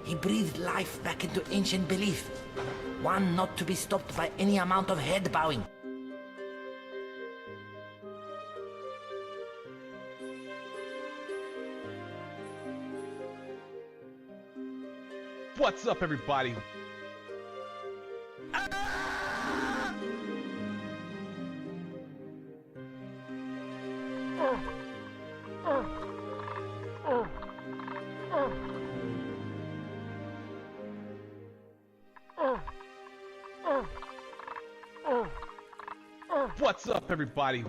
He breathed life back into ancient belief. One not to be stopped by any amount of head bowing. What's up, everybody? What's up, everybody?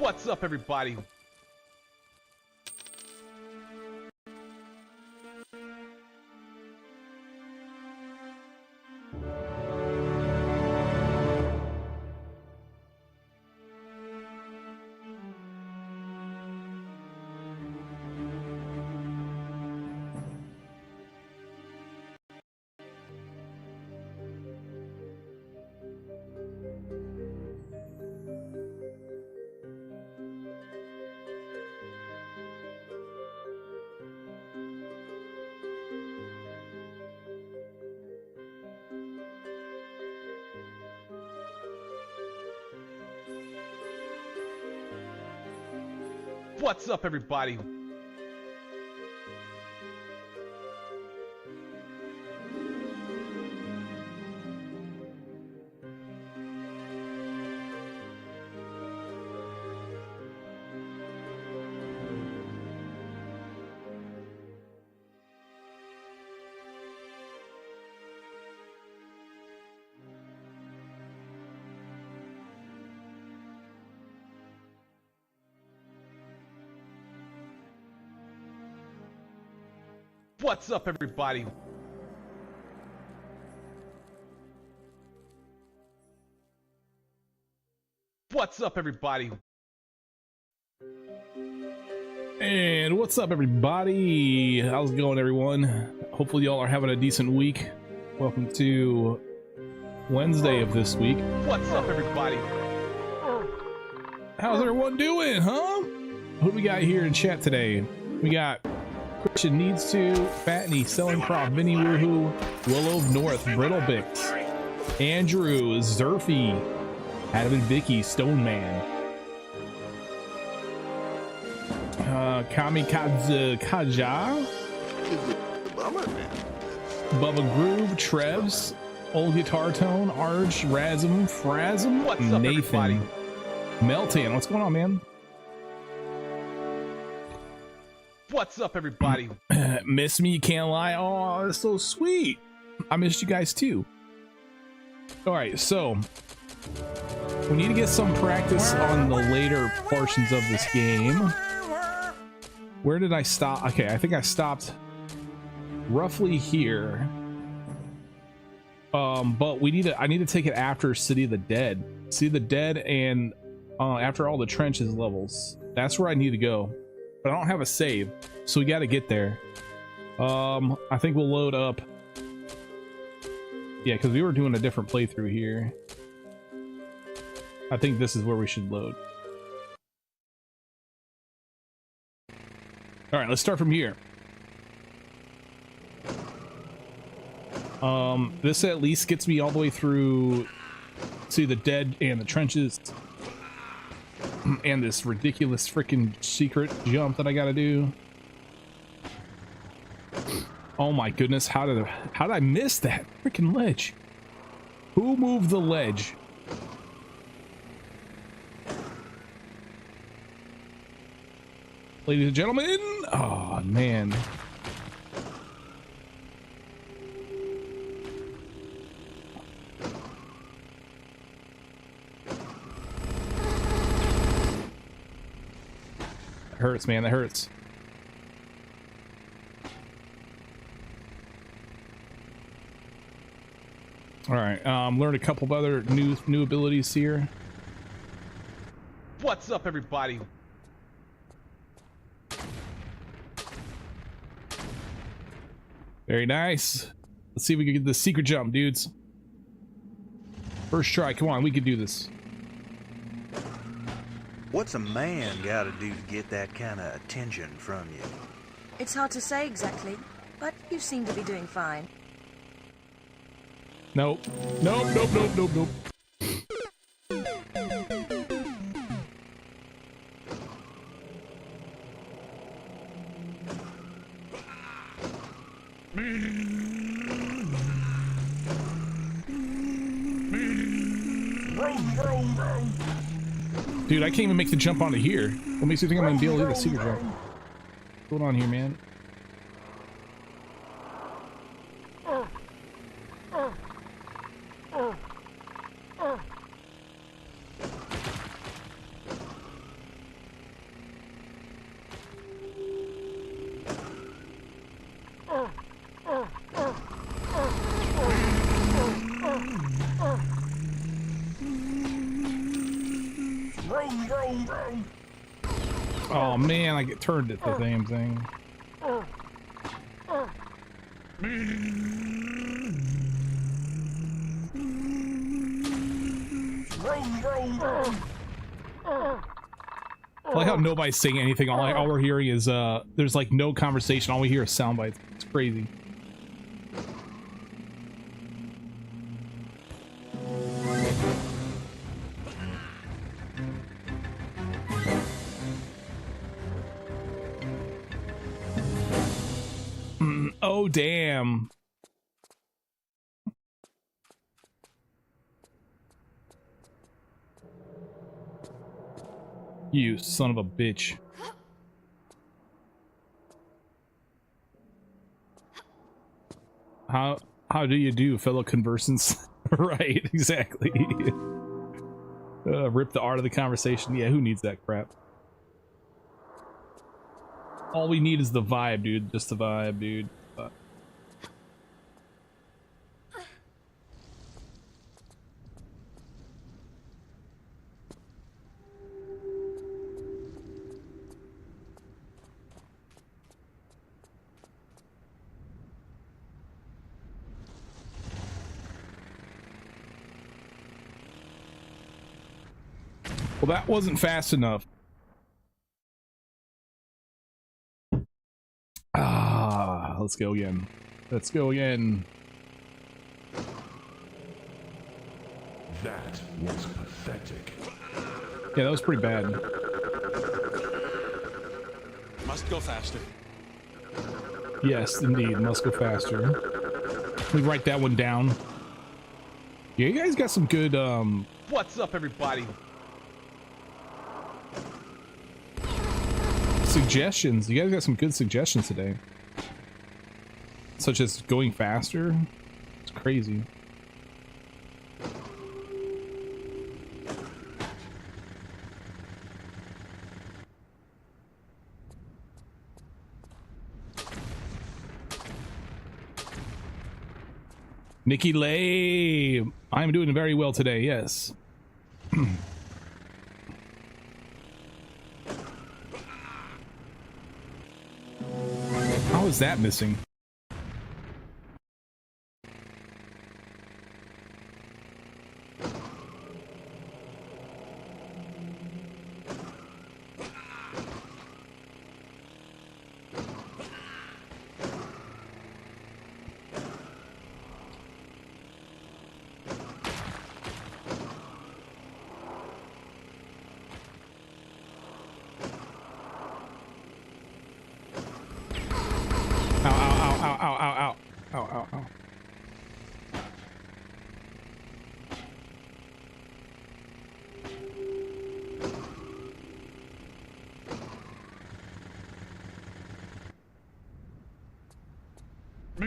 What's up, everybody? What's up, everybody? What's up, everybody? What's up, everybody? And what's up, everybody? How's it going, everyone? Hopefully y'all are having a decent week. Welcome to Wednesday of this week. What's up, everybody? How's everyone doing, huh? Who do we got here in chat today? We got Christian Needs to, Fatney, Selling Prop, Vinny Woohoo, Willow of North, Brittlebix, Andrew, Zerfy, Adam and Vicky, Stone Man, Kamikaze Kaja, Bubba Groove, Trevs, Old Guitar Tone, Arch, Razum, Frazum, What's up, Nathan, everybody? Meltan. What's going on, man? What's up, everybody? Miss me, you can't lie. Oh, that's so sweet. I missed you guys too. All right, so we need to get some practice on the later portions of this game. Where did I stop? Okay, I think I stopped roughly here. But we need to. I need to take it after City of the Dead. City of the Dead, and after all the trenches levels. That's where I need to go. But I don't have a save, so we got to get there. I think we'll load up. Yeah, because we were doing a different playthrough here. I think this is where we should load. All right, let's start from here. This at least gets me all the way through, see the dead and the trenches. And this ridiculous freaking secret jump that I gotta do. Oh my goodness, how did I miss that freaking ledge? Who moved the ledge? Ladies and gentlemen, oh man. That hurts, man, that hurts. All right, learned a couple of other new abilities here. What's up, everybody? Very nice. Let's see if we can get the secret jump, dudes. First try, come on, we can do this. What's a man gotta do to get that kind of attention from you? It's hard to say exactly, but you seem to be doing fine. Nope. Nope, nope, nope, nope, nope. Dude, I can't even make the jump onto here. What makes you think I'm gonna be able to do the secret jump? What's going on here, man? Oh man, I get turned at the damn thing. I like how nobody's saying anything. All we're hearing is there's like no conversation. All we hear is sound bites. It's crazy. Oh damn. You son of a bitch. How do you do, fellow conversants? Right, exactly. Rip the art of the conversation. Yeah, who needs that crap? All we need is the vibe, dude. Just the vibe, dude. Well, that wasn't fast enough. Ah, let's go again. Let's go again. That was pathetic. Yeah, that was pretty bad. Must go faster. Yes, indeed. Must go faster. We write that one down. Yeah, you guys got some good What's up, everybody? suggestions. You guys got some good suggestions today. Such as going faster. It's crazy. Nikki Lay, I'm doing very well today, yes. How is that missing?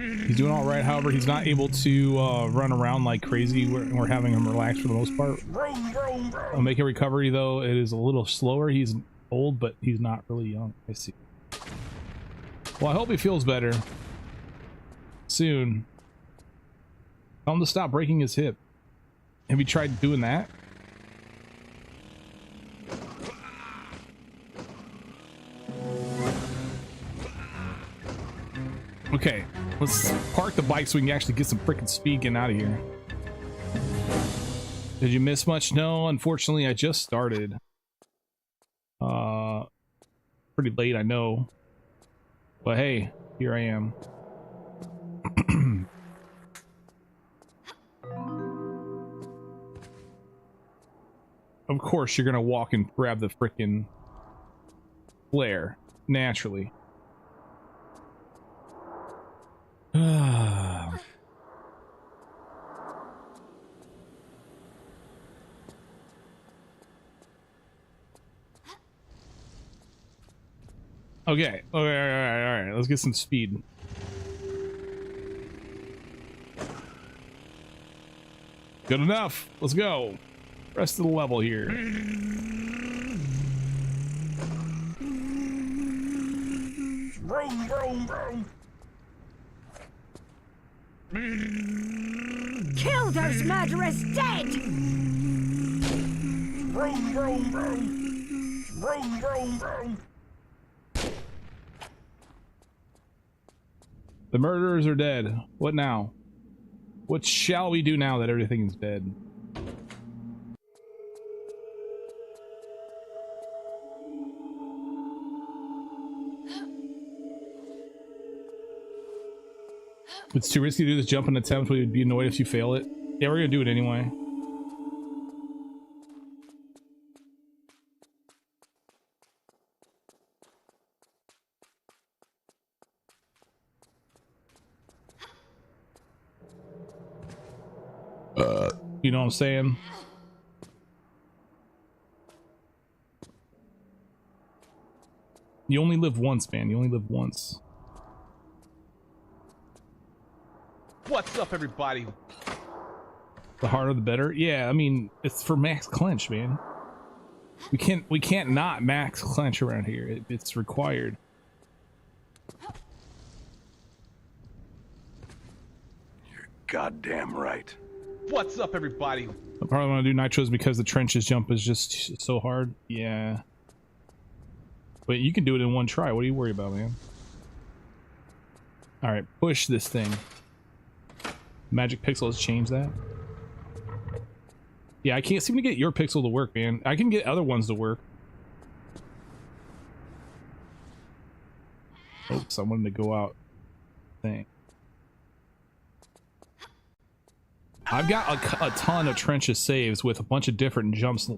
He's doing all right. However, he's not able to run around like crazy. We're having him relax for the most part. Making recovery though, it is a little slower. He's old, but he's not really young. I see. Well, I hope he feels better soon. Tell him to stop breaking his hip. Have you tried doing that? Okay, let's park the bike so we can actually get some freaking speed getting out of here. Did you miss much? No, unfortunately, I just started. Pretty late, I know. But hey, here I am. Of course, you're gonna walk and grab the frickin' flare, naturally. Okay, all right, let's get some speed. Good enough, let's go. Rest of the level here. Kill those murderers dead! The murderers are dead. What now? What shall we do now that everything is dead? It's too risky to do this jumping attempt. We would be annoyed if you fail it. Yeah, we're gonna do it anyway. You know what I'm saying? You only live once, man. You only live once. What's up, everybody? The harder the better. Yeah, I mean, it's for max clench, man. We can't not max clench around here. It's required. You're goddamn right. What's up, everybody? I probably want to do nitros because the trenches jump is just so hard. Yeah. But you can do it in one try. What do you worry about, man? All right, push this thing. Magic Pixel has changed that. Yeah, I can't seem to get your pixel to work, man. I can get other ones to work. Oops, I wanted to go out. Thing. I've got a ton of trenches saves with a bunch of different jumps.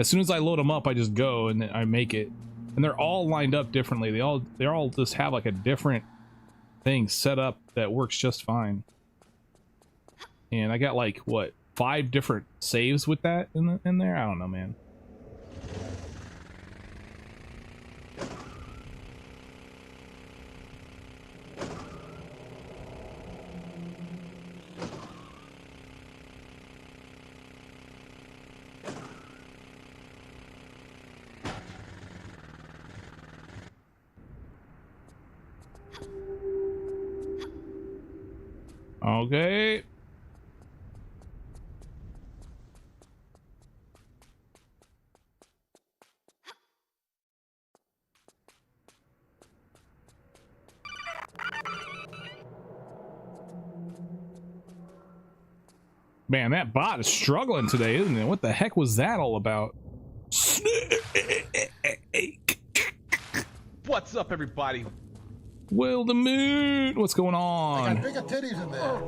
As soon as I load them up, I just go and then I make it. And they're all lined up differently. They all just have like a different thing set up that works just fine. And I got like what, 5 different saves with that in there? I don't know, man. Okay. Man, that bot is struggling today, isn't it? What the heck was that all about? What's up, everybody? Will the moon? What's going on? Got bigger titties in there.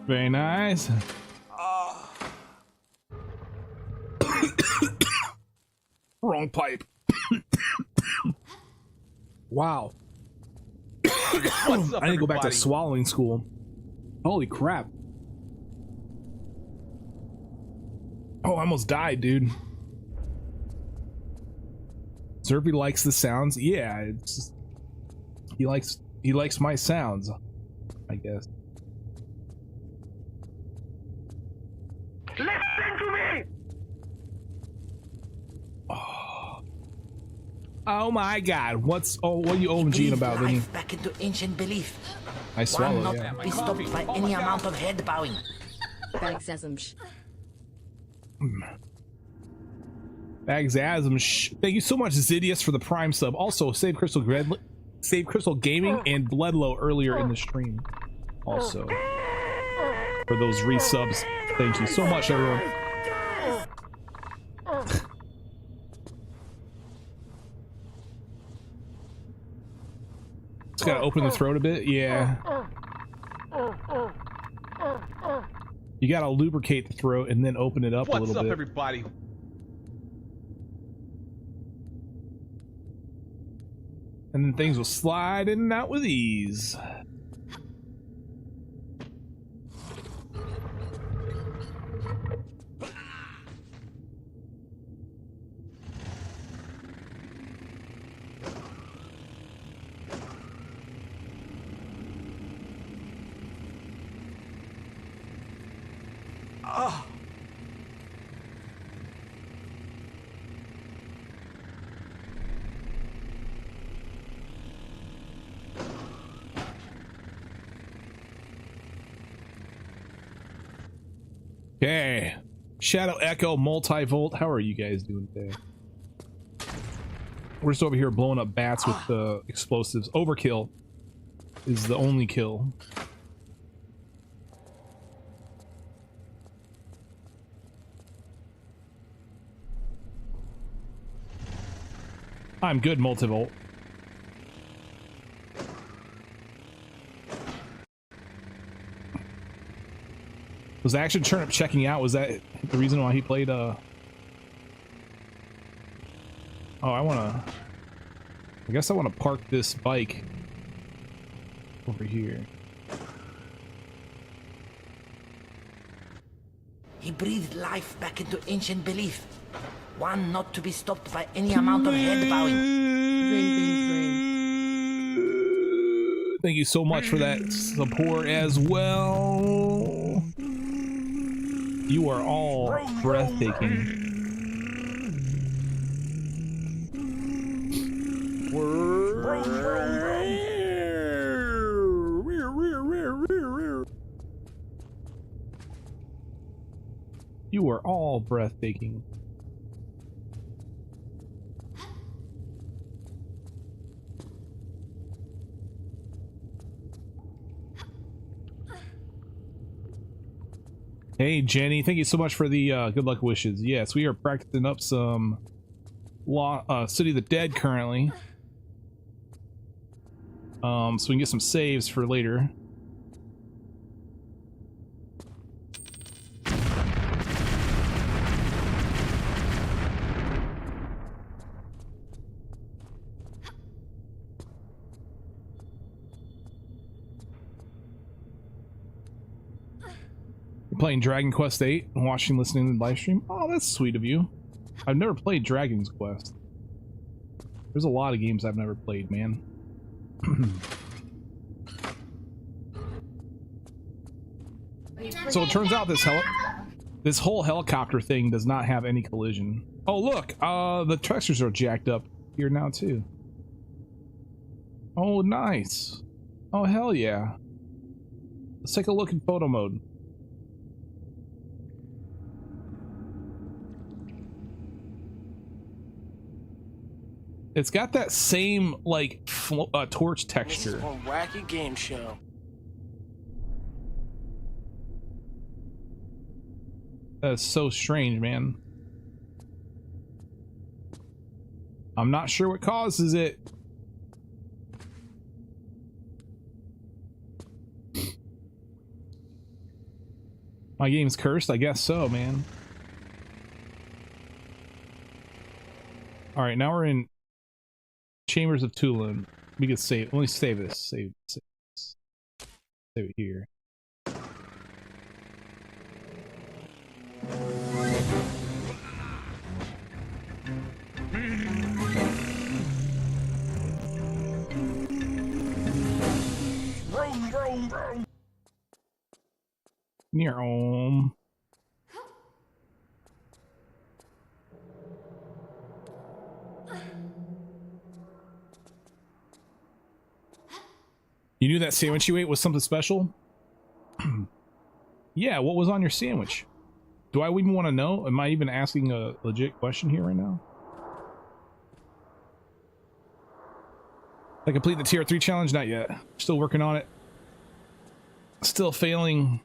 Very nice. Wrong pipe. Wow. What's up, I need to go back to everybody? swallowing school. Holy crap. Oh, I almost died, dude. Zerby likes the sounds. Yeah, it's just, he likes my sounds, I guess. Listen to me! Oh my god, what are you OMGing Breathe about, Vinny? life back into ancient belief. I One swallowed, not yeah. be stopped by any amount of head bowing. Badassgasmez. Badassgasmez. Thank you so much, Zidius, for the Prime sub. Also, Save Crystal Gaming and Bloodlow earlier in the stream. Also, for those resubs. Thank you so much, everyone. Just gotta open the throat a bit. Yeah. You gotta lubricate the throat and then open it up a What's little up, bit. everybody? And then things will slide in and out with ease. Okay. Shadow Echo Multivolt. How are you guys doing today? We're just over here blowing up bats with explosives. Overkill is the only kill. I'm good, Multivolt. Was Action Turnip checking out? Was that the reason why he played Oh, I guess I wanna park this bike over here. He breathed life back into ancient belief. One not to be stopped by any amount of head bowing. Thank you so much for that support as well. You are all breathtaking. You are all breathtaking. Hey Jenny, thank you so much for the good luck wishes. Yes, we are practicing up some City of the Dead currently. So we can get some saves for later. Playing Dragon Quest 8 and watching, listening to the live stream. Oh, that's sweet of you. I've never played Dragon's Quest. There's a lot of games I've never played, man. So it turns out this whole helicopter thing does not have any collision. Oh look, the textures are jacked up here now too. Oh nice. Oh hell yeah. Let's take a look in photo mode. It's got that same like torch texture. This is one wacky game show. That's so strange, man. I'm not sure what causes it. My game's cursed? I guess so, man. Alright, now we're in Chambers of Tulum. We can save. Let me save this. Save this. Save it here. Near home. You knew that sandwich you ate was something special? Yeah, what was on your sandwich? Do I even want to know? Am I even asking a legit question here right now? I complete the tier 3 challenge? Not yet. Still working on it. Still failing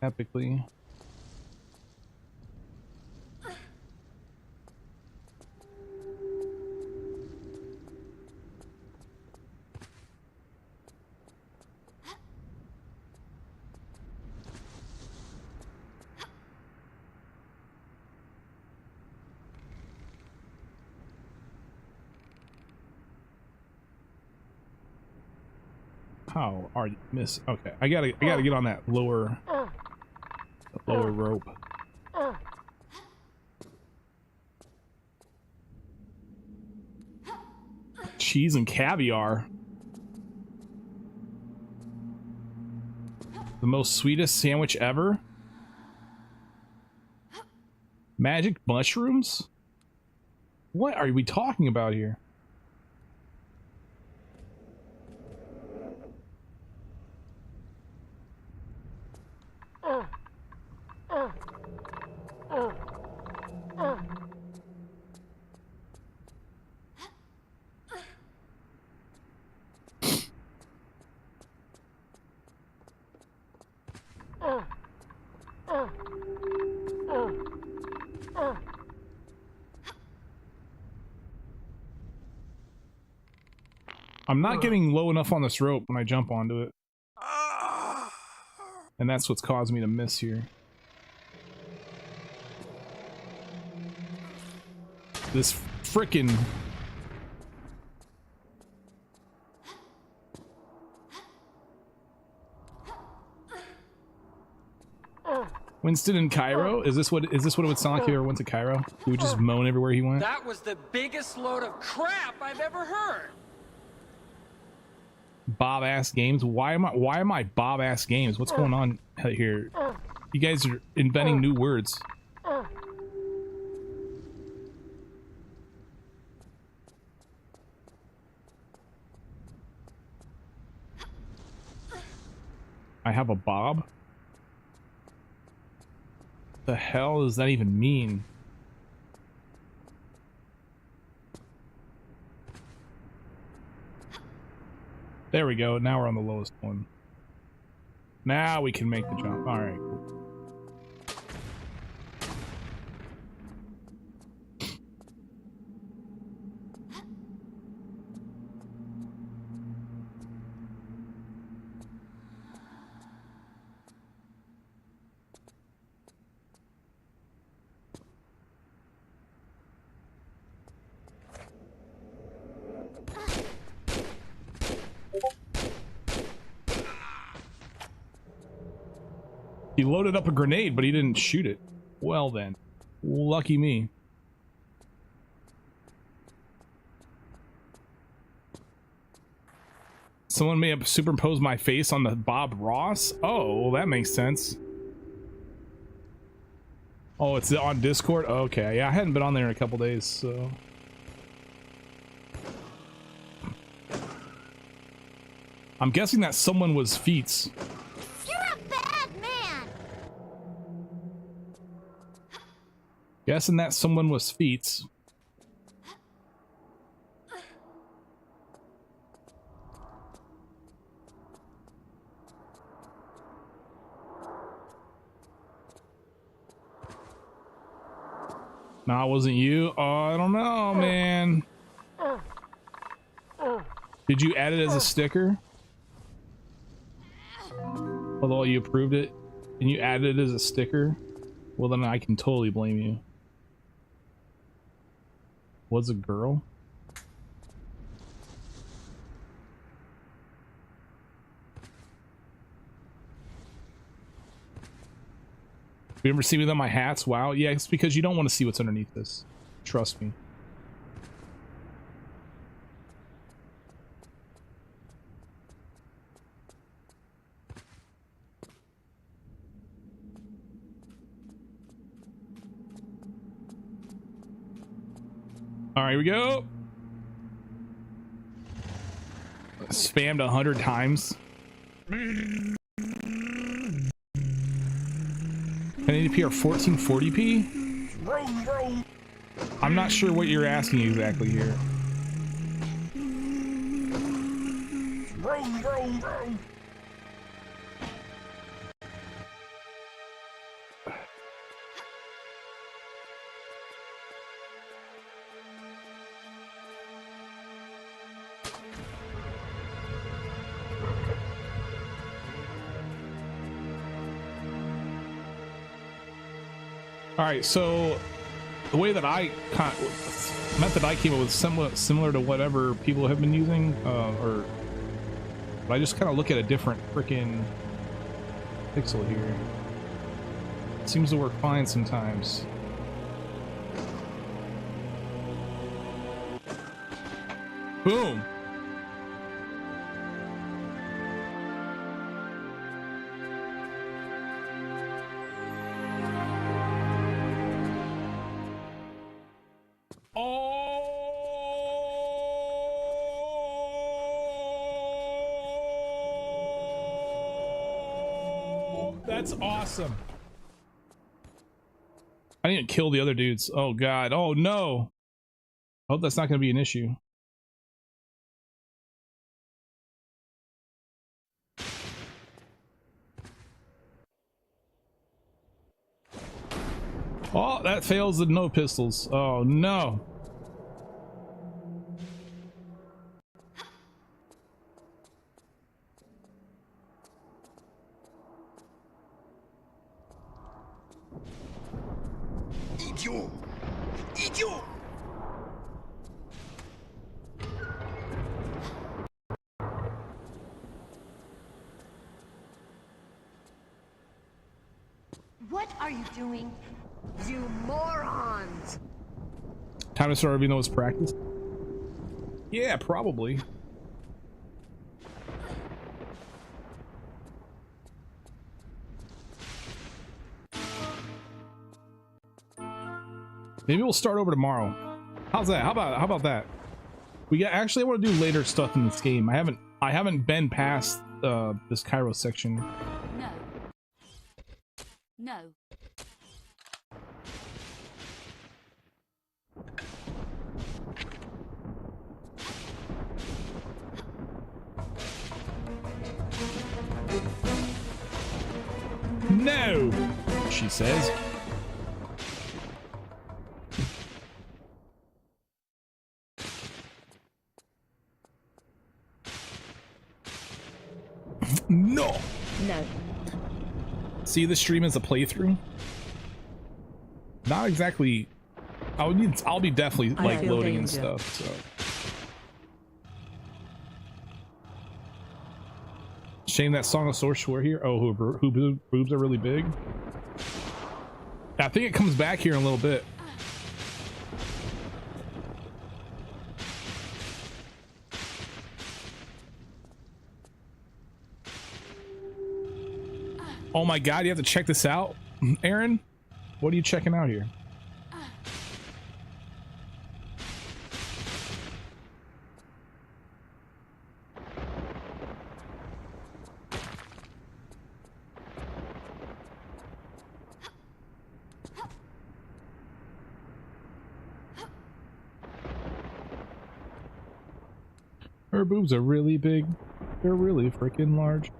epically. How are you miss? Okay, I gotta get on that lower rope. Cheese and caviar. The most sweetest sandwich ever. Magic mushrooms? What are we talking about here? I'm not getting low enough on this rope when I jump onto it. And that's what's caused me to miss here. This frickin' Winston in Cairo? Is this what it would sound like if he ever went to Cairo? He would just moan everywhere he went? That was the biggest load of crap I've ever heard. Badassgamez? Why am I Badassgamez? What's going on here? You guys are inventing new words. I have a bob? The hell does that even mean? There we go. Now we're on the lowest one. Now we can make the jump. All right. He loaded up a grenade, but he didn't shoot it. Well then, lucky me. Someone may have superimposed my face on the Bob Ross? Oh, well, that makes sense. Oh, it's on Discord? Okay, yeah, I hadn't been on there in a couple days, so... I'm guessing that someone was Feats. Guessing that someone was Feats. Nah, it wasn't you. Oh, I don't know, man. Did you add it as a sticker? Although you approved it and you added it as a sticker, well then I can totally blame you. Was a girl? You ever see me on my hats? Wow. Yeah, it's because you don't want to see what's underneath this. Trust me. All right, here we go. Spammed 100 times. I need to PR 1440p? I'm not sure what you're asking exactly here. All right, so the way that method I came up with somewhat similar to whatever people have been using, but I just kind of look at a different freaking pixel here. It seems to work fine sometimes. Boom. That's awesome. I didn't kill the other dudes. Oh god. Oh no. I hope that's not going to be an issue. Oh, that fails the no pistols. Oh no. Idiot! Idiot! What are you doing? You morons! Time to start reviewing those practice? Yeah, probably. Maybe we'll start over tomorrow. How's that? How about that? We got actually I want to do later stuff in this game. I haven't been past this Cairo section. No. No. No, she says. No. No. See the stream as a playthrough? Not exactly. I'll be definitely like loading and stuff. So. Shame that Song of Sword Shore here. Oh, who boobs are really big. I think it comes back here in a little bit. Oh my god, you have to check this out, Aaron. What are you checking out here? Her boobs are really big. They're really freaking large.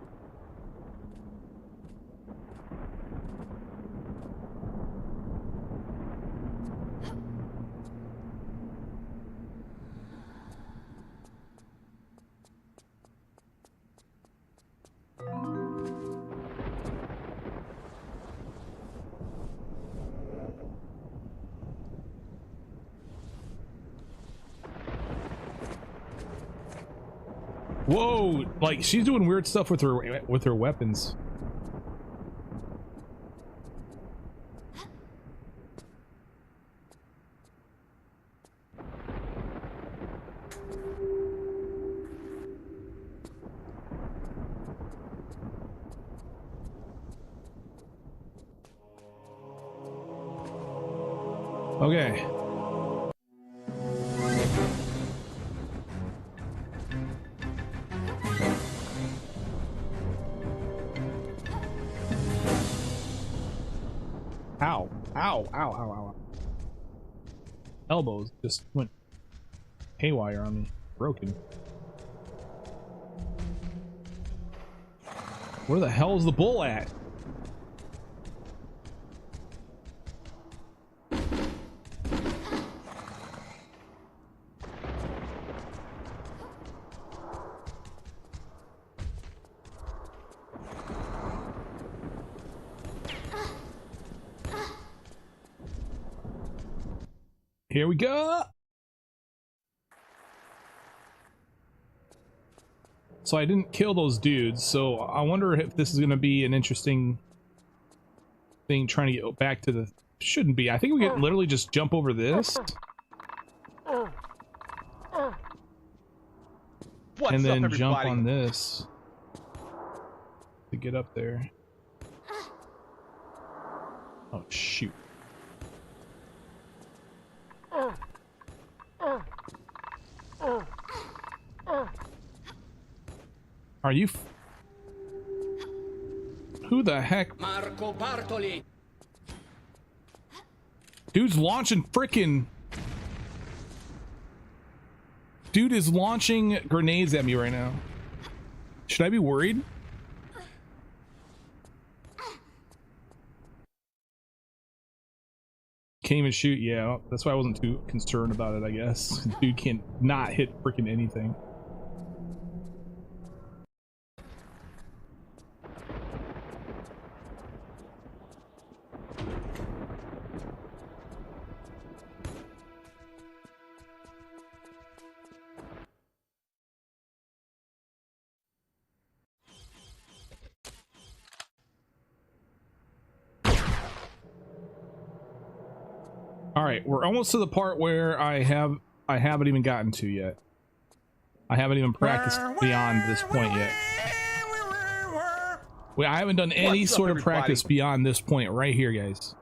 Whoa, like she's doing weird stuff with her weapons. Okay. Ow. Ow, ow, ow, ow. Elbows just went haywire on me. Broken. Where the hell is the bull at? Here we go. So I didn't kill those dudes, so I wonder if this is going to be an interesting thing trying to get back to the... Shouldn't be. I think we can literally just jump over this. And then jump on this to get up there. Oh, shoot. Are you who the heck? Marco Bartoli. Dude's launching frickin' dude is launching grenades at me right now. Should I be worried? Can't even shoot. Yeah, that's why I wasn't too concerned about it, I guess. Dude can't not hit freaking anything. All right, we're almost to the part where I haven't even gotten to yet. I haven't even practiced beyond this point yet. Wait, I haven't done any sort of practice beyond this point right here, guys.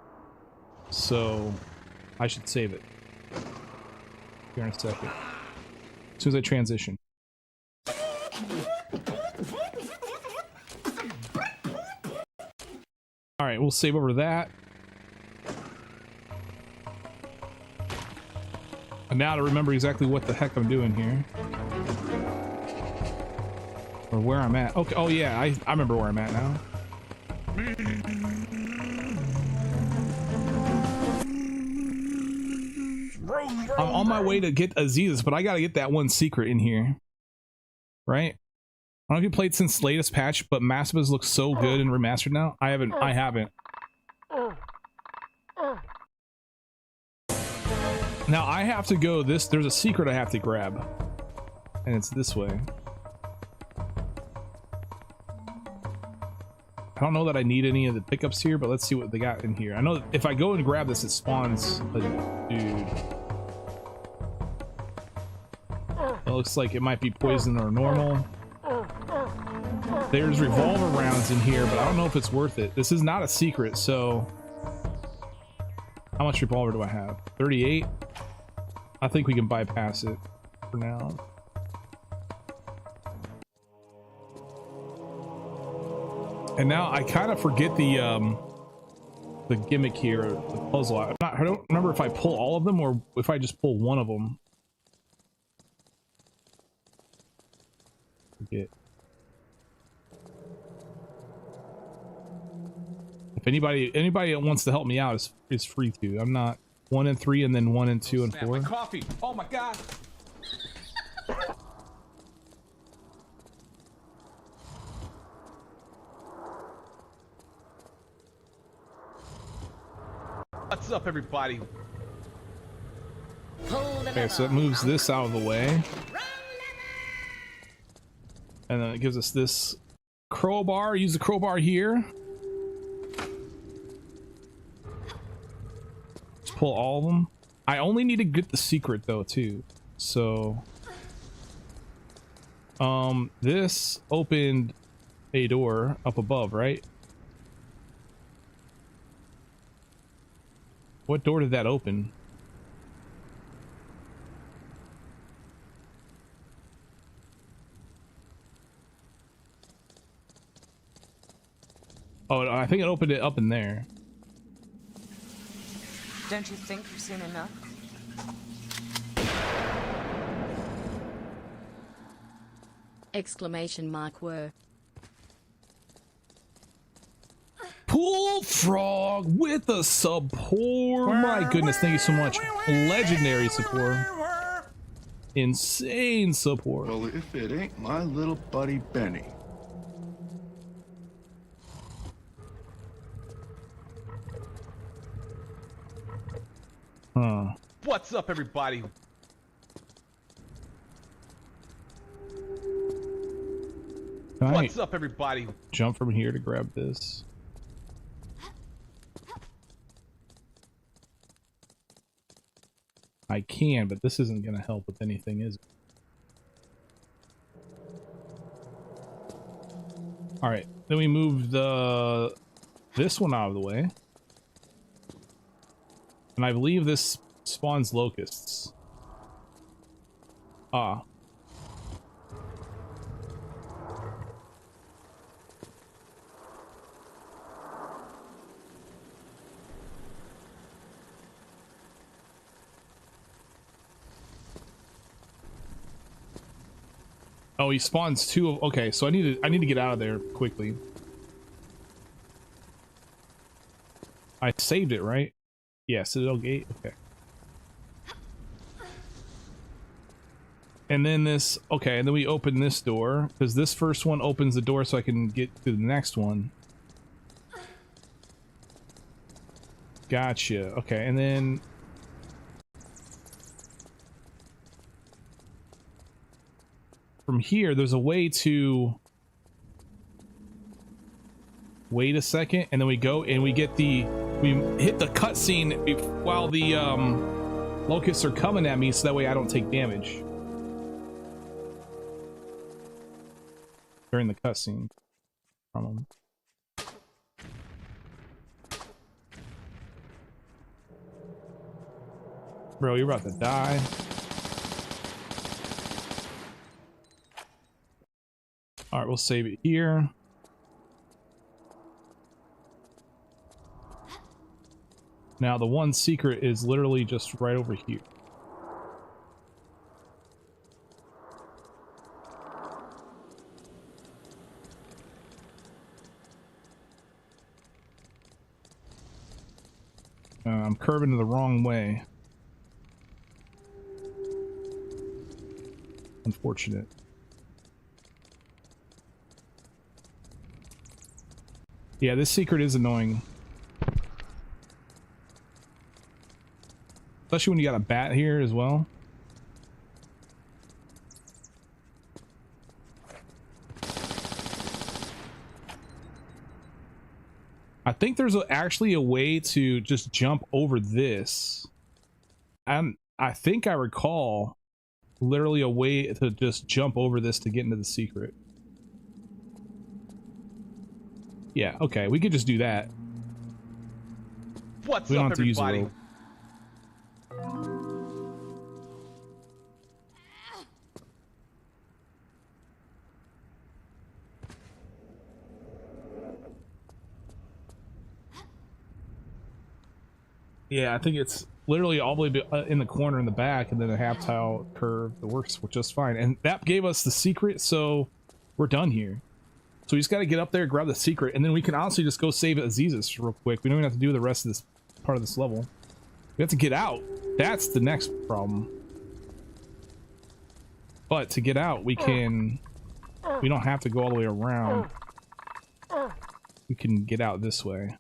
So I should save it here in a second. As soon as I transition. All right, we'll save over that. And now to remember exactly what the heck I'm doing here. Or where I'm at. Okay, oh yeah, I remember where I'm at now. I'm on my way to get Aziz, but I gotta get that one secret in here. Right? I don't know if you played since latest patch, but Massives looks so good and remastered now. I haven't. Now I have to go this, there's a secret I have to grab. And it's this way. I don't know that I need any of the pickups here, but let's see what they got in here. I know that if I go and grab this, it spawns a dude. It looks like it might be poison or normal. There's revolver rounds in here, but I don't know if it's worth it. This is not a secret, so... How much revolver do I have? 38? I think we can bypass it for now. And now I kind of forget the gimmick here, the puzzle. I don't remember if I pull all of them or if I just pull one of them. Forget. If anybody that wants to help me out is free to. I'm not 1 and 3 and then 1 and 2 and 4. My coffee. Oh my god. What's up, everybody? Okay, so it moves this out of the way. And then it gives us this crowbar. Use the crowbar here. Just pull all of them. I only need to get the secret though too. So this opened a door up above, right? What door did that open? Oh, I think it opened it up in there. Don't you think you've seen enough? Exclamation mark were. Pool Frog with the support. My goodness, thank you so much. Legendary support. Insane support. Well, if it ain't my little buddy Benny. Huh. What's up, everybody? Can I What's up, everybody? jump from here to grab this? I can, but this isn't going to help with anything, is it? All right, then we move this one out of the way. And I believe this spawns locusts. Ah. Oh, he spawns two of. Okay, so I need to get out of there quickly. I saved it, right? Yeah, Citadel Gate. Okay. And then this. Okay, and then we open this door because this first one opens the door so I can get to the next one. Gotcha. Okay, and then. From here, there's a way to wait a second, and then we go and we get we hit the cutscene while the locusts are coming at me, so that way I don't take damage during the cutscene from them. Bro, you're about to die. All right, we'll save it here. Now, the one secret is literally just right over here. I'm curving the wrong way. Unfortunate. Yeah, this secret is annoying. Especially when you got a bat here as well. I think there's actually a way to just jump over this. And I think I recall literally a way to just jump over this to get into the secret. Yeah, okay, we could just do that. What's We don't up, have to use the everybody? rope. Yeah, I think it's literally all the way in the corner in the back, and then a half tile curve that works just fine. And that gave us the secret, so we're done here. So we just got to get up there, grab the secret, and then we can honestly just go save Azizus real quick. We don't even have to do the rest of this part of this level. We have to get out. That's the next problem. But to get out, we don't have to go all the way around. We can get out this way.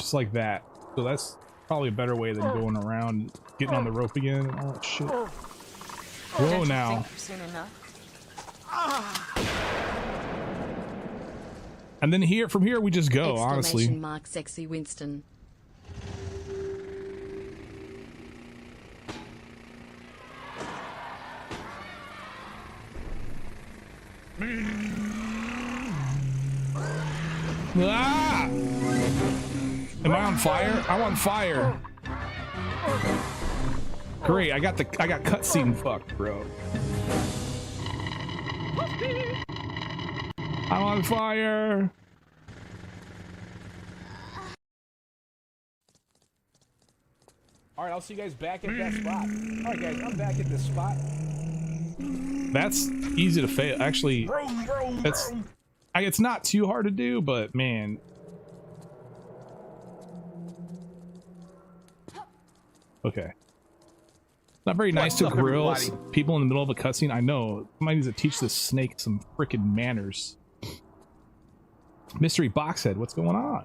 just like that. So that's probably a better way than going around, getting on the rope again and all that shit. Whoa, Don't you now. think soon enough? And then here, from here, we just go, honestly. Exclamation mark sexy Winston. Ah! Am I on fire? I'm on fire. Great, I got cutscene fucked, bro. I'm on fire. All right, I'll see you guys back at that spot. All right, guys, I'm back at this spot. That's easy to fail. Actually, it's not too hard to do, but man. Okay. Not very nice to grill people in the middle of a cutscene. I know. Somebody needs to teach this snake some freaking manners. Mystery Boxhead, what's going on?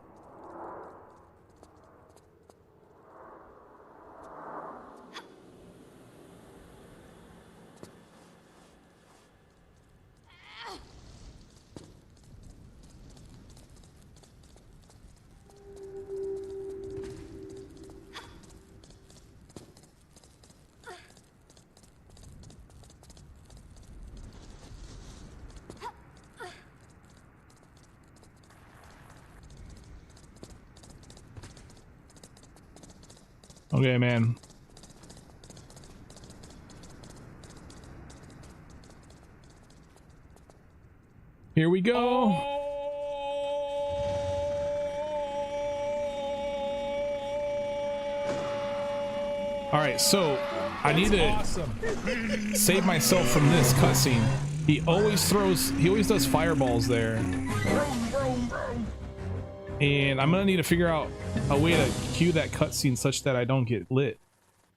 Okay, man. Here we go. All right, so I need to save myself from this cutscene. He always does fireballs there. And I'm gonna need to figure out a way to cue that cutscene such that I don't get lit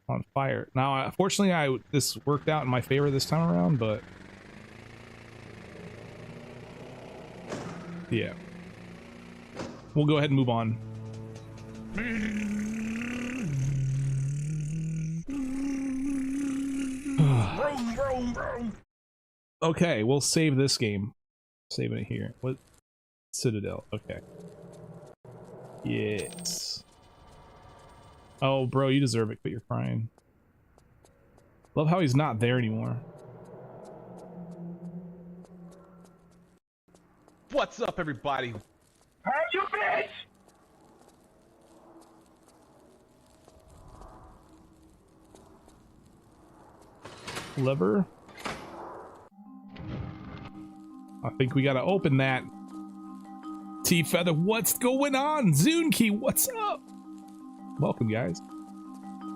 on fire. Now, fortunately, this worked out in my favor this time around, but yeah, we'll go ahead and move on. Okay, we'll save this game. Saving it here. What? Citadel. Okay. Yes. Oh, bro, you deserve it, but you're crying. Love how he's not there anymore. What's up, everybody? Hey, you bitch! Lever. I think we gotta open that. T-Feather, what's going on? Zoonkey, what's up? Welcome, guys.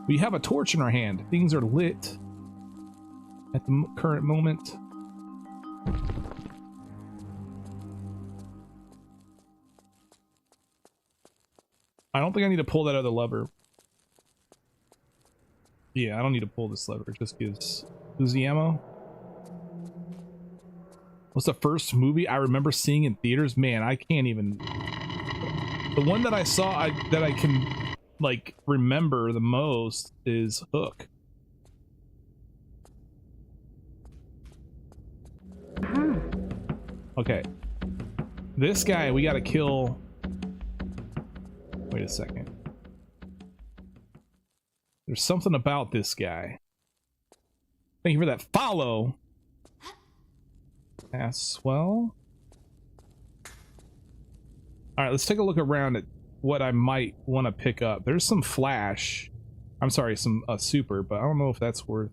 We have a torch in our hand. Things are lit at the current moment. I don't think I need to pull that other lever. Yeah, I don't need to pull this lever. It just gives Uzi ammo. What's the first movie I remember seeing in theaters? Man, I can't even. The one that I saw that I can like remember the most is Hook. Okay, this guy we gotta kill. Wait a second. There's something about this guy. Thank you for that follow. As well. All right, let's take a look around at what I might want to pick up. There's some flash. I'm sorry, some super, but I don't know if that's worth.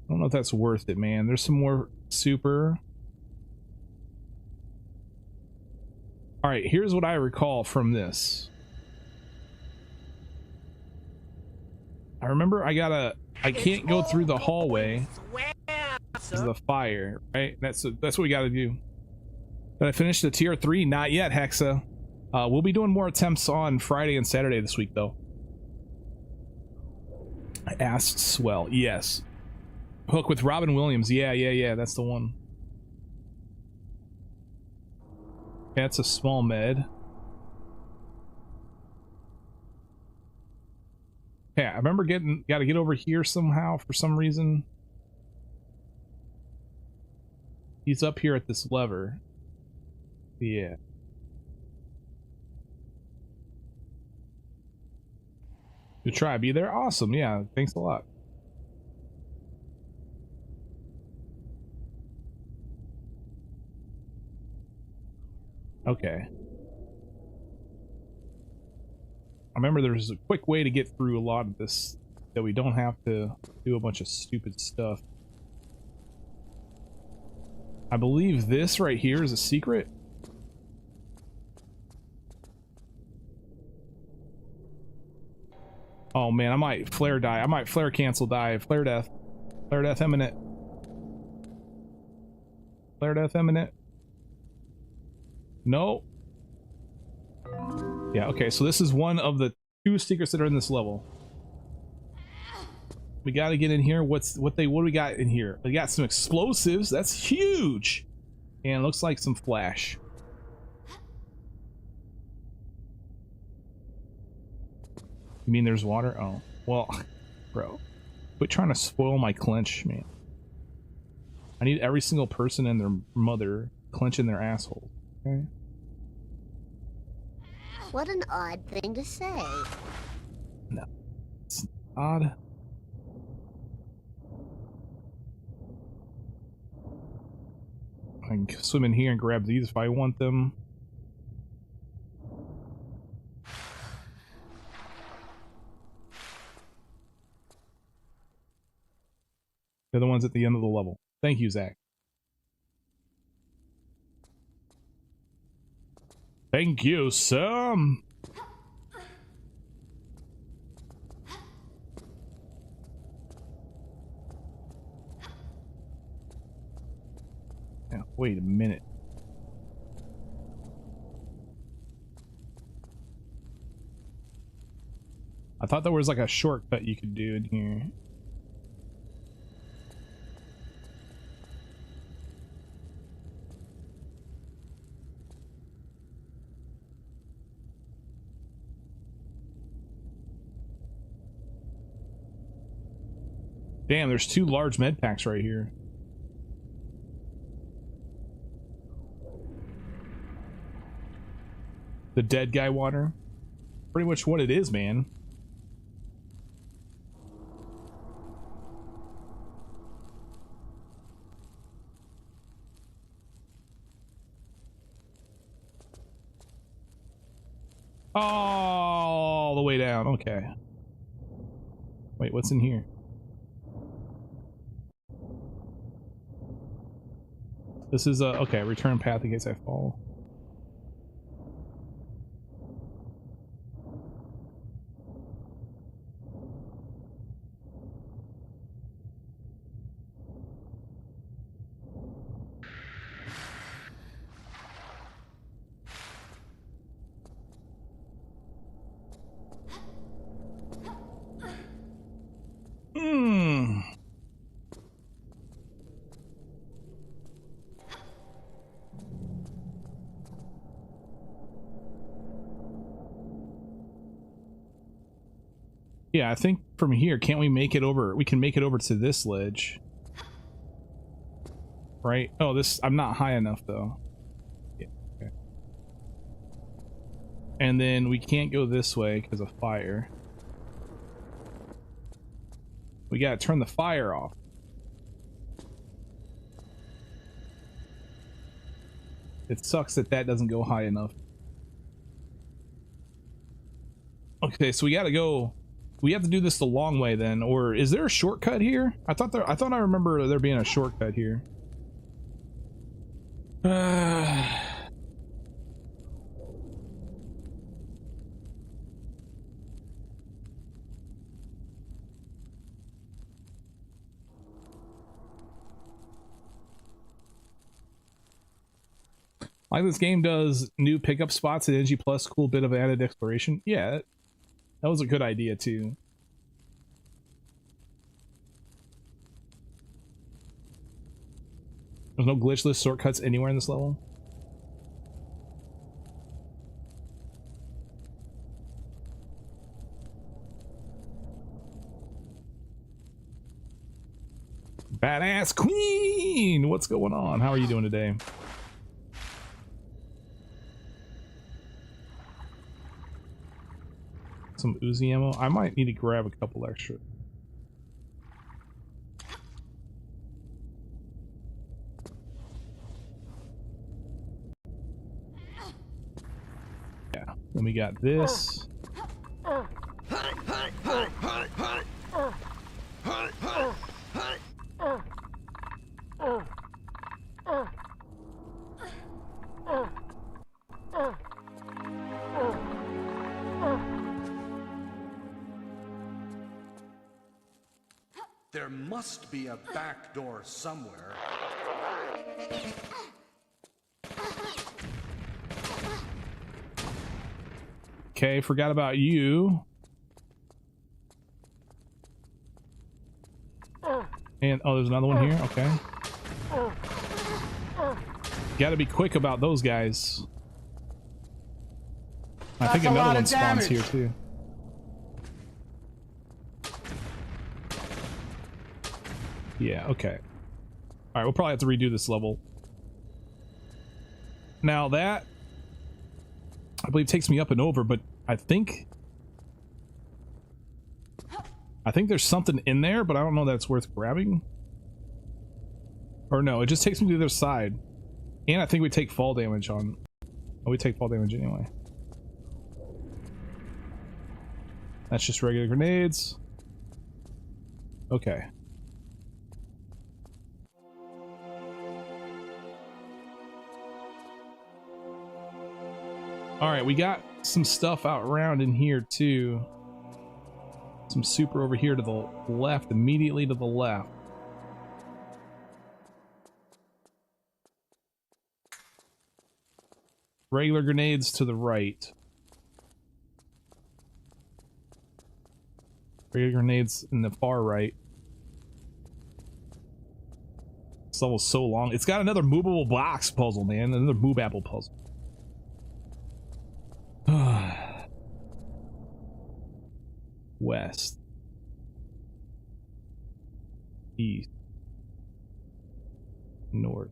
I don't know if that's worth it, man. There's some more super. All right, here's what I recall from this. I remember I can't go through the hallway because of the fire, right? That's what we got to do. Did I finish the tier 3? Not yet, Hexa. We'll be doing more attempts on Friday and Saturday this week, though. I asked Swell. Yes. Hook with Robin Williams. Yeah, that's the one. That's a small med. Yeah, I remember got to get over here somehow for some reason. He's up here at this lever. Yeah. Good try. Be there. Awesome. Yeah. Thanks a lot. Okay. I remember there's a quick way to get through a lot of this that we don't have to do a bunch of stupid stuff. I believe this right here is a secret. Oh man, I might flare die. I might flare cancel die. Flare death. Flare death imminent. Flare death imminent. No. Yeah, okay, so this is one of the 2 secrets that are in this level. We gotta get in here. What do we got in here? We got some explosives. That's huge. And it looks like some flash. You mean there's water? Oh, well, bro. Quit trying to spoil my clench, man. I need every single person and their mother clenching their asshole. Okay? What an odd thing to say. No. It's odd. I can swim in here and grab these if I want them. They're the ones at the end of the level. Thank you, Zach. Thank you, Sam. Yeah, wait a minute. I thought there was like a shortcut you could do in here. Damn, there's 2 large med packs right here. The dead guy water. Pretty much what it is, man. All the way down. Okay. Wait, what's in here? This is a okay, return path in case I fall. Yeah, I think from here, can't we make it over? We can make it over to this ledge. Right? Oh, this, I'm not high enough though. Yeah, okay. And then we can't go this way because of fire. We gotta turn the fire off. It sucks that that doesn't go high enough. Okay, so we gotta go. We have to do this the long way then, or is there a shortcut here? I thought I remember there being a shortcut here. Like this game does new pickup spots at NG Plus, cool bit of added exploration. Yeah, that was a good idea too. There's no glitchless shortcuts anywhere in this level. Badass Queen! What's going on? How are you doing today? Some Uzi ammo. I might need to grab a couple extra. Yeah. Then we got this. There must be a back door somewhere. Okay, forgot about you. And oh, there's another one here. Okay. Got to be quick about those guys. I think another one spawns here too. Yeah, okay. Alright, we'll probably have to redo this level. Now that, I believe, takes me up and over, but I think there's something in there, but I don't know that's worth grabbing. Or no, it just takes me to the other side. And I think we take fall damage on... Oh, we take fall damage anyway. That's just regular grenades. Okay. Alright, we got some stuff out around in here too. Some super over here to the left, immediately to the left. Regular grenades to the right. Regular grenades in the far right. This level's so long. It's got another movable box puzzle, man. Another move apple puzzle. West. East. North.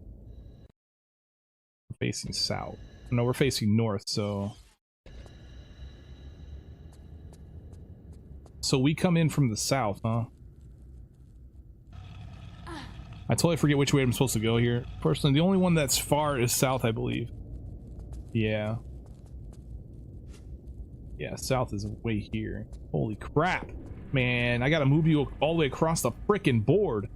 We're facing south. No, we're facing north, so... So we come in from the south, huh? I totally forget which way I'm supposed to go here. Personally, the only one that's far is south, I believe. Yeah. Yeah, south is way here. Holy crap. Man, I gotta move you all the way across the frickin' board.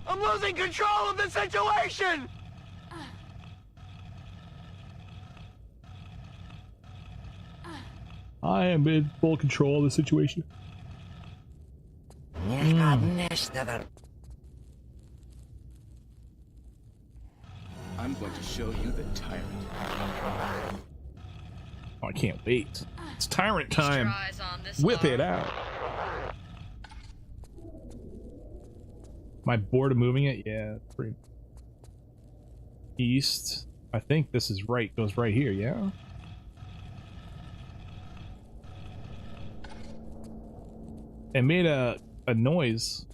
I'm losing control of the situation! I am in full control of the situation. I'm going to show you the tyrant. Oh, I can't wait. It's tyrant time. Whip it out. Am I bored of moving it? Yeah, pretty. East. I think this is right. Goes right here, yeah? It made a noise.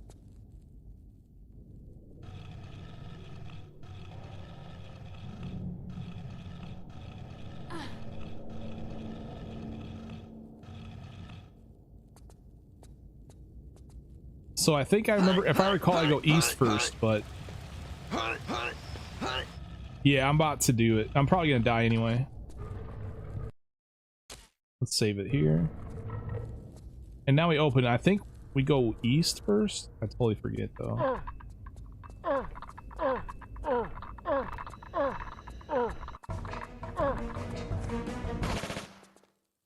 So I think I remember, if I recall, I go east first, but yeah, I'm about to do it. I'm probably gonna die anyway. Let's save it here. And now we open it. I think we go east first. I totally forget though.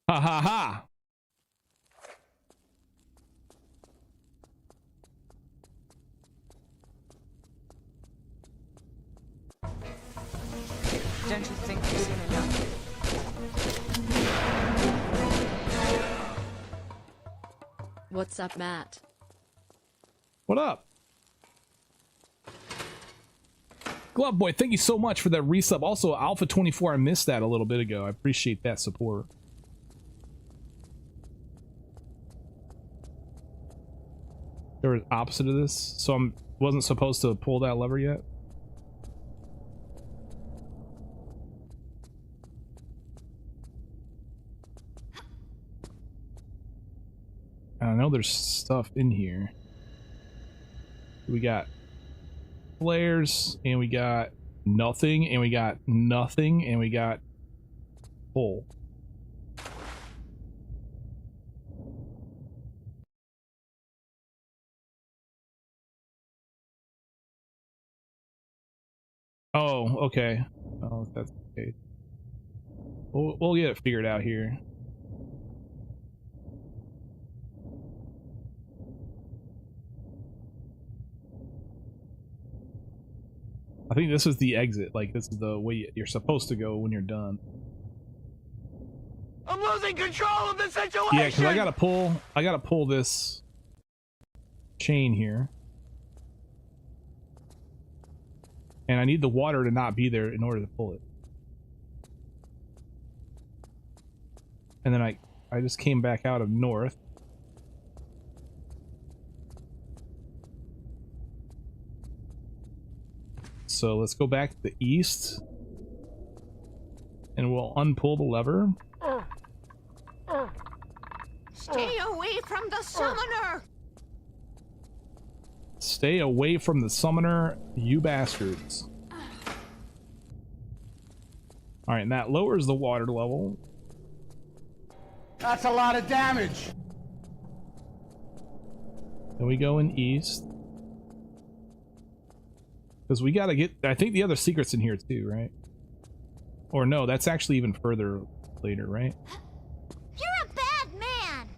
Ha ha ha! Don't you think you've seen enough? What's up, Matt? What up? Glove Boy, thank you so much for that resub. Also, Alpha 24, I missed that a little bit ago. I appreciate that support. There was opposite of this, so I wasn't supposed to pull that lever yet. I know there's stuff in here. We got flares, and we got nothing, and we got nothing, and we got pull. Oh, okay. Oh, that's okay. We'll get it figured out here. I think this is the exit. Like, this is the way you're supposed to go when you're done. I'm losing control of the situation. Yeah, because I gotta pull this chain here. And I need the water to not be there in order to pull it. And then I just came back out of north. So let's go back to the east. And we'll unpull the lever. Stay away from the summoner! Stay away from the summoner, you bastards. Alright, and that lowers the water level. That's a lot of damage. Then we go in east. Because we gotta get... I think the other secret's in here too, right? Or no, that's actually even further later, right? You're a bad man!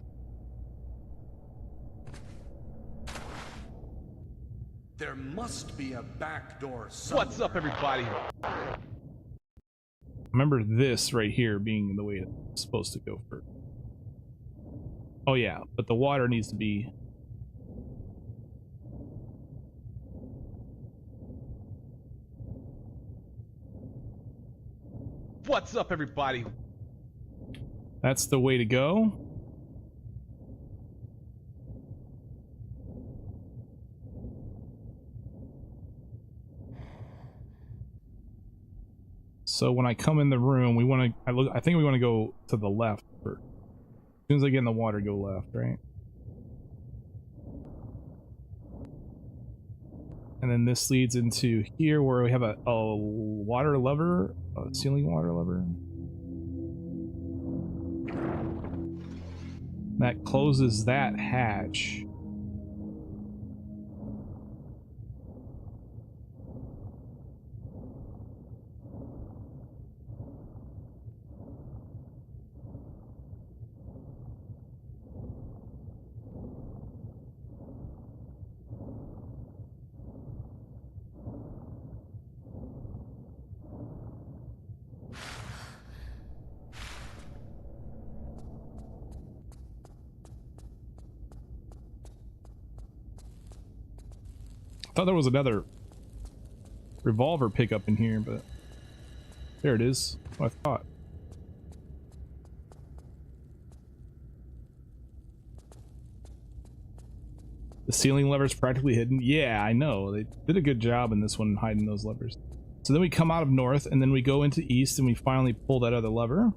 There must be a back door somewhere. What's up, everybody? Remember this right here being the way it's supposed to go first. Oh yeah, but the water needs to be... What's up, everybody? That's the way to go. So when I come in the room, we want to... I think we want to go to the left first. As soon as I get in the water, go left, right? And then this leads into here where we have a water lever, a ceiling water lever. That closes that hatch. I thought there was another revolver pickup in here, but there it is. What I thought. The ceiling lever's practically hidden. Yeah, I know. They did a good job in this one hiding those levers. So then we come out of north, and then we go into east, and we finally pull that other lever.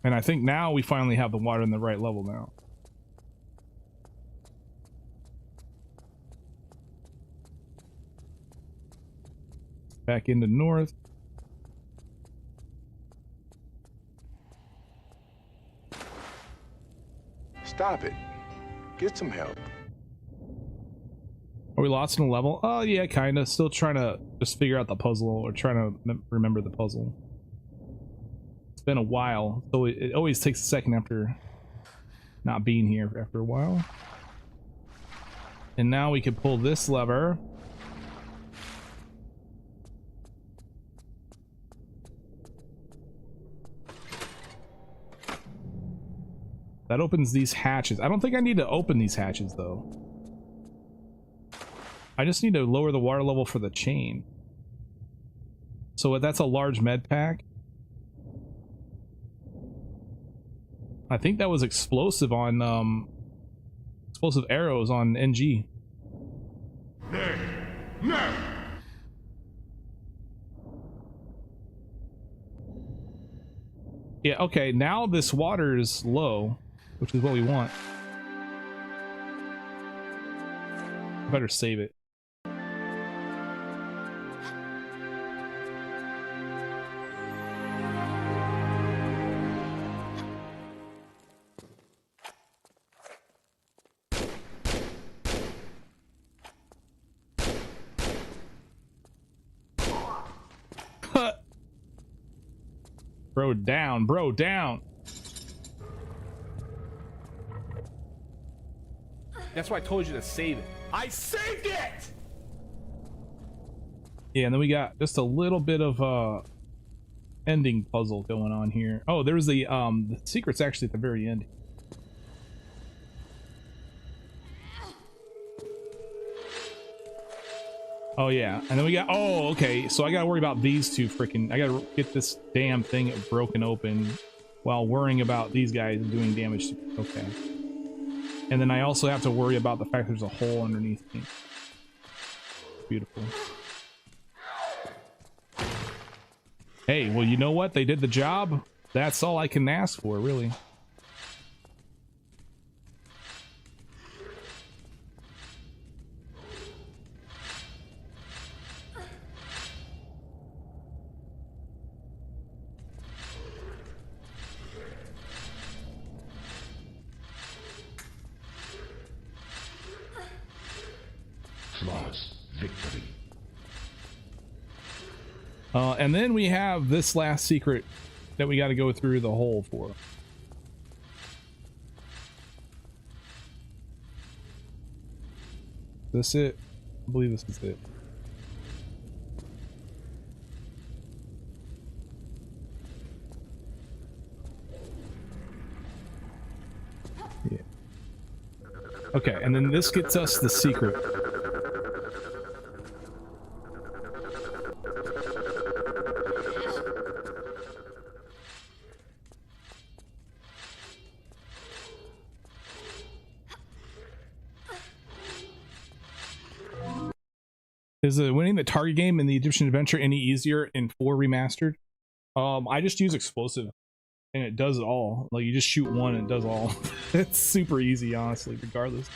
And I think now we finally have the water in the right level now. Back into north. Stop it. Get some help. Are we lost in a level? Oh yeah, kinda. Still trying to just figure out the puzzle, or trying to remember the puzzle. It's been a while, so it always takes a second after not being here after a while. And now we can pull this lever. That opens these hatches. I don't think I need to open these hatches though. I just need to lower the water level for the chain. So that's a large med pack. I think that was explosive on explosive arrows on NG. No! Yeah, okay, now this water is low, which is what we want. Better save it. Bro down, bro down. That's why I told you to save it. I saved it! Yeah, and then we got just a little bit of ending puzzle going on here. Oh, there's the secret's actually at the very end. Oh yeah, and then we got, oh okay, so I gotta worry about these two freaking, I gotta get this damn thing broken open while worrying about these guys doing damage to, okay. And then I also have to worry about the fact there's a hole underneath me. Beautiful. Hey, well you know what, they did the job. That's all I can ask for, really. Victory. And then we have this last secret that we got to go through the hole for. Is this it? I believe this is it. Yeah. Okay, and then this gets us the secret. Is winning the target game in the Egyptian Adventure any easier in 4 Remastered? I just use explosive and it does it all. Like you just shoot one and it does all. It's super easy, honestly, regardless.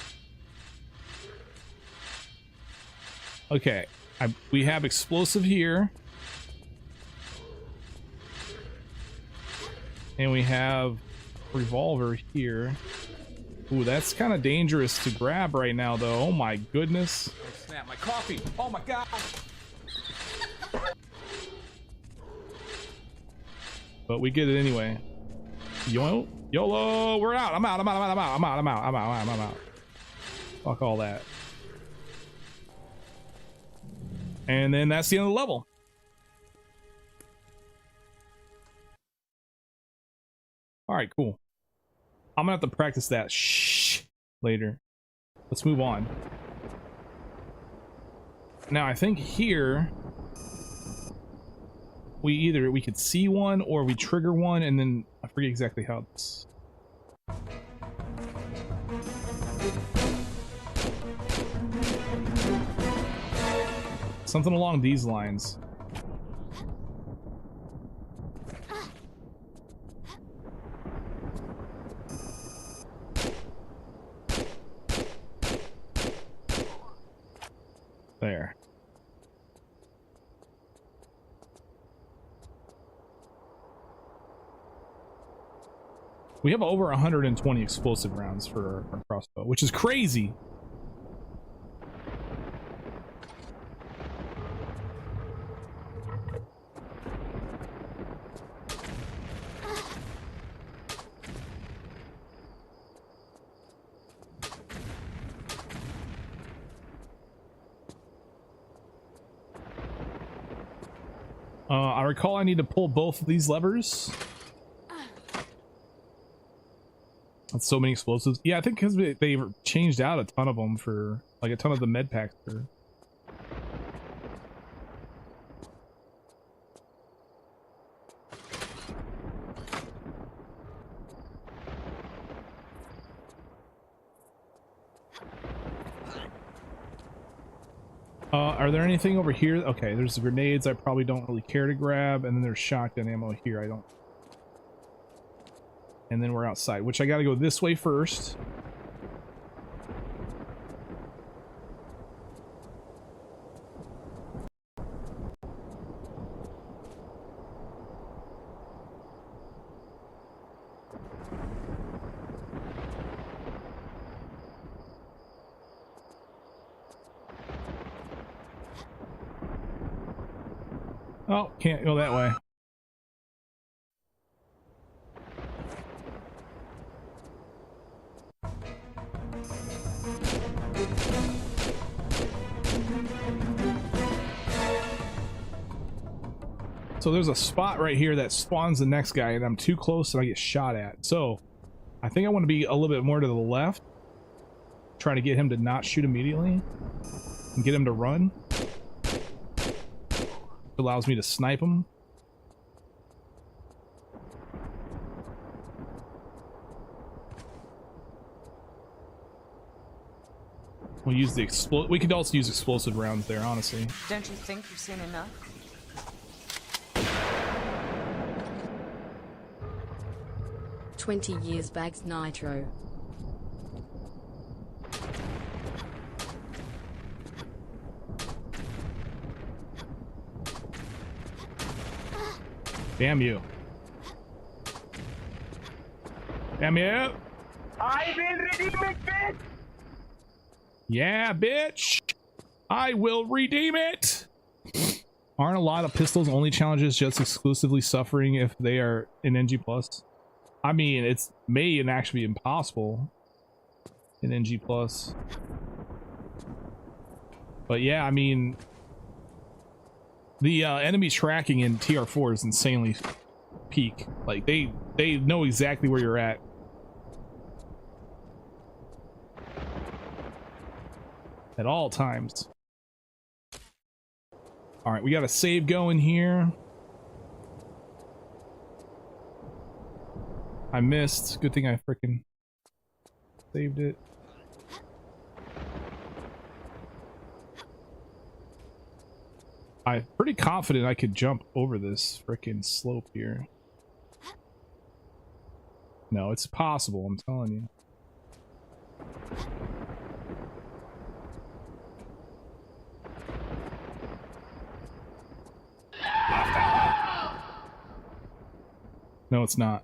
Okay, we have explosive here. And we have revolver here. Ooh, that's kind of dangerous to grab right now, though. Oh my goodness. Oh, snap, my coffee. Oh my god. But we get it anyway. YOLO, we're out. I'm out. Fuck all that. And then that's the end of the level. All right, cool. I'm gonna have to practice that later. Let's move on. Now I think here we could see one or we trigger one and then I forget exactly how it's. Something along these lines. There. We have over 120 explosive rounds for our crossbow, which is crazy. I recall I need to pull both of these levers. That's so many explosives. Yeah, I think because they changed out a ton of them for, like, a ton of the med packs for Are there anything over here? Okay, there's the grenades I probably don't really care to grab, and then there's shotgun ammo here. I don't. And then we're outside, which I gotta go this way first. Oh, can't go that way. So there's a spot right here that spawns the next guy, and I'm too close and I get shot at. So I think I want to be a little bit more to the left, trying to get him to not shoot immediately and get him to run. It allows me to snipe him. We'll use the we could also use explosive rounds there, honestly. Don't you think you've seen enough? "20 years bags nitro." Damn you. Damn you. I will redeem it, bitch! Yeah, bitch. I will redeem it. Aren't a lot of pistols only challenges just exclusively suffering if they are in NG+? I mean, it's may and actually be impossible in NG+. But yeah, I mean, the enemy tracking in TR4 is insanely peak. Like they know exactly where you're at. At all times. All right, we got a save going here. I missed. Good thing I freaking saved it. I'm pretty confident I could jump over this freaking slope here. No, it's possible, I'm telling you. No, it's not.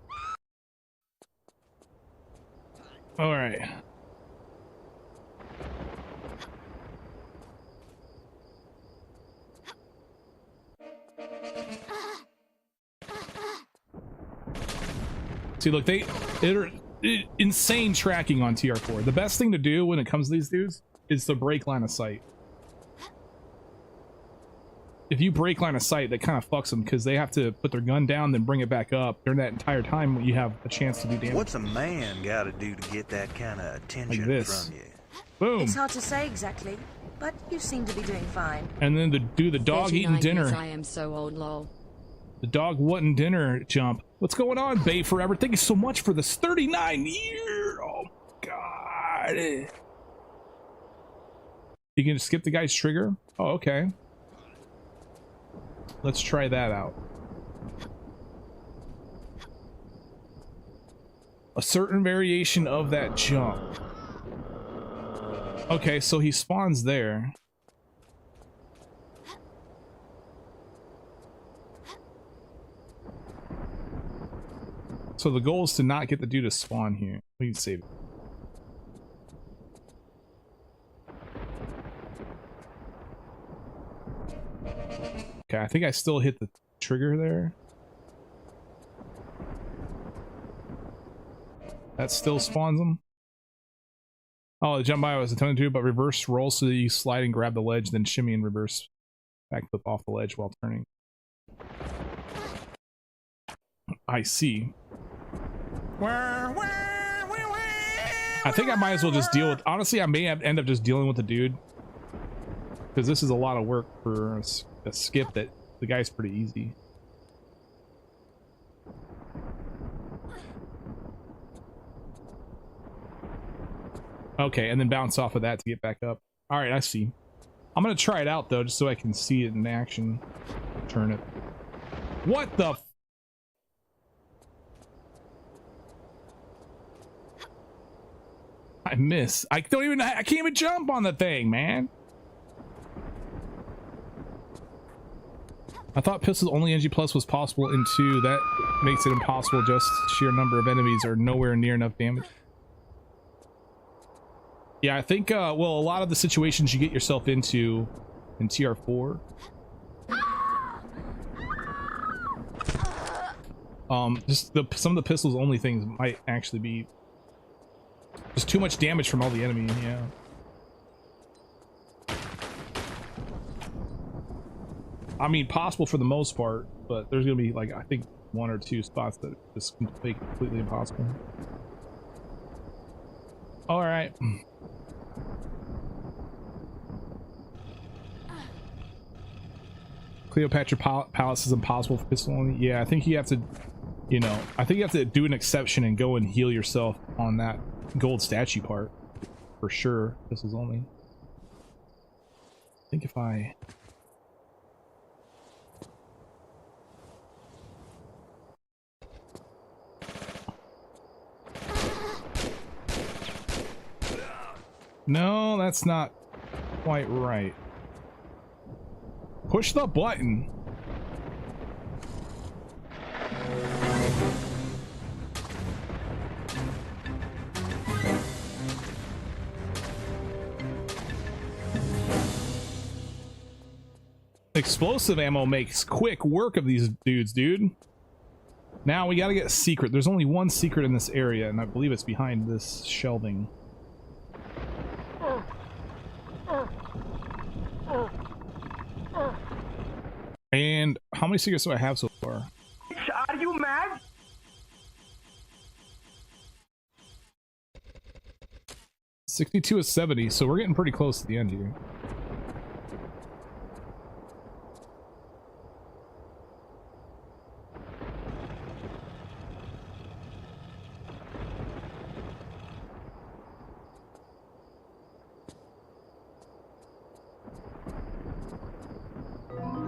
All right. See, look, they're insane tracking on TR4. The best thing to do when it comes to these dudes is to break line of sight. If you break line of sight, that kind of fucks them because they have to put their gun down, then bring it back up. During that entire time, you have a chance to do damage. What's a man got to do to get that kind of attention Like this. from you? Boom. It's hard to say exactly, but you seem to be doing fine. And then to do the dog eating 39 dinner. years I am so old, lol. The dog wanting dinner jump. What's going on, Bay Forever? Thank you so much for this 39 year. Oh my god. You can just skip the guy's trigger? Oh, okay. Let's try that out. A certain variation of that jump. Okay, so he spawns there. So the goal is to not get the dude to spawn here. We can save it. Okay, I think I still hit the trigger there. That still spawns them. Oh, the jump by I was attempting to, but reverse roll so that you slide and grab the ledge, then shimmy and reverse backflip off the ledge while turning. I see. I think I might as well just deal with... Honestly, I may end up just dealing with the dude. Because this is a lot of work for a skip that the guy's pretty easy. Okay, and then bounce off of that to get back up. Alright, I see. I'm gonna try it out though, just so I can see it in action. Turn it. What the f— I miss. I can't even jump on the thing, man. I thought pistols only NG plus was possible in 2. That makes it impossible. Just sheer number of enemies are nowhere near enough damage. Yeah, I think well, a lot of the situations you get yourself into in TR4, just some of the pistols only things might actually be just too much damage from all the enemy. Yeah. I mean, possible for the most part, but there's gonna be like, I think 1 or 2 spots that just make it completely impossible. All right. Cleopatra Palace is impossible for pistol only. Yeah, I think you have to, you know, I think you have to do an exception and go and heal yourself on that gold statue part for sure. Pistols only. I think if I— no, that's not quite right. Push the button. Explosive ammo makes quick work of these dudes, dude. Now we gotta get a secret. There's only one secret in this area, and I believe it's behind this shelving. And how many secrets do I have so far? Are you mad? $62 is 70, so we're getting pretty close to the end here.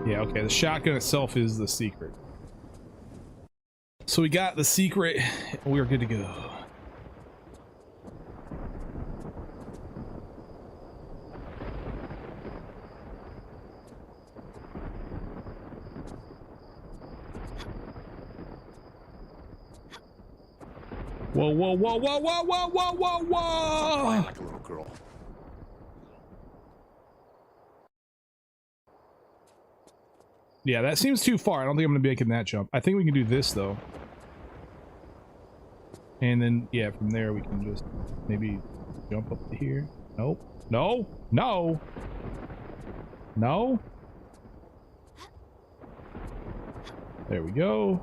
Yeah, okay, the shotgun itself is the secret. So we got the secret, and we're good to go. Whoa, whoa, whoa, whoa, whoa, whoa, whoa, whoa, whoa! Like a little girl. Yeah, that seems too far. I don't think I'm gonna be making that jump. I think we can do this though. And then, yeah, from there we can just maybe jump up to here. Nope. No! No! No! There we go.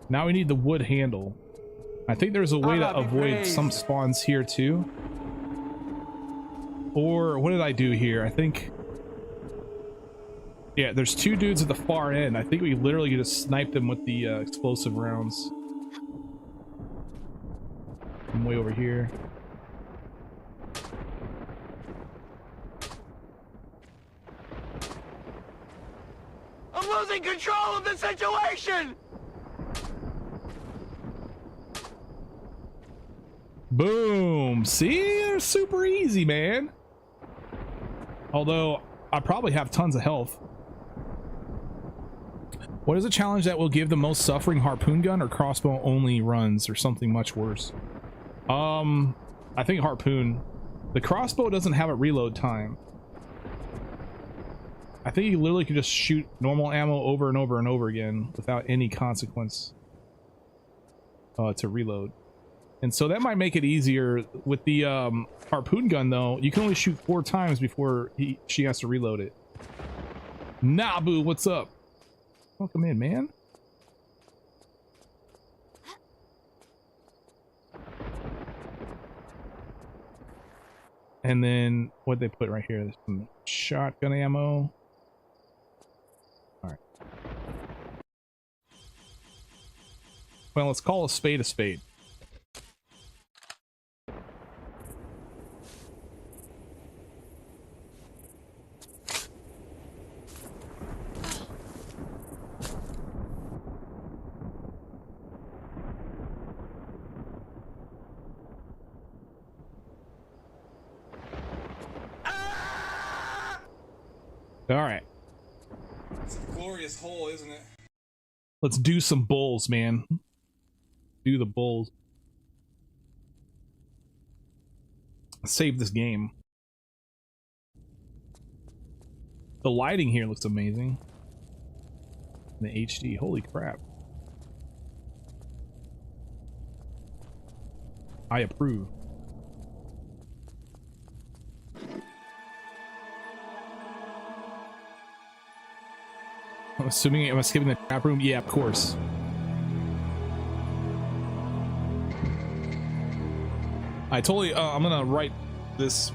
Now we need the wood handle. I think there's a way to avoid some spawns here too. Or what did I do here? I think... yeah, there's 2 dudes at the far end. I think we literally could just snipe them with the explosive rounds. I'm way over here. I'm losing control of the situation! Boom! See? They're super easy, man. Although, I probably have tons of health. What is a challenge that will give the most suffering, harpoon gun or crossbow only runs, or something much worse? I think harpoon. The crossbow doesn't have a reload time. I think you literally could just shoot normal ammo over and over and over again without any consequence to reload. And so that might make it easier. With the harpoon gun though, you can only shoot 4 times before she has to reload it. Nabu, what's up? Welcome in, man. And then what they put right here? There's some shotgun ammo. All right. Well, let's call a spade a spade. All right. It's a glorious hole, isn't it? Let's do some bulls, man. Do the bulls. Save this game. The lighting here looks amazing. The HD, holy crap. I approve. I'm assuming, am I skipping the tap room? Yeah, of course. I totally, I'm gonna write this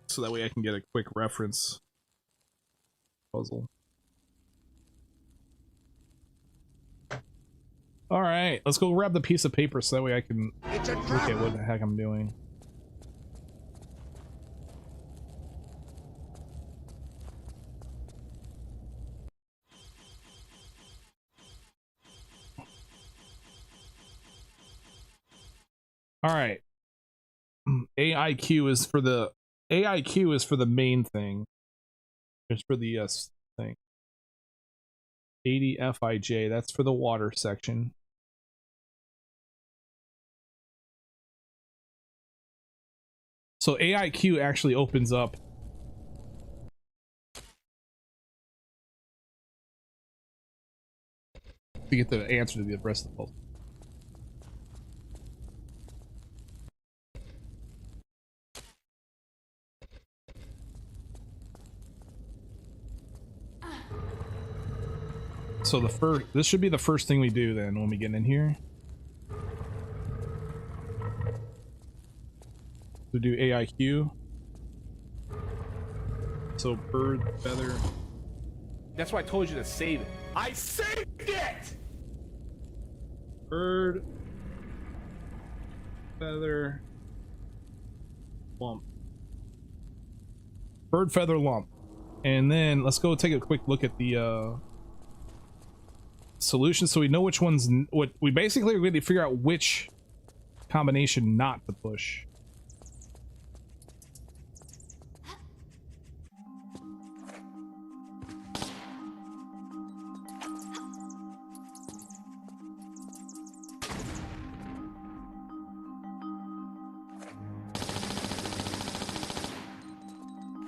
so that way I can get a quick reference puzzle. All right, let's go grab the piece of paper so that way I can look at what the heck I'm doing. All right. AIQ is for the main thing. It's for the thing. 80 FIJ, that's for the water section. So AIQ actually opens up to get the answer to the rest of the puzzle. So this should be the first thing we do then when we get in here. So do AIQ. So bird, feather. That's why I told you to save it. I saved it! Bird, feather, lump. Bird, feather, lump. And then let's go take a quick look at the solution so we know which ones, what we basically are going to figure out which combination not to push.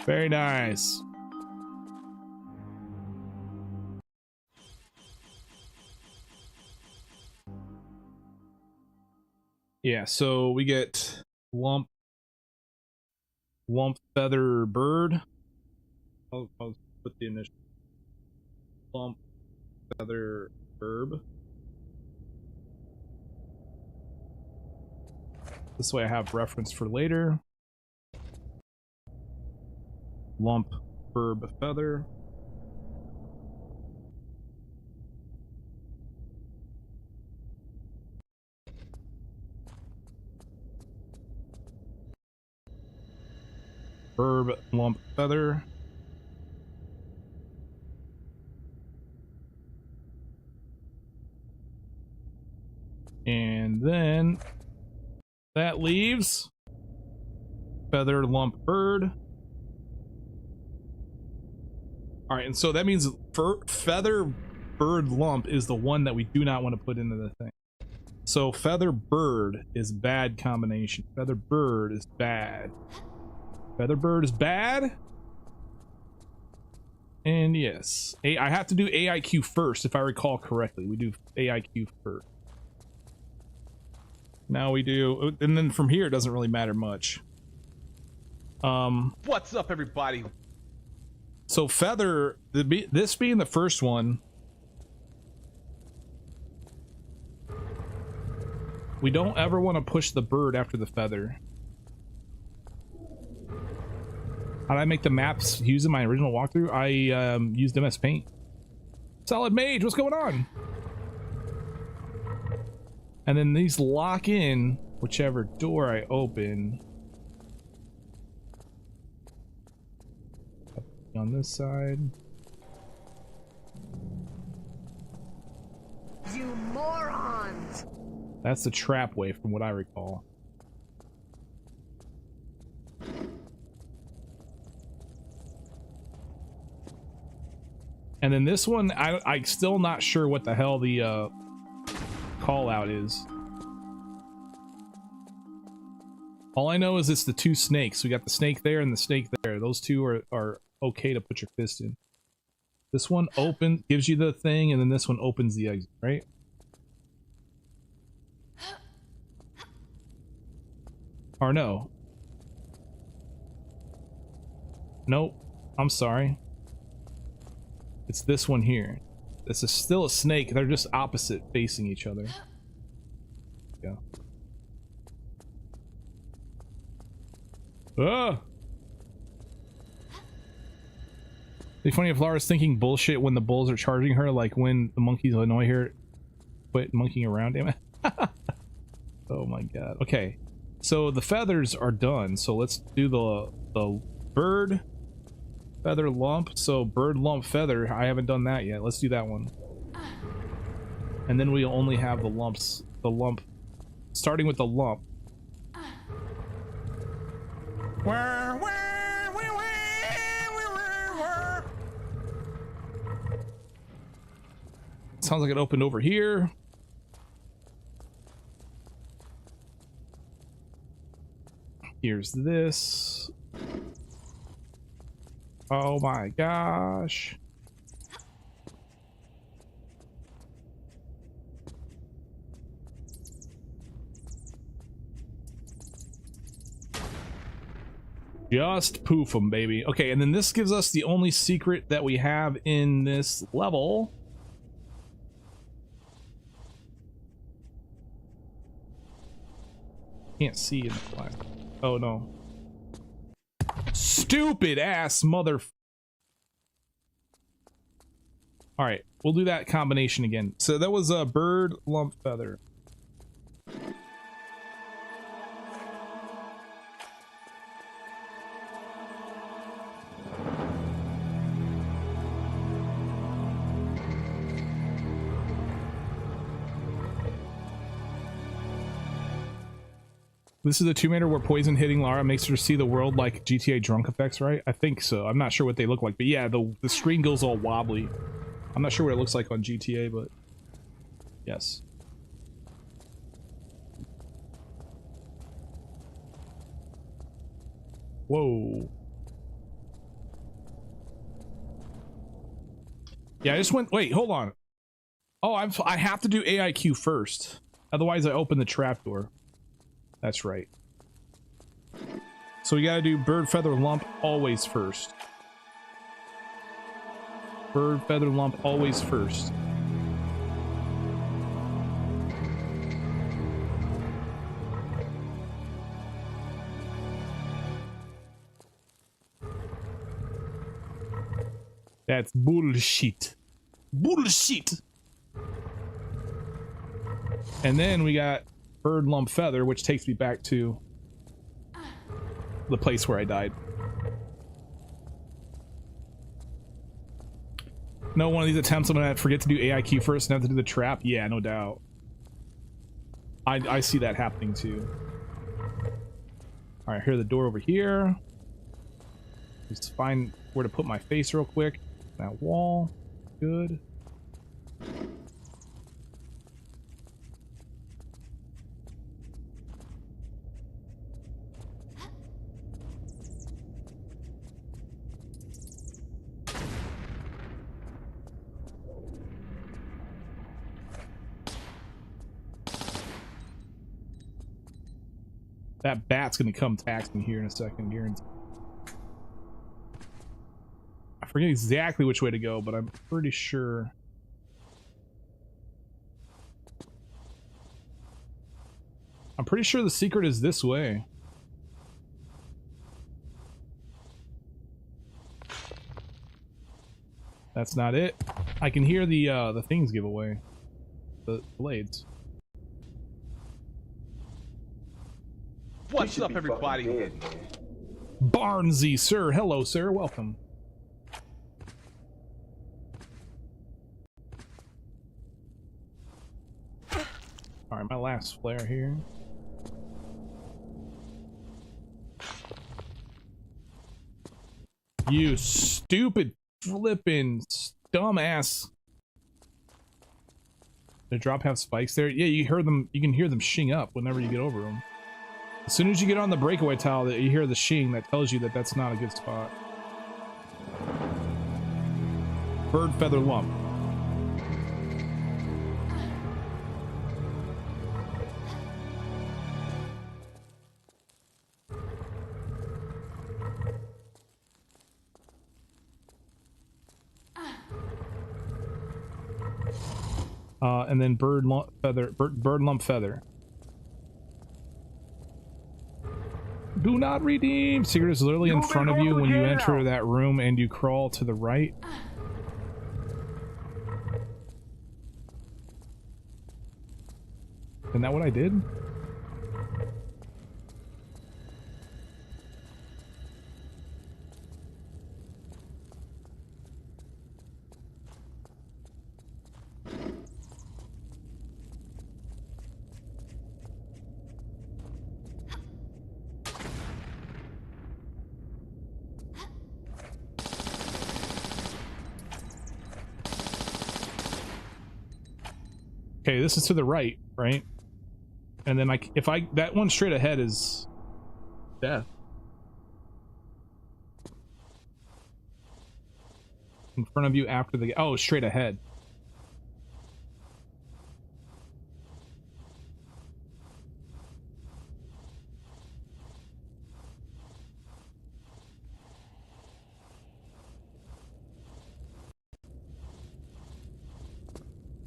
Very nice. Yeah, so we get lump, feather, bird. I'll put the initial. Lump, feather, herb. This way I have reference for later. Lump, herb, feather. Herb, lump, feather. And then that leaves feather, lump, bird. All right, and so that means feather, bird, lump is the one that we do not want to put into the thing. So feather, bird is bad combination. Feather, bird is bad. Feather, bird is bad. And yes, I have to do AIQ first if I recall correctly. We do AIQ first. Now we do, and then from here it doesn't really matter much. What's up, everybody? So feather, this being the first one, we don't ever want to push the bird after the feather. How did I make the maps using my original walkthrough? I used MS Paint. Solid Mage, what's going on? And then these lock in whichever door I open. On this side. You morons! That's the trap way from what I recall. And then this one, I'm still not sure what the hell the call out is. All I know is it's the two snakes. We got the snake there and the snake there. Those two are okay to put your fist in. This one opens, gives you the thing, and then this one opens the exit, right? Or no. Nope. I'm sorry. It's this one here. This is still a snake. They're just opposite facing each other. Yeah. Ah! It'd be funny if Lara's thinking bullshit when the bulls are charging her, like when the monkeys annoy her. Quit monkeying around, damn it. Oh my god. Okay. So the feathers are done. So let's do the bird feather lump. So bird lump feather. I haven't done that yet. Let's do that one. And then we only have the lumps. The lump. Starting with the lump. Sounds like it opened over here. Here's this. Oh my gosh. Just poof them, baby. Okay, and then this gives us the only secret that we have in this level. Can't see in the flash. Oh no. Stupid ass mother. Alright, we'll do that combination again. So that was a bird lump feather. This is the Tomb Raider where poison hitting Lara makes her see the world like GTA drunk effects, right? I think so. I'm not sure what they look like, but yeah, the screen goes all wobbly. I'm not sure what it looks like on GTA, but yes. Whoa. Yeah, I just went, wait, hold on. Oh, I have to do AIQ first. Otherwise I open the trapdoor. That's right. So we gotta do bird feather lump always first. Bird feather lump always first. That's bullshit. Bullshit. And then we got bird lump feather, which takes me back to the place where I died. No, one of these attempts I'm gonna forget to do AIQ first and have to do the trap. Yeah, no doubt. I see that happening too. All right, here's the door over here. Just find where to put my face real quick. That wall, good. That bat's gonna come tax me here in a second, guarantee. I forget exactly which way to go, but I'm pretty sure. I'm pretty sure the secret is this way. That's not it. I can hear the things give away. The blades. What's up, everybody? Barnsey, sir. Hello, sir. Welcome. Alright, my last flare here. You stupid flippin' dumbass. The drop have spikes there. Yeah, you hear them. You can hear them shing up whenever you get over them. As soon as you get on the breakaway tile, that you hear the shing that tells you that that's not a good spot. Bird feather lump. And then bird lump feather. Bird lump feather. Do not redeem. Secret is literally in front of you when you enter that room, and you crawl to the right. Isn't that what I did? Okay, this is to the right, right? And then that one straight ahead is death. In front of you after the, oh, straight ahead.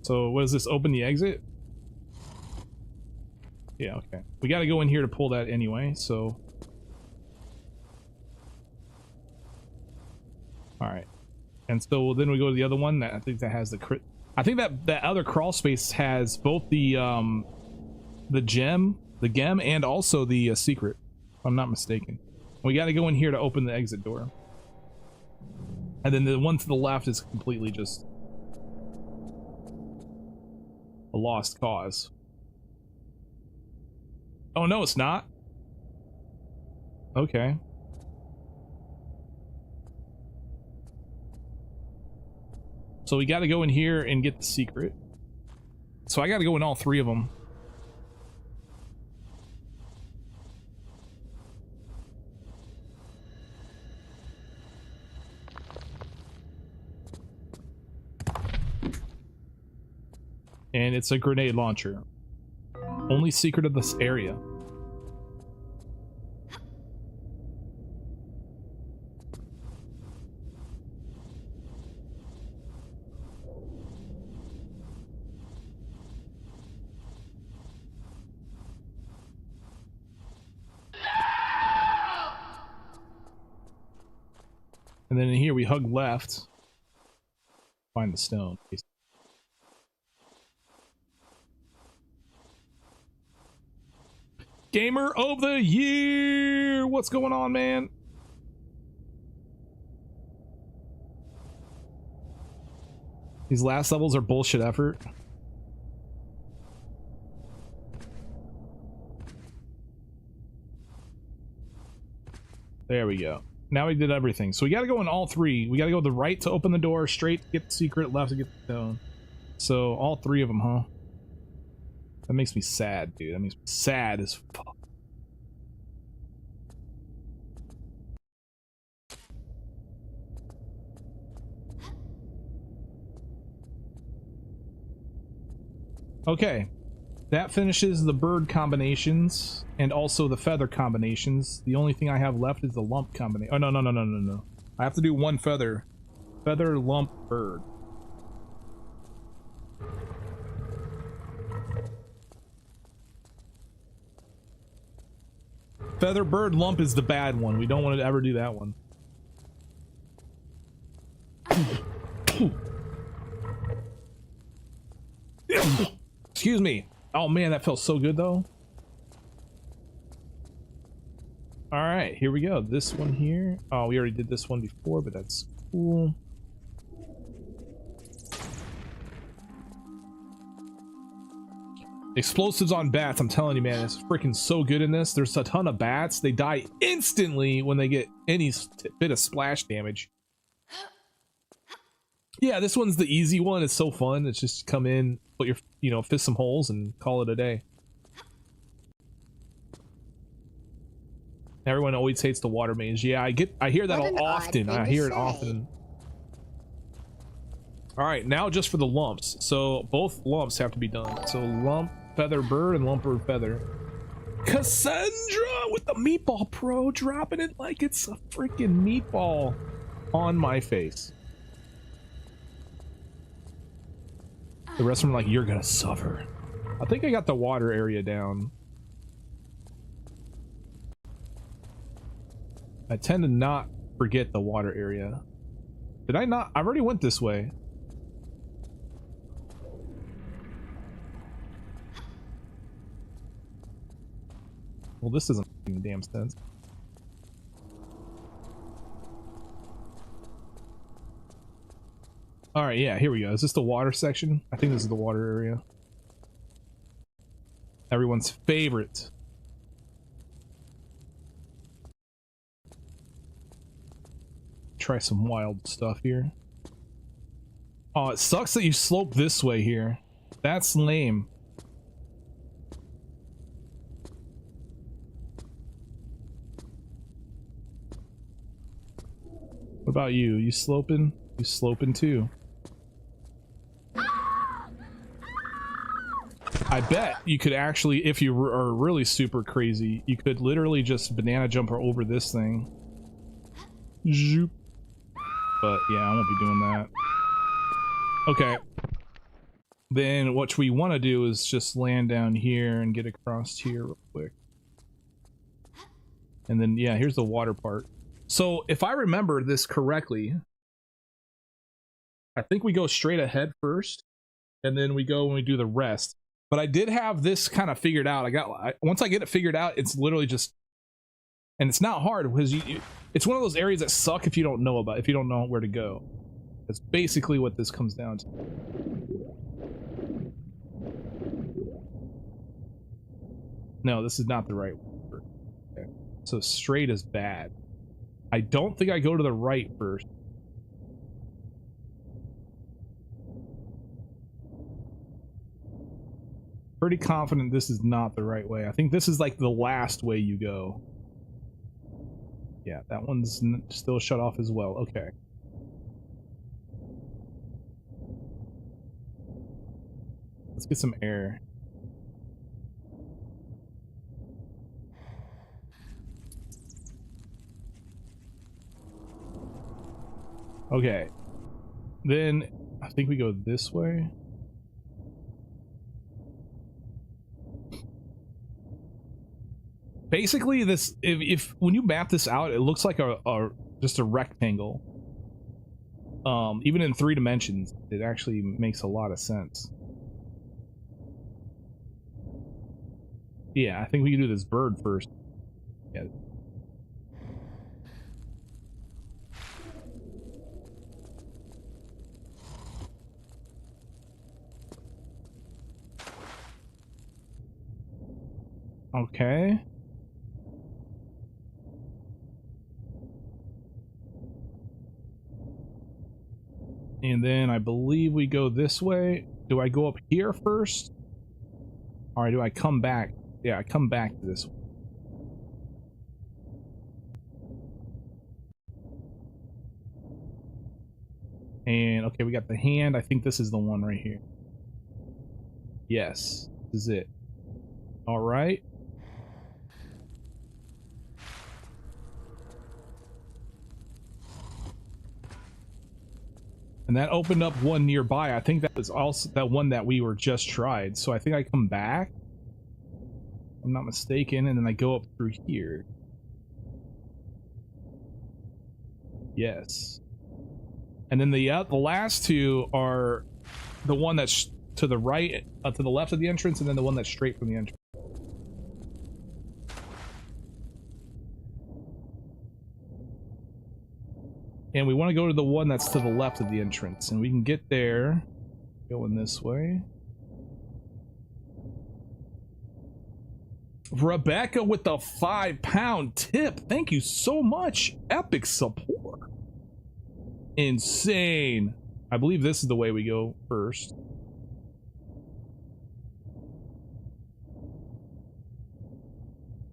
So what is this? Open the exit? Yeah, okay. We got to go in here to pull that anyway, so. All right. And so then we go to the other one that I think that has the crit. I think that other crawl space has both the gem, and also the secret, if I'm not mistaken. We got to go in here to open the exit door. And then the one to the left is completely just a lost cause. Oh no, it's not. Okay. So we got to go in here and get the secret. So I got to go in all three of them. And it's a grenade launcher. Only secret of this area. And then in here we hug left. Find the stone. Gamer of the year! What's going on, man? These last levels are bullshit effort. There we go. Now we did everything. So we gotta go in all three. We gotta go to the right to open the door, straight to get the secret, left to get the stone. So all three of them, huh? That makes me sad, dude. That makes me sad as fuck. Okay. That finishes the bird combinations and also the feather combinations. The only thing I have left is the lump combination. Oh, no. I have to do one feather. Feather, lump, bird. Feather, bird, lump is the bad one. We don't want to ever do that one. Excuse me. Oh man, that felt so good though. All right, here we go. This one here. Oh, we already did this one before, but that's cool. Explosives on bats. I'm telling you, man, it's freaking so good in this. There's a ton of bats. They die instantly when they get any bit of splash damage. Yeah, this one's the easy one. It's so fun. It's just come in, put your, you know, fist some holes and call it a day. Everyone always hates the water maze. Yeah, I hear that often. I hear it often. All right, now just for the lumps. So both lumps have to be done. So lump feather bird and lump bird feather. Cassandra with the meatball pro, dropping it like it's a freaking meatball on my face. The rest of them are like, you're gonna suffer. I think I got the water area down. I tend to not forget the water area. Did I not? I already went this way. Well, this doesn't make any damn sense. All right, yeah, here we go. Is this the water section? I think this is the water area. Everyone's favorite. Try some wild stuff here. Oh, it sucks that you slope this way here. That's lame. What about you? You sloping? You sloping too. I bet you could actually, if you are really super crazy, you could literally just banana jump over this thing. Zoop. But yeah, I won't be doing that. Okay. Then what we want to do is just land down here and get across here real quick. And then, yeah, here's the water part. So if I remember this correctly, I think we go straight ahead first, and then we go and we do the rest. But I did have this kind of figured out. Once I get it figured out, it's literally just, and it's not hard because it's one of those areas that suck if you don't know if you don't know where to go. That's basically what this comes down to. No, this is not the right one. Okay. So straight is bad. I don't think I go to the right first. Pretty confident this is not the right way. I think this is like the last way you go. Yeah, that one's still shut off as well. Okay. Let's get some air. Okay. Then I think we go this way. Basically, this if when you map this out, it looks like just a rectangle. Even in 3 dimensions, it actually makes a lot of sense. Yeah, I think we can do this bird first. Yeah. Okay. And then I believe we go this way. Do I go up here first? Or do I come back? Yeah, I come back to this one. And okay, we got the hand. I think this is the one right here. Yes, this is it. All right. And that opened up one nearby. I think that was also that one that we were just tried. So I think I come back, if I'm not mistaken, and then I go up through here. Yes. And then the last two are the one that's to the right, to the left of the entrance, and then the one that's straight from the entrance. And we want to go to the one that's to the left of the entrance, and we can get there going this way. Rebecca with the £5 tip. Thank you so much. Epic support. Insane. I believe this is the way we go first.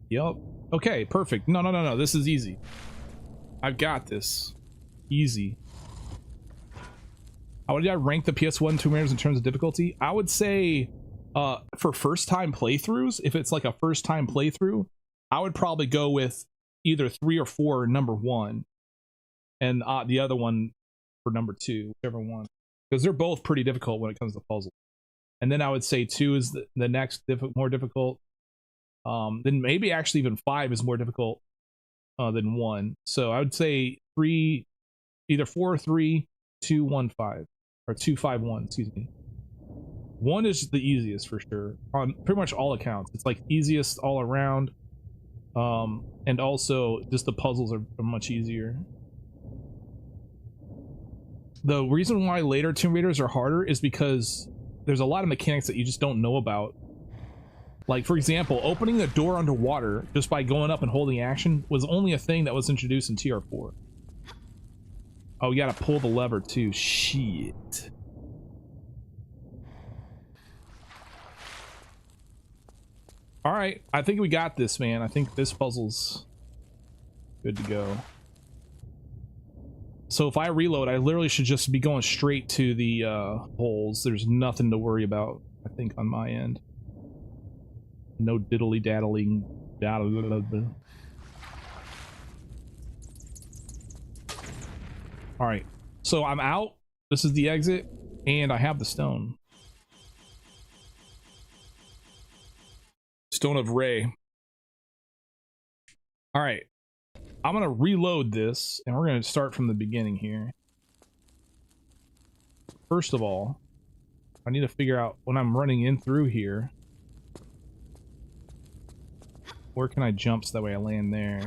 Yep. Okay, perfect. No. This is easy. I've got this. Easy. How would I rank the PS1 Tomb Raiders in terms of difficulty? I would say for first time playthroughs, if it's like a first time playthrough, I would probably go with either 3 or 4 number 1 and the other one for number 2, whichever one, because they're both pretty difficult when it comes to puzzles. And then I would say 2 is the next more difficult. Then maybe actually even 5 is more difficult than 1. So I would say 3, either 4 or 3, 2, 1, 5, or 2, 5, 1. Excuse me. 1 is the easiest for sure on pretty much all accounts. It's like easiest all around, and also just the puzzles are much easier. The reason why later Tomb Raiders are harder is because there's a lot of mechanics that you just don't know about. Like, for example, opening the door underwater just by going up and holding action was only a thing that was introduced in TR4. Oh, you gotta pull the lever too. Shit. Alright, I think we got this, man. I think this puzzle's good to go. So if I reload, I literally should just be going straight to the holes. There's nothing to worry about, I think, on my end. No diddly daddling. Alright, so I'm out. This is the exit, and I have the stone. Stone of Ray. Alright, I'm gonna reload this, and we're gonna start from the beginning here. First of all, I need to figure out when I'm running in through here, where can I jump so that way I land there?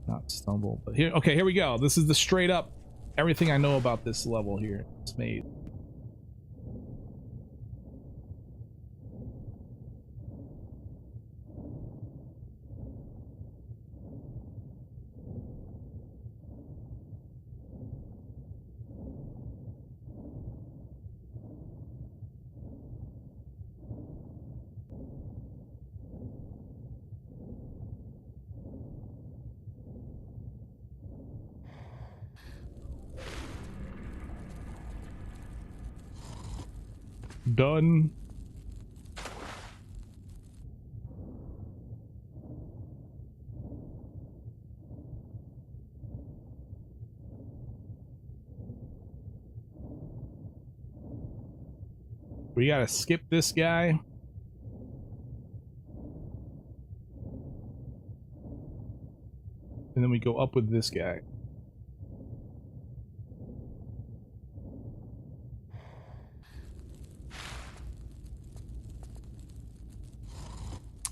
Not stumble, but here. Okay, here we go. This is the straight up everything I know about this level here. It's made. Done. We gotta skip this guy. And then we go up with this guy.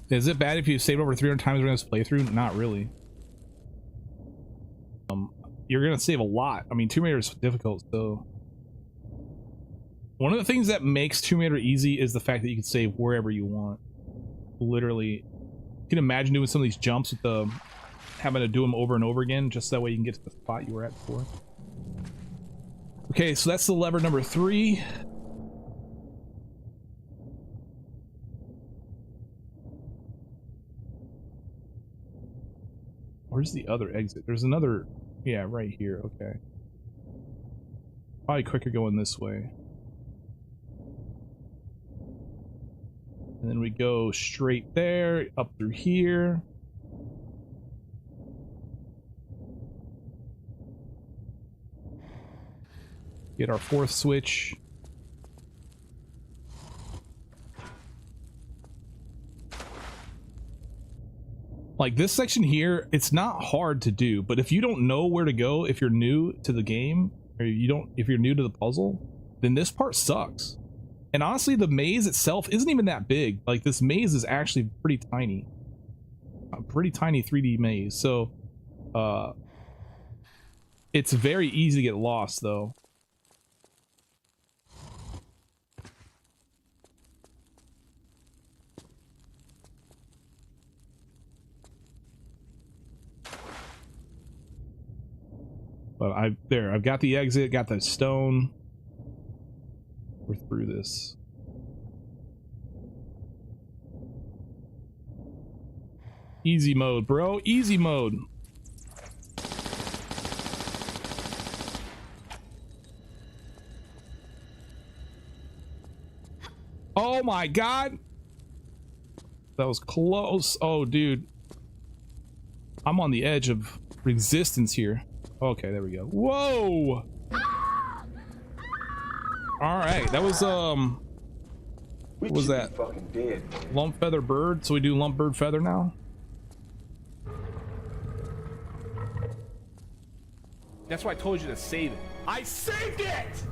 Is it bad if you saved over 300 times during this playthrough? Not really. You're gonna save a lot. I mean, Tomb Raider is difficult, so one of the things that makes Tomb Raider easy is the fact that you can save wherever you want. Literally, you can imagine doing some of these jumps with the having to do them over and over again, just that way you can get to the spot you were at before. Okay, so that's the lever number 3. Where's the other exit? There's another, yeah, right here. Okay. Probably quicker going this way. And then we go straight there, up through here. Get our 4th switch. Like this section here, it's not hard to do, but if you don't know where to go, if you're new to the game, or if you're new to the puzzle, then this part sucks. And honestly, the maze itself isn't even that big. Like this maze is actually pretty tiny. A pretty tiny 3D maze. So, it's very easy to get lost though. But I've got the exit, got the stone. We're through this. Easy mode, bro. Easy mode. Oh my god. That was close. Oh, dude. I'm on the edge of resistance here. Okay, there we go. Whoa. All right, that was what was that? Fucking dead, man. Lump feather bird. So we do lump bird feather now. That's why I told you to save it. I saved it!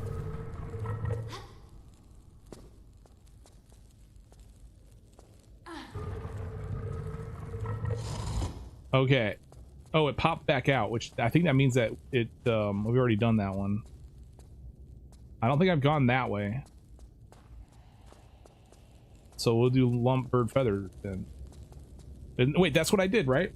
Okay. Oh, it popped back out, which I think that means that it we've already done that one. I don't think I've gone that way. So we'll do lump bird feather then. And, wait, that's what I did, right?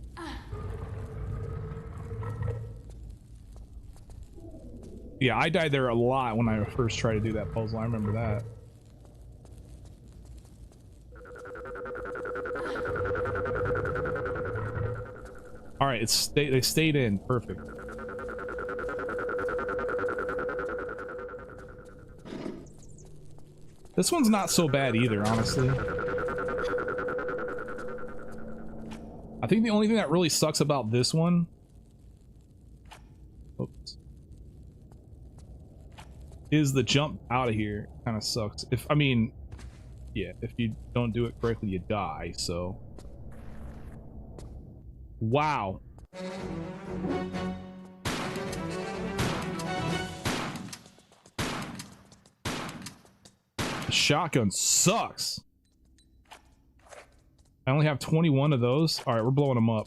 Yeah, I died there a lot when I first tried to do that puzzle. I remember that. All right, they stayed in. Perfect. This one's not so bad either, honestly. I think the only thing that really sucks about this one, oops, is the jump out of here. Kind of sucks. I mean, yeah, if you don't do it correctly, you die. So, wow. The shotgun sucks. I only have 21 of those. All right, we're blowing them up.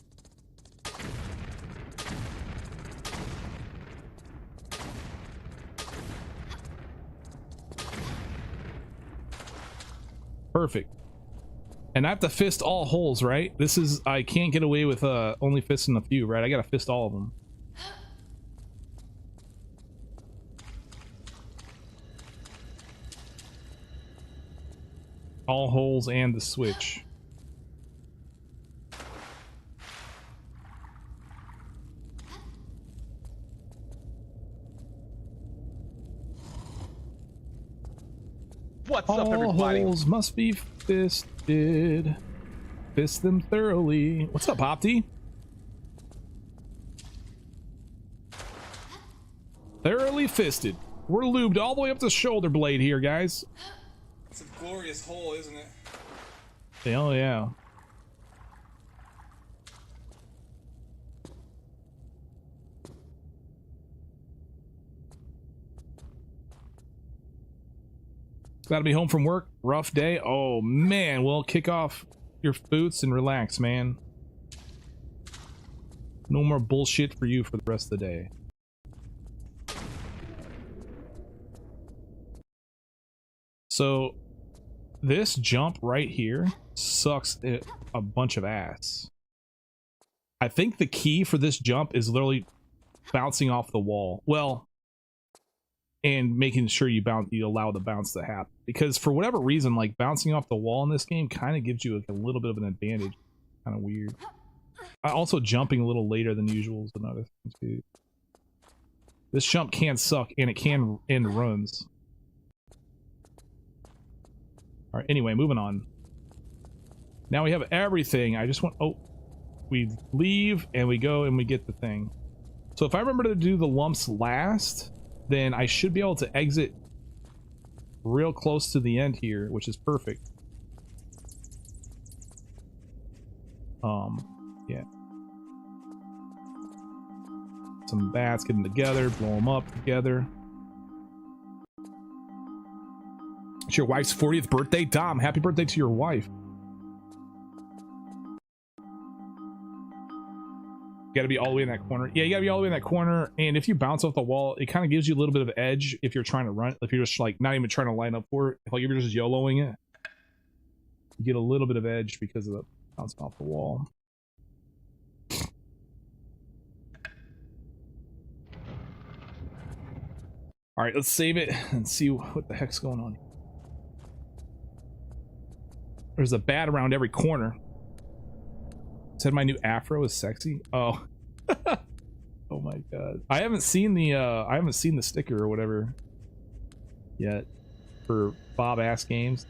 Perfect. And I have to fist all holes, right? This is, I can't get away with only fisting a few, right? I gotta fist all of them. All holes and the switch. What's up, everybody? All holes must be fisted. Fist them thoroughly. What's up, Opti? Thoroughly fisted. We're lubed all the way up to shoulder blade here, guys. It's a glorious hole, isn't it? Hell yeah. Gotta be home from work. Rough day. Oh man, well, kick off your boots and relax, man. No more bullshit for you for the rest of the day. So this jump right here sucks a bunch of ass. I think the key for this jump is literally bouncing off the wall. Well, and making sure you allow the bounce to happen, because for whatever reason, like, bouncing off the wall in this game kind of gives you like a little bit of an advantage. Kind of weird. Also, jumping a little later than usual is another thing too. This jump can suck, and it can end runs. All right, anyway, moving on. Now we have everything. I just want, oh, we leave and we go and we get the thing. So if I remember to do the lumps last, then I should be able to exit real close to the end here, which is perfect. Yeah. Some bats getting together, blow them up together. It's your wife's 40th birthday, Dom. Happy birthday to your wife. You gotta be all the way in that corner. Yeah, you gotta be all the way in that corner. And if you bounce off the wall, it kind of gives you a little bit of edge if you're trying to run. If you're just like not even trying to line up for it, like if you're just YOLOing it, you get a little bit of edge because of the bouncing off the wall. All right, let's save it and see what the heck's going on. There's a bat around every corner. Said my new afro is sexy. Oh. Oh my god. I haven't seen the sticker or whatever yet for badassgamez.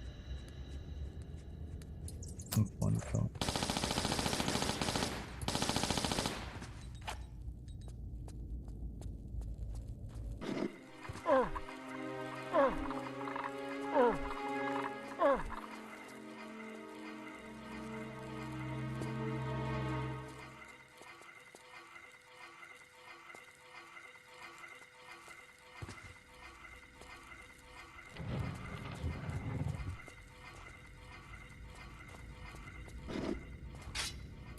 That's funny.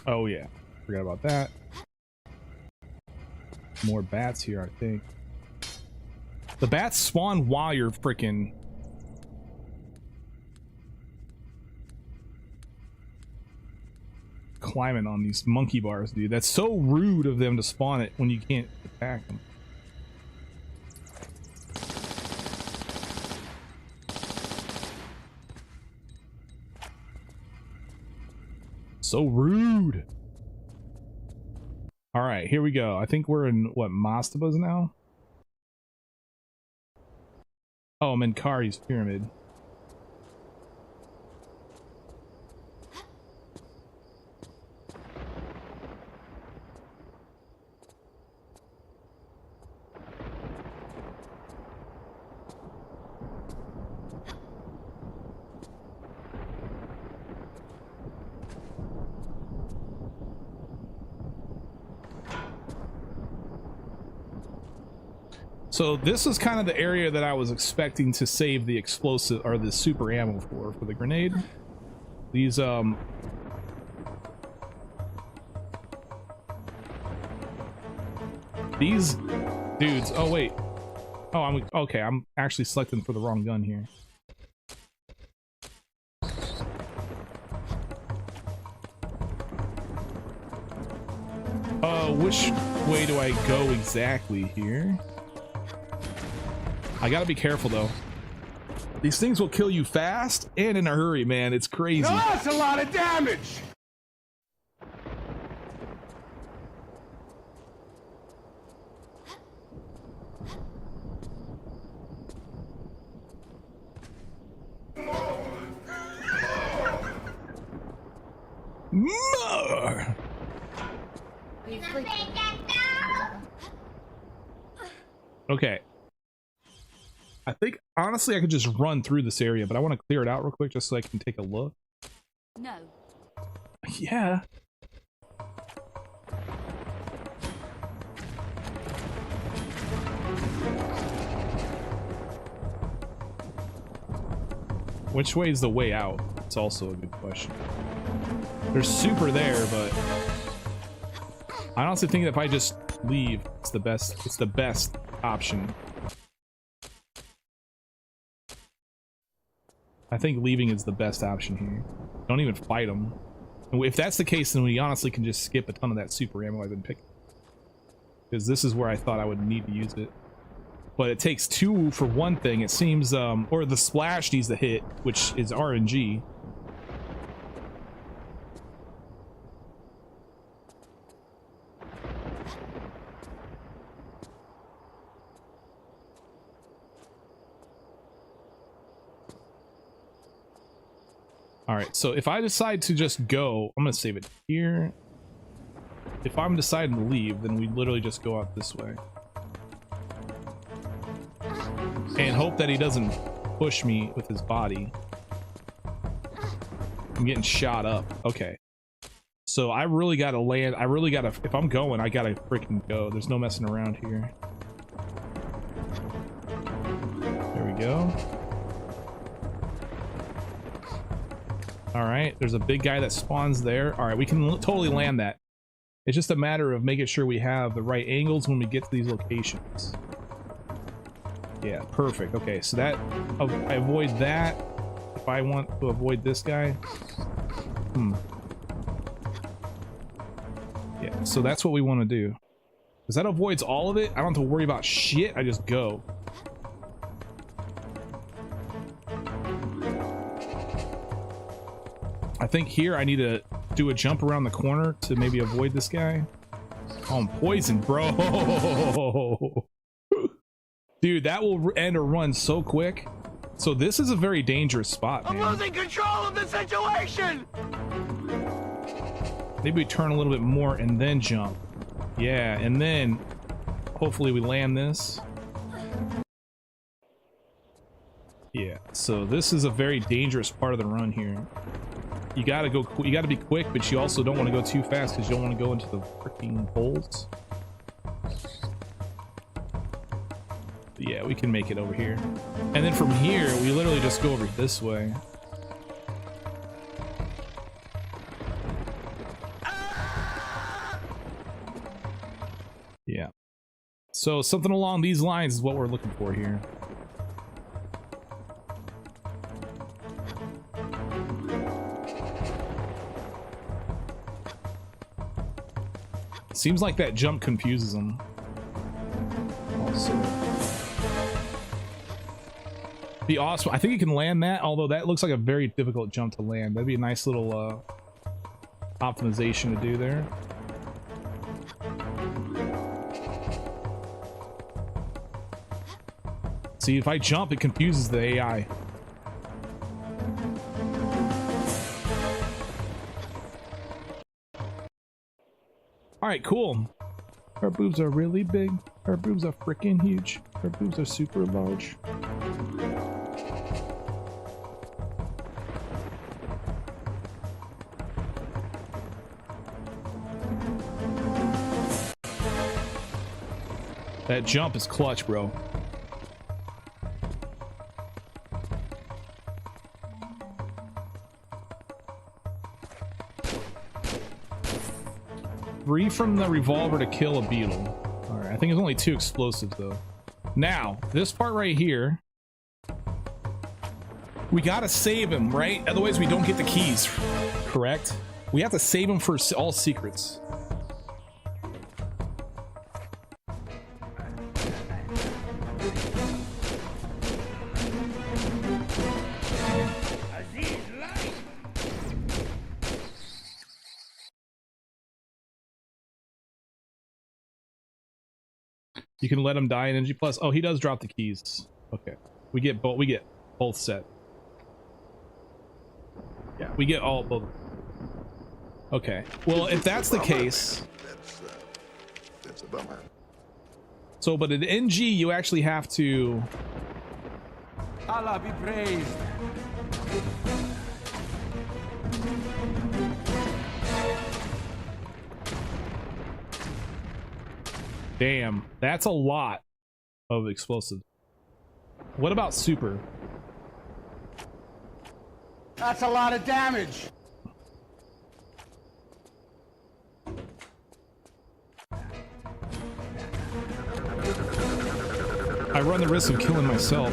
Oh yeah, forgot about that. More bats here, I think. The bats spawn while you're freaking climbing on these monkey bars, dude. That's so rude of them to spawn it when you can't attack them. So rude. All right, here we go. I think we're in what, Mastabas now? Oh, I'm in Kari's pyramid. So this is kind of the area that I was expecting to save the explosive or the super ammo for the grenade. These dudes. Oh wait. Oh, I'm okay. I'm actually selecting for the wrong gun here. Which way do I go exactly here? I gotta be careful though. These things will kill you fast and in a hurry, man. It's crazy. Now that's a lot of damage. More. Okay. I think honestly I could just run through this area, but I want to clear it out real quick just so I can take a look. No. Yeah. Which way is the way out? It's also a good question. There's super there, but I honestly think that if I just leave, it's the best option. I think leaving is the best option here. Don't even fight them. And if that's the case, then we honestly can just skip a ton of that super ammo I've been picking. Because this is where I thought I would need to use it. But it takes 2 for one thing, it seems, or the splash needs to hit, which is RNG. All right, so if I decide to just go, I'm gonna save it here. If I'm deciding to leave, then we literally just go out this way. And hope that he doesn't push me with his body. I'm getting shot up. Okay. So I really gotta land, if I'm going, I gotta freaking go. There's no messing around here. There we go. All right, there's a big guy that spawns there. All right, we can totally land that. It's just a matter of making sure we have the right angles when we get to these locations. Yeah, perfect. Okay, so that I avoid that if I want to avoid this guy. Yeah, so that's what we want to do. Because that avoids all of it. I don't have to worry about shit. I just go. I think here I need to do a jump around the corner to maybe avoid this guy. Oh, I'm poisoned, bro. Dude, that will end a run so quick. So this is a very dangerous spot, man. I'm losing control of the situation! Maybe we turn a little bit more and then jump. Yeah, and then hopefully we land this. Yeah, so this is a very dangerous part of the run here. You gotta go, you gotta be quick, but you also don't want to go too fast because you don't want to go into the freaking holes. Yeah, we can make it over here. And then from here, we literally just go over this way. Yeah. So something along these lines is what we're looking for here. Seems like that jump confuses them. Also, be awesome. I think you can land that, although that looks like a very difficult jump to land. That'd be a nice little optimization to do there. See, if I jump, it confuses the AI. All right, cool. Her boobs are really big. Her boobs are freaking huge. Her boobs are super large. That jump is clutch, bro. Free from the revolver to kill a beetle. All right, I think it's only 2 explosives though. Now, this part right here, we gotta save him, right? Otherwise we don't get the keys, correct? We have to save him for all secrets. You can let him die in Energy Plus. Oh, he does drop the keys. Okay, we get both. We get both set. Yeah, we get all both. Okay. Well, if that's the case, that's a bummer. So, but in NG, you actually have to. Allah be praised. Damn, that's a lot of explosives. What about super? That's a lot of damage. I run the risk of killing myself.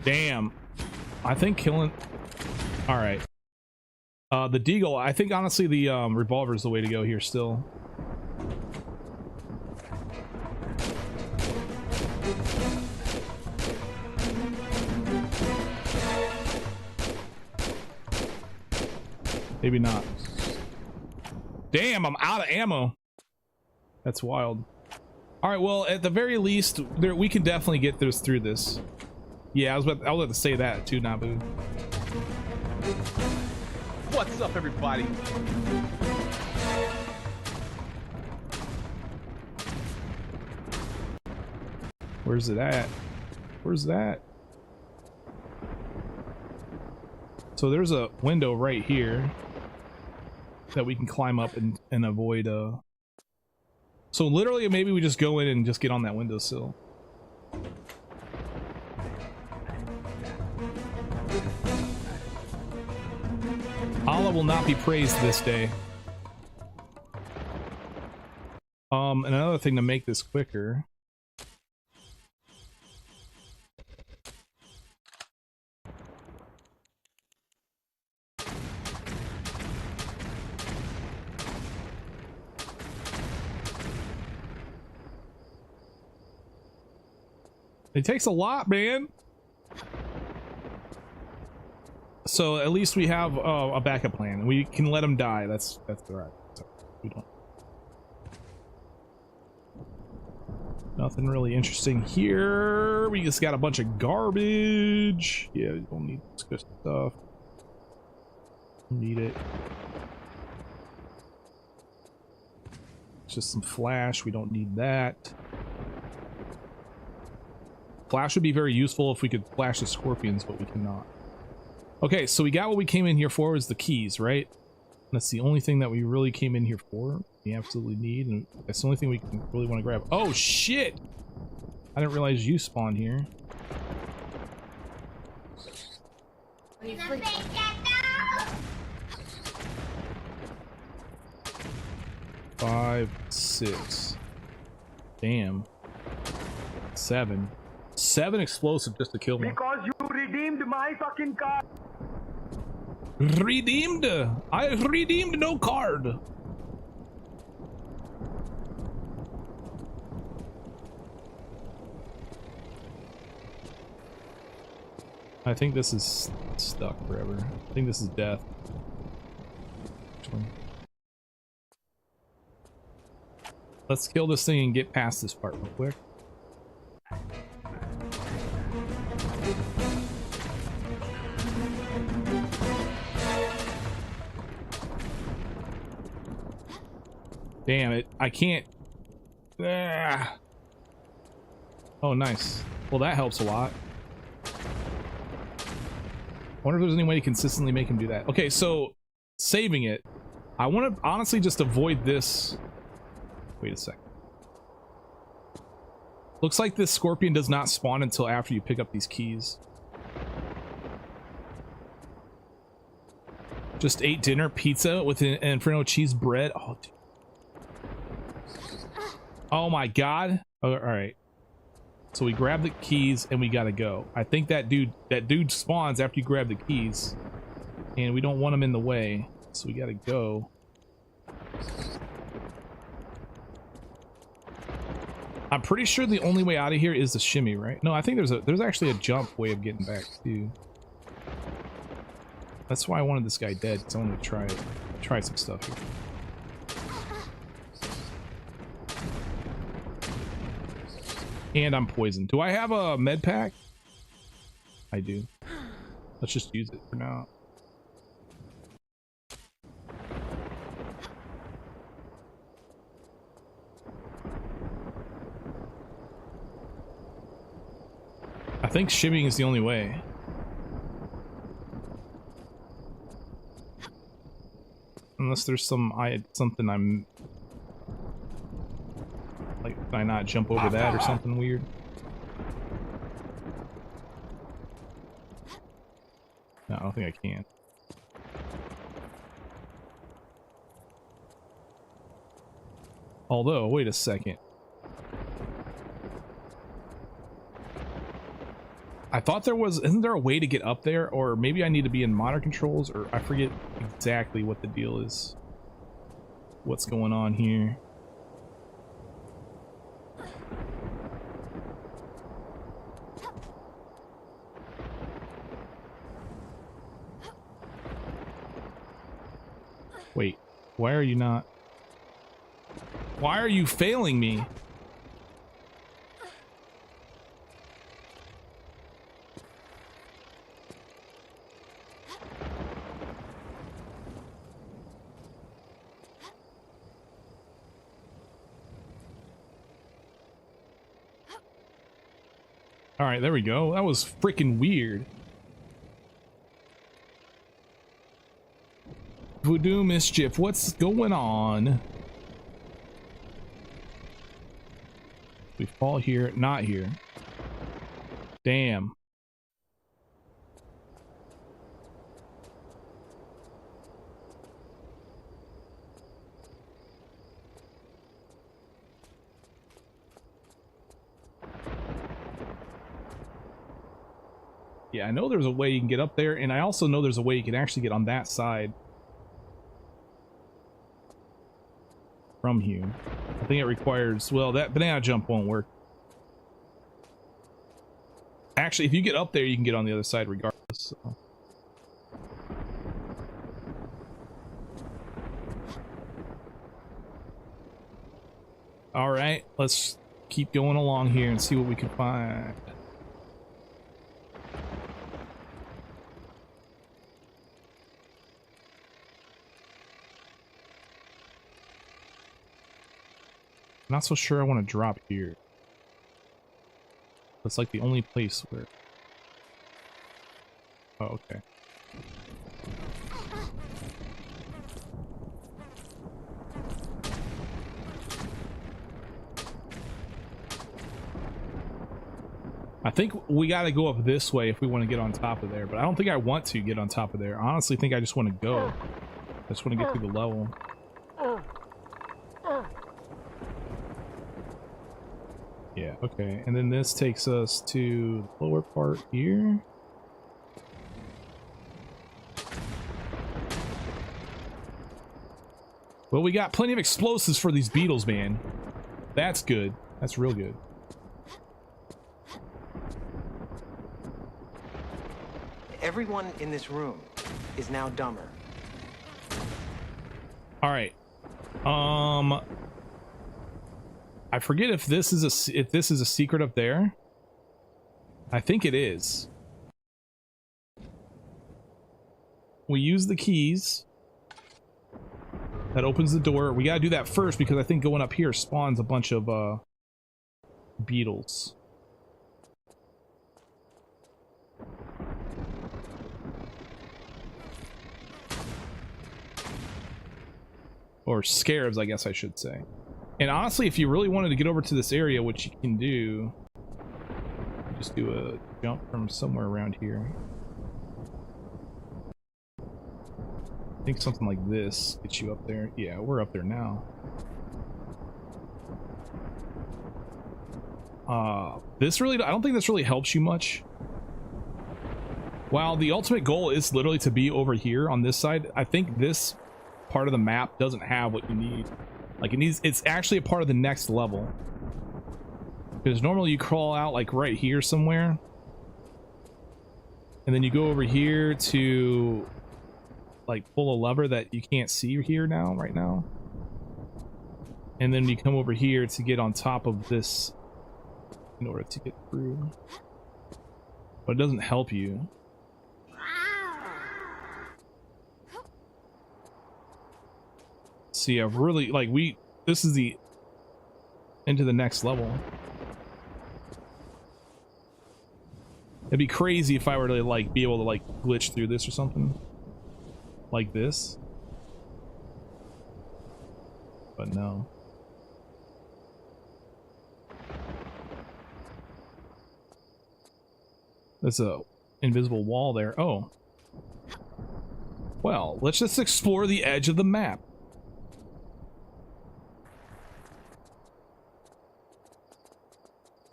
Damn. I think killing... Alright. The deagle, I think honestly the revolver is the way to go here still. Maybe not. Damn, I'm out of ammo. That's wild. All right, well, at the very least, we can definitely get through this. Yeah, I was about to say that too, Nabu. What's up, everybody? Where's it at? Where's that? So there's a window right here that we can climb up and avoid. So literally, maybe we just go in and just get on that windowsill. Allah will not be praised this day. And another thing to make this quicker. It takes a lot, man. So at least we have a backup plan. We can let him die. That's all right. So we don't. Nothing really interesting here. We just got a bunch of garbage. Yeah, we don't need this good stuff. Need it. It's just some flash. We don't need that. Flash would be very useful if we could flash the scorpions, but we cannot. Okay, so we got what we came in here for, is the keys, right? That's the only thing that we really came in here for. We absolutely need, and that's the only thing we really want to grab. Oh shit! I didn't realize you spawned here. Five, 6. Damn. 7. 7 explosive just to kill me. Because you redeemed my fucking card. Redeemed? I redeemed no card. I think this is stuck forever. I think this is death. Let's kill this thing and get past this part real quick. Damn it, I can't. Ah. Oh, nice. Well, that helps a lot. I wonder if there's any way to consistently make him do that. Okay, so saving it. I want to honestly just avoid this. Wait a second. Looks like this scorpion does not spawn until after you pick up these keys. Just ate dinner, pizza with an Inferno cheese bread. Oh, dude. Oh my god. Oh, all right. So we grab the keys and we gotta go. I think that dude spawns after you grab the keys, and we don't want him in the way, so we gotta go. I'm pretty sure the only way out of here is the shimmy, right? No, I think there's actually a jump way of getting back too. That's why I wanted this guy dead, because I wanted to try some stuff here. And I'm poisoned. Do I have a med pack? I do. Let's just use it for now. I think shimmying is the only way. Unless there's something I'm like, can I not jump over that or something weird? No, I don't think I can. Although, wait a second. I thought there was, isn't there a way to get up there? Or maybe I need to be in monitor controls, or I forget exactly what the deal is. What's going on here? Wait, why are you not? Why are you failing me? All right, there we go. That was freaking weird. Voodoo mischief, what's going on? We fall here, not here. Damn. Yeah, I know there's a way you can get up there, and I also know there's a way you can actually get on that side. From here. I think it requires, well, that banana jump won't work. Actually, if you get up there, you can get on the other side regardless. So. All right, let's keep going along here and see what we can find. Not so sure I want to drop here. It's like the only place where... Oh, okay. I think we got to go up this way if we want to get on top of there, but I don't think I want to get on top of there. I honestly think I just want to go. I just want to get through the level. Yeah, okay. And then this takes us to the lower part here. Well, we got plenty of explosives for these beetles, man. That's good. That's real good. Everyone in this room is now dumber. All right. I forget if this is a secret up there. I think it is. We use the keys. That opens the door. We gotta do that first because I think going up here spawns a bunch of beetles. Or scarabs, I guess I should say. And honestly, if you really wanted to get over to this area, which you can do, just do a jump from somewhere around here. I think something like this gets you up there. Yeah, we're up there now. This really, I don't think this really helps you much. While the ultimate goal is literally to be over here on this side, I think this part of the map doesn't have what you need. Like it's actually a part of the next level. Because normally you crawl out like right here somewhere. And then you go over here to like pull a lever that you can't see here now, right now. And then you come over here to get on top of this in order to get through. But it doesn't help you. See, I've really like this is the into the next level. It'd be crazy if I were to like be able to like glitch through this or something like this, but no. There's a invisible wall there. Oh, well, let's just explore the edge of the map.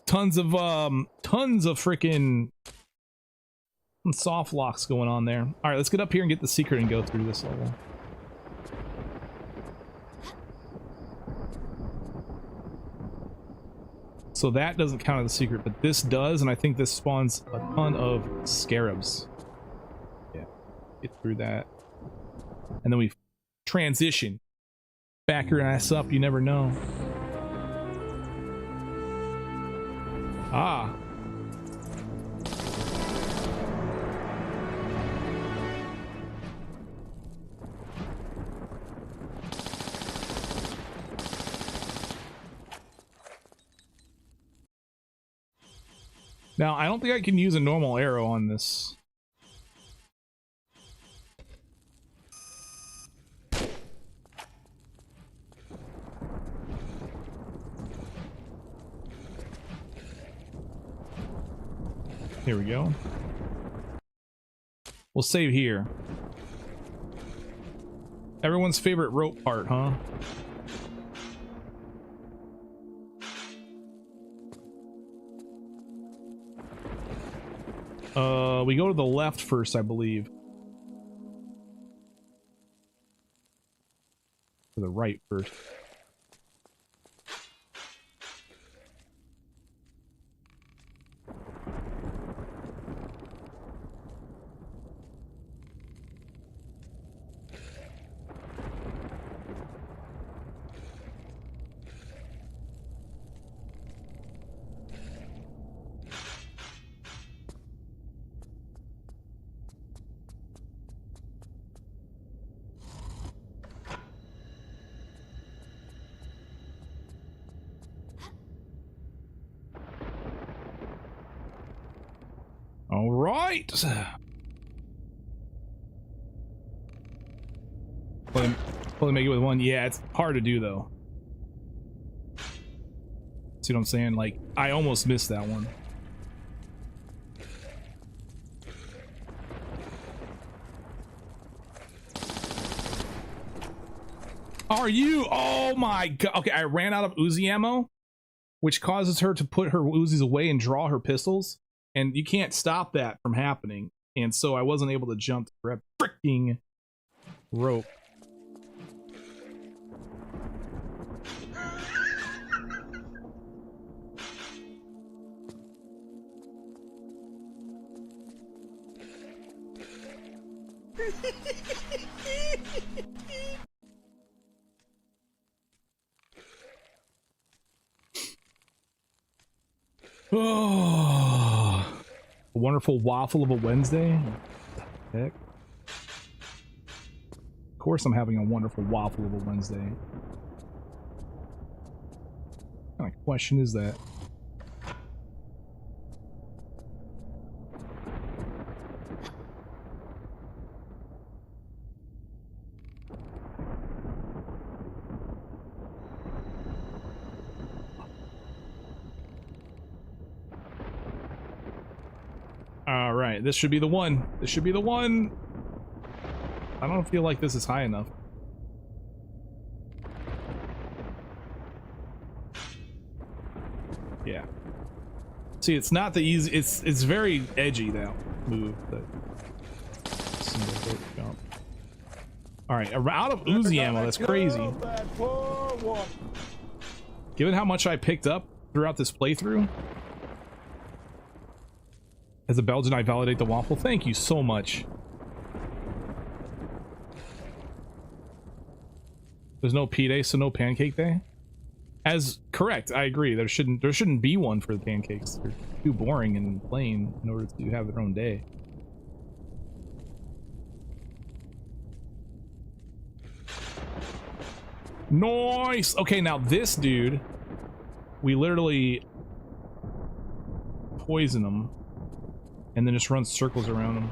Tons of freaking soft locks going on there. All right, let's get up here and get the secret and go through this level. So that doesn't count as a secret, but this does, and I think this spawns a ton of scarabs. Yeah, get through that. And then we transition. Back your ass up, you never know. Ah. Now, I don't think I can use a normal arrow on this. Here we go. We'll save here. Everyone's favorite rope part, huh? We go to the left first, I believe. To the right first. All right. Probably make it with one. Yeah, it's hard to do though. See what I'm saying? Like, I almost missed that one. Are you? Oh my god. Okay, I ran out of Uzi ammo, which causes her to put her Uzis away and draw her pistols. And you can't stop that from happening. And so I wasn't able to jump to grab freaking rope. Oh, a wonderful waffle of a Wednesday. Heck. Of course I'm having a wonderful waffle of a Wednesday. What kind of question is that? All right, this should be the one. This should be the one. I don't feel like this is high enough. Yeah. See, it's not the easy. It's very edgy that move. But jump. All right, out of Uzi ammo. That's crazy. Given how much I picked up throughout this playthrough. As a Belgian, I validate the waffle. Thank you so much. There's no P-Day, so no pancake day? As correct, I agree. There shouldn't be one for the pancakes. They're too boring and plain in order to have their own day. Nice! Okay, now this dude, we literally poison him. And then just run circles around him.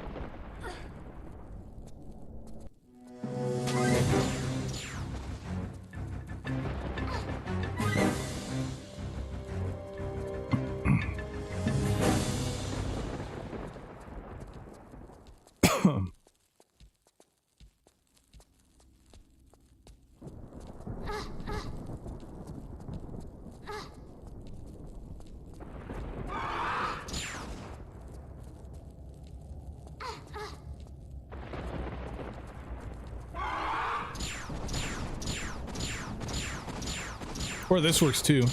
Or this works too.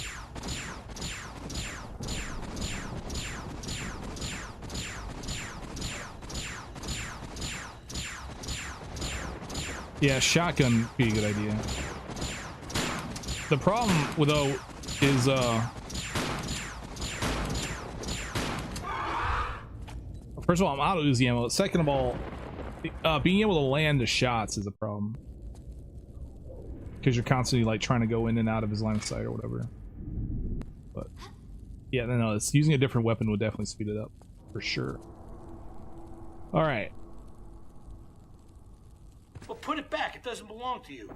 Yeah, shotgun would be a good idea. The problem with though is first of all, I'm out of Uzi ammo. Second of all, being able to land the shots is a problem. Because you're constantly like trying to go in and out of his line of sight or whatever. But yeah, no, it's using a different weapon would definitely speed it up for sure. All right. Well, put it back. It doesn't belong to you.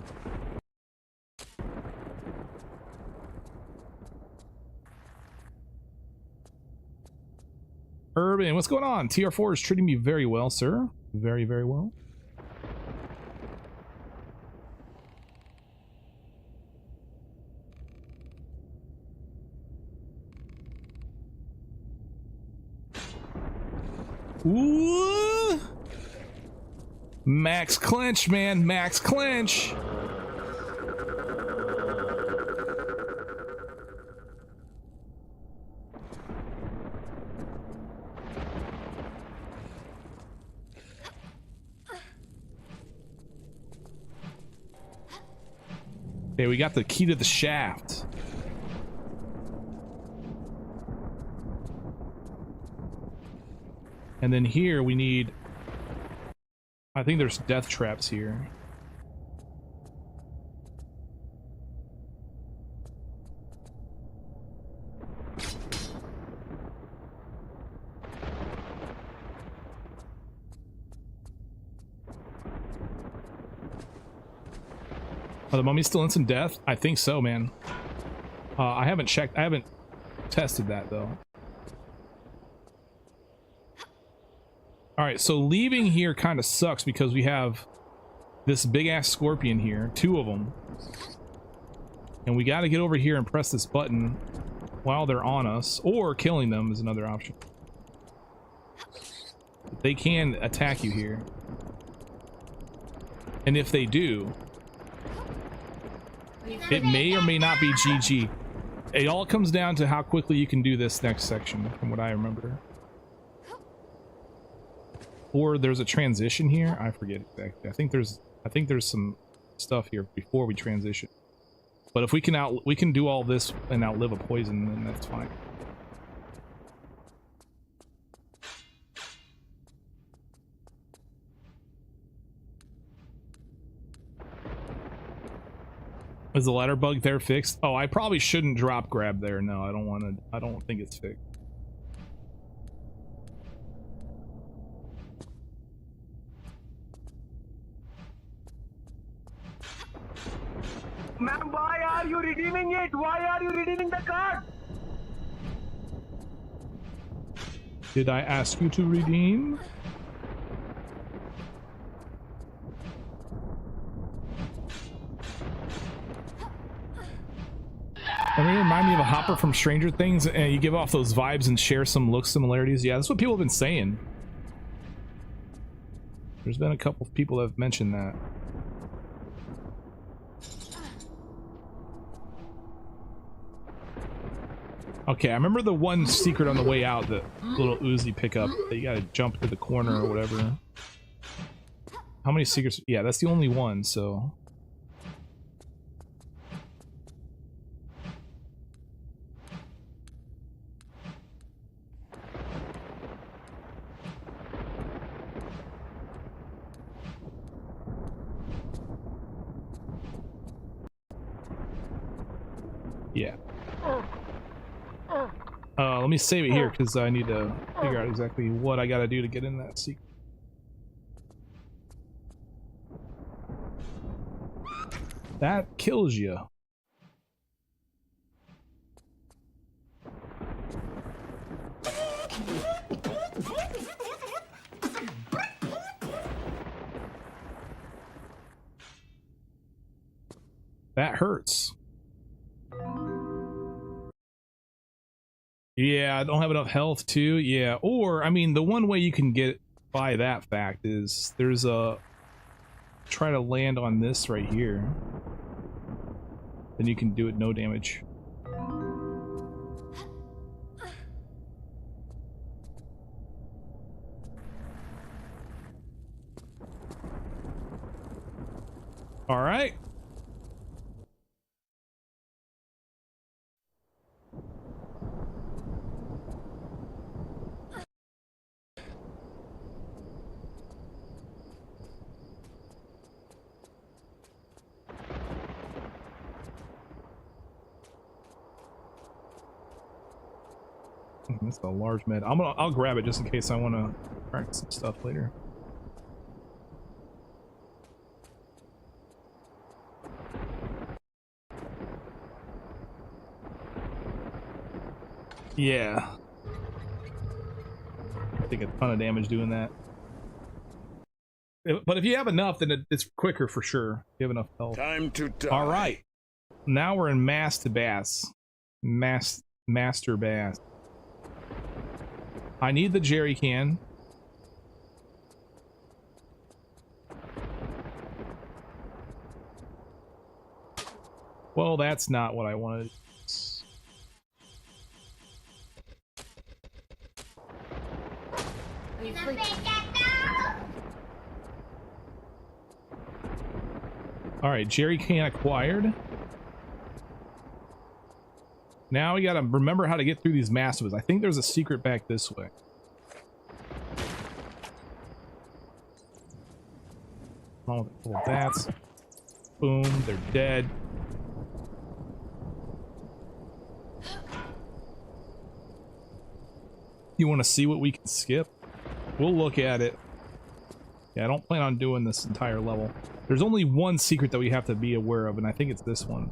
Urban, what's going on? TR4 is treating me very well, sir. Very, very well. Ooh. Max clinch, man. Max clinch. Okay, we got the key to the shaft. And then here we need, I think there's death traps here. Are the mummies still instant death? I think so, man. I haven't checked. I haven't tested that though. All right, so leaving here kind of sucks because we have this big ass scorpion here, 2 of them, and we got to get over here and press this button while they're on us, or killing them is another option. But they can attack you here, and if they do, it may or may not be GG. It all comes down to how quickly you can do this next section, from what I remember. Or there's a transition here. I forget exactly. I think there's some stuff here before we transition. But if we can do all this and outlive a poison, then that's fine. Is the ladder bug there fixed? Oh, I probably shouldn't drop grab there. No, I don't want to. I don't think it's fixed. Ma'am, why are you redeeming it? Why are you redeeming the card? Did I ask you to redeem? I mean, remind me of a Hopper from Stranger Things, and you give off those vibes and share some look similarities. Yeah, that's what people have been saying. There's been a couple of people that have mentioned that. Okay, I remember the one secret on the way out, the little Uzi pickup that you gotta jump to the corner or whatever. How many secrets? Yeah, that's the only one, so. Yeah. Let me save it here because I need to figure out exactly what I gotta do to get in that secret. That kills you. That hurts. Yeah, I don't have enough health too. Yeah, or I mean, the one way you can get by that fact is there's a try to land on this right here. Then you can do it no damage. All right. That's a large med. I'll grab it just in case I want to practice some stuff later. Yeah. I think a ton of damage doing that. But if you have enough, then it's quicker for sure. If you have enough health. Time to die. All right. Now we're in Master Bass. Master Bass. I need the jerry can. Well, that's not what I wanted. All right, jerry can acquired. Now we gotta remember how to get through these massives. I think there's a secret back this way. Oh, that's boom, they're dead. You want to see what we can skip? We'll look at it. Yeah, I don't plan on doing this entire level. There's only one secret that we have to be aware of, and I think it's this one.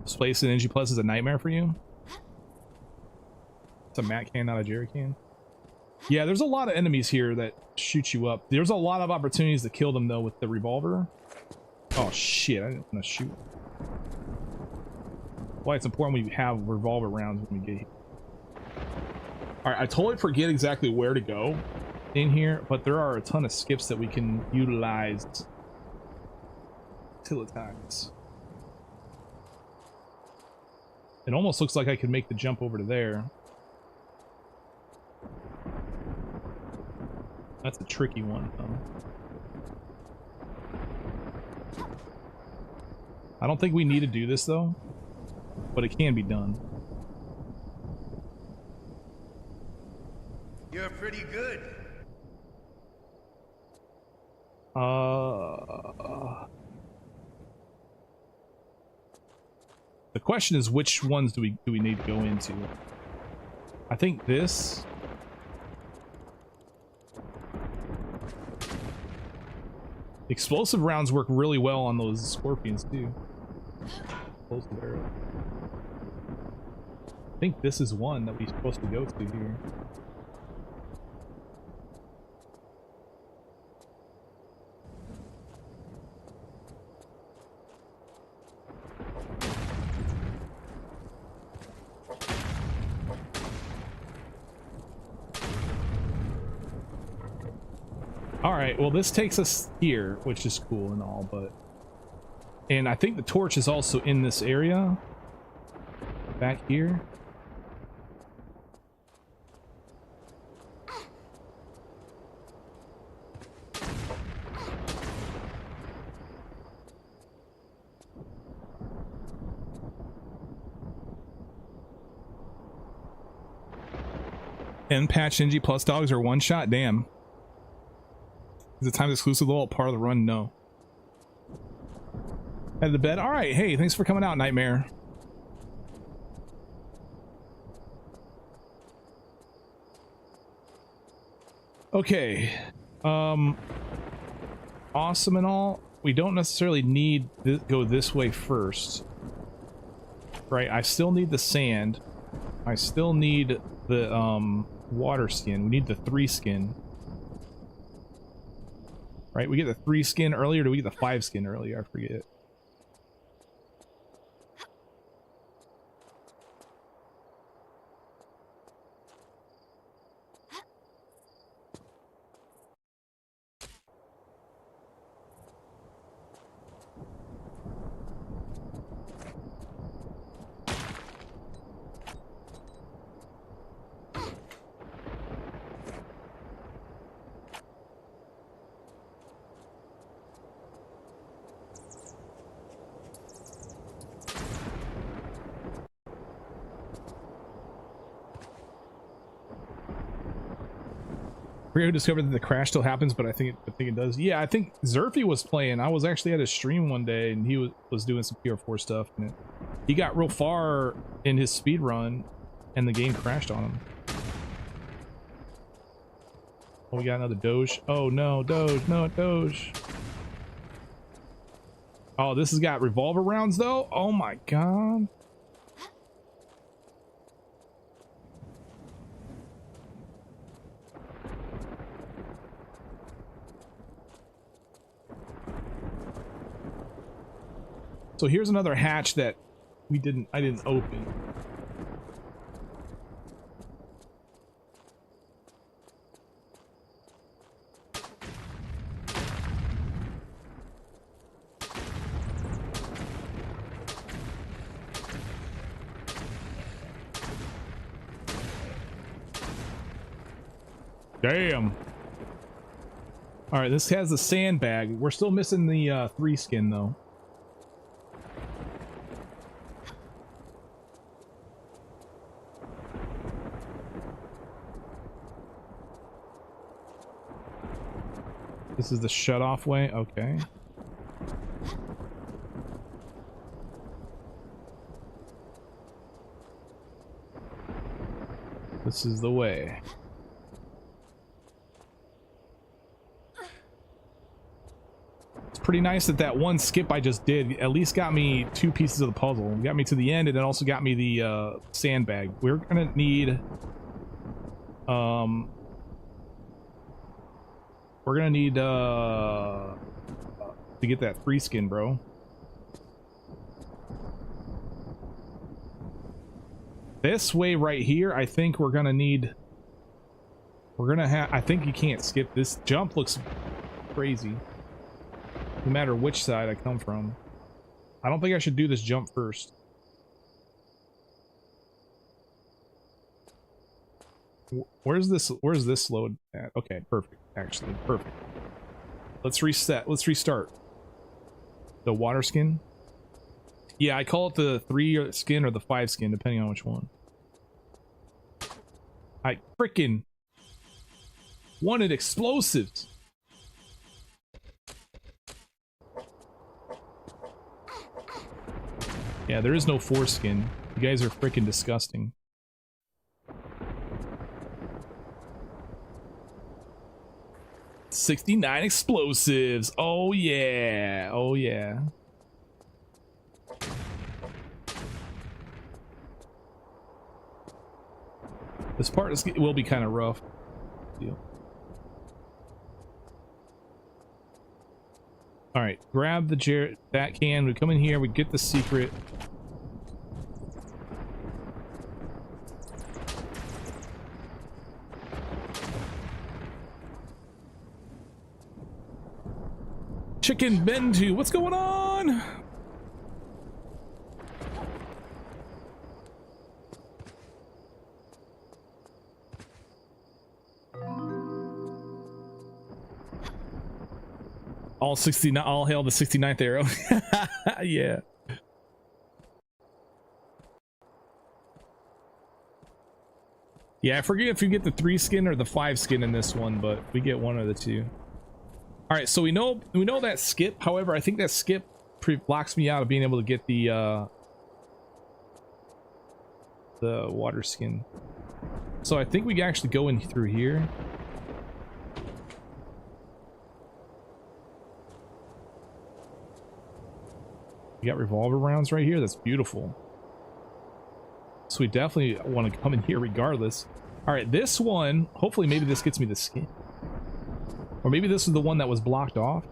This place in NG Plus is a nightmare for you? It's a Matt can, not a Jerry can. Yeah, there's a lot of enemies here that shoot you up. There's a lot of opportunities to kill them though with the revolver. Oh shit, I didn't want to shoot. Why it's important we have revolver rounds when we get here. Alright, I totally forget exactly where to go in here, but there are a ton of skips that we can utilize till it times. It almost looks like I could make the jump over to there. That's a tricky one, though. I don't think we need to do this, though. But it can be done. You're pretty good. The question is, which ones do we need to go into? I think this. Explosive rounds work really well on those scorpions too. Explosive arrow. I think this is one that we're supposed to go to here. Alright, well this takes us here, which is cool and all, but... And I think the torch is also in this area. Back here. End patch NG Plus dogs are one shot? Damn. Is it times exclusive though? Part of the run? No. Head to bed? Alright, hey, thanks for coming out, Nightmare. Okay. Awesome and all. We don't necessarily need to go this way first. Right, I still need the sand. I still need the water skin. We need the 3 skin. Right, we get the 3 skin earlier, or do we get the 5 skin earlier? I forget. Who discovered that the crash still happens, but I think it does. Yeah, I think Zerfy was playing. I was actually at his stream one day, and he was doing some PR4 stuff, and he got real far in his speed run, and the game crashed on him. Oh, we got another Doge. Oh no, Doge, no Doge. Oh, this has got revolver rounds though. Oh my god. So here's another hatch that I didn't open. Damn. All right, this has the sandbag. We're still missing the 3 skin though. This is the shut-off way? Okay. This is the way. It's pretty nice that that one skip I just did at least got me 2 pieces of the puzzle. It got me to the end, and it also got me the sandbag. We're gonna need to get that 3 skin, bro. This way right here, I think we're gonna need, I think you can't skip this. Jump looks crazy no matter which side I come from. I don't think I should do this jump first. Where's this load at? Okay, perfect. Actually, perfect. Let's reset. Let's restart. The water skin. Yeah, I call it the 3 skin or the 5 skin, depending on which one. I freaking wanted explosives. Yeah, there is no 4 skin. You guys are freaking disgusting. $69 explosives. Oh yeah. Oh yeah. This part will be kind of rough. Deal. All right, grab the that can. We come in here. We get the secret. Chicken Benju, what's going on? All 69, all hail the 69th arrow. Yeah. Yeah, I forget if you get the 3 skin or the 5 skin in this one, but we get one of the 2. All right, so we know that skip. However, I think that skip blocks me out of being able to get the water skin. So I think we can actually go in through here. We got revolver rounds right here. That's beautiful. So we definitely want to come in here regardless. All right, this one, hopefully maybe this gets me the skin. Or maybe this is the one that was blocked off.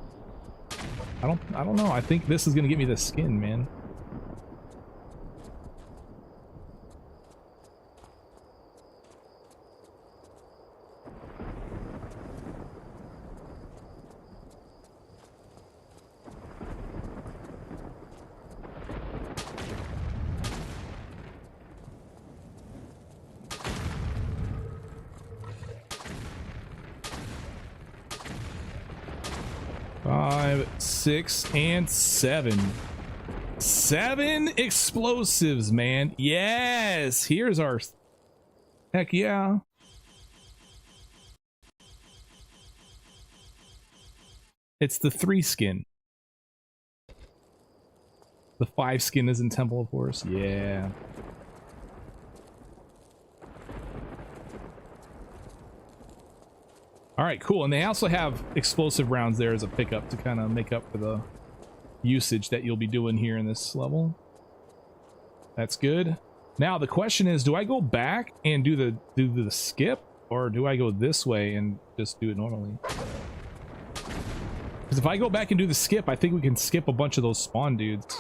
I don't know. I think this is going to get me the skin, man. Five, 6, and 7. 7 explosives, man. Yes, here's our... Heck yeah. It's the 3 skin. The 5 skin is in Temple of Horus. Yeah. All right, cool. And they also have explosive rounds there as a pickup to kind of make up for the usage that you'll be doing here in this level. That's good. Now the question is, do I go back and do the skip, or do I go this way and just do it normally? Because if I go back and do the skip, I think we can skip a bunch of those spawn dudes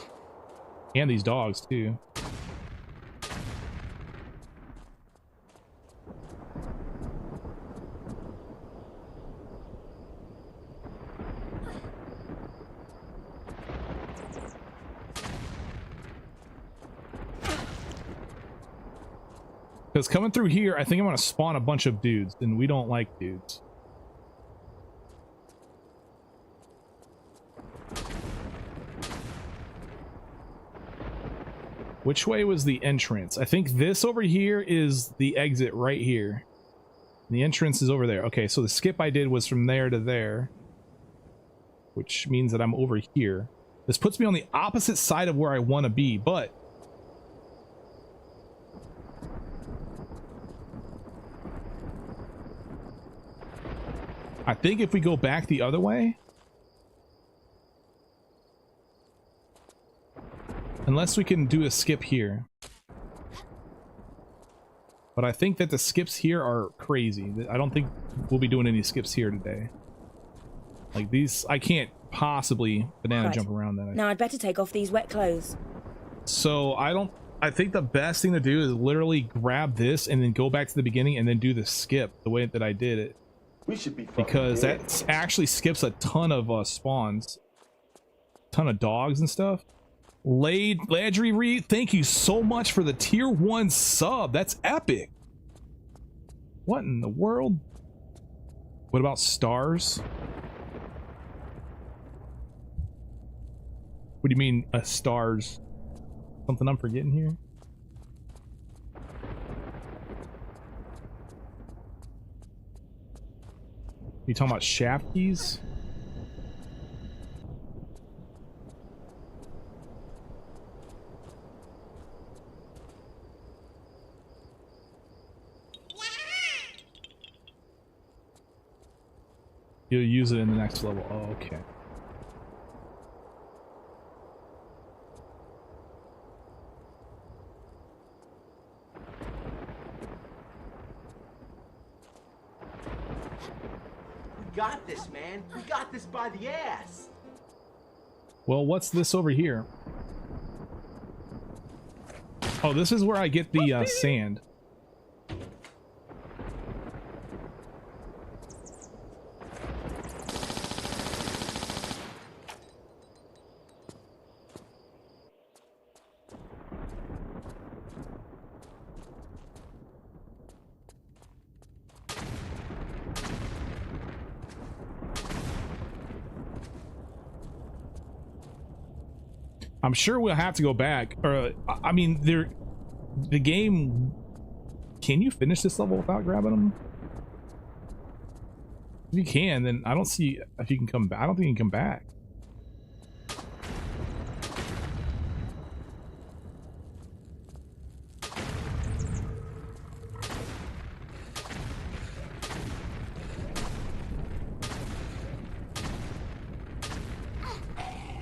and these dogs too. Because coming through here, I think I'm going to spawn a bunch of dudes, and we don't like dudes. Which way was the entrance? I think this over here is the exit right here. The entrance is over there. Okay, so the skip I did was from there to there, which means that I'm over here. This puts me on the opposite side of where I want to be, but I think if we go back the other way, unless we can do a skip here. But I think that the skips here are crazy. I don't think we'll be doing any skips here today. Like these, I can't possibly banana jump around that. Now I'd better take off these wet clothes. So I think the best thing to do is literally grab this and then go back to the beginning and then do the skip the way that I did it. We should be because that actually skips a ton of spawns, ton of dogs and stuff. Ladry Reed, thank you so much for the tier 1 sub. That's epic. What in the world? What about stars? What do you mean stars? Something I'm forgetting here? You talking about shaft keys? You'll use it in the next level. Oh, okay. We got this, man. We got this by the ass. Well, what's this over here? Oh, this is where I get the sand. I'm sure we'll have to go back, or I mean, the game. Can you finish this level without grabbing them? If you can, then I don't see if you can come back. I don't think you can come back.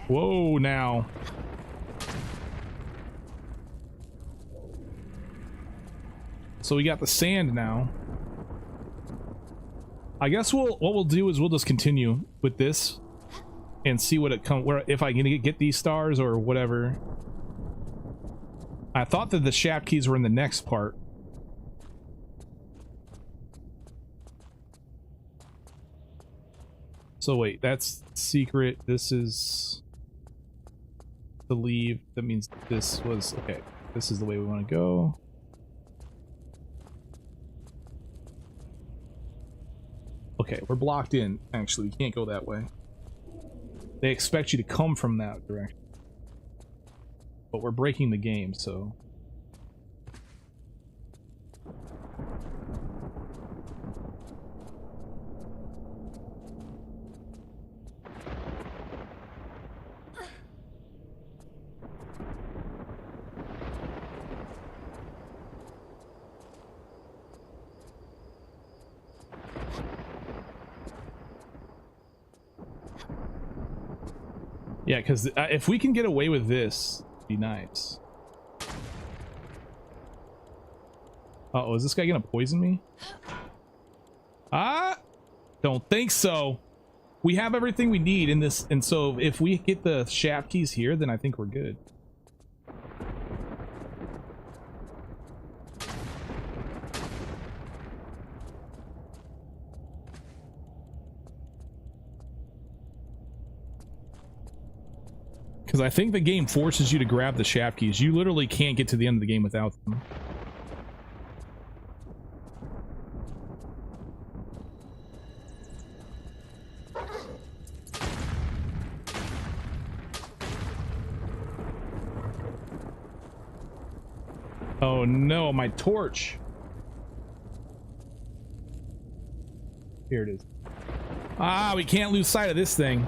Whoa, now. So we got the sand now. I guess what we'll do is we'll just continue with this and see what it where if I can get these stars or whatever. I thought that the shaft keys were in the next part. So wait, that's secret. This is to leave. That means this was okay. This is the way we want to go. Okay, we're blocked in. Actually, we can't go that way. They expect you to come from that direction. But we're breaking the game, so... Yeah, because if we can get away with this, it'd be nice. Uh-oh, is this guy gonna poison me? Ah! Don't think so. We have everything we need in this, and so if we get the shaft keys here, then I think we're good. Because I think the game forces you to grab the shaft keys. You literally can't get to the end of the game without them. Oh no, my torch. Here it is. Ah, we can't lose sight of this thing.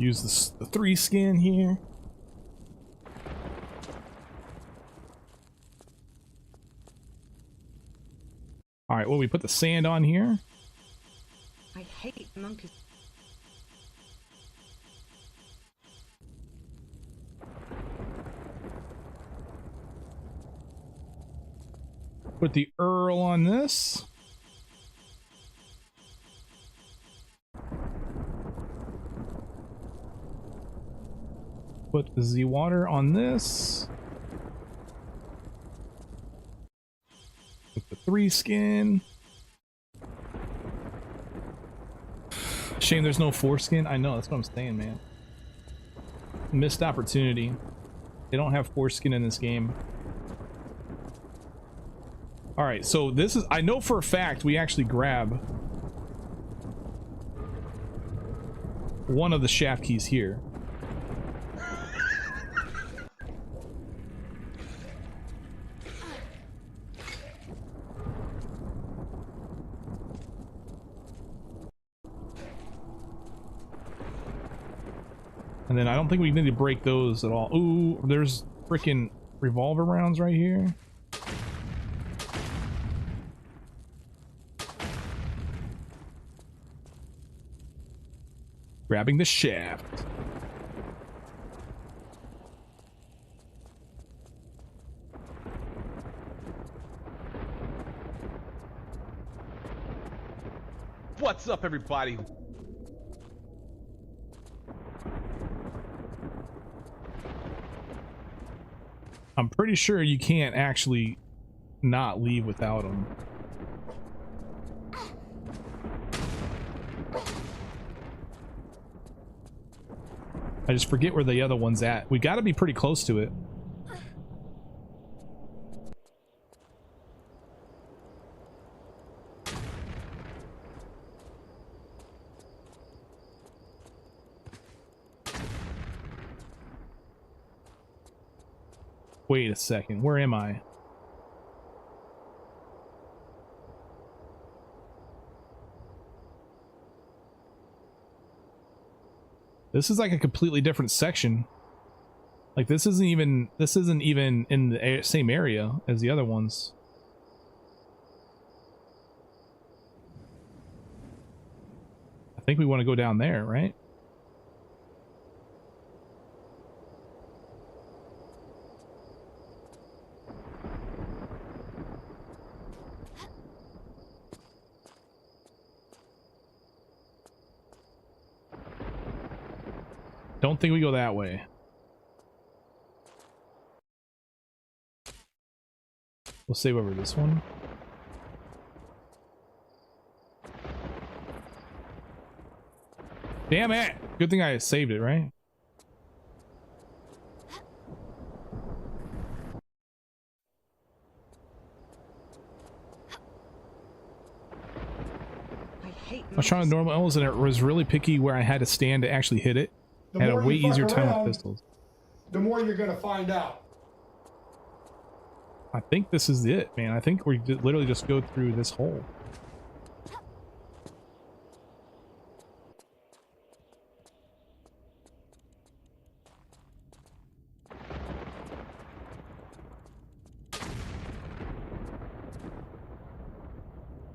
Use the 3 skin here. All right, well, we put the sand on here. I hate monkeys. Put the Earl on this. Put the Z water on this. Put the 3 skin. Shame there's no 4 skin. I know, that's what I'm saying, man. Missed opportunity. They don't have 4 skin in this game. All right, so this is, I know for a fact we actually grab one of the shaft keys here. And then I don't think we need to break those at all. Ooh, there's freaking revolver rounds right here. Grabbing the shaft. What's up, everybody? I'm pretty sure you can't actually not leave without them. I just forget where the other one's at. We got to be pretty close to it. Wait a second. Where am I? This is like a completely different section. Like this isn't even in the same area as the other ones. I think we want to go down there, right? Don't think we go that way. We'll save over this one. Damn it! Good thing I saved it, right? I was trying to normal elves and it was really picky where I had to stand to actually hit it. I had a way easier time with pistols. The more you're gonna find out. I think this is it, man. I think we literally just go through this hole.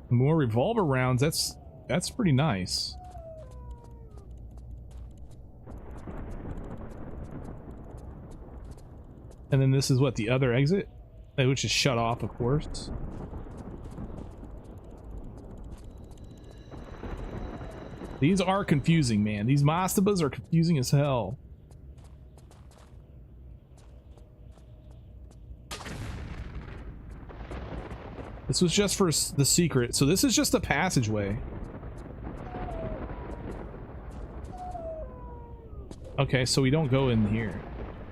More revolver rounds. That's pretty nice. And then this is what, the other exit? Which is shut off, of course. These are confusing, man. These mastabas are confusing as hell. This was just for the secret. So this is just a passageway. Okay, so we don't go in here.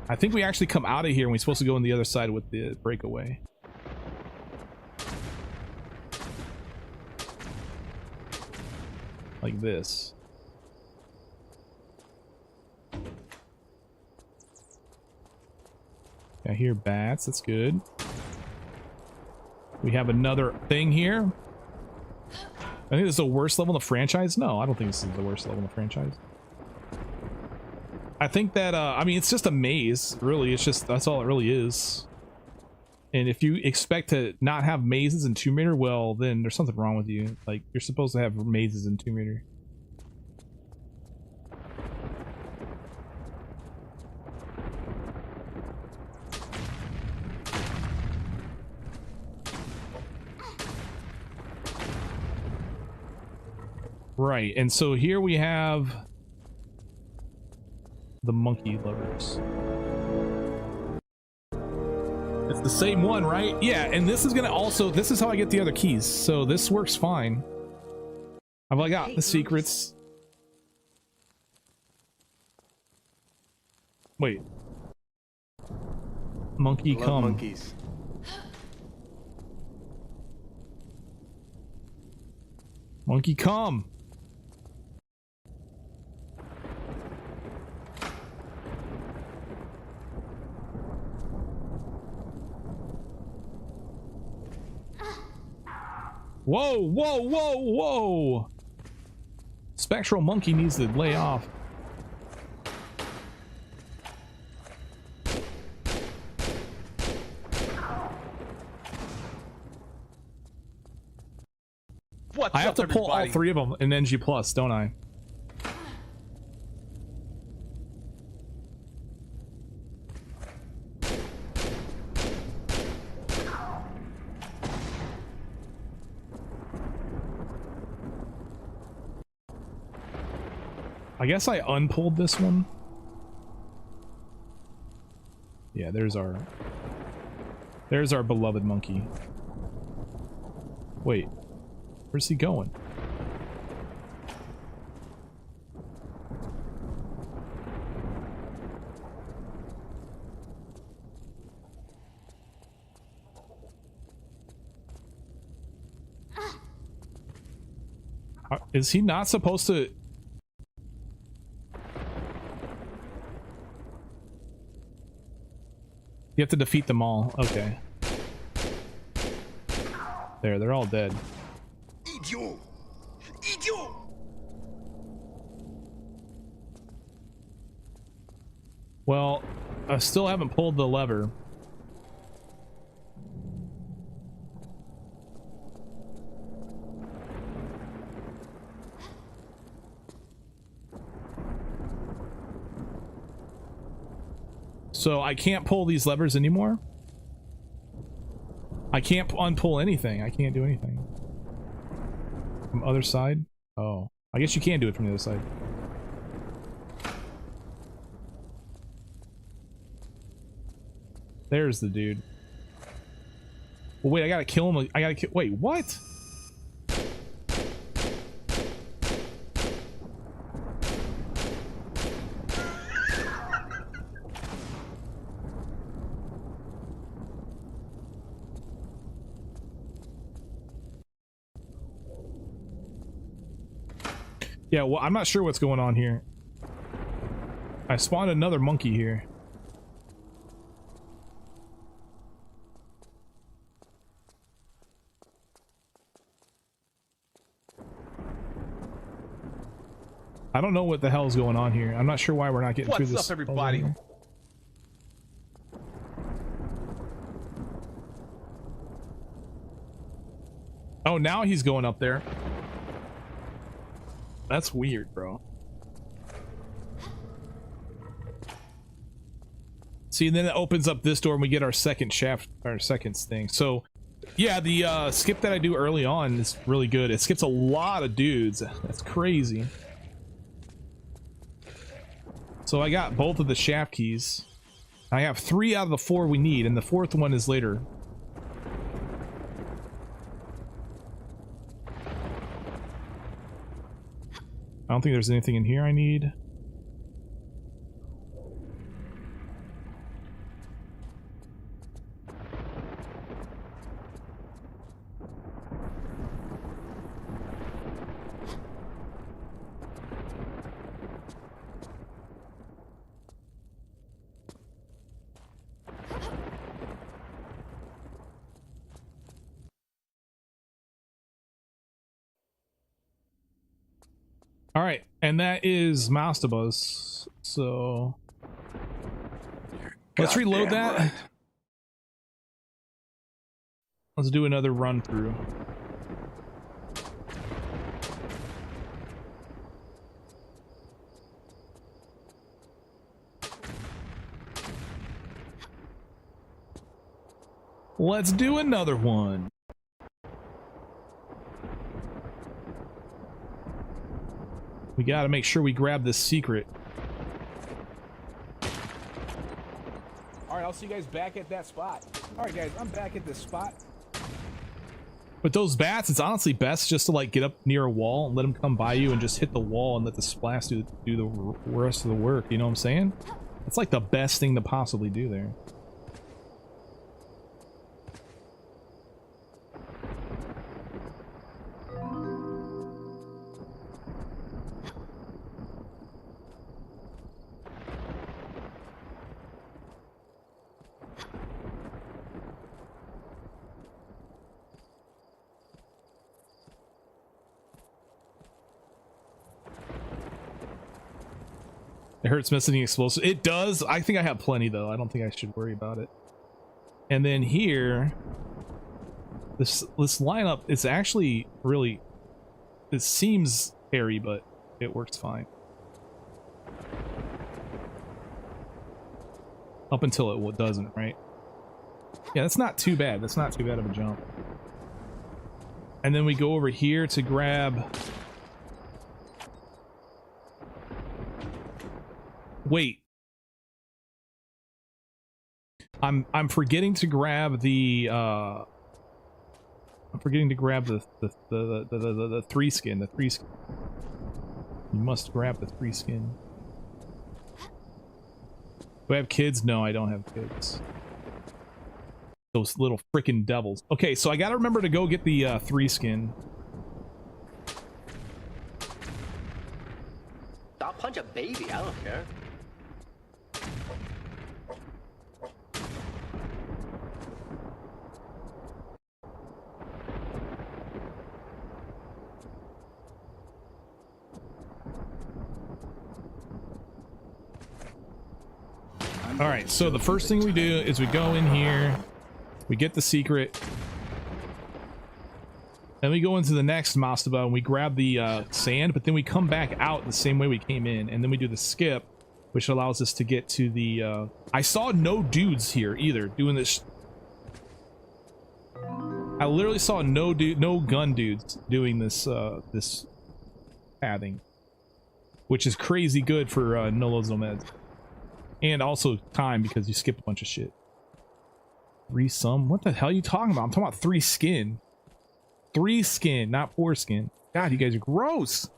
I think we actually come out of here and we're supposed to go on the other side with the breakaway. Like this. I hear bats, that's good. We have another thing here. I think this is the worst level in the franchise. No, I don't think this is the worst level in the franchise. I think that I mean, it's just a maze, really. It's just, that's all it really is. And if you expect to not have mazes in Tomb Raider, well, then there's something wrong with you. Like, you're supposed to have mazes in Tomb Raider. Right, and so here we have the monkey levers. It's the same one, right? Yeah, and this is gonna also, this is how I get the other keys, so this works fine. I've got the secrets. Wait. Monkey come. Monkeys. Monkey come. Whoa, whoa, whoa, whoa! Spectral monkey needs to lay off. I have to pull all three of them in NG+, don't I? I guess I unpulled this one. Yeah, there's our beloved monkey. Wait, where's he going? Is he not supposed to? You have to defeat them all. Okay. There, they're all dead. Idiot! Idiot! Well, I still haven't pulled the lever. So I can't pull these levers anymore? I can't unpull anything. I can't do anything. From other side? Oh. I guess you can do it from the other side. There's the dude. Well, wait, I gotta kill him. I gotta kill. Wait, what? Yeah, well, I'm not sure what's going on here. I spawned another monkey here. I don't know what the hell is going on here. I'm not sure why we're not getting through this. What's up, everybody? Oh, now he's going up there. That's weird, bro. See, and then it opens up this door and we get our second shaft, our second thing. So, yeah, the skip that I do early on is really good. It skips a lot of dudes. That's crazy. So I got both of the shaft keys. I have 3 out of the 4 we need, and the 4th one is later. I don't think there's anything in here I need. All right, and that is Mastabas. So let's reload that. Right. Let's do another run through. Let's do another one. We gotta make sure we grab this secret. Alright, I'll see you guys back at that spot. Alright guys, I'm back at this spot. With those bats, it's honestly best just to like get up near a wall and let them come by you and just hit the wall and let the splash do the rest of the work, you know what I'm saying? It's like the best thing to possibly do there. It hurts missing the explosive. It does. I think I have plenty though. I don't think I should worry about it. And then here, this lineup is actually really, it seems hairy, but it works fine. Up until it doesn't, right? Yeah, that's not too bad. That's not too bad of a jump. And then we go over here to grab... Wait. I'm forgetting to grab the I'm forgetting to grab the 3 skin, the 3 skin. You must grab the 3 skin. Do I have kids? No, I don't have kids. Those little freaking devils. Okay, so I gotta remember to go get the 3 skin. I'll punch a baby, I don't care. All right, so the first thing we do is we go in here, we get the secret, then we go into the next mastaba and we grab the sand, but then we come back out the same way we came in, and then we do the skip, which allows us to get to the I saw no dudes here either doing this. I literally saw no gun dudes doing this this pathing, which is crazy good for Finalizing. And also time, because you skip a bunch of shit. 3 sum? What the hell are you talking about? I'm talking about 3 skin. 3 skin, not 4 skin. God, you guys are gross.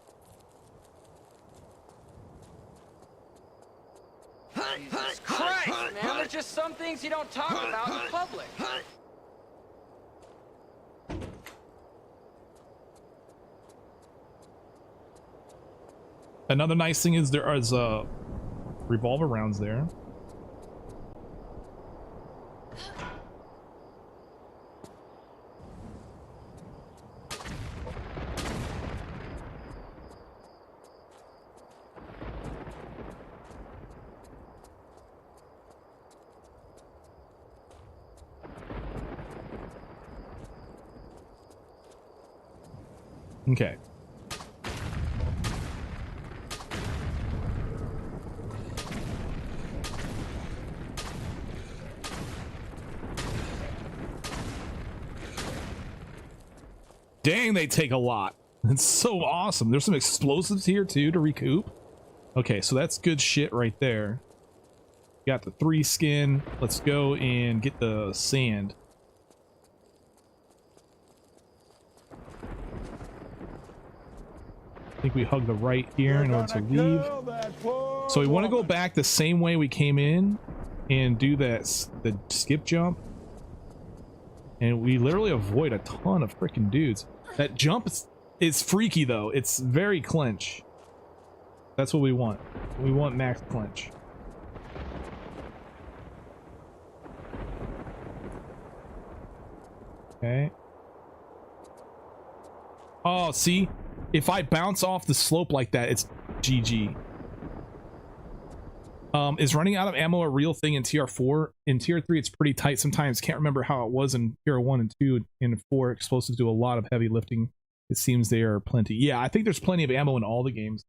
Jesus Christ, man. There's just some things you don't talk about in public. Another nice thing is there is revolver rounds there. Okay. Dang, they take a lot. It's so awesome. There's some explosives here too to recoup. Okay, so that's good shit right there. Got the 3 skin. Let's go and get the sand. I think we hug the right here in order to leave. So we want to go back the same way we came in and do the skip jump. And we literally avoid a ton of freaking dudes. That jump is freaky though. It's very clinch. That's what we want. We want max clinch. Okay. Oh, see? If I bounce off the slope like that, it's GG. Is running out of ammo a real thing in TR4? In Tier 3, it's pretty tight sometimes. Can't remember how it was in Tier 1 and 2. In 4, explosives do a lot of heavy lifting. It seems there are plenty. Yeah, I think there's plenty of ammo in all the games.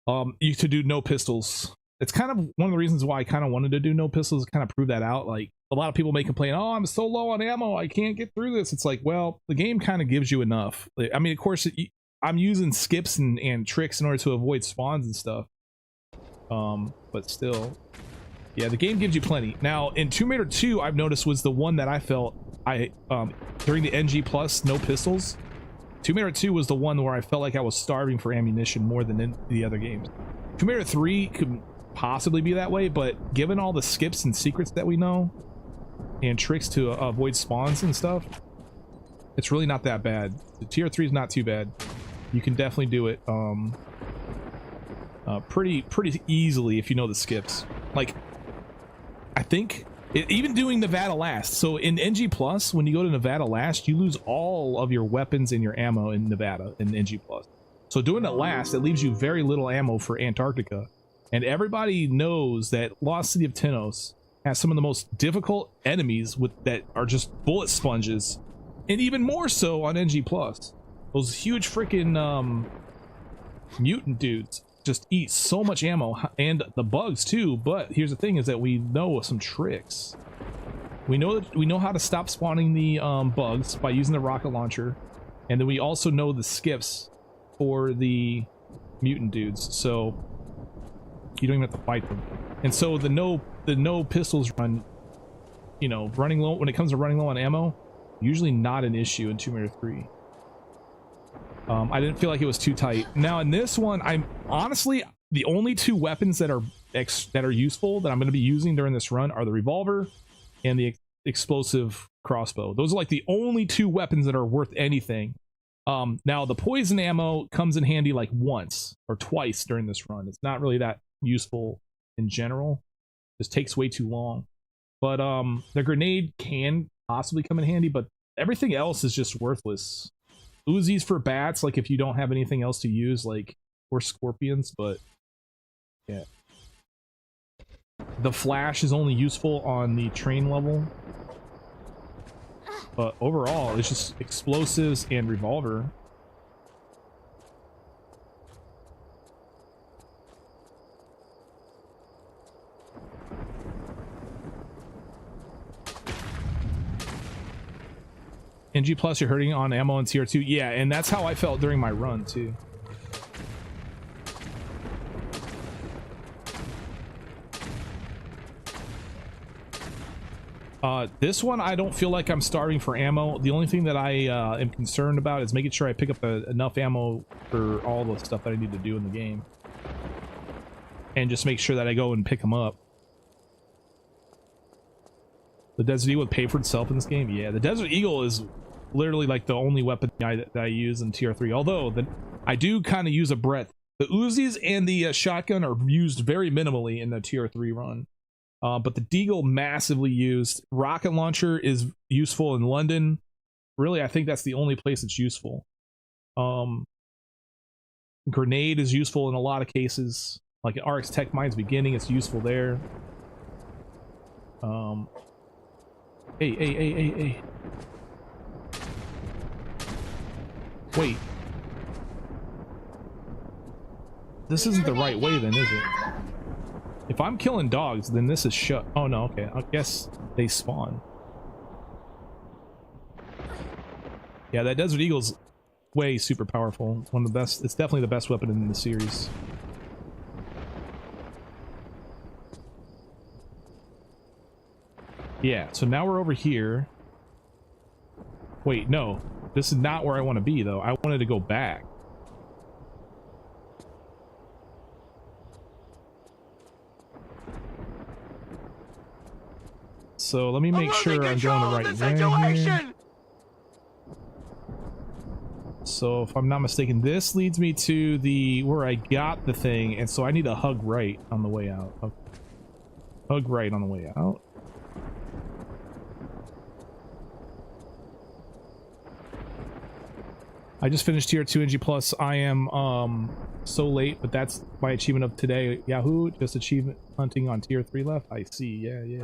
You could do no pistols. It's kind of one of the reasons why I kind of wanted to do no pistols, kind of prove that out. Like, a lot of people may complain, oh, I'm so low on ammo, I can't get through this. It's like, well, the game kind of gives you enough. I mean, of course, I'm using skips and tricks in order to avoid spawns and stuff. But still, yeah, the game gives you plenty. Now, in Tomb Raider 2, I've noticed was the one that I felt during the NG Plus no pistols. Tomb Raider 2 was the one where I felt like I was starving for ammunition more than in the other games. Tomb Raider 3 could possibly be that way, but given all the skips and secrets that we know and tricks to avoid spawns and stuff, it's really not that bad. The Tier 3 is not too bad. You can definitely do it pretty easily if you know the skips. Like, I think even doing Nevada Last. So in NG Plus, when you go to Nevada Last, you lose all of your weapons and your ammo in Nevada in NG Plus. So doing it last, it leaves you very little ammo for Antarctica. And everybody knows that Lost City of Tenos has some of the most difficult enemies that are just bullet sponges, and even more so on NG Plus. Those huge freaking mutant dudes just eat so much ammo, and the bugs too. But here's the thing: is that we know some tricks. We know how to stop spawning the bugs by using the rocket launcher, and then we also know the skips for the mutant dudes. So you don't even have to fight them. And so the no pistols run, you know, running low, when it comes to running low on ammo, usually not an issue in Tomb Raider 3. I didn't feel like it was too tight. Now in this one, I'm honestly, the only two weapons that are useful that I'm going to be using during this run are the revolver and the explosive crossbow. Those are like the only two weapons that are worth anything. Now the poison ammo comes in handy like once or twice during this run. It's not really that useful in general. It just takes way too long. But the grenade can possibly come in handy, but everything else is just worthless. Uzis for bats, like if you don't have anything else to use, like, or scorpions, but yeah. The flash is only useful on the train level. But overall, it's just explosives and revolver. NG Plus, you're hurting on ammo in Tier 2. Yeah, and that's how I felt during my run, too. This one, I don't feel like I'm starving for ammo. The only thing that I am concerned about is making sure I pick up enough ammo for all the stuff that I need to do in the game. And just make sure that I go and pick them up. The Desert Eagle would pay for itself in this game? Yeah, the Desert Eagle is literally like the only weapon that I use in Tier 3. Although, I do kind of use a breadth. The Uzis and the shotgun are used very minimally in the Tier 3 run. But the Deagle massively used. Rocket launcher is useful in London. Really, I think that's the only place it's useful. Grenade is useful in a lot of cases. Like in RX Tech Mine's beginning, it's useful there. Hey. Wait. This isn't the right way then, is it? If I'm killing dogs, then this is shut. Oh no, okay. I guess they spawn. Yeah, that Desert Eagle's way super powerful. One of the best. It's definitely the best weapon in the series. Yeah, so now we're over here. Wait, no. This is not where I want to be, though. I wanted to go back. So let me make sure I'm going the right way here. So if I'm not mistaken, this leads me to where I got the thing, and so I need to hug right on the way out. Okay. Hug right on the way out. I just finished tier 2 NG plus. I am so late, but that's my achievement of today. Yahoo, just achievement hunting on tier 3 left. I see. Yeah.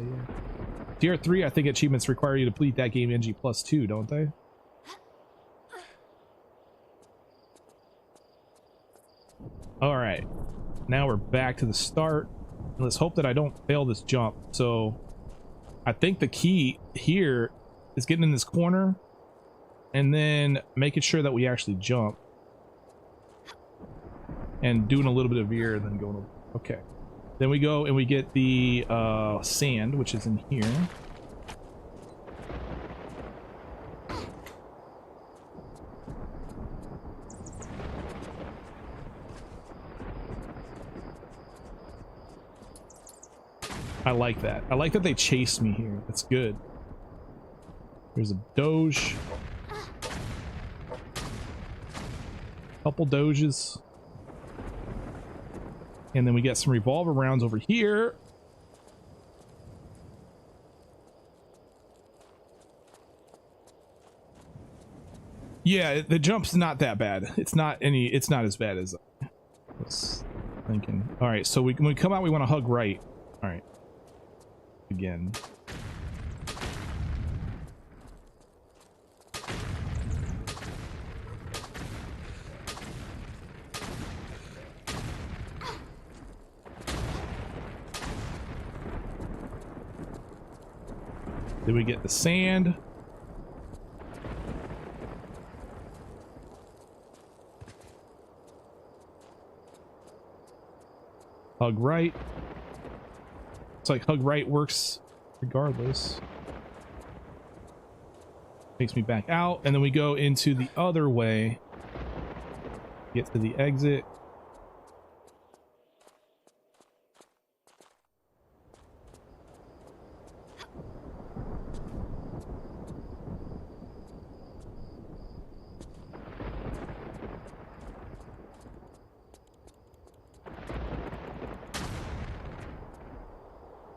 Tier 3, I think achievements require you to complete that game NG plus 2, don't they? All right, now we're back to the start. Let's hope that I don't fail this jump. So I think the key here is getting in this corner and then making sure that we actually jump and doing a little bit of veer and then going over. Okay, then we go and we get the sand, which is in here. I like that. I like that they chased me here. That's good. There's a doge. Couple doges. And then we get some revolver rounds over here. Yeah, the jump's not that bad. It's not as bad as I was thinking. All right, so when we come out, we want to hug right. All right. Again. Then we get the sand. Hug right. It's like hug right works regardless. Takes me back out, and then we go into the other way. Get to the exit.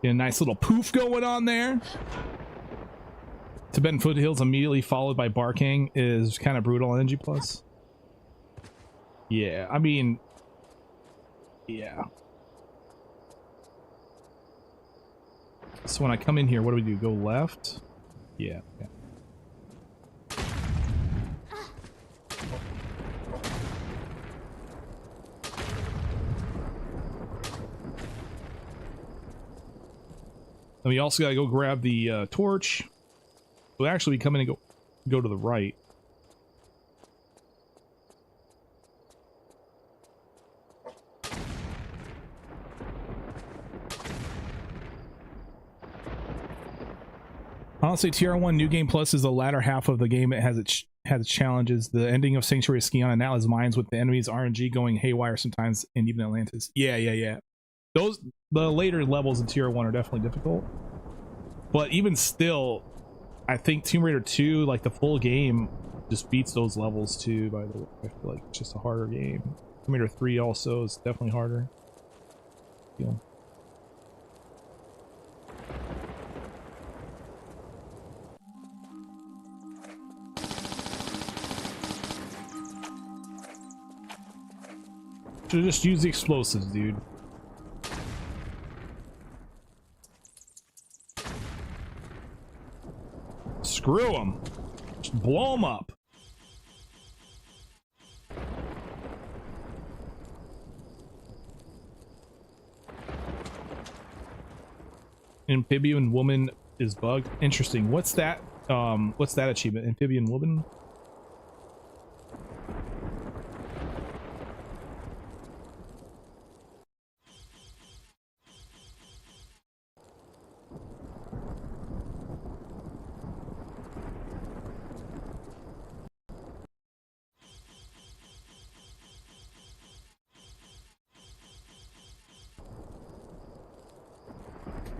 Get a nice little poof going on there. Tibetan Foothills immediately followed by Barking is kind of brutal on NG+. Yeah, I mean, yeah. So when I come in here, what do we do? Go left? Yeah. Okay. And we also gotta go grab the torch. We'll actually come in and go to the right. Honestly, TR1 New Game Plus is the latter half of the game. It has its challenges. The ending of Sanctuary Skion and now is mines with the enemies RNG going haywire sometimes, and even Atlantis. Yeah. The later levels in Tier 1 are definitely difficult. But even still, I think Tomb Raider 2, like the full game, just beats those levels too, by the way. I feel like it's just a harder game. Tomb Raider 3 also is definitely harder. Yeah. Should've just used the explosives, dude. Screw them. Just blow them up. Amphibian woman is bugged. Interesting. What's that achievement? Amphibian woman?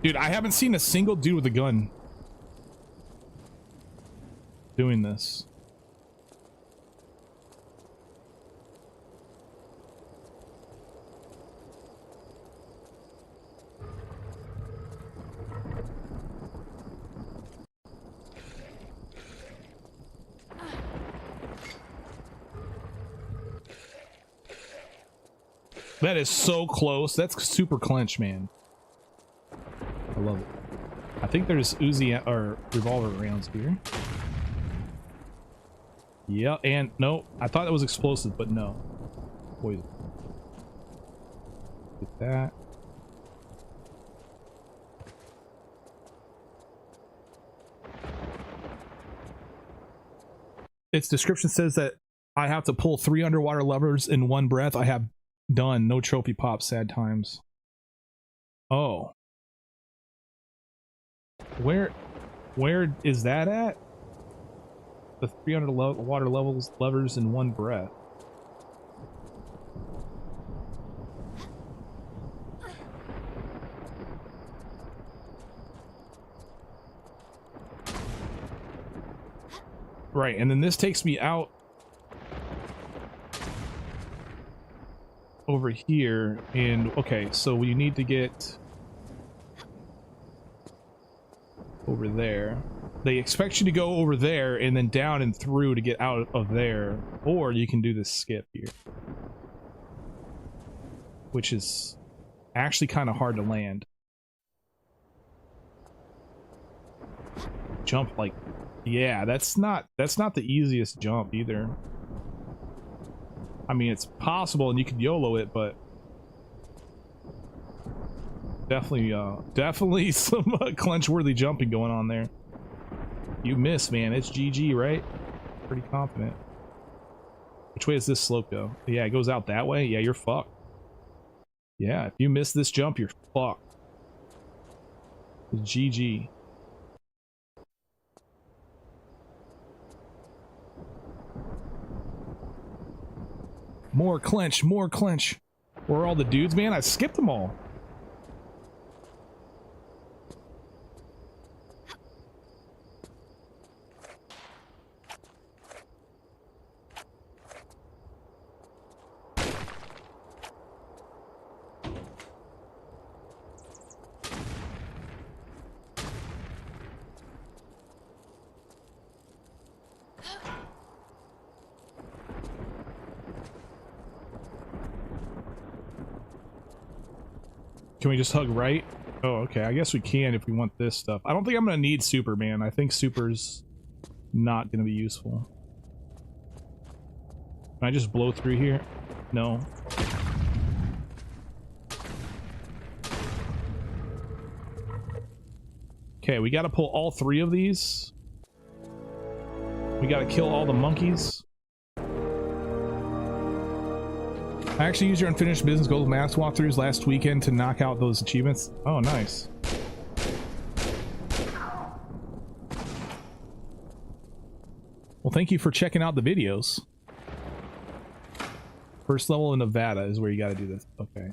Dude, I haven't seen a single dude with a gun doing this. That is so close. That's super clench, man. I love it. I think there's Uzi or revolver rounds here. Yeah, and no, I thought it was explosive, but no. Poison. Get that. Its description says that I have to pull 3 underwater levers in one breath. I have done. No trophy pop. Sad times. Oh. Where is that at? The 300 water levers in one breath. Right, and then this takes me out over here, and okay, so you need to get over there. They expect you to go over there and then down and through to get out of there, or you can do this skip here, which is actually kind of hard to land. Jump like, yeah, that's not the easiest jump either. I mean, it's possible and you could YOLO it, but definitely some clench-worthy jumping going on there. You miss, man. It's GG, right? Pretty confident. Which way does this slope go? Yeah, it goes out that way. Yeah, you're fucked. Yeah, if you miss this jump, you're fucked. It's GG. More clench, more clench. Where are all the dudes, man? I skipped them all. Can we just hug right? Oh, okay. I guess we can if we want this stuff. I don't think I'm going to need super, man. I think super's not going to be useful. Can I just blow through here? No. Okay, we got to pull all 3 of these. We got to kill all the monkeys. I actually used your unfinished business gold mask walkthroughs last weekend to knock out those achievements. Oh, nice. Well, thank you for checking out the videos. First level in Nevada is where you got to do this. Okay.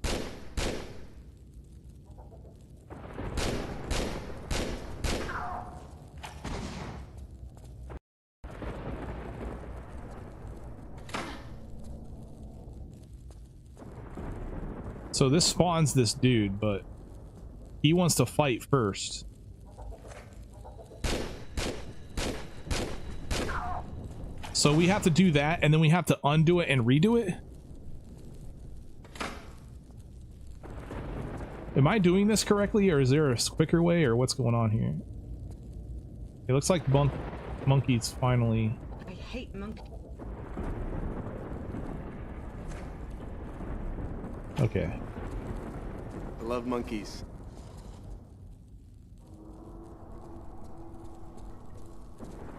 So this spawns this dude, but he wants to fight first. So we have to do that, and then we have to undo it and redo it? Am I doing this correctly, or is there a quicker way, or what's going on here? It looks like monkeys finally... I hate monkeys. Okay. I love monkeys.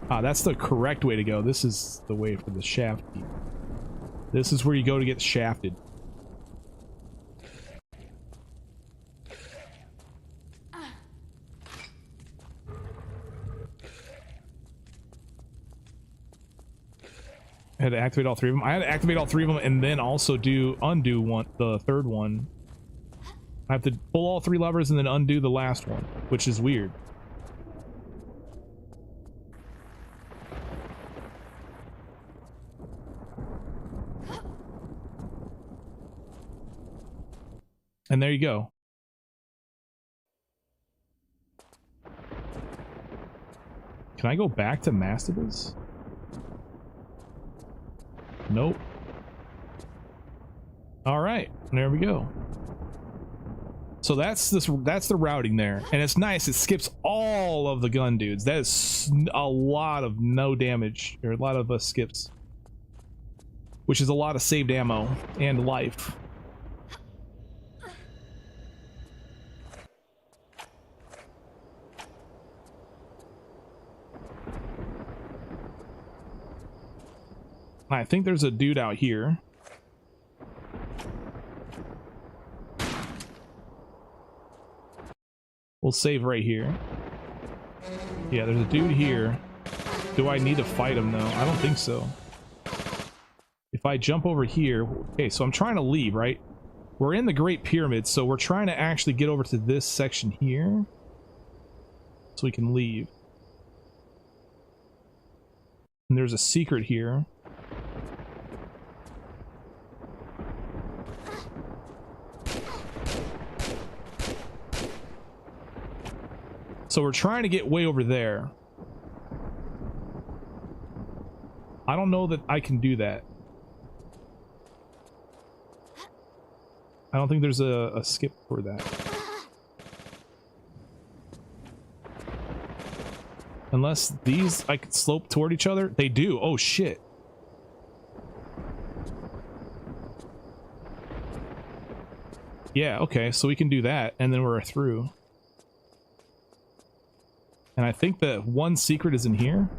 Ah, that's the correct way to go. This is the way for the shaft. This is where you go to get shafted. I had to activate all 3 of them. I had to activate all 3 of them and then also undo the third one. I have to pull all 3 levers and then undo the last one, which is weird. And there you go. Can I go back to Mastidas? Nope. All right, there we go. So that's the routing there, and it's nice. It skips all of the gun dudes. That is a lot of no damage, or a lot of skips, which is a lot of saved ammo and life. I think there's a dude out here. We'll save right here. Yeah, there's a dude here. Do I need to fight him though? I don't think so. If I jump over here, okay, so I'm trying to leave, right? We're in the Great Pyramid, so we're trying to actually get over to this section here so we can leave. And there's a secret here. So we're trying to get way over there. I don't know that I can do that. I don't think there's a skip for that. Unless these, I could slope toward each other. They do. Oh, shit. Yeah, okay. So we can do that, and then we're through. And I think that one secret is in here.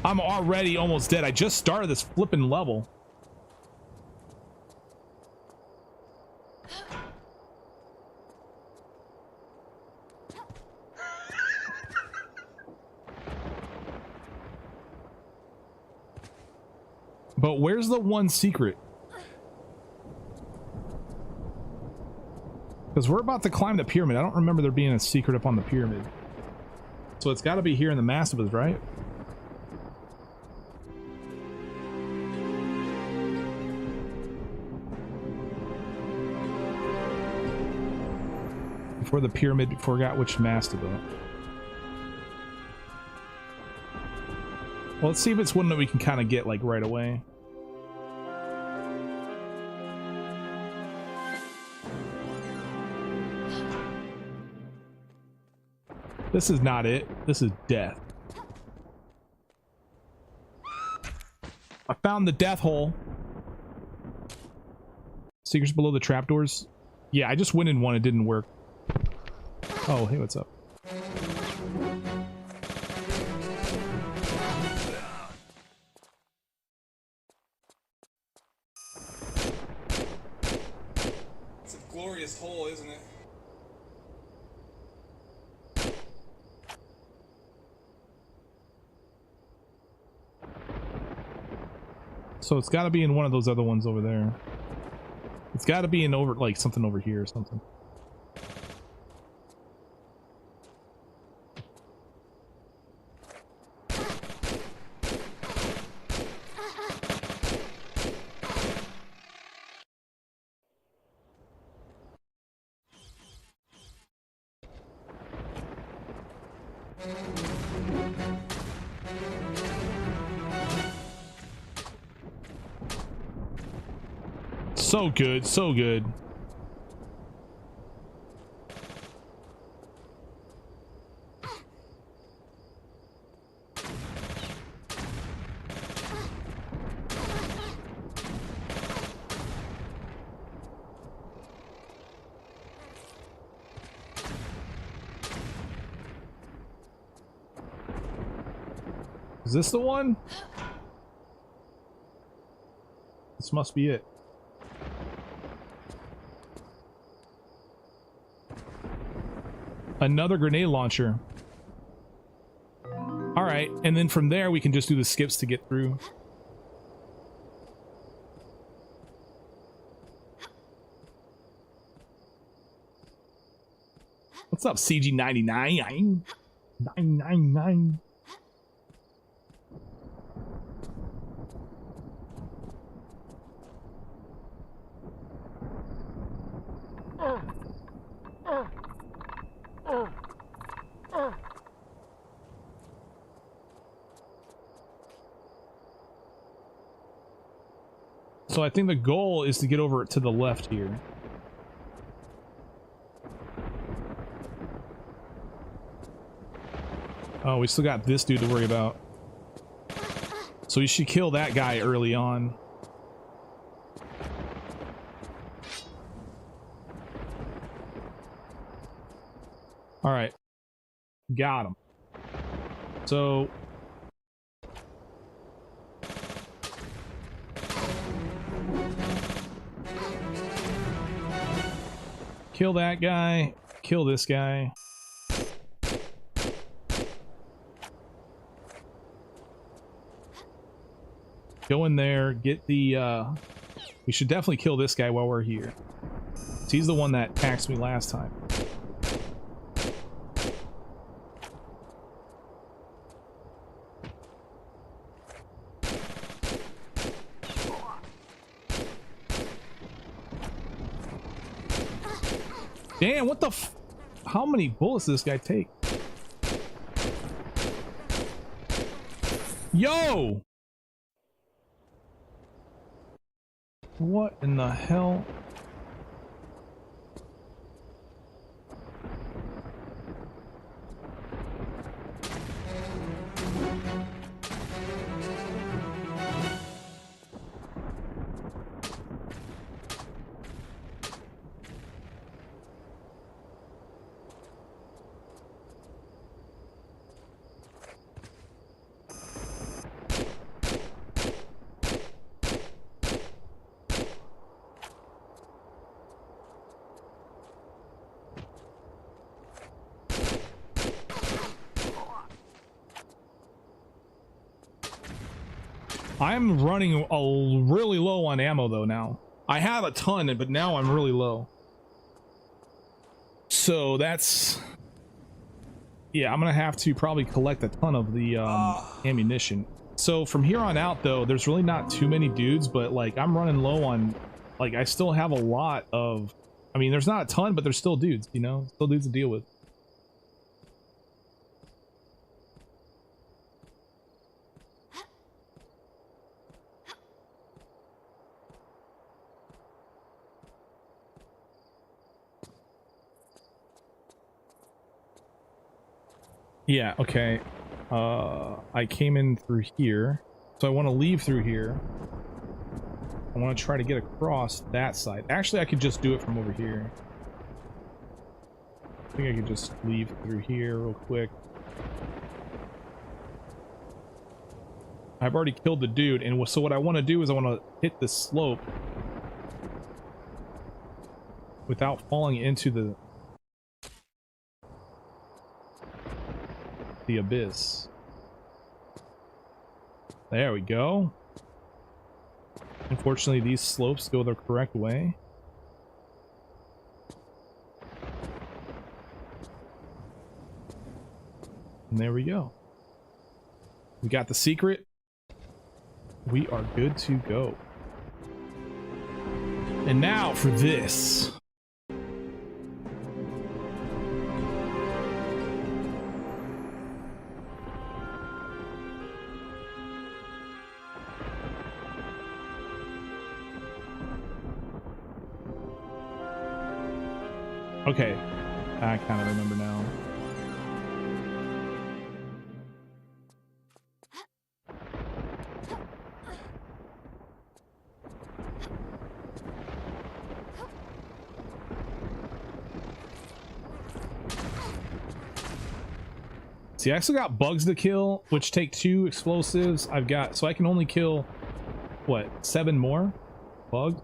I'm already almost dead. I just started this flipping level. But where's the one secret? Because we're about to climb the pyramid. I don't remember there being a secret up on the pyramid. So it's got to be here in the Massives, right? Before the pyramid, forgot which mastodon. Well, let's see if it's one that we can kind of get like right away. This is not it. This is death. I found the death hole. Secrets below the trapdoors. Yeah, I just went in one. It didn't work. Oh, hey, what's up? It's a glorious hole, isn't it? So it's got to be in one of those other ones over there. It's got to be in over, like something over here or something. So good, so good. Is this the one? This must be it. Another grenade launcher. All right, and then from there we can just do the skips to get through. What's up, CG99? 999. So I think the goal is to get over to the left here. Oh, we still got this dude to worry about. So we should kill that guy early on. All right. Got him. So kill that guy, kill this guy. Go in there, get the we should definitely kill this guy while we're here. He's the one that attacked me last time. Damn, what the f— how many bullets does this guy take? Yo! What in the hell? I'm running really low on ammo though now. I have a ton, but now I'm really low. So that's... yeah, I'm gonna have to probably collect a ton of the ammunition. So from here on out though, there's really not too many dudes, but like I'm running low on... like I still have a lot of... I mean, there's not a ton, but there's still dudes, you know? Still dudes to deal with. Yeah, okay. I came in through here, so I want to leave through here. I want to try to get across that side. Actually, I could just do it from over here. I think I could just leave through here real quick. I've already killed the dude, and so what I want to do is I want to hit the slope without falling into the abyss. There we go. Unfortunately, these slopes go the correct way. And there we go. We got the secret. We are good to go. And now for this. Okay, I kind of remember now. See, I still got bugs to kill, which take 2 explosives. I've got, so I can only kill, what, 7 more bugs?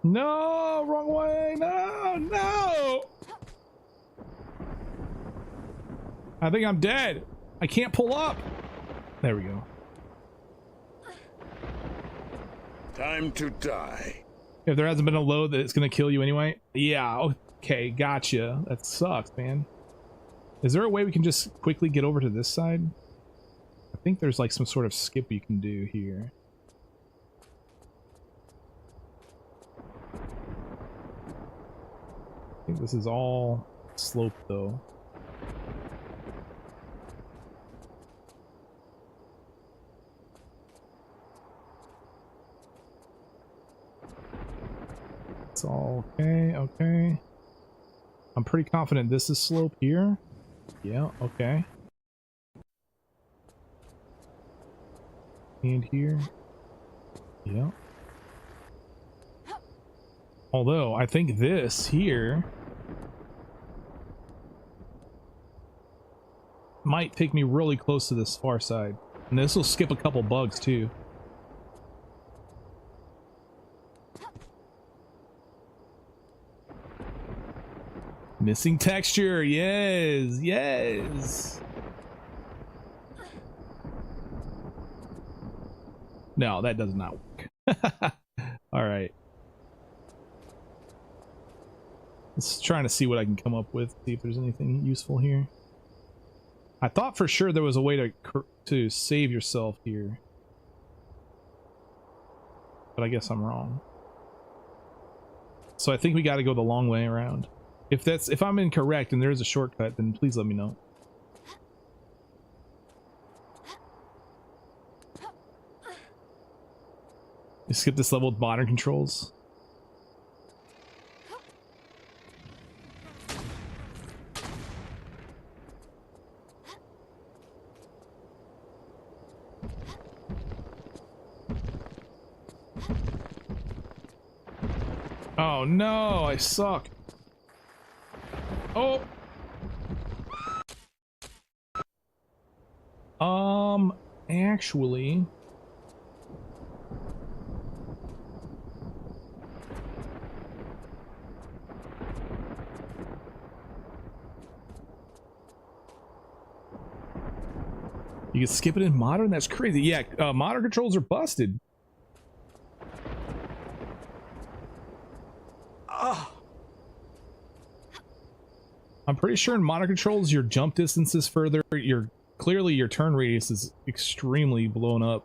No, wrong way. No, no. I think I'm dead. I can't pull up. There we go. Time to die. If there hasn't been a load that it's going to kill you anyway. Yeah, okay, gotcha. That sucks, man. Is there a way we can just quickly get over to this side? I think there's like some sort of skip you can do here. think this is all slope though. It's all okay, okay. I'm pretty confident this is slope here. Yeah, okay. And here. Yeah. Although, I think this here might take me really close to this far side. And this will skip a couple bugs too. Missing texture, yes, yes. No, that does not work. All right. Just trying to see what I can come up with, see if there's anything useful here. I thought for sure there was a way to save yourself here, but I guess I'm wrong. So I think we got to go the long way around. If I'm incorrect and there is a shortcut, then please let me know. You skip this level with modern controls. Oh no, I suck. Oh. Actually. You can skip it in modern? That's crazy. Yeah, modern controls are busted. I'm pretty sure in modern controls your jump distance is further. Clearly your turn radius is extremely blown up.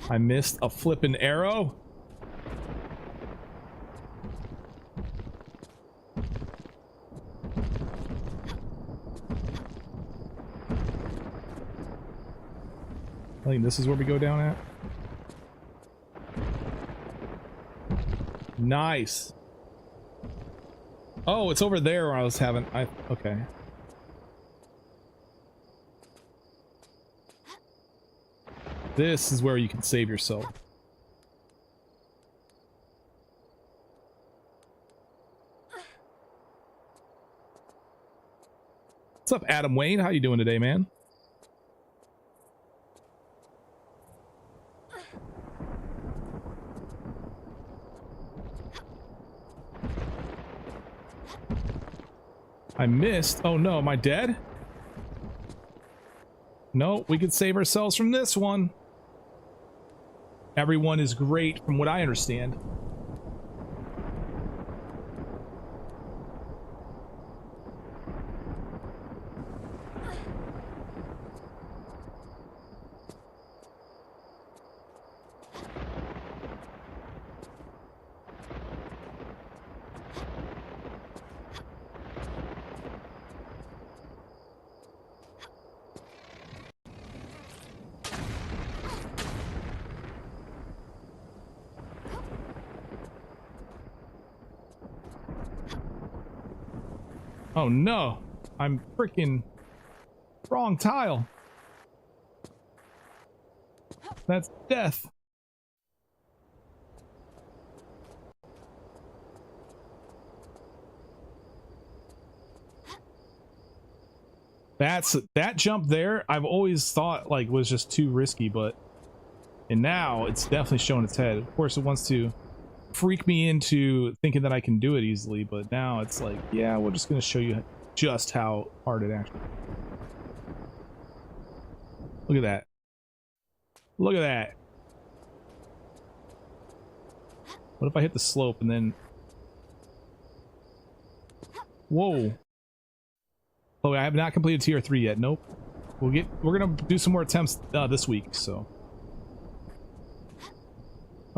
I missed a flippin' arrow. I think this is where we go down at. Nice. Oh, it's over there where I was having. Okay. This is where you can save yourself. What's up, Adam Wayne? How you doing today, man? I missed. Oh no, am I dead? No, we could save ourselves from this one. Everyone is great from what I understand. Oh no, I'm freaking wrong tile. That's death. That jump there, I've always thought like was just too risky, and now it's definitely showing its head. Of course it wants to freak me into thinking that I can do it easily, but now it's like, yeah, we're just going to show you just how hard it actually is. Look at that. Look at that. What if I hit the slope and then... Whoa. Oh, I have not completed tier 3 yet. Nope. We're going to do some more attempts this week, so...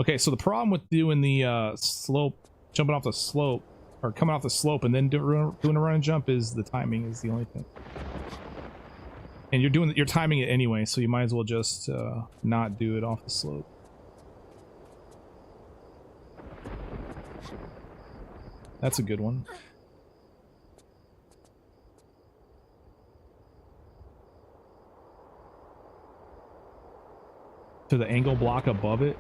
Okay, so the problem with doing the slope, jumping off the slope, or coming off the slope and then doing a run and jump is the timing is the only thing. And you're timing it anyway, so you might as well just not do it off the slope. That's a good one. To the angle block above it.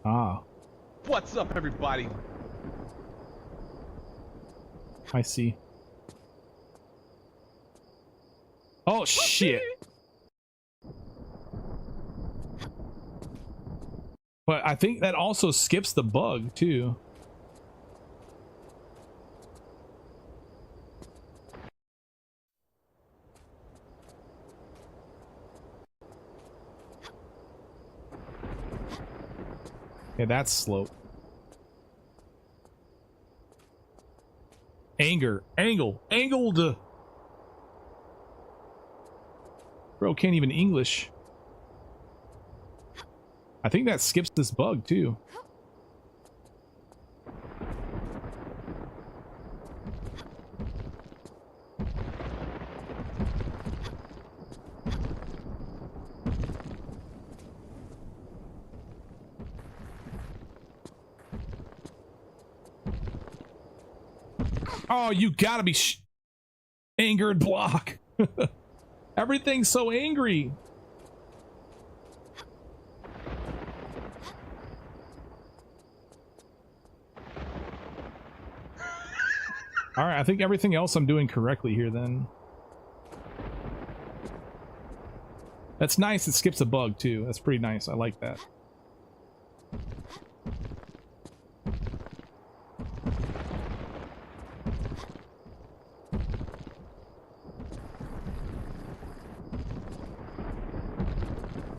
Ah. What's up, everybody? I see. Oh shit. But I think that also skips the bug too. Yeah, that's slope. Angled. Bro can't even English. I think that skips this bug too. Oh, you gotta be angered block. Everything's so angry. All right, I think everything else I'm doing correctly here then. That's nice. It skips a bug too. That's pretty nice. I like that.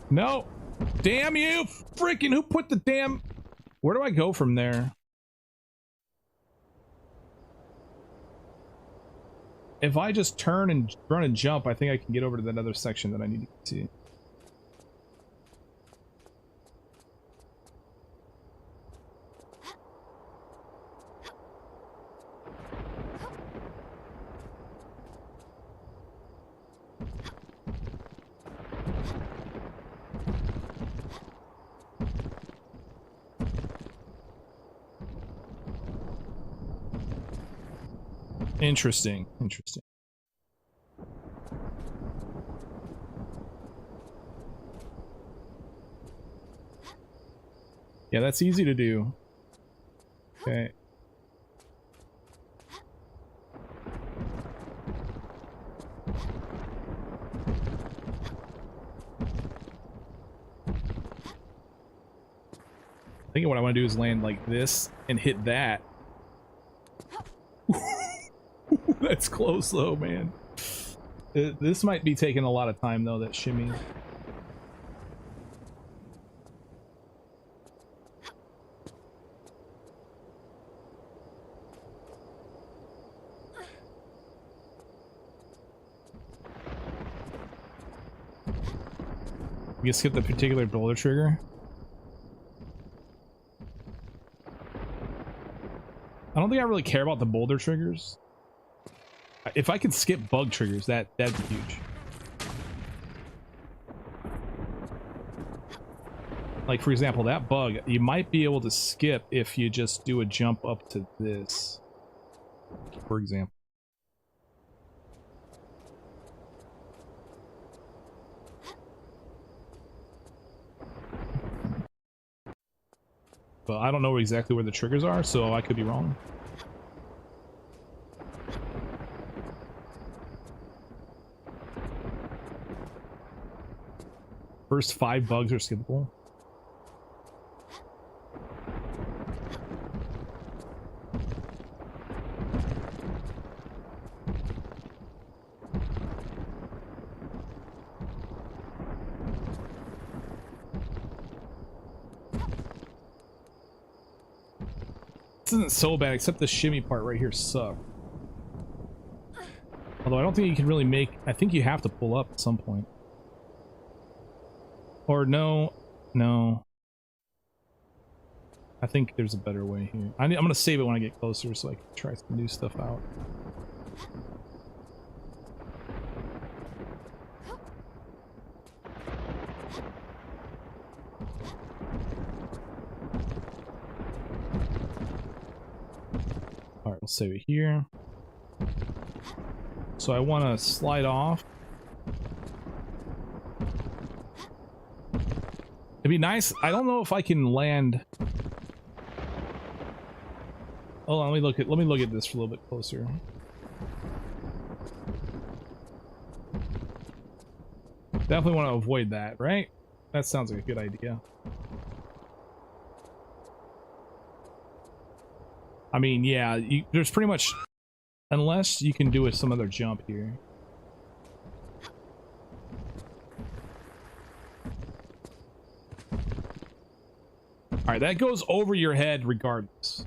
No. Damn you. Freaking who put the damn... Where do I go from there? If I just turn and run and jump, I think I can get over to that other section that I need to get to. Interesting. Yeah, that's easy to do. Okay. I think what I want to do is land like this and hit that. That's close though, man. This might be taking a lot of time though, that shimmy. You skip the particular boulder trigger. I don't think I really care about the boulder triggers. If I could skip bug triggers, that'd be huge. Like for example, that bug, you might be able to skip if you just do a jump up to this, for example. But I don't know exactly where the triggers are, so I could be wrong. First 5 bugs are skippable. This isn't so bad, except the shimmy part right here sucks. Although I don't think you can really make... I think you have to pull up at some point. Or no. No. I think there's a better way here. I'm going to save it when I get closer so I can try some new stuff out. Alright, we'll save it here. So I want to slide off. It'd be nice. I don't know if I can land. Hold on, let me look at this for a little bit closer. Definitely want to avoid that, right? That sounds like a good idea. I mean, yeah, there's pretty much, unless you can do with some other jump here. All right, that goes over your head regardless.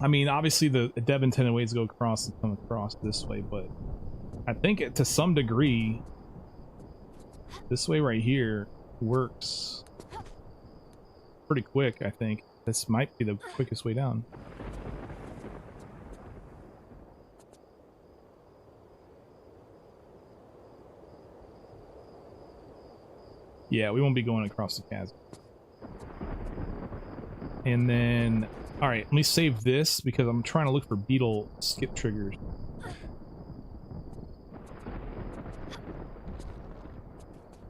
I mean, obviously the dev intended ways to go across and come across this way, but I think to some degree, this way right here works pretty quick. I think this might be the quickest way down. Yeah, we won't be going across the chasm. And then, all right, let me save this because I'm trying to look for beetle skip triggers.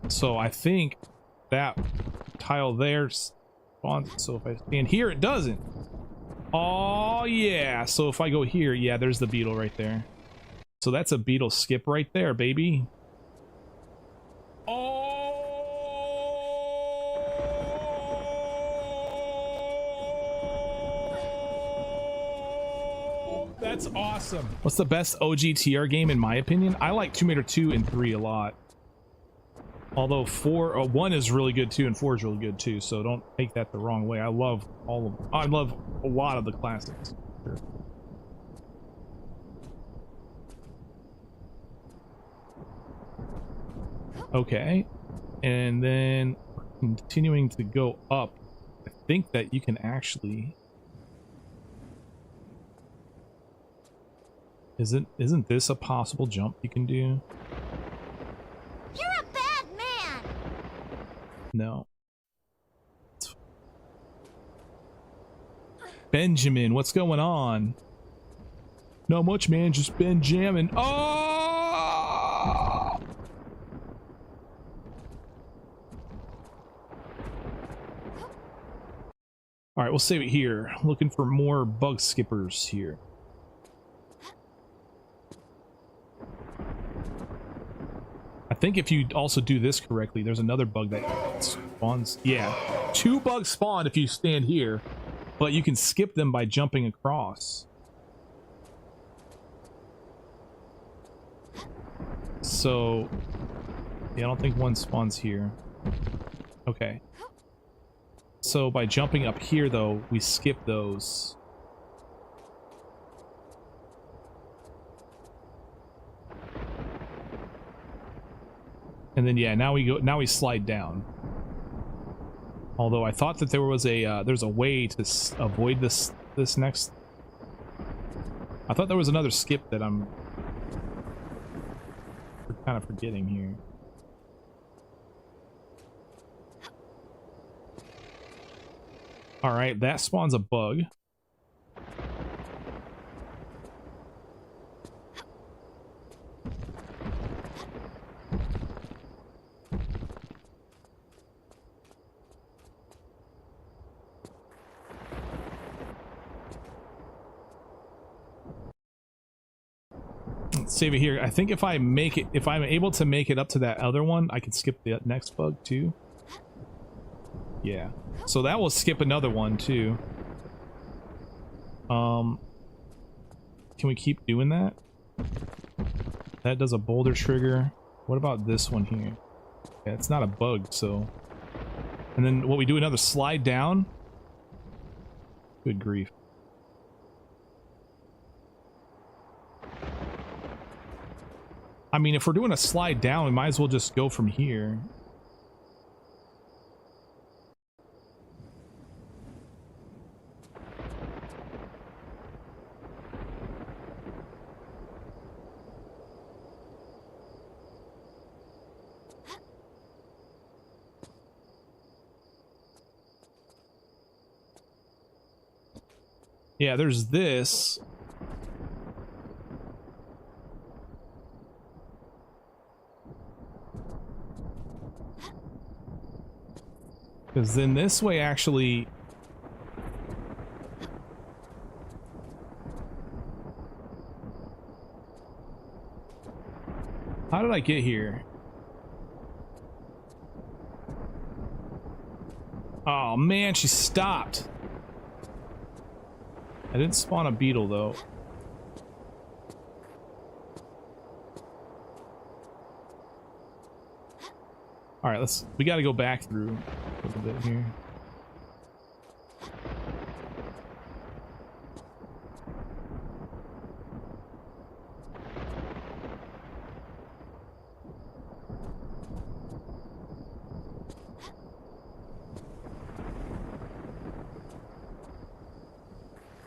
So I think that tile there spawns. So if I stand here, it doesn't. Oh yeah. So if I go here, yeah, there's the beetle right there. So that's a beetle skip right there, baby. Oh. That's awesome. What's the best OG TR game in my opinion? I like Tomb Raider 2 and 3 a lot. Although 1 is really good too, and 4 is really good too, so don't take that the wrong way. I love all of them. I love a lot of the classics. Sure. Okay, and then continuing to go up, I think that you can actually... Isn't this a possible jump you can do? You're a bad man. No. Benjamin, what's going on? Not much, man. Just been jamming. Oh! All right, we'll save it here. Looking for more bug skippers here. I think if you also do this correctly, there's another bug that spawns. Yeah, 2 bugs spawn if you stand here, but you can skip them by jumping across. So, yeah, I don't think one spawns here. Okay. So by jumping up here, though, we skip those. And then yeah, now we slide down. Although I thought that there was a there's a way to avoid this next. I thought there was another skip that I'm kind of forgetting here. All right, that spawns a bug. Save it here. I think if I'm able to make it up to that other one, I can skip the next bug too. Yeah. So that will skip another one too. Can we keep doing that? That does a boulder trigger. What about this one here? Yeah, it's not a bug, so. And then what we do, another slide down? Good grief. I mean, if we're doing a slide down, we might as well just go from here. Yeah, there's this. Because then this way actually... How did I get here? Oh man, she stopped. I didn't spawn a beetle though. All right, we got to go back through a little bit here.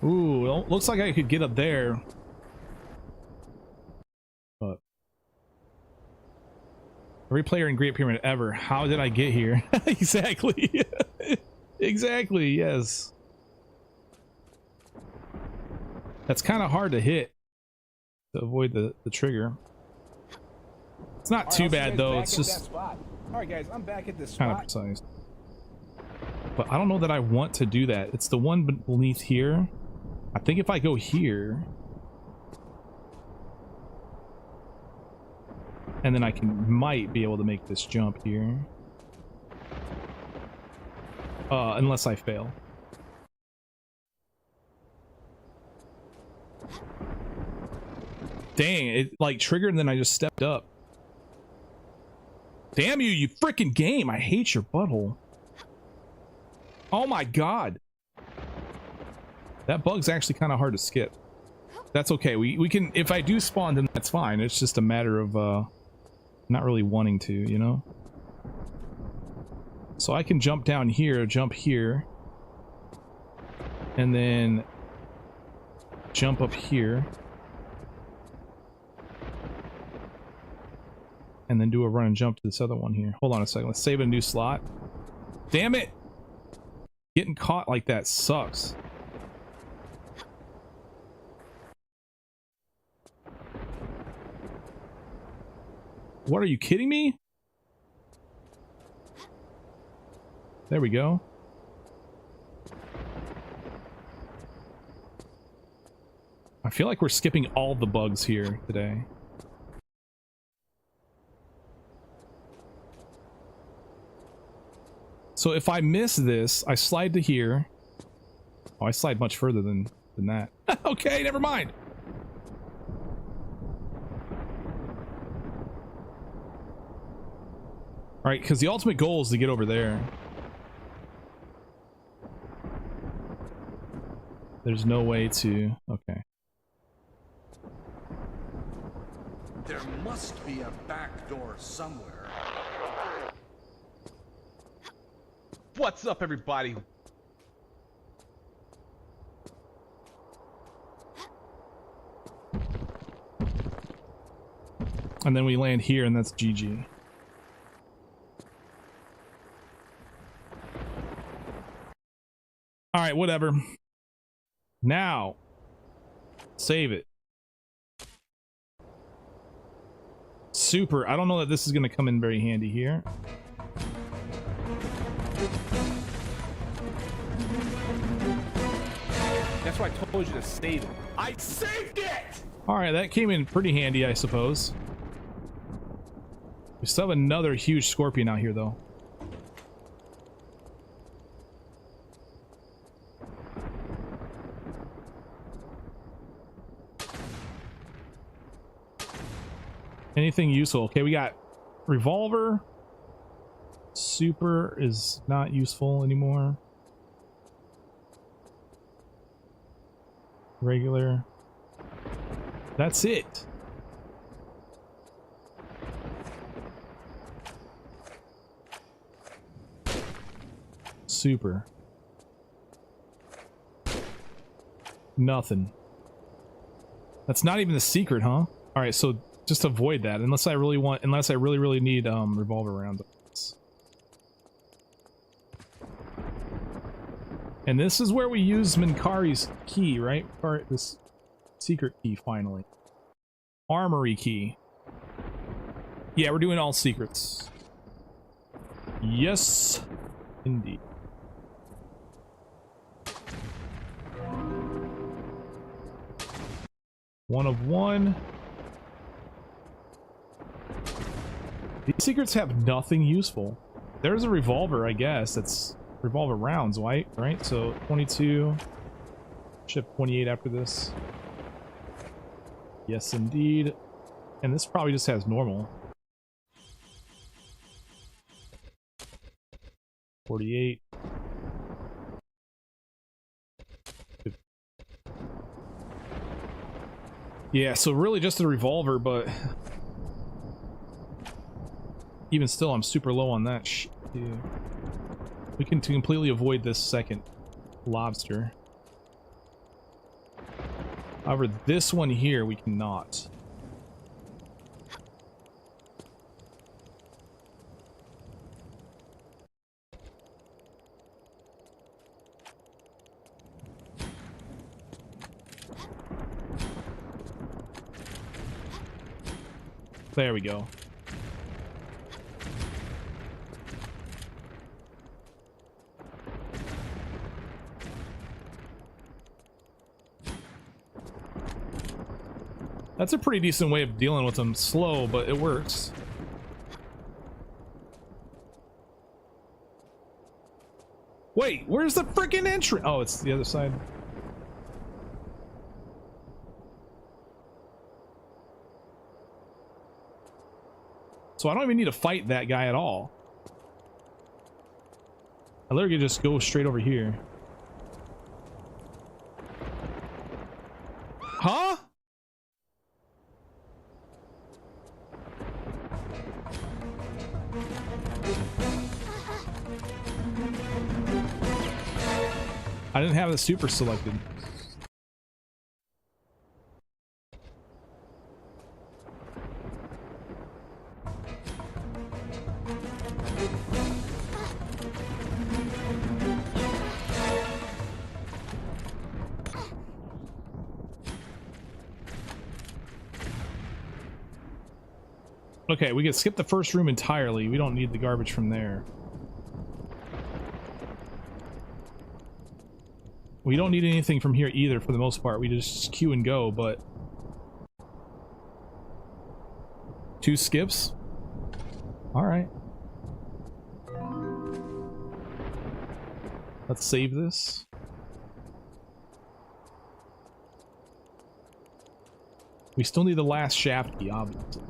Ooh, looks like I could get up there. But every player in Great Pyramid ever. How did I get here? Exactly. Exactly, yes. That's kind of hard to hit to avoid the trigger. It's not too bad though. It's just Alright guys, I'm back at this spot. kind of precise. But I don't know that I want to do that. It's the one beneath here. I think if I go here, and then I might be able to make this jump here. Unless I fail. Dang, it like triggered and then I just stepped up. Damn you, you freaking game. I hate your butthole. Oh my god. That bug's actually kind of hard to skip. That's okay. We can, if I do spawn, then that's fine. It's just a matter of not really wanting to, you know? So I can jump down here, jump here, and then jump up here, and then do a run and jump to this other one here. Hold on a second. Let's save a new slot. Damn it! Getting caught like that sucks. What, are you kidding me? There we go. I feel like we're skipping all the bugs here today. So if I miss this, I slide to here. Oh, I slide much further than that. Okay, never mind. All right, because the ultimate goal is to get over there. There's no way to... Okay. There must be a back door somewhere. What's up, everybody? And then we land here, and that's GG. All right, whatever. Now, save it. Super. I don't know that this is going to come in very handy here. That's why I told you to save it. I saved it! All right, that came in pretty handy, I suppose. We still have another huge scorpion out here, though. Anything useful? Okay, we got revolver, Super is not useful anymore. Regular. That's it. Super. Nothing. That's not even the secret, huh? All right, so just avoid that unless I really really need revolver rounds. And this is where we use Minkari's key, right? Or this secret key finally. Armory key. Yeah, we're doing all secrets. Yes, indeed. One of one. These secrets have nothing useful. There's a revolver, I guess. That's revolver rounds, right? So 22. Ship 28 after this. Yes, indeed. And this probably just has normal. 48. Yeah, so really just a revolver, but even still, I'm super low on that shit. We can completely avoid this second lobster. However, this one here, we cannot. There we go. That's a pretty decent way of dealing with them. Slow, but it works. Wait, where's the freaking entry? Oh, it's the other side. So I don't even need to fight that guy at all. I literally just go straight over here. Huh? I didn't have the super selected. Okay, we can skip the first room entirely. We don't need the garbage from there. We don't need anything from here either for the most part. We just queue and go, but... 2 skips? Alright. Let's save this. We still need the last shaft key, obviously.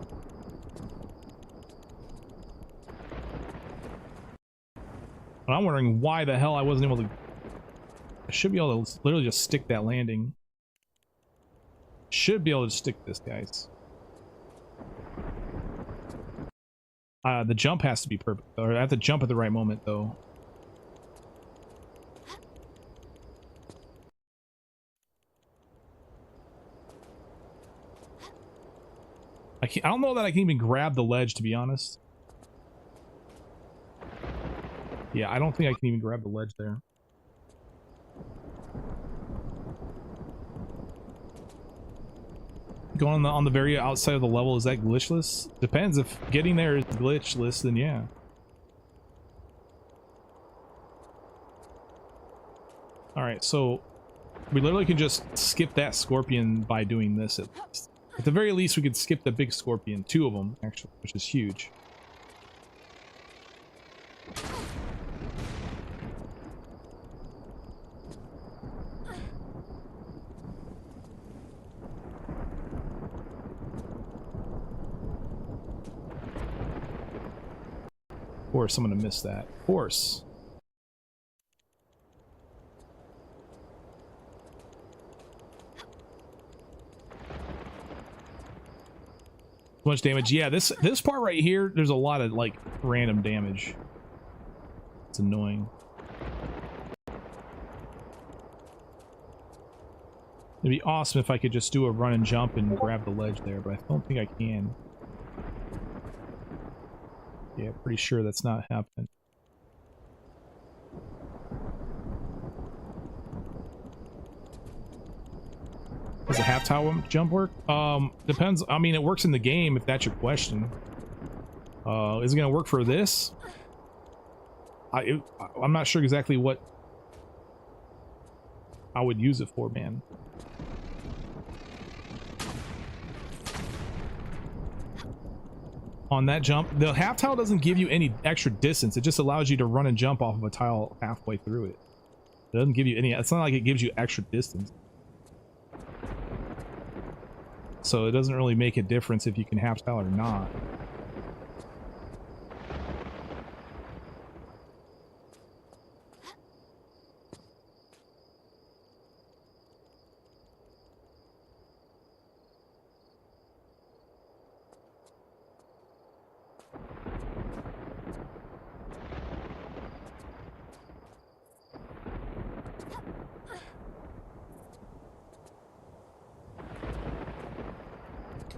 But I'm wondering why the hell I wasn't able to... I should be able to literally just stick that landing. Should be able to stick this, guys. The jump has to be perfect, or I have to jump at the right moment, though. I don't know that I can even grab the ledge, to be honest. Yeah, I don't think I can even grab the ledge there. Going on the very outside of the level, is that glitchless? Depends. If getting there is glitchless, then yeah. Alright, so we literally can just skip that scorpion by doing this at least. At the very least, we could skip the big scorpion. 2 of them, actually, which is huge. course, I'm gonna miss that. Of course. Too much damage. Yeah, this part right here, there's a lot of like random damage. It's annoying. It'd be awesome if I could just do a run and jump and grab the ledge there, but I don't think I can. Yeah, pretty sure that's not happening. Does a half tower jump work? Depends. I mean, it works in the game if that's your question. Is it gonna work for this? I'm not sure exactly what I would use it for, man. On that jump, the half tile doesn't give you any extra distance. It just allows you to run and jump off of a tile halfway through it. It doesn't give you any. It's not like it gives you extra distance. So it doesn't really make a difference if you can half tile or not.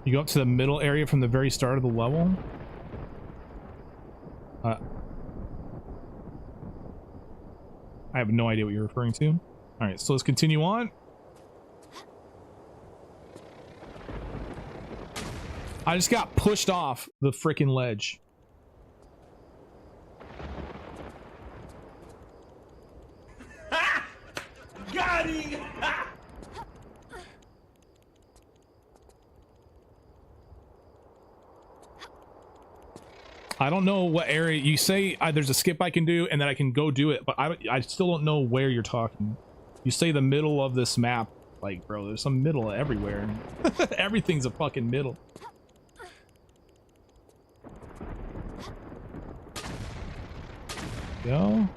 You go up to the middle area from the very start of the level. I have no idea what you're referring to. All right, so let's continue on. I just got pushed off the freaking ledge. Got him! I don't know what area you say. There's a skip I can do, and then I can go do it, but I still don't know where you're talking. You say the middle of this map, like, bro, there's some middle everywhere. Everything's a fucking middle. Go.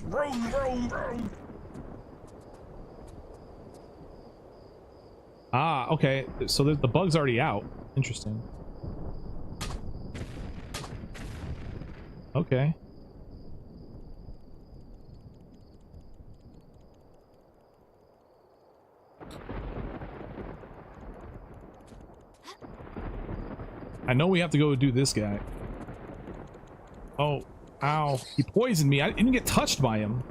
Vroom, vroom, vroom. Ah, okay. So the bug's already out. Interesting. Okay. I know we have to go do this guy. Oh, ow. He poisoned me. I didn't get touched by him.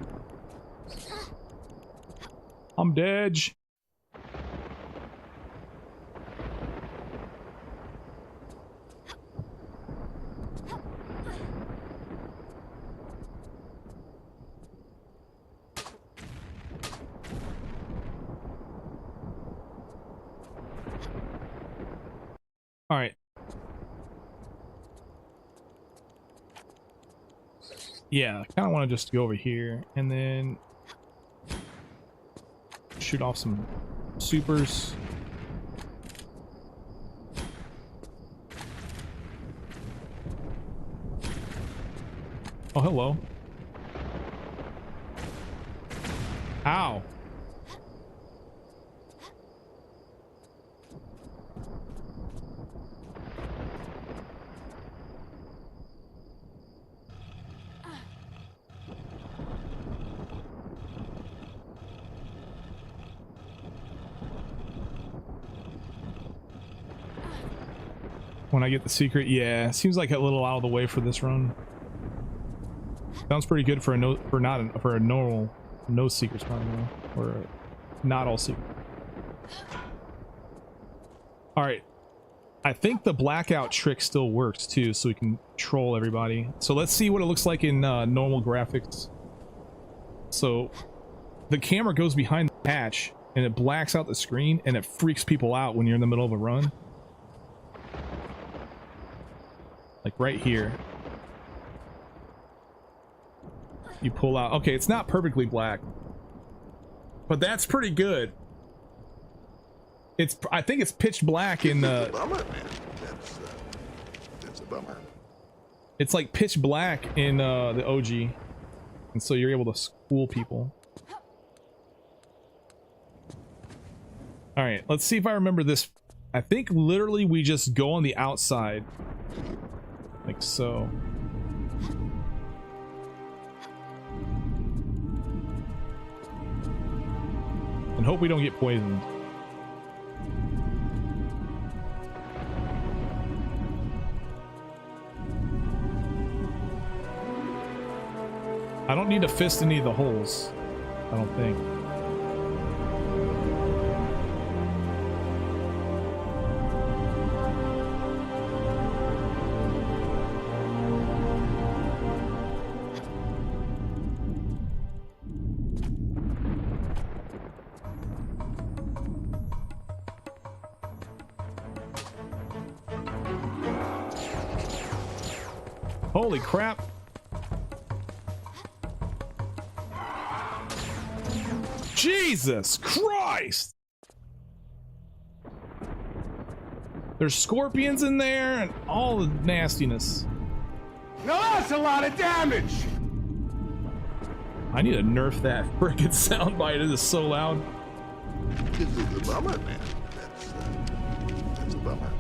I'm dead. All right. Yeah, I kind of want to just go over here and then shoot off some supers. Oh, hello. Ow. When I get the secret, yeah, seems like a little out of the way for this run. Sounds pretty good for a normal no secrets run though, or not all secret. All right, I think the blackout trick still works too, so we can troll everybody. So let's see what it looks like in normal graphics. So the camera goes behind the patch, and it blacks out the screen and it freaks people out when you're in the middle of a run. Like right here. You pull out. Okay, it's not perfectly black, but that's pretty good. I think it's pitch black in the. Bummer, man. That's a bummer. It's like pitch black in the OG, and so you're able to fool people. All right, let's see if I remember this. I think literally we just go on the outside, like so. And hope we don't get poisoned. I don't need to fist any of the holes, I don't think. Holy crap. Jesus Christ! There's scorpions in there and all the nastiness. Now that's a lot of damage! I need to nerf that frickin' soundbite. It is so loud. This is a bummer, man. That's a bummer.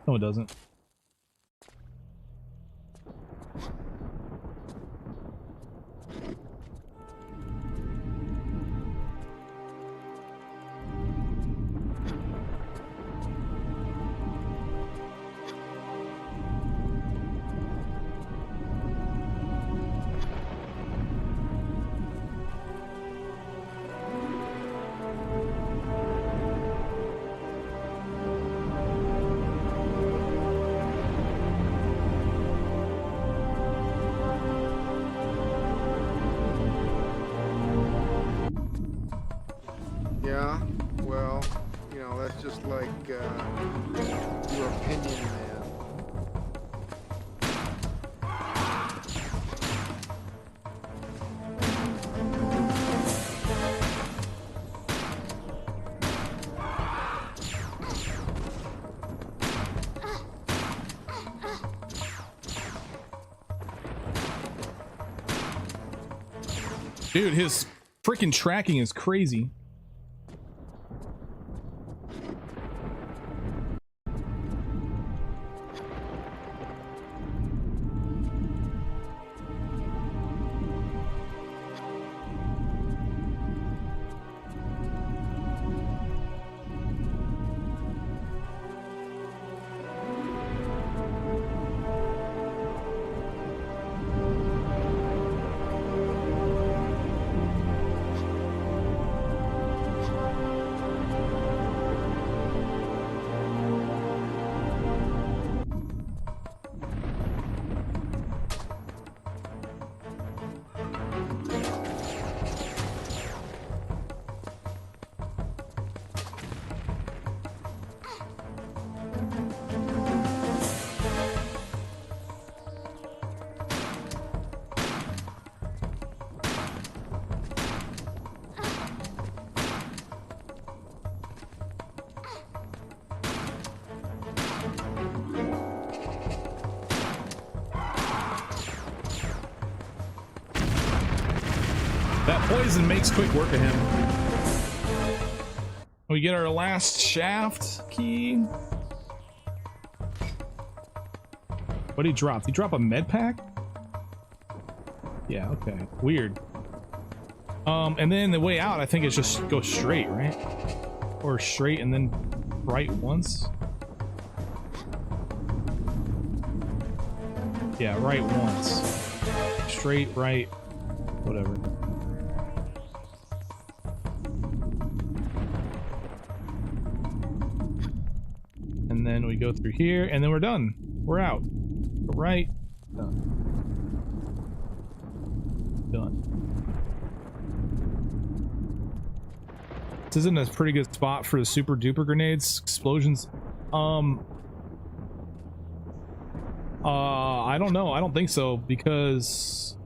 No, it doesn't. Yeah, well, you know, that's just like your opinion, man. Dude, his freaking tracking is crazy. That poison makes quick work of him. We get our last shaft key. What did he drop? Did he drop a med pack? Yeah, okay. Weird. And then the way out, I think it's just go straight, right? Or straight and then right once. Yeah, right once. Straight, right, whatever. And then we go through here, and then we're done. We're out. Go right. Done. Done. This isn't a pretty good spot for the super duper grenades. Explosions. I don't know. I don't think so because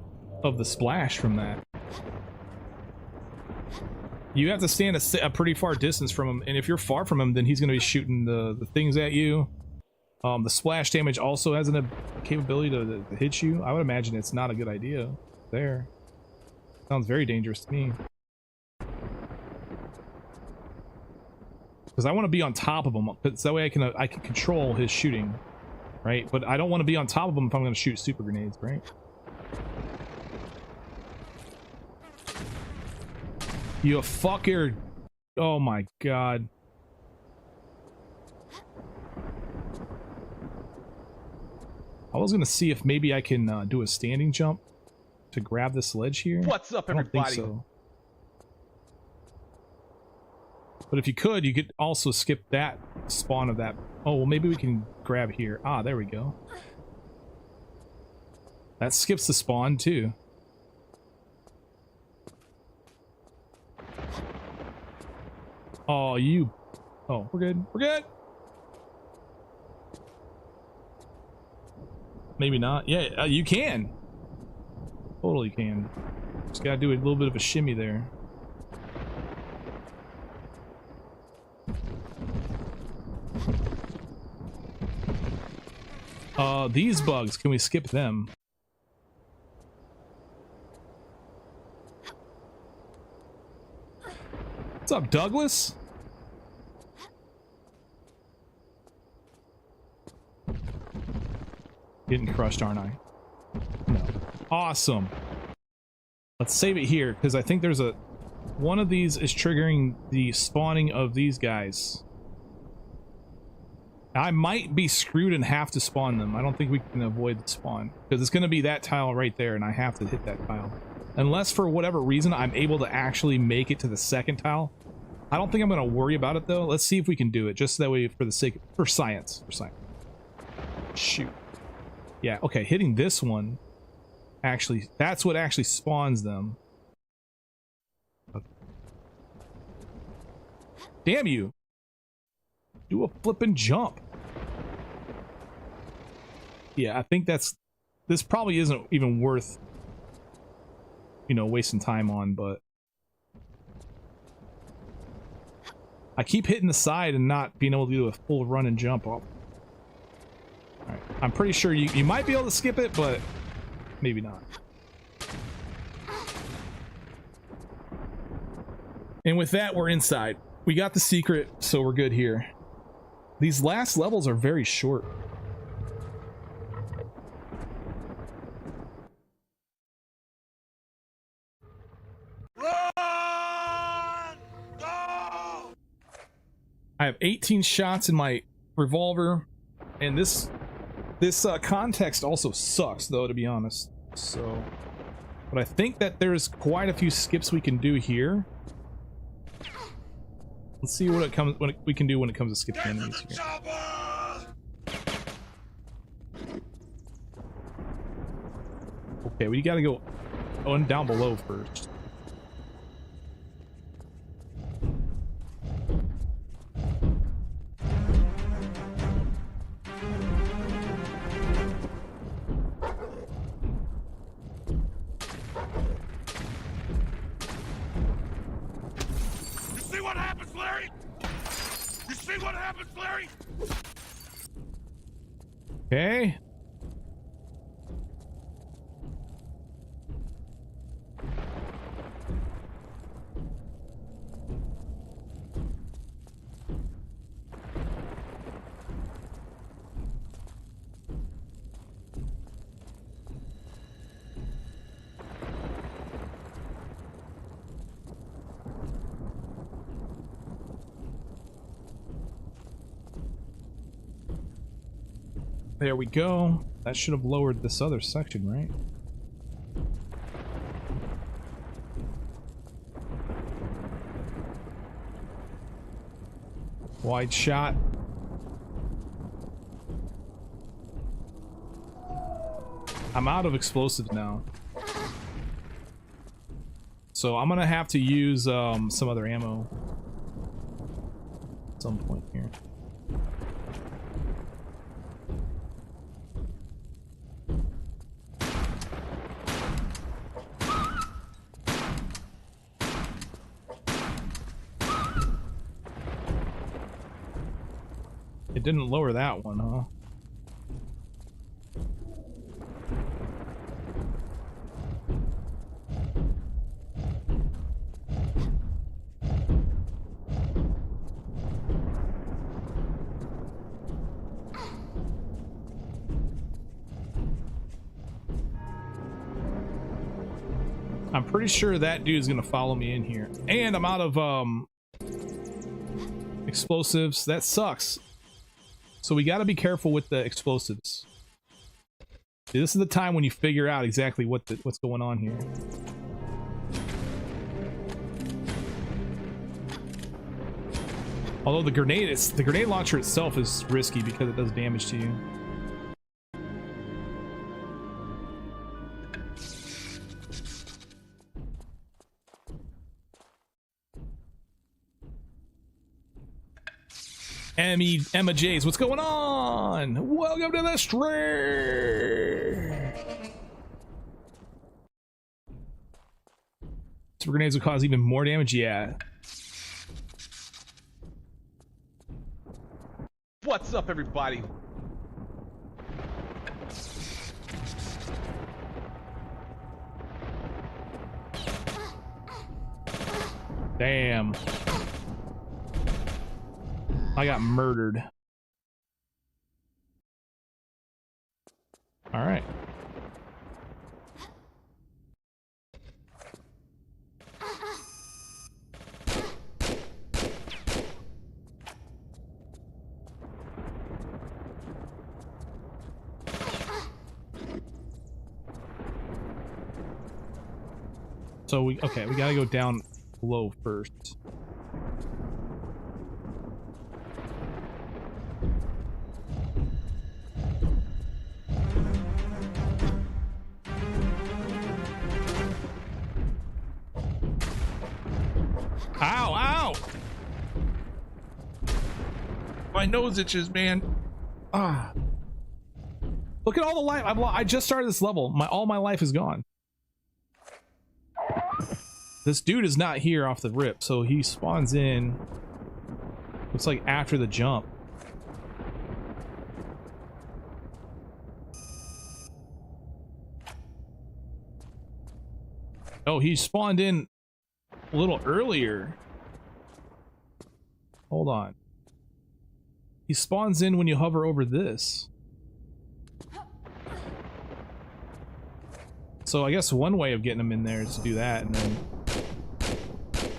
of the splash from that. You have to stand a pretty far distance from him, and if you're far from him, then he's going to be shooting the things at you. The splash damage also has a capability to hit you. I would imagine it's not a good idea there. Sounds very dangerous to me. Because I want to be on top of him, so that way I can control his shooting, right? But I don't want to be on top of him if I'm going to shoot super grenades, right? You fucker! Oh my god! I was going to see if maybe I can do a standing jump to grab this ledge here. What's up, everybody? I don't think so. But if you could also skip that spawn of that. Oh, well, maybe we can grab here. Ah, there we go. That skips the spawn, too. Oh, you... Oh, we're good. We're good! Maybe not. Yeah, you can. Totally can. Just gotta do a little bit of a shimmy there. These bugs, can we skip them? What's up, Douglas? Getting crushed, aren't I? No. Awesome. Let's save it here, because I think there's one of these is triggering the spawning of these guys. I might be screwed and have to spawn them. I don't think we can avoid the spawn, because it's going to be that tile right there, and I have to hit that tile. Unless, for whatever reason, I'm able to actually make it to the second tile. I don't think I'm going to worry about it, though. Let's see if we can do it, just that way for the sake of... For science. For science. Shoot. Yeah, okay, hitting this one... Actually, that's what actually spawns them. Okay. Damn you! Do a flippin' jump. Yeah, I think this probably isn't even worth, you know, wasting time on, but I keep hitting the side and not being able to do a full run and jump off. Alright, I'm pretty sure you might be able to skip it, but maybe not. And with that, we're inside. We got the secret, so we're good here. These last levels are very short. I have 18 shots in my revolver, and this context also sucks, though, to be honest. So, but I think that there's quite a few skips we can do here. Let's see what we can do when it comes to skipping enemies here. Okay, we gotta go down below first. Okay. There we go. That should have lowered this other section, right? Wide shot. I'm out of explosives now. So I'm gonna have to use some other ammo at some point here. It didn't lower that one, huh? I'm pretty sure that dude's gonna follow me in here. And I'm out of explosives. That sucks. So we got to be careful with the explosives. See, this is the time when you figure out exactly what's going on here. Although the grenade launcher itself is risky because it does damage to you. Emma J's, what's going on? Welcome to the stream. Super grenades will cause even more damage. Yeah. What's up, everybody? Damn. I got murdered. All right. So we gotta go down low first. Ow, ow! My nose itches, man. Ah. Look at all the life. I just started this level. All my life is gone. This dude is not here off the rip, so he spawns in. Looks like after the jump. Oh, he spawned in a little earlier. Hold on. He spawns in when you hover over this. So I guess one way of getting him in there is to do that, and then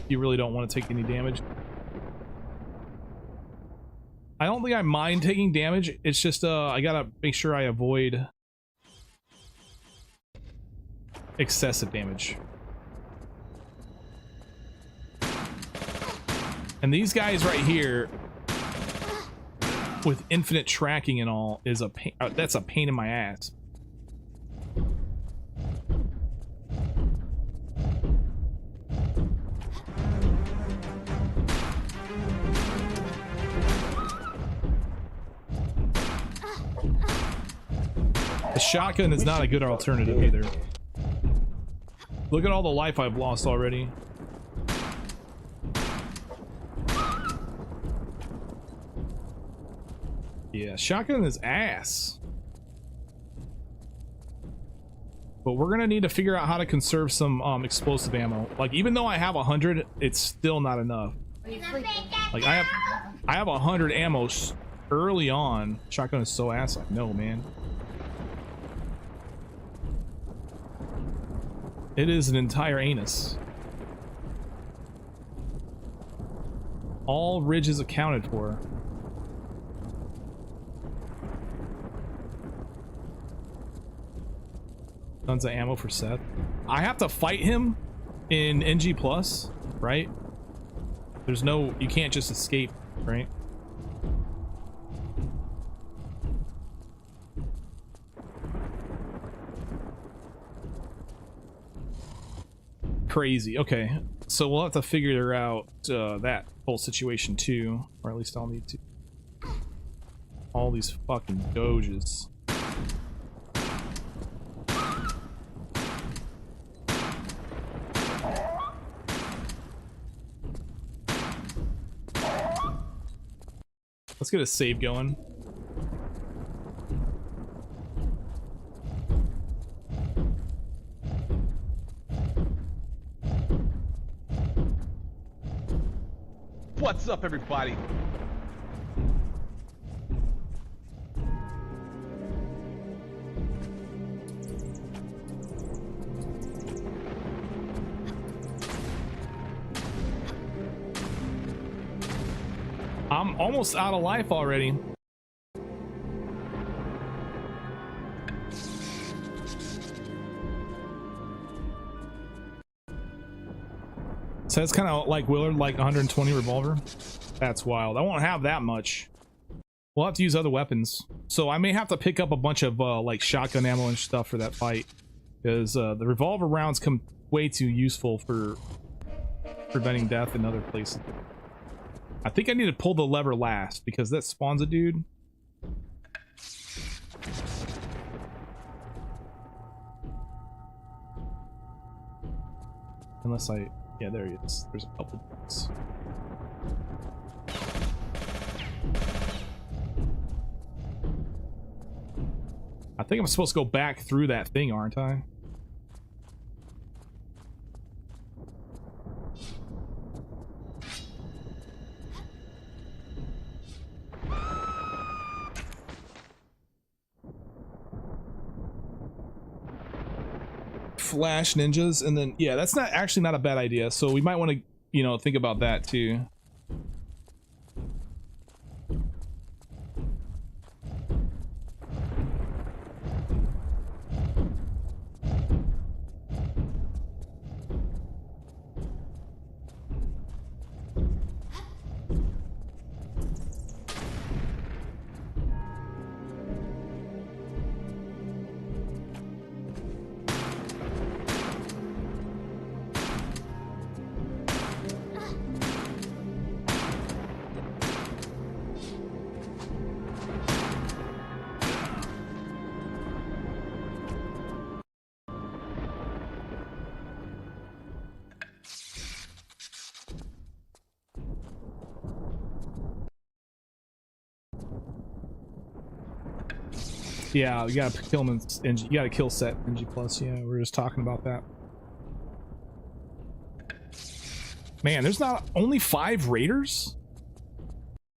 you really don't want to take any damage. I don't think I mind taking damage. It's just I gotta make sure I avoid excessive damage. And these guys right here with infinite tracking and all is a pain. That's a pain in my ass. The shotgun is not a good alternative either. Look at all the life I've lost already. Yeah, shotgun is ass. But we're gonna need to figure out how to conserve some explosive ammo. Like, even though I have 100, it's still not enough. Like, I have 100 ammo early on. Shotgun is so ass. Like, no, man. It is an entire anus. All ridges accounted for. Tons of ammo for Seth. I have to fight him in NG Plus, right? There's no, you can't just escape, right? Crazy. Okay, so we'll have to figure out that whole situation too, or at least I'll need to. All these fucking doges. Let's get a save going. What's up, everybody? I'm almost out of life already. So it's kind of like Willard, like 120 revolver. That's wild. I won't have that much. We'll have to use other weapons. So I may have to pick up a bunch of like shotgun ammo and stuff for that fight, because the revolver rounds come way too useful for preventing death in other places. I think I need to pull the lever last because that spawns a dude. Unless I... yeah, there he is. There's a couple dudes. I think I'm supposed to go back through that thing, aren't I? Flash ninjas, and then yeah, that's not actually not a bad idea, so we might want to, you know, think about that too. Yeah, you gotta kill him in, you gotta kill set NG Plus. Yeah, we were just talking about that. Man, there's not only 5 raiders?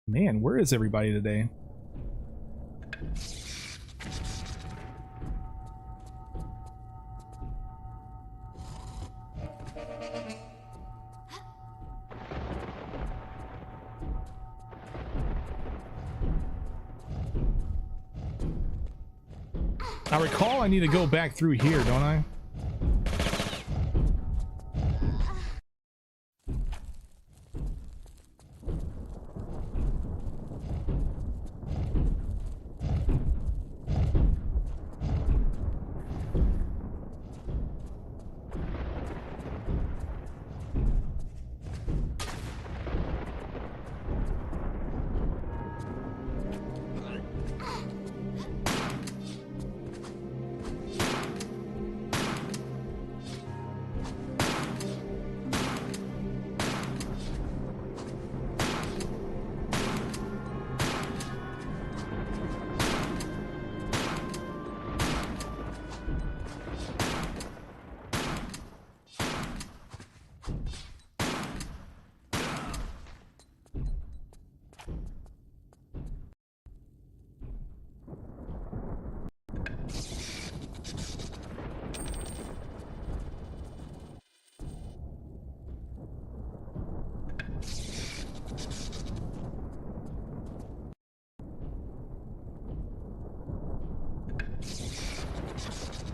Man, where is everybody today? I recall I need to go back through here, don't I?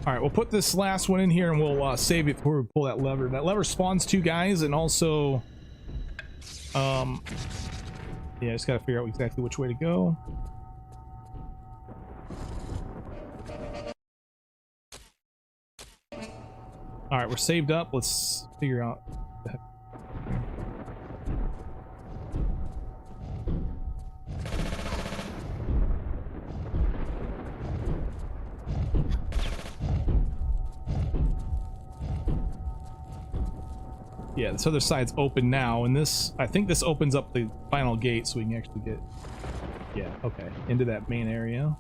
All right, we'll put this last one in here and we'll save it before we pull that lever. That lever spawns 2 guys, and also, yeah, I just gotta figure out exactly which way to go. All right, we're saved up. Let's figure out. Yeah, this other side's open now, and this, I think this opens up the final gate so we can actually get, yeah, okay, into that main area.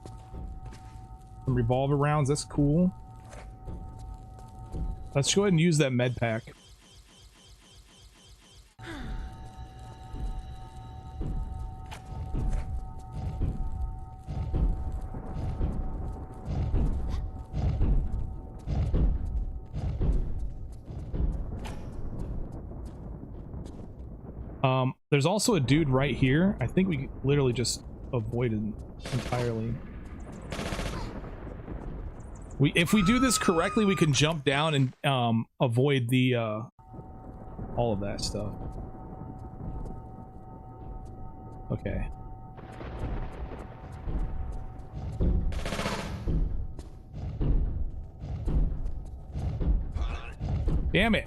Some revolver rounds, that's cool. Let's go ahead and use that med pack. There's also a dude right here. I think we literally just avoided entirely. If we do this correctly, we can jump down and avoid the all of that stuff. Okay. Damn it.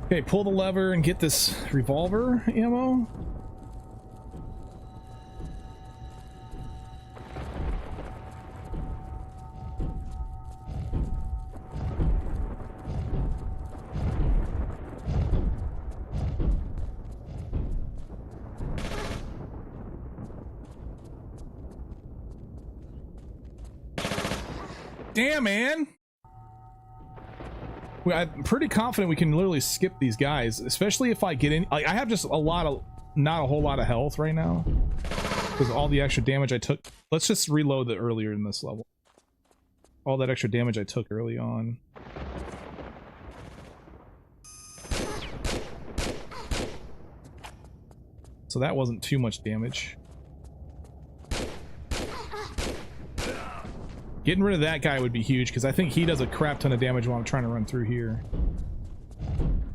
Okay, pull the lever and get this revolver ammo. Damn, man. I'm pretty confident we can literally skip these guys, especially if I get in. Like, I have just a lot of, not a whole lot of health right now because all the extra damage I took. Let's just reload the earlier in this level. All that extra damage I took early on. So that wasn't too much damage. Getting rid of that guy would be huge because I think he does a crap ton of damage while I'm trying to run through here.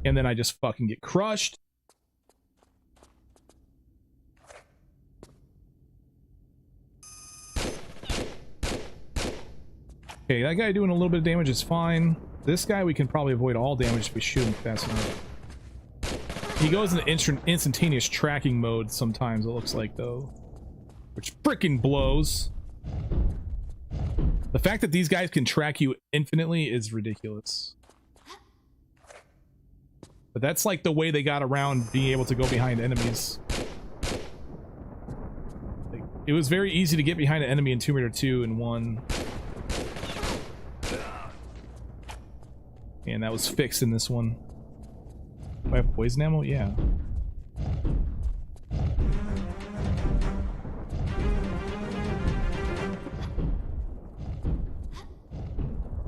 And then I just fucking get crushed. Okay, that guy doing a little bit of damage is fine. This guy we can probably avoid all damage if we shoot him fast enough. He goes into instantaneous tracking mode sometimes, it looks like, though. Which freaking blows. The fact that these guys can track you infinitely is ridiculous. But that's like the way they got around being able to go behind enemies. Like, it was very easy to get behind an enemy in Tomb Raider 2 in 1. And that was fixed in this one. Do I have poison ammo? Yeah.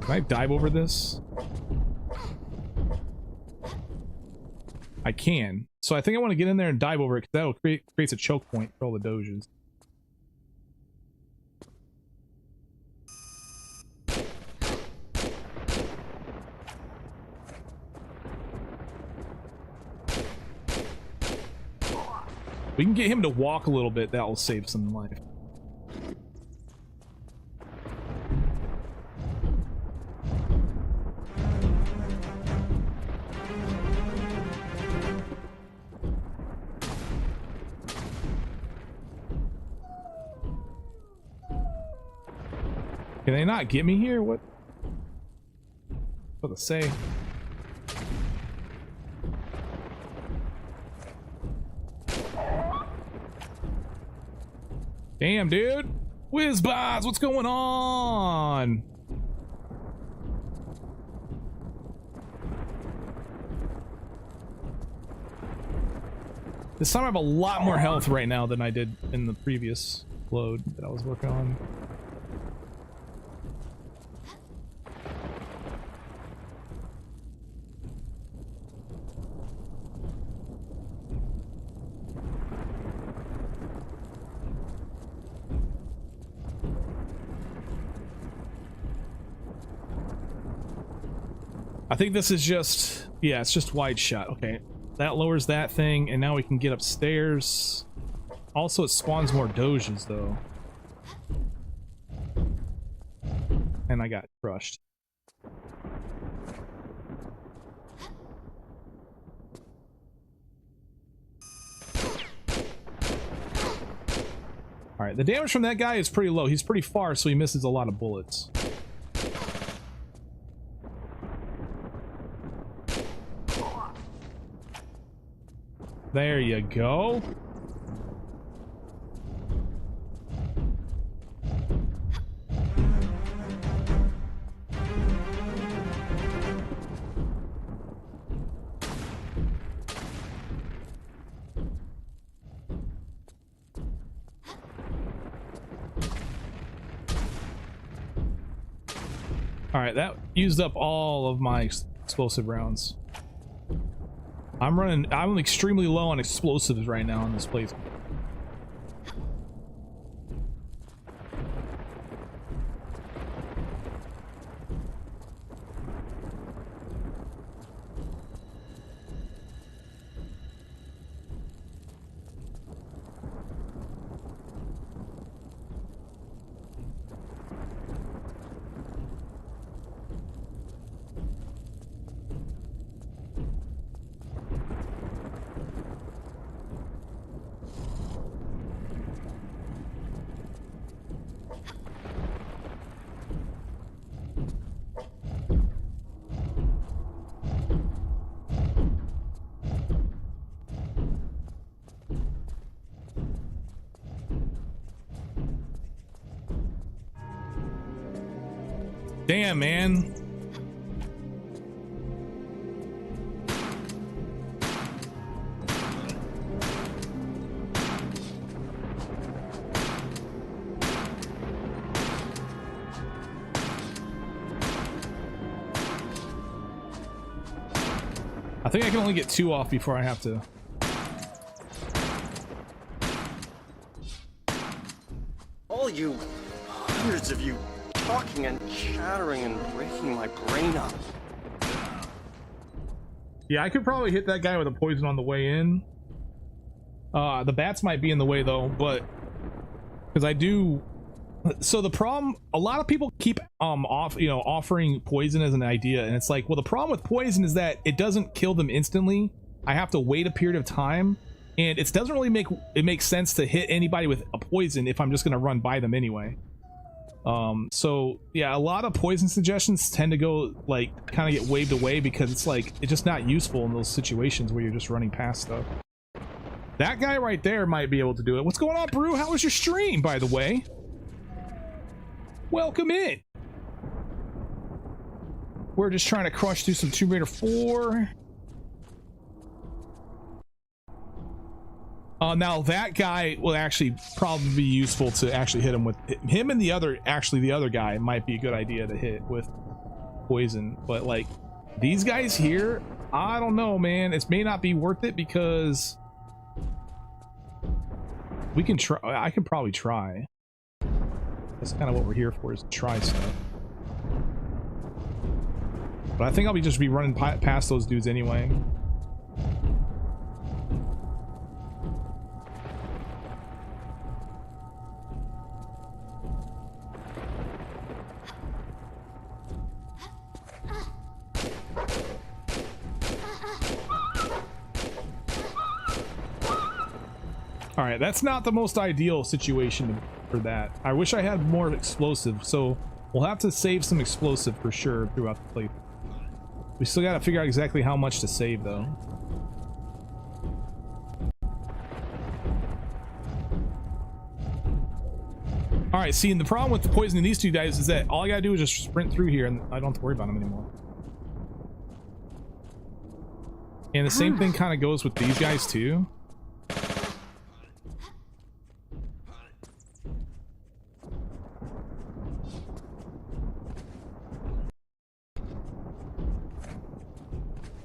Can I dive over this? I can. So I think I want to get in there and dive over it because that'll creates a choke point for all the doges. We can get him to walk a little bit, that will save some life. Can they not get me here? What to say? Damn, dude. Whizbaz, what's going on? This time I have a lot more health right now than I did in the previous load that I was working on. I think this is just, yeah, it's just wide shot. Okay, that lowers that thing, and now we can get upstairs. Also, it spawns more doges, though. And I got crushed. Alright, the damage from that guy is pretty low. He's pretty far, so he misses a lot of bullets. There you go. All right, that used up all of my explosive rounds. I'm extremely low on explosives right now in this place. Damn, man. I think I can only get 2 off before I have to. All you, hundreds of you, talking and chattering and breaking my brain up. Yeah, I could probably hit that guy with a poison on the way in. The bats might be in the way though, but because I do. So the problem, a lot of people keep offering poison as an idea, and it's like, well, the problem with poison is that it doesn't kill them instantly. I have to wait a period of time, and it doesn't really make sense to hit anybody with a poison if I'm just gonna run by them anyway. So yeah, a lot of poison suggestions tend to go like kind of get waved away because it's like it's just not useful in those situations where you're just running past stuff. That guy right there might be able to do it. What's going on, Brew? How was your stream, by the way? Welcome in. We're just trying to crush through some Tomb Raider 4. Now that guy will actually probably be useful to actually hit him with him, and the other guy might be a good idea to hit with poison. But like these guys here, I don't know, man. It may not be worth it because we can try. I can probably try. That's kind of what we're here for, is to try stuff. But I think I'll just be running past those dudes anyway. All right, that's not the most ideal situation for that. I wish I had more explosive, so we'll have to save some explosive for sure throughout the playthrough. We still got to figure out exactly how much to save, though. All right, see, and the problem with the poisoning these two guys is that all I gotta do is just sprint through here, and I don't have to worry about them anymore. And the same thing kind of goes with these guys too.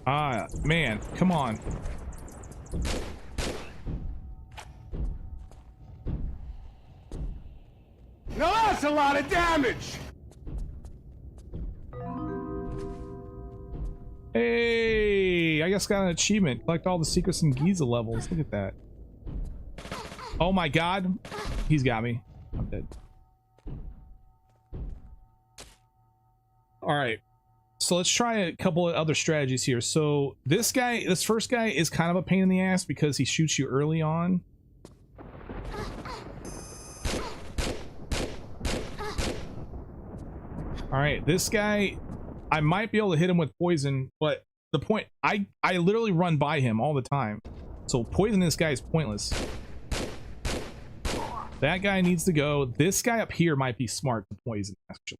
Ah, man, come on. Now that's a lot of damage! Hey, I just got an achievement. Collect all the secrets in Giza levels. Look at that. Oh my god. He's got me. I'm dead. Alright. So let's try a couple of other strategies here. So this first guy is kind of a pain in the ass because he shoots you early on. Alright, this guy, I might be able to hit him with poison, but the point, I literally run by him all the time. So poison this guy is pointless. That guy needs to go. This guy up here might be smart to poison, actually.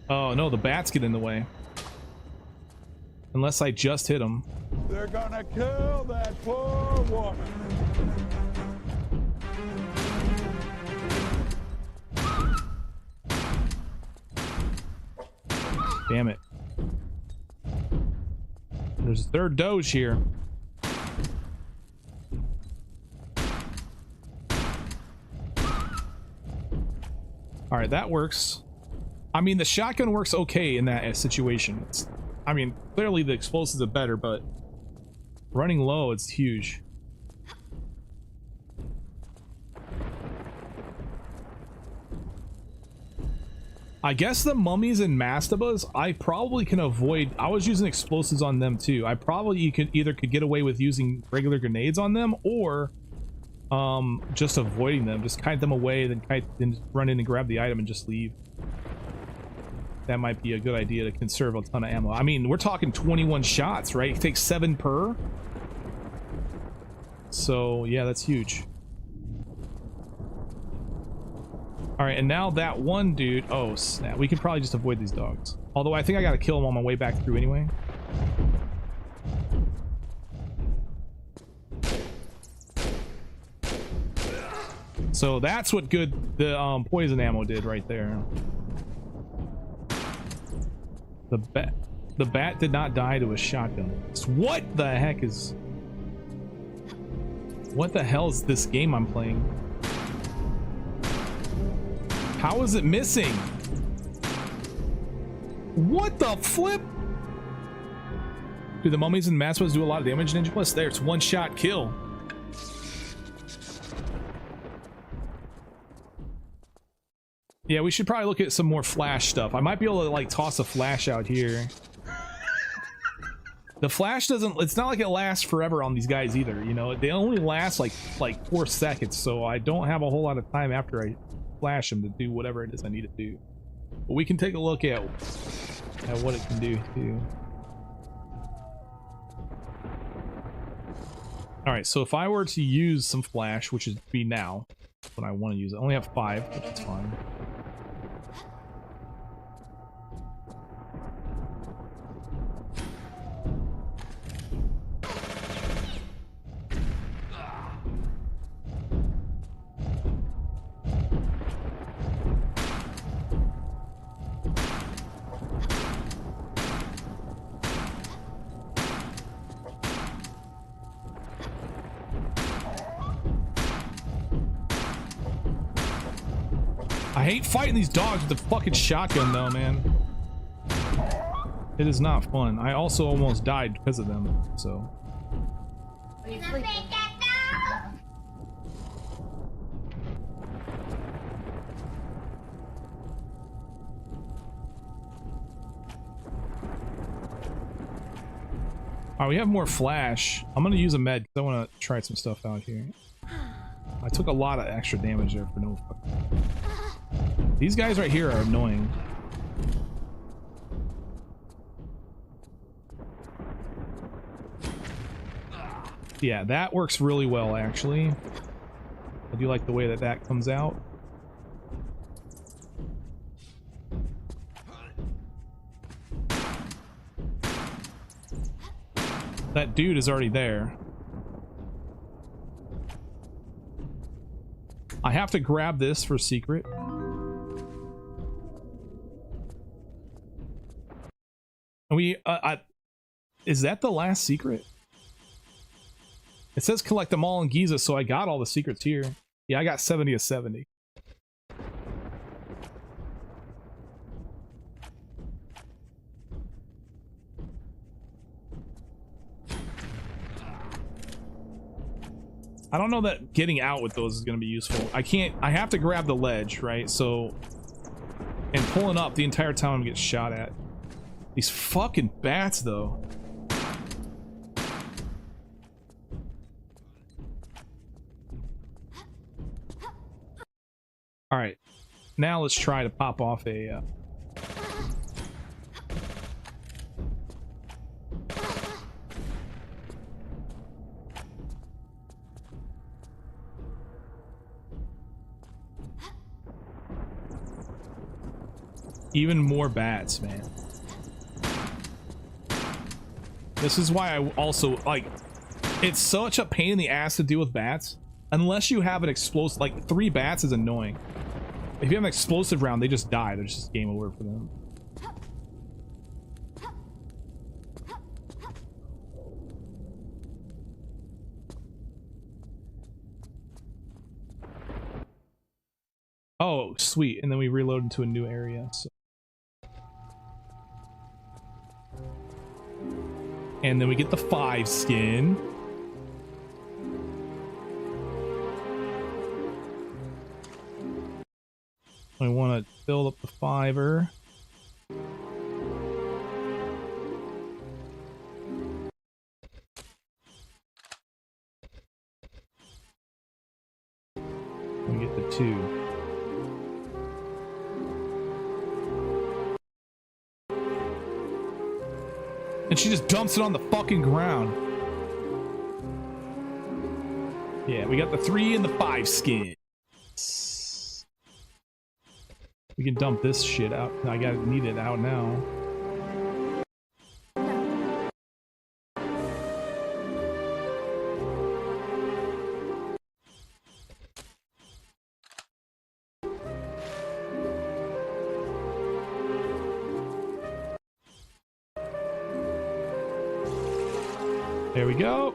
Oh no, the bats get in the way. Unless I just hit him. They're gonna kill that poor woman. Damn it. There's a third doge here. Alright, that works. I mean, the shotgun works okay in that situation. I mean, clearly the explosives are better, but running low, it's huge. I guess the mummies and mastabas, I probably can avoid. I was using explosives on them too. I probably could get away with using regular grenades on them, or just avoiding them. Just kite them away, then run in and grab the item and just leave. That might be a good idea to conserve a ton of ammo. I mean, we're talking 21 shots, right? It takes 7 per. So yeah, that's huge. All right, and now that one dude. Oh snap! We can probably just avoid these dogs. Although I think I gotta kill him on my way back through anyway. So that's what the poison ammo did right there. The bat did not die to a shotgun. What the heck is? What the hell is this game I'm playing? How is it missing? What the flip? Do the mummies and mastabas do a lot of damage, Ninja Plus? There, it's one shot kill. Yeah, we should probably look at some more flash stuff. I might be able to like toss a flash out here. The flash doesn't, it's not like it lasts forever on these guys either, you know? They only last like 4 seconds, so I don't have a whole lot of time after I flash them to do whatever it is I need to do. But we can take a look at what it can do too. Alright, so if I were to use some flash, which would be now, when I want to use it. I only have 5, which is fine. I hate fighting these dogs with the fucking shotgun though, man. It is not fun. I also almost died because of them, so. Alright, we have more flash. I'm gonna use a med because I want to try some stuff out here. I took a lot of extra damage there for no fucking. These guys right here are annoying. Yeah, that works really well, actually. I do like the way that that comes out. That dude is already there. I have to grab this for secret. And we, is that the last secret? It says collect them all in Giza, so I got all the secrets here. Yeah, I got 70 of 70. I don't know that getting out with those is going to be useful. I have to grab the ledge, right? So, and pulling up the entire time I'm getting shot at. These fucking bats, though. All right, now let's try to pop off a... Even more bats, man. This is why I also, like, it's such a pain in the ass to deal with bats. Unless you have an explosive, like, 3 bats is annoying. If you have an explosive round, they just die. There's just game over for them. Oh, sweet. And then we reload into a new area, so. And then we get the 5 skin. I want to build up the 5er. We get the 2. And she just dumps it on the fucking ground. Yeah, we got the 3 and the 5 skin. We can dump this shit out. I gotta need it out now. There we go.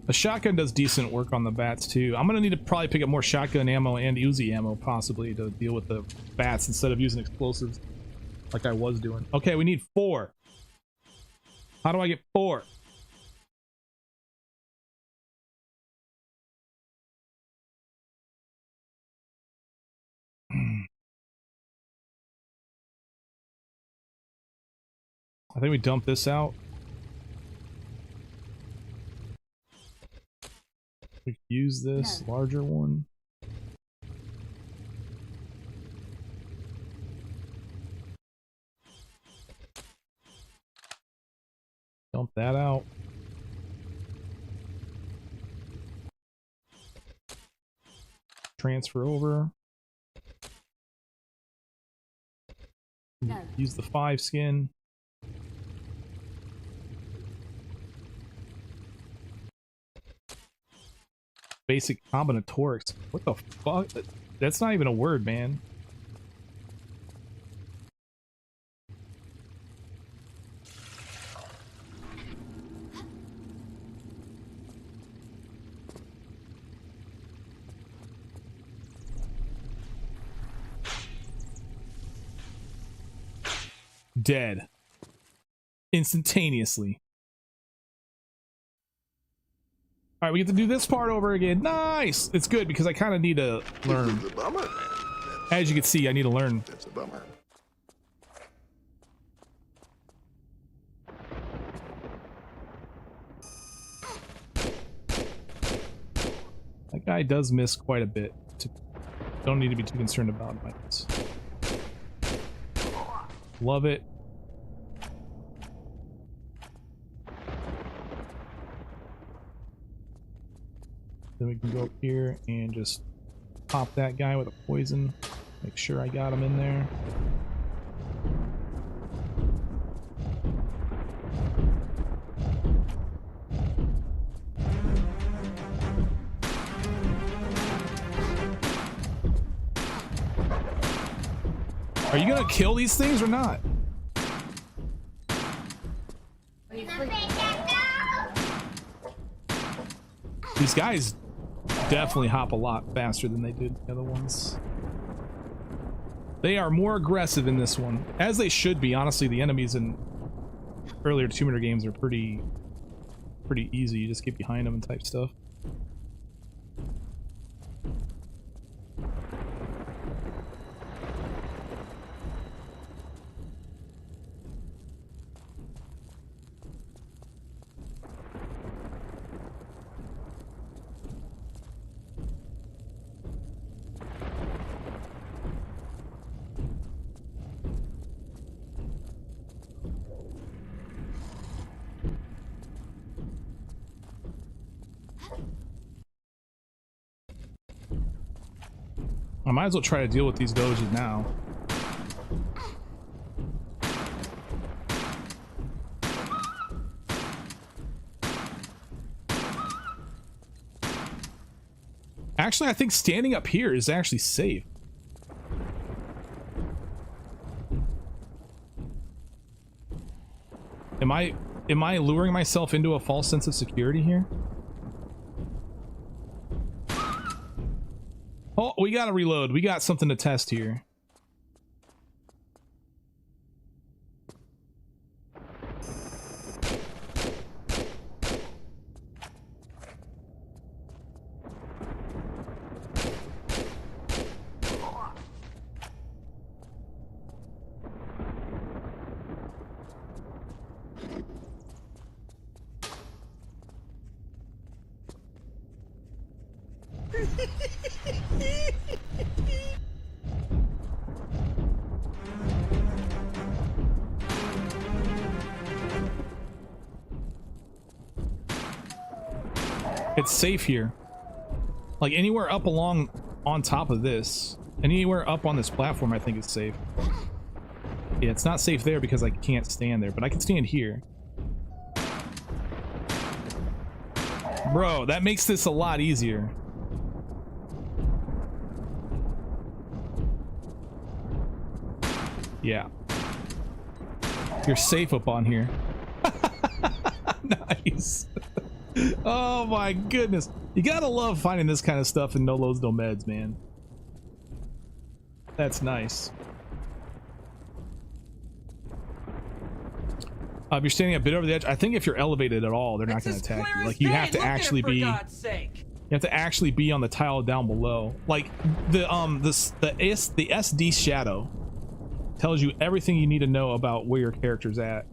The shotgun does decent work on the bats too. I'm gonna need to probably pick up more shotgun ammo and Uzi ammo possibly to deal with the bats instead of using explosives like I was doing. Okay, we need 4. How do I get 4? I think we dump this out. We could use this larger one. Dump that out. Transfer over. Use the 5 skin. Basic combinatorics. What the fuck? That's not even a word, man. Dead. Instantaneously. Alright, we get to do this part over again. Nice! It's good because I kind of need to learn. As you can see, I need to learn. That's a bummer. That guy does miss quite a bit. Don't need to be too concerned about this. Love it. Then we can go up here and just pop that guy with a poison. Make sure I got him in there. Are you gonna kill these things or not? These guys definitely hop a lot faster than they did the other ones. They are more aggressive in this one, as they should be. Honestly, the enemies in earlier Tomb Raider games are pretty easy. You just get behind them and type stuff. I might as well try to deal with these doges now. Actually, I think standing up here is actually safe. Am I luring myself into a false sense of security here? Oh, we gotta reload. We got something to test here. It's safe here. Like anywhere up along on top of this, anywhere up on this platform, I think is safe. Yeah, it's not safe there because I can't stand there, but I can stand here. Bro, that makes this a lot easier. Yeah. You're safe up on here. Nice. Oh my goodness. You gotta love finding this kind of stuff in No Loads No Meds, man. That's nice. If you're standing a bit over the edge, I think if you're elevated at all, they're not going to attack you. Like you have to actually be, you have to actually be on the tile down below. Like the SD shadow tells you everything you need to know about where your character's at.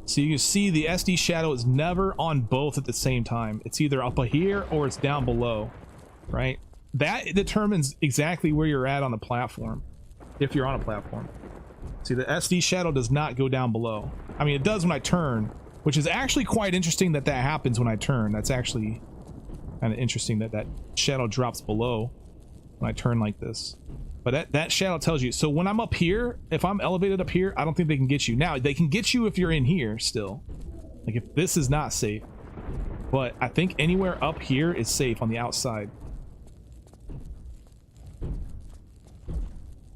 So you can see the SD shadow is never on both at the same time. It's either up here or it's down below, right? That determines exactly where you're at on the platform, if you're on a platform. See, the SD shadow does not go down below. I mean, it does when I turn, which is actually quite interesting that that happens when I turn. That's actually kind of interesting that that shadow drops below when I turn like this. But that shadow tells you. So when I'm up here, if I'm elevated up here, I don't think they can get you. Now, they can get you if you're in here still. Like if this is not safe. But I think anywhere up here is safe on the outside.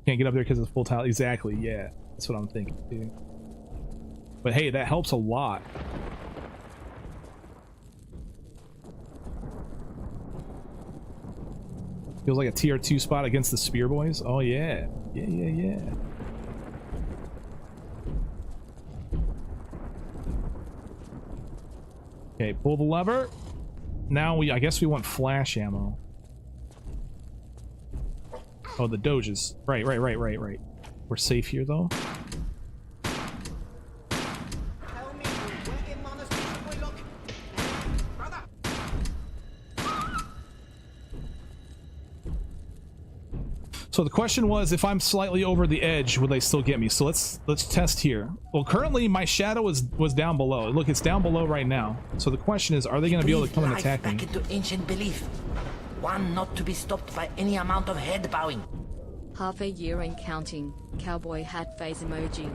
Can't get up there because it's full tile. Exactly, yeah. That's what I'm thinking, too. But hey, that helps a lot. Feels like a tier 2 spot against the Spear Boys. Oh yeah. Yeah. Okay, pull the lever. Now I guess we want flash ammo. Oh, the doges. Right. We're safe here though. So So the question was, if I'm slightly over the edge, will they still get me? So let's test here. Well, currently my shadow was down below. Look, it's down below right now. So the question is, are they going to be able to come and attack me? Back into ancient belief, one not to be stopped by any amount of head bowing. Half a year and counting. Cowboy hat face emoji.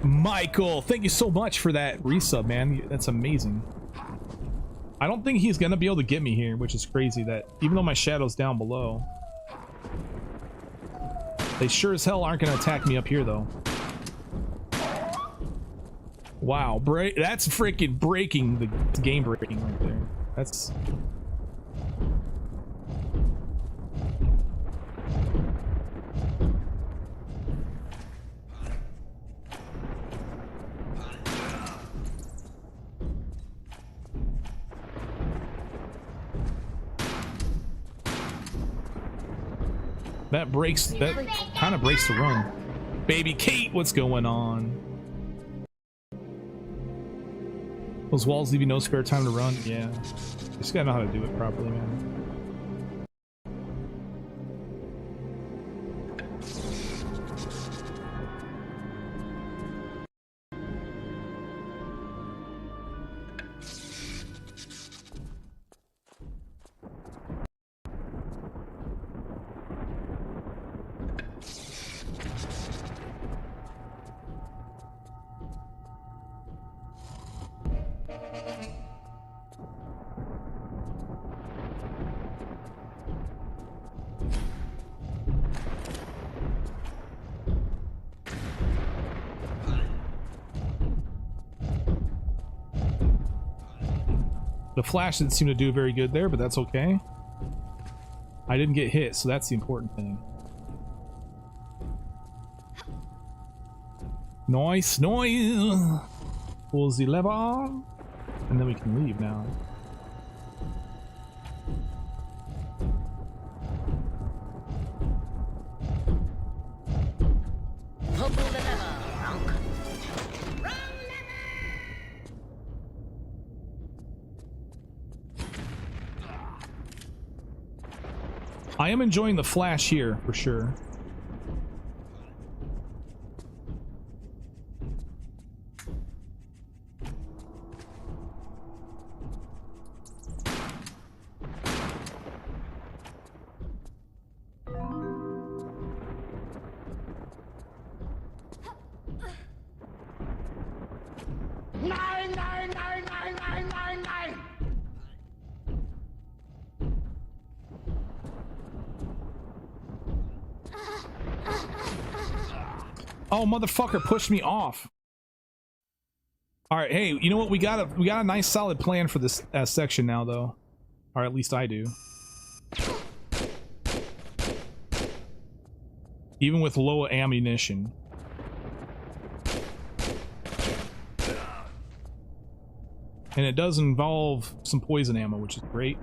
Michael, thank you so much for that resub, man. That's amazing. I don't think he's going to be able to get me here, which is crazy that even though my shadow's down below, they sure as hell aren't going to attack me up here, though. Wow, that's freaking breaking the game breaking right there. That's... that kind of breaks the run. Baby Kate, what's going on? Those walls leave you no spare time to run. Yeah, just gotta know how to do it properly, man. The flash didn't seem to do very good there, but that's okay. I didn't get hit, so that's the important thing. Nice, nice. Pull the lever, and then we can leave now. I am enjoying the flash here for sure. Oh, motherfucker pushed me off. All right, hey, you know what? We got a nice solid plan for this section now, though, or at least I do. Even with low ammunition. And it does involve some poison ammo, which is great.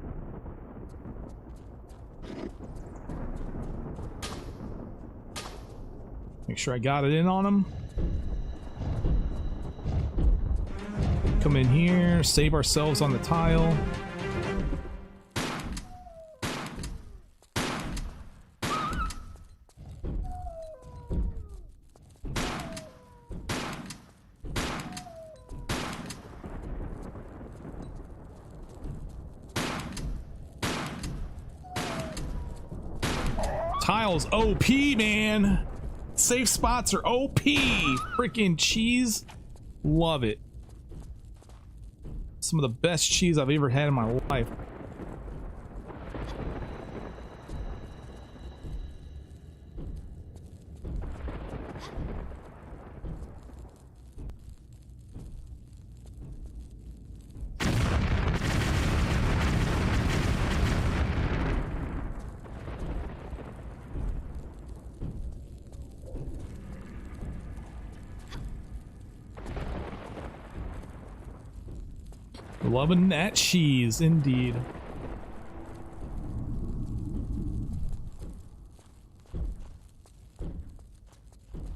Make sure I got it in on him. Come in here, save ourselves on the tile. Tiles OP, man. Safe spots are OP. Freaking cheese. Love it. Some of the best cheese I've ever had in my life. Loving that cheese, indeed.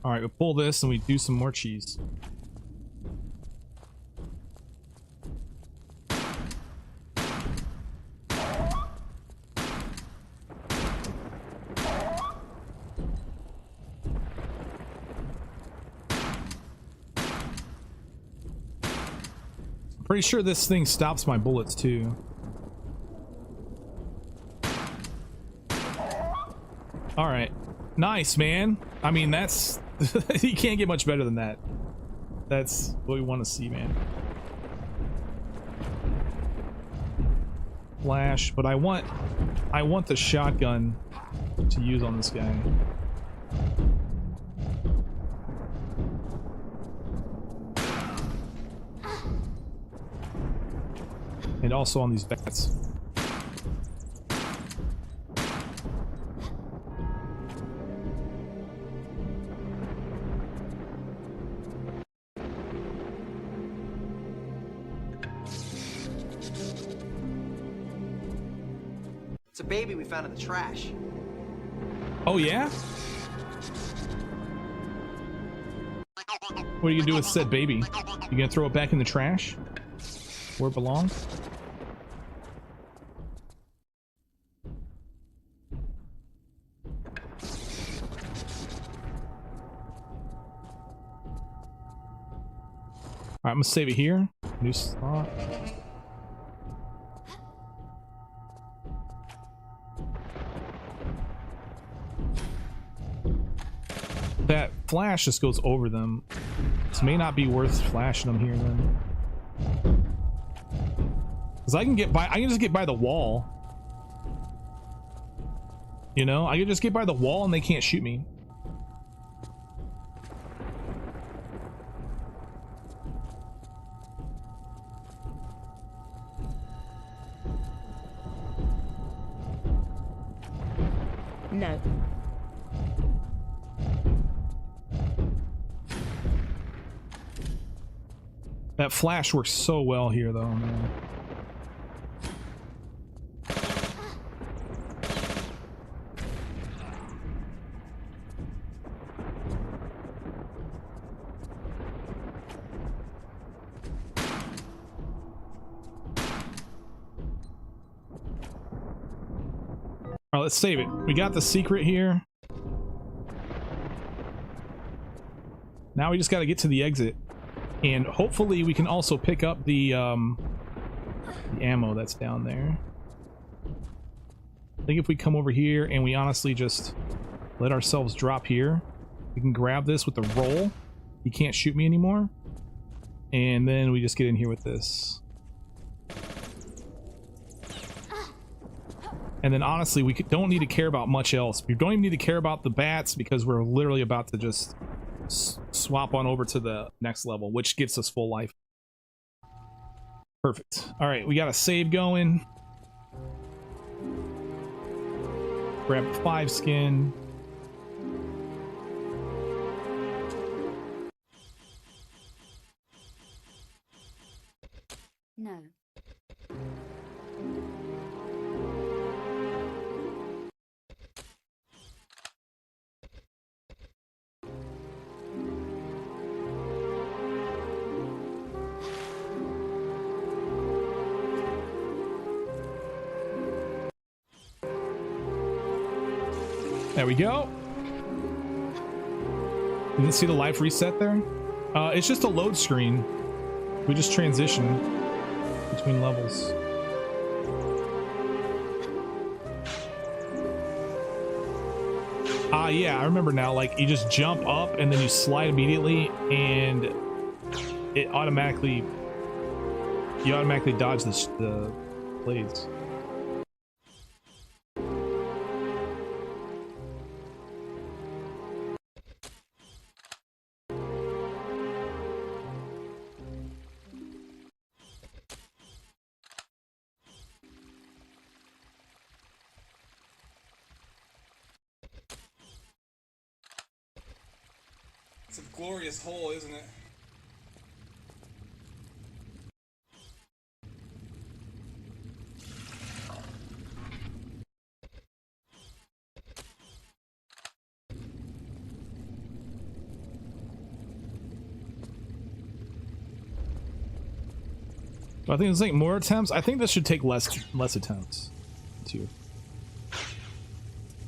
All right, we pull this and we do some more cheese. Pretty sure this thing stops my bullets too. All right, nice, man. I mean, that's you can't get much better than that. That's what we want to see, man. Flash, but I want the shotgun to use on this guy. And also on these bats. It's a baby we found in the trash. Oh yeah? What are you gonna do with said baby? You gonna throw it back in the trash? Where it belongs? Alright, I'm gonna save it here. New slot. That flash just goes over them. This may not be worth flashing them here then. Cause I can just get by the wall. You know, I can just get by the wall and they can't shoot me. No. That flash works so well here though, man. Alright, let's save it. We got the secret here. Now we just got to get to the exit. And hopefully we can also pick up the ammo that's down there. I think if we come over here and we honestly just let ourselves drop here, we can grab this with the roll. He can't shoot me anymore. And then we just get in here with this. And then honestly, we don't need to care about much else. We don't even need to care about the bats because we're literally about to just swap on over to the next level, which gets us full life. Perfect. All right, we got a save going. Grab 5 skin. No. There we go. You didn't see the life reset there? It's just a load screen. We just transition between levels. Yeah, I remember now. Like, you just jump up and then you slide immediately, and it automatically dodge the blades. It's a glorious hole, isn't it? I think it's like more attempts. I think this should take less attempts too.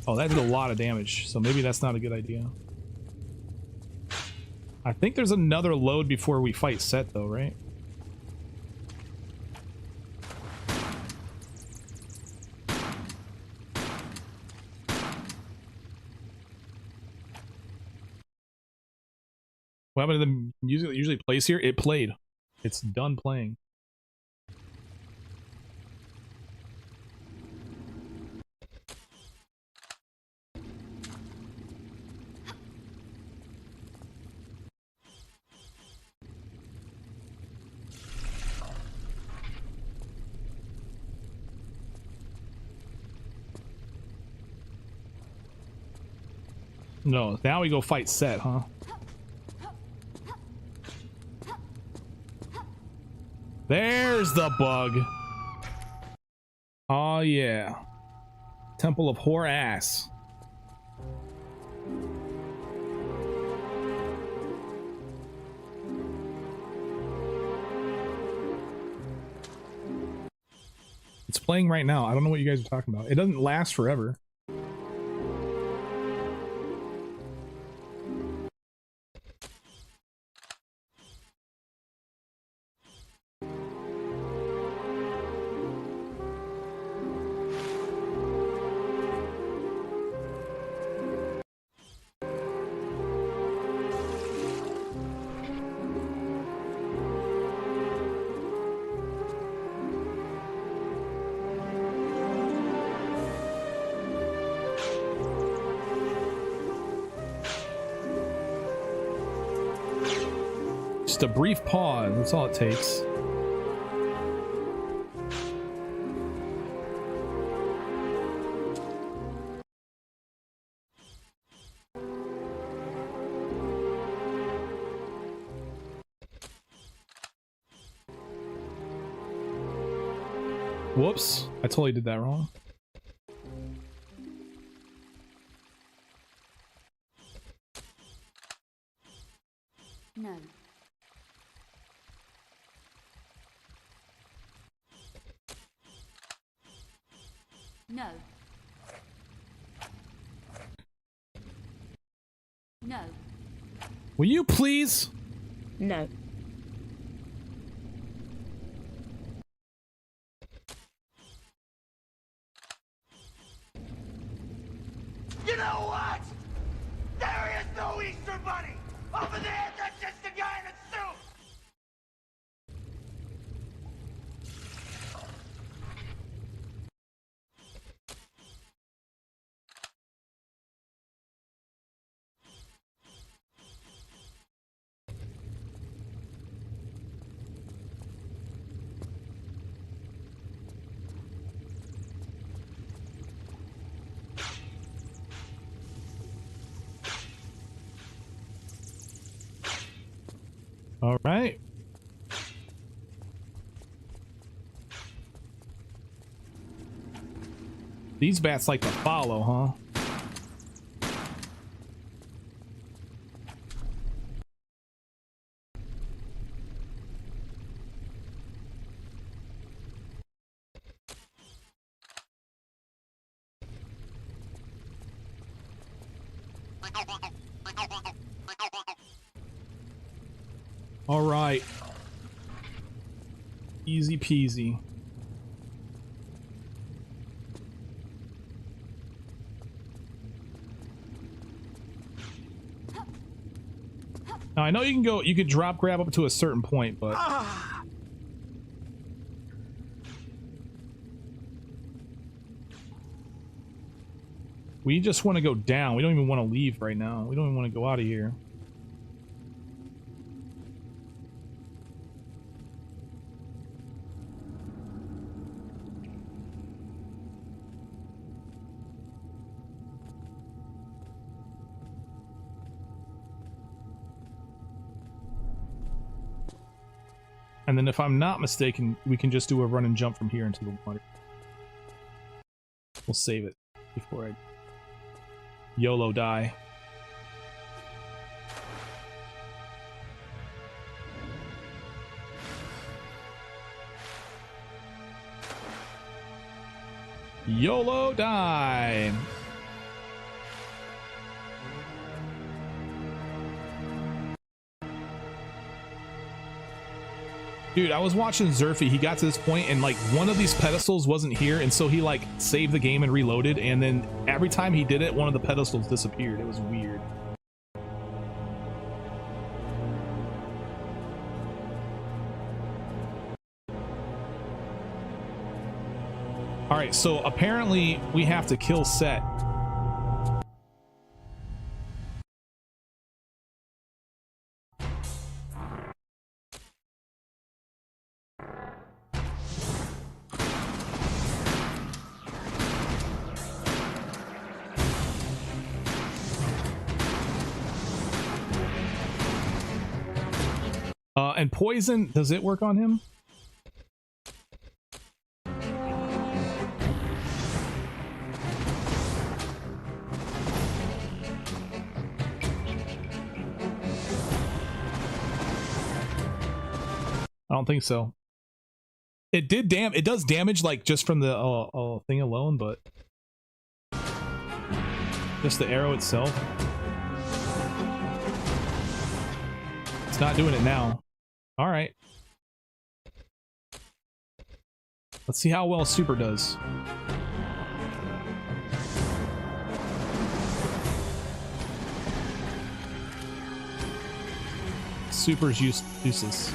Oh, that did a lot of damage, so maybe that's not a good idea. I think there's another load before we fight Set though, right? What happened to the music that usually plays here? It played. It's done playing. No, now we go fight Set, huh? There's the bug. Oh yeah. Temple of Whore Ass. It's playing right now. I don't know what you guys are talking about. It doesn't last forever. Just a brief pause, that's all it takes. Whoops, I totally did that wrong. No. No. No. Will you please? No. You know what? There is no Easter Bunny! Over there, that's just a guy in a suit! All right. These bats like to follow, huh? All right. Easy peasy. Now I know you can go, you could drop grab up to a certain point, but we just want to go down. We don't even want to leave right now. We don't even want to go out of here. And then if I'm not mistaken, we can just do a run and jump from here into the water. We'll save it before I YOLO die. YOLO die. Dude, I was watching Zerfy. He got to this point and like one of these pedestals wasn't here, and so he like saved the game and reloaded, and then every time he did it, one of the pedestals disappeared. It was weird. All right, so apparently we have to kill Set. And poison, does it work on him? I don't think so. It did it does damage like just from the thing alone, but just the arrow itself. It's not doing it now. All right. Let's see how well Super does. Super's useless.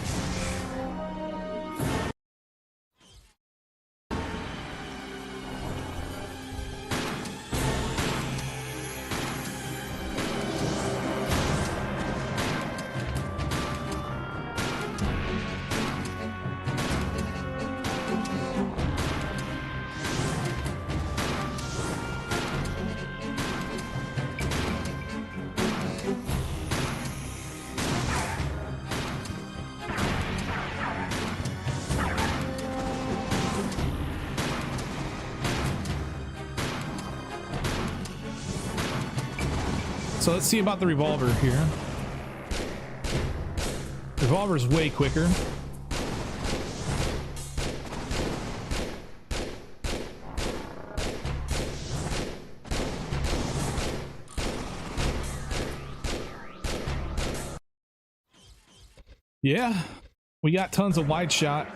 So let's see about the revolver here. Revolver's way quicker. Yeah, we got tons of wide shot.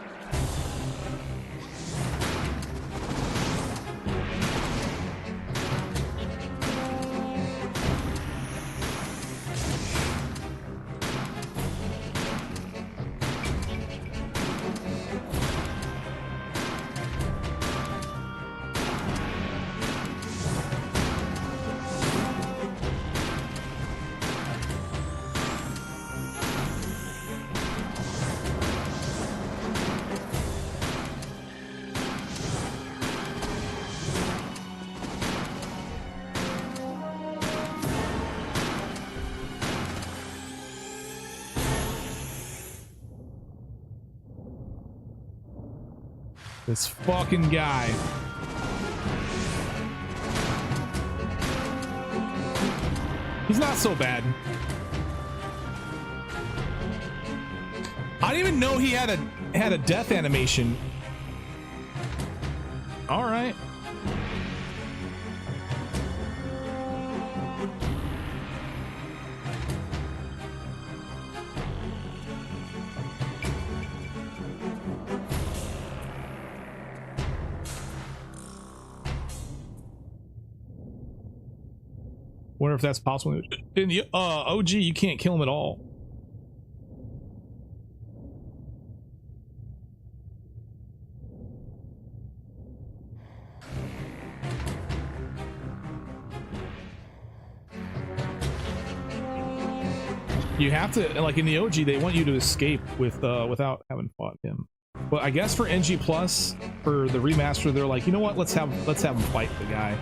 This fucking guy. He's not so bad. I didn't even know he had a death animation. All right. Wonder if that's possible. In the OG, you can't kill him at all. You have to, like in the OG, they want you to escape with without having fought him. But I guess for NG Plus, for the remaster, they're like, you know what? Let's have him fight the guy.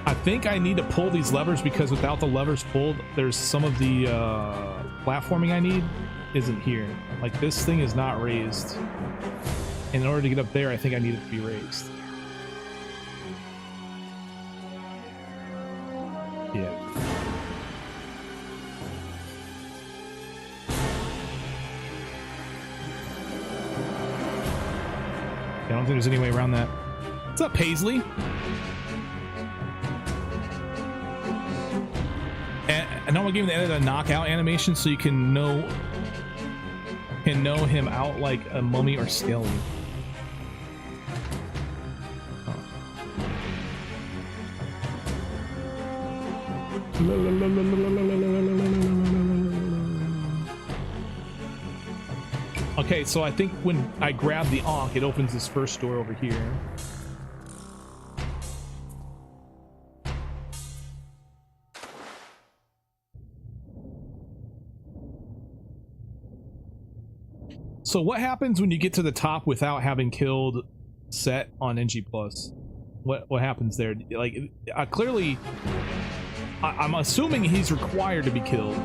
I think I need to pull these levers because without the levers pulled, there's some of the platforming I need isn't here. Like this thing is not raised. And in order to get up there, I think I need it to be raised. Yeah. I don't think there's any way around that. What's up, Paisley? And I'm gonna give him the edit a knockout animation so you can know him out like a mummy or skeleton. Okay, so I think when I grab the Ankh, it opens this first door over here. So what happens when you get to the top without having killed Set on NG+? What happens there? Like, clearly, I'm assuming he's required to be killed.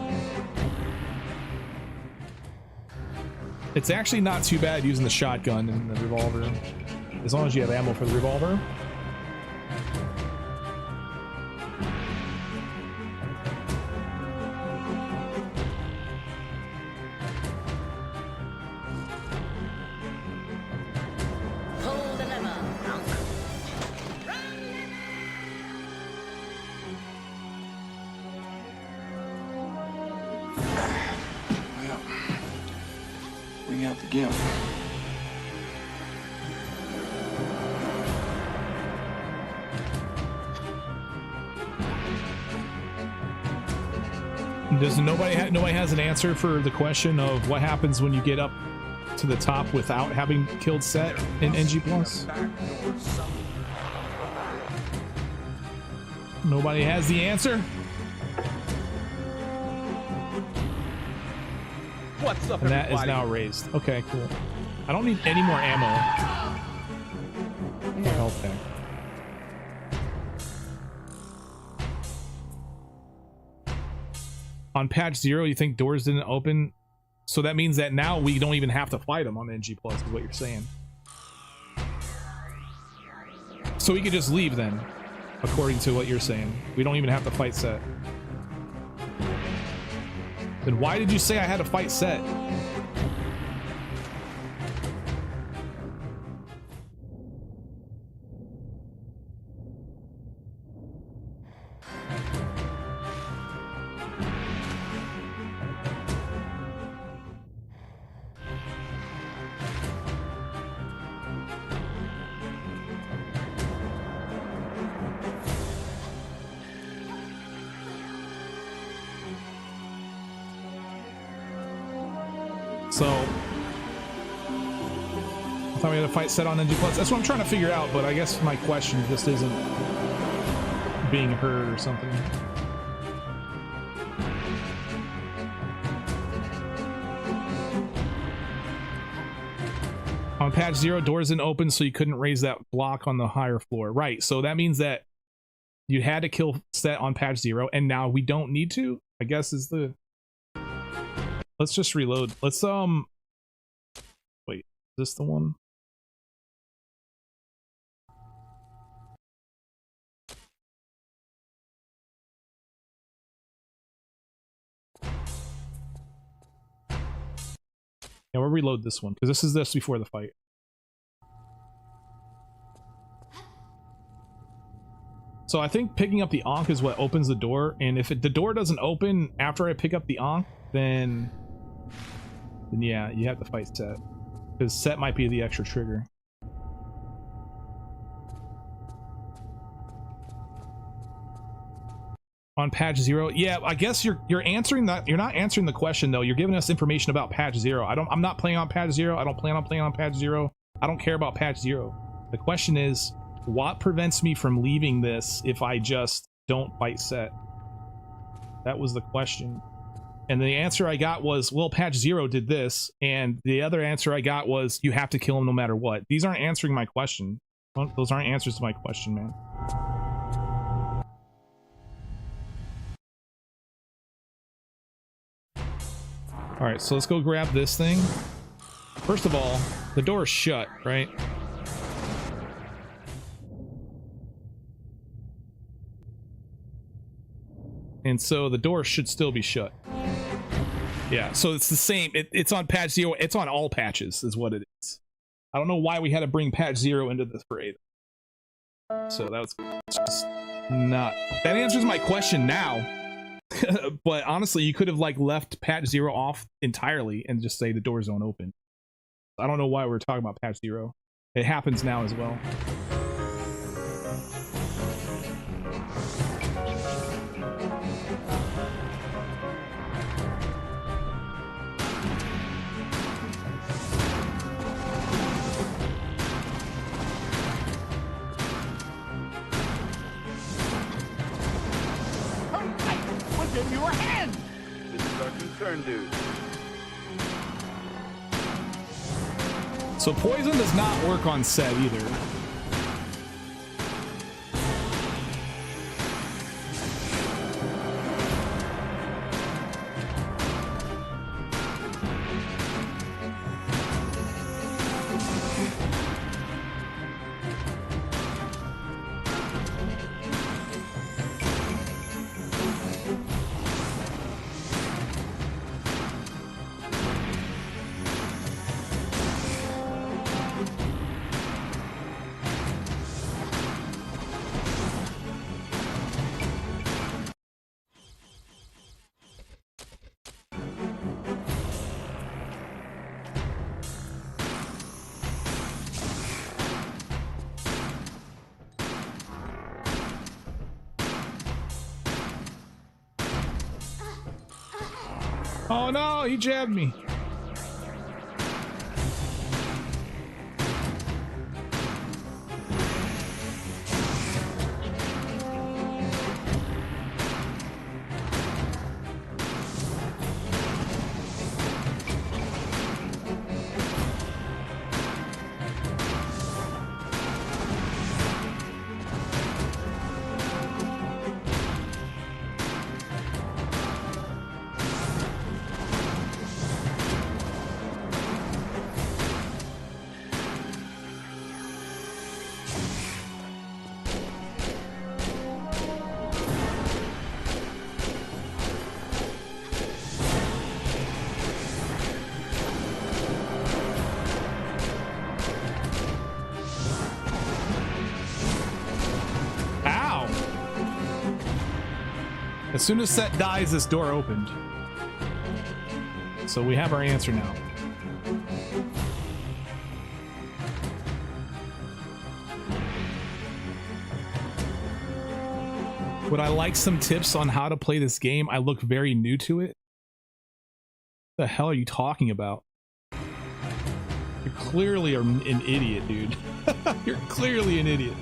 It's actually not too bad using the shotgun and the revolver, as long as you have ammo for the revolver. Bring out the gimp. Does nobody has an answer for the question of what happens when you get up to the top without having killed Set in NG+? Nobody has the answer? What's up, and that everybody? is now raised. Okay, cool. I don't need any more ammo. Okay. On patch 0, you think doors didn't open? So that means that now we don't even have to fight them on NG+, is what you're saying. So we could just leave then, according to what you're saying. We don't even have to fight Set. Then why did you say I had to fight Set? So I thought we had to fight Set on NG+. That's what I'm trying to figure out, but I guess my question just isn't being heard or something. On patch 0, doors didn't open, so you couldn't raise that block on the higher floor. Right, so that means that you had to kill Set on patch 0, and now we don't need to, I guess is the... Let's just reload. Let's, wait, is this the one? Yeah, we'll reload this one, because this is this before the fight. So I think picking up the Ankh is what opens the door, and if the door doesn't open after I pick up the Ankh, then yeah, you have to fight Set, because Set might be the extra trigger. On patch 0, yeah, I guess you're answering that. You're not answering the question though. You're giving us information about patch 0. I'm not playing on patch 0. I don't plan on playing on patch 0. I don't care about patch 0. The question is, what prevents me from leaving this if I just don't fight Set? That was the question. And the answer I got was, well, patch 0 did this, and the other answer I got was, you have to kill him no matter what. These aren't answering my question. Those aren't answers to my question, man. Alright, so let's go grab this thing. First of all, the door is shut, right? And so the door should still be shut. Yeah, so it's the same. It's on patch 0. It's on all patches is what it is. I don't know why we had to bring patch 0 into this parade. So that's just not... That answers my question now. But honestly, you could have like left patch 0 off entirely and just say the doors don't open. I don't know why we're talking about patch 0. It happens now as well. give you a hand! This is our concern, dude. So poison does not work on set either. Oh no, he jabbed me. As soon as Set dies, this door opened. So we have our answer now. Would I like some tips on how to play this game? I look very new to it. What the hell are you talking about? You're clearly an idiot, dude. You're clearly an idiot.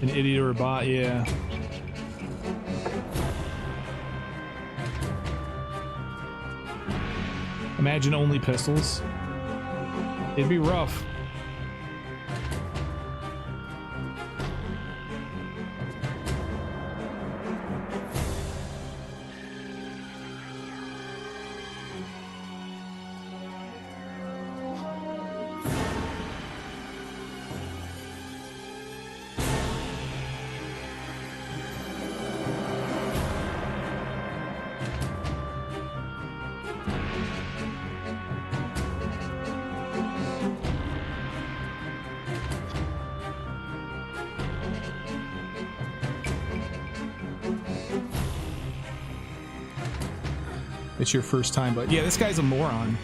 An idiot or a bot, yeah. Imagine only pistols. It'd be rough. It's your first time, but yeah, this guy's a moron.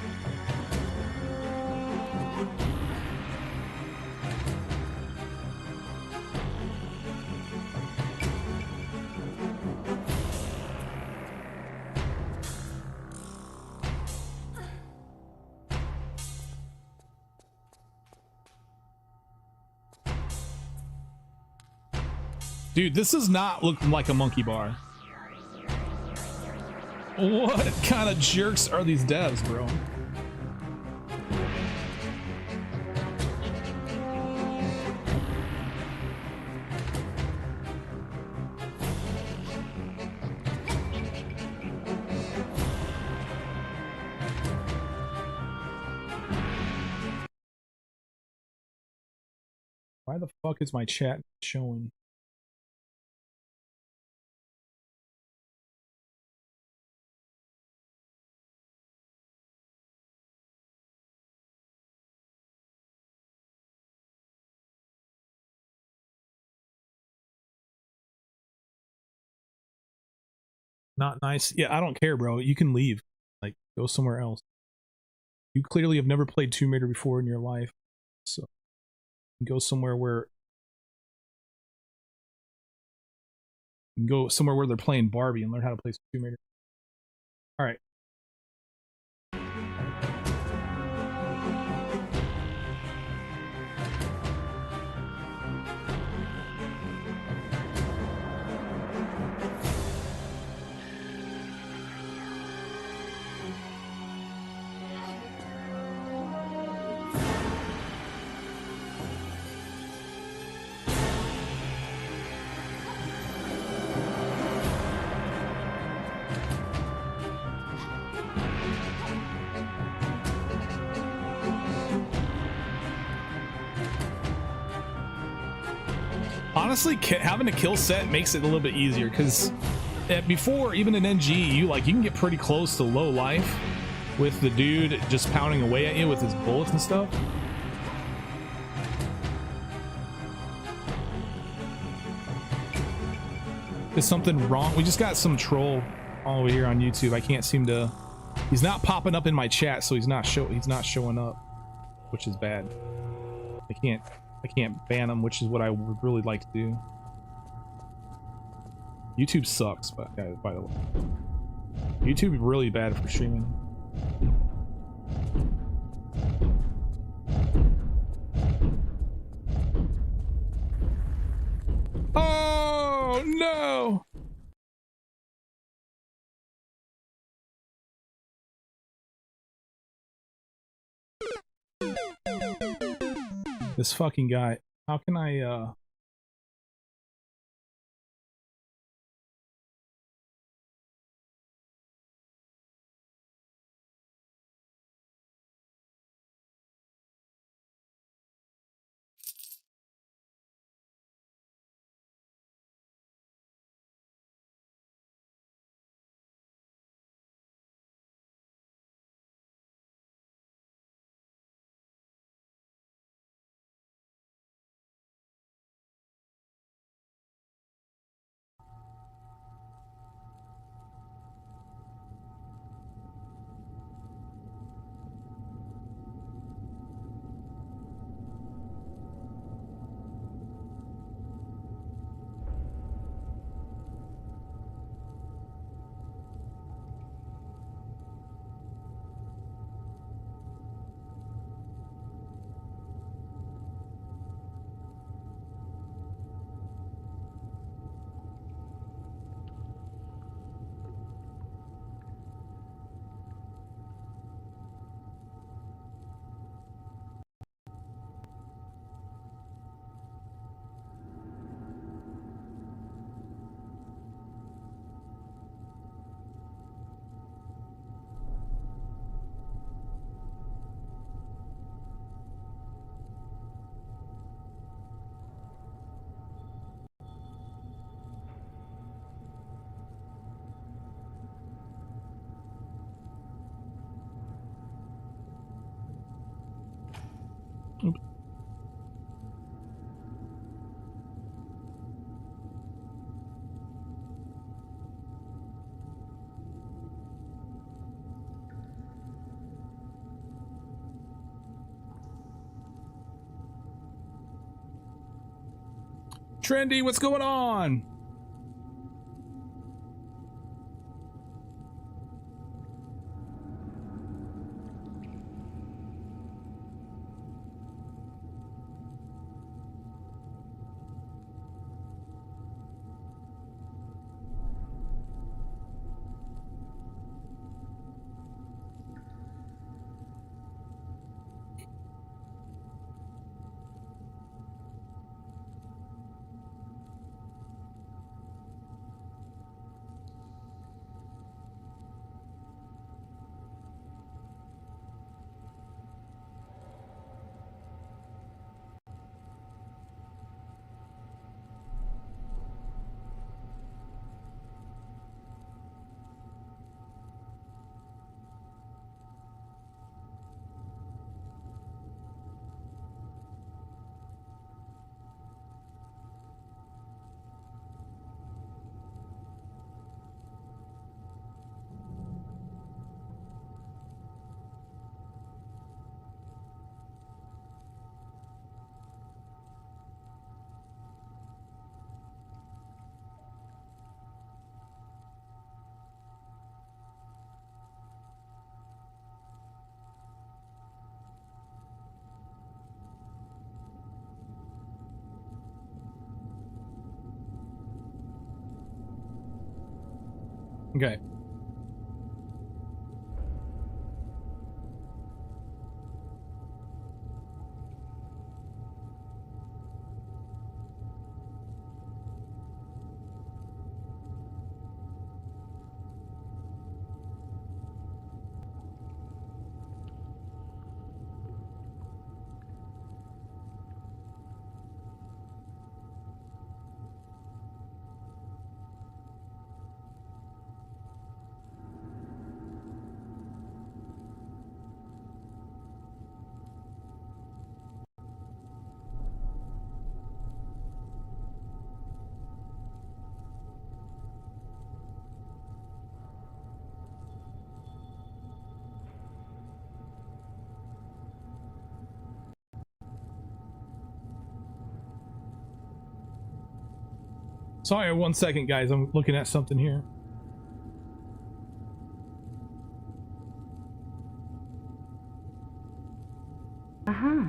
Dude, this is not looking like a monkey bar. What kind of jerks are these devs, bro? Why the fuck is my chat showing? Not nice. Yeah, I don't care, bro. You can leave. Like, go somewhere else. You clearly have never played Tomb Raider before in your life. So, go somewhere where... You can go somewhere where they're playing Barbie and learn how to play Tomb Raider. Alright. Honestly, having a kill set makes it a little bit easier because before, even in NG, you can get pretty close to low life with the dude just pounding away at you with his bullets and stuff. Is something wrong? We just got some troll all over here on YouTube. I can't seem to. He's not popping up in my chat, so he's not showing up, which is bad. I can't ban him, which is what I would really like to do. YouTube sucks, but guys, by the way, YouTube is really bad for streaming. Oh no! This fucking guy. How can I, Trendy, what's going on? Okay. Sorry, 1 second, guys. I'm looking at something here. Uh-huh.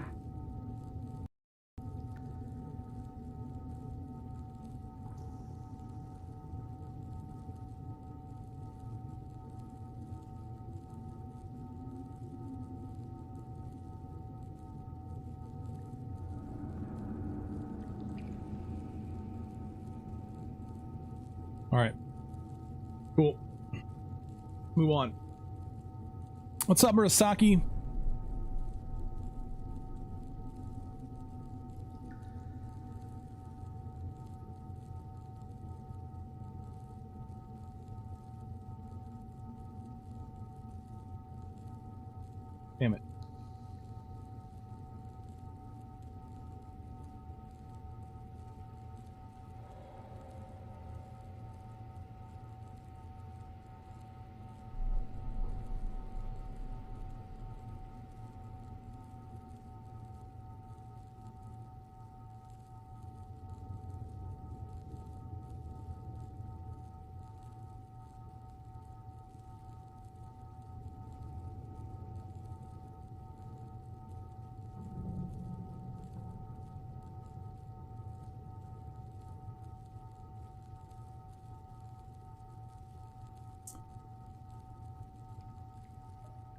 All right. Cool. Move on. What's up, Murasaki? Damn it.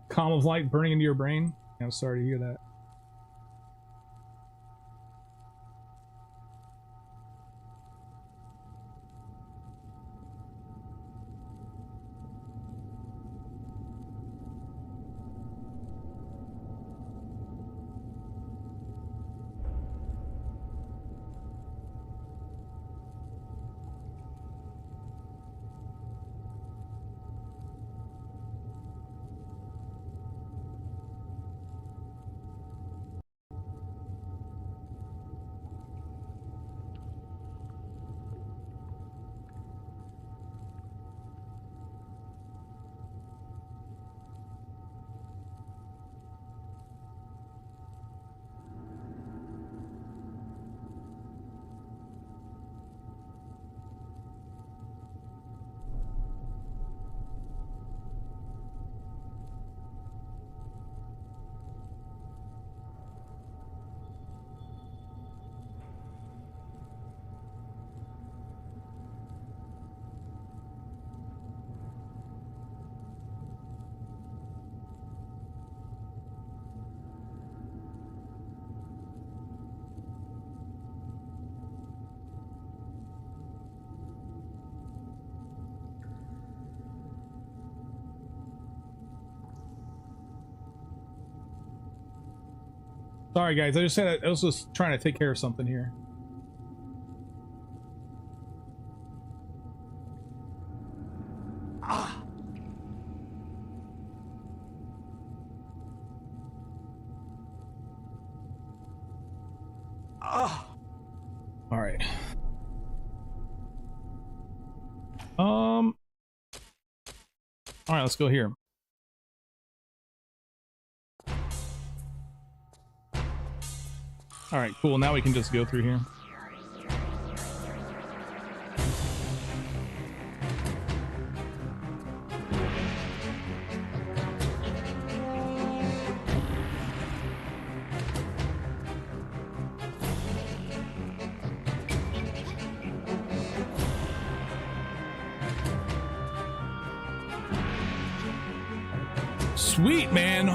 Calm of light burning into your brain. I'm sorry to hear that. Sorry, guys. I was just trying to take care of something here. All right. All right, let's go here. All right, cool. Now we can just go through here. Sweet, man.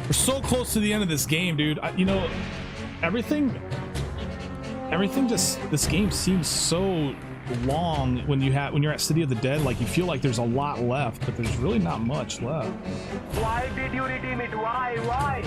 We're so close to the end of this game, dude. You know, everything just, this game seems so long when you're at City of the Dead. Like, you feel like there's a lot left, but there's really not much left. Why did you redeem it? Why?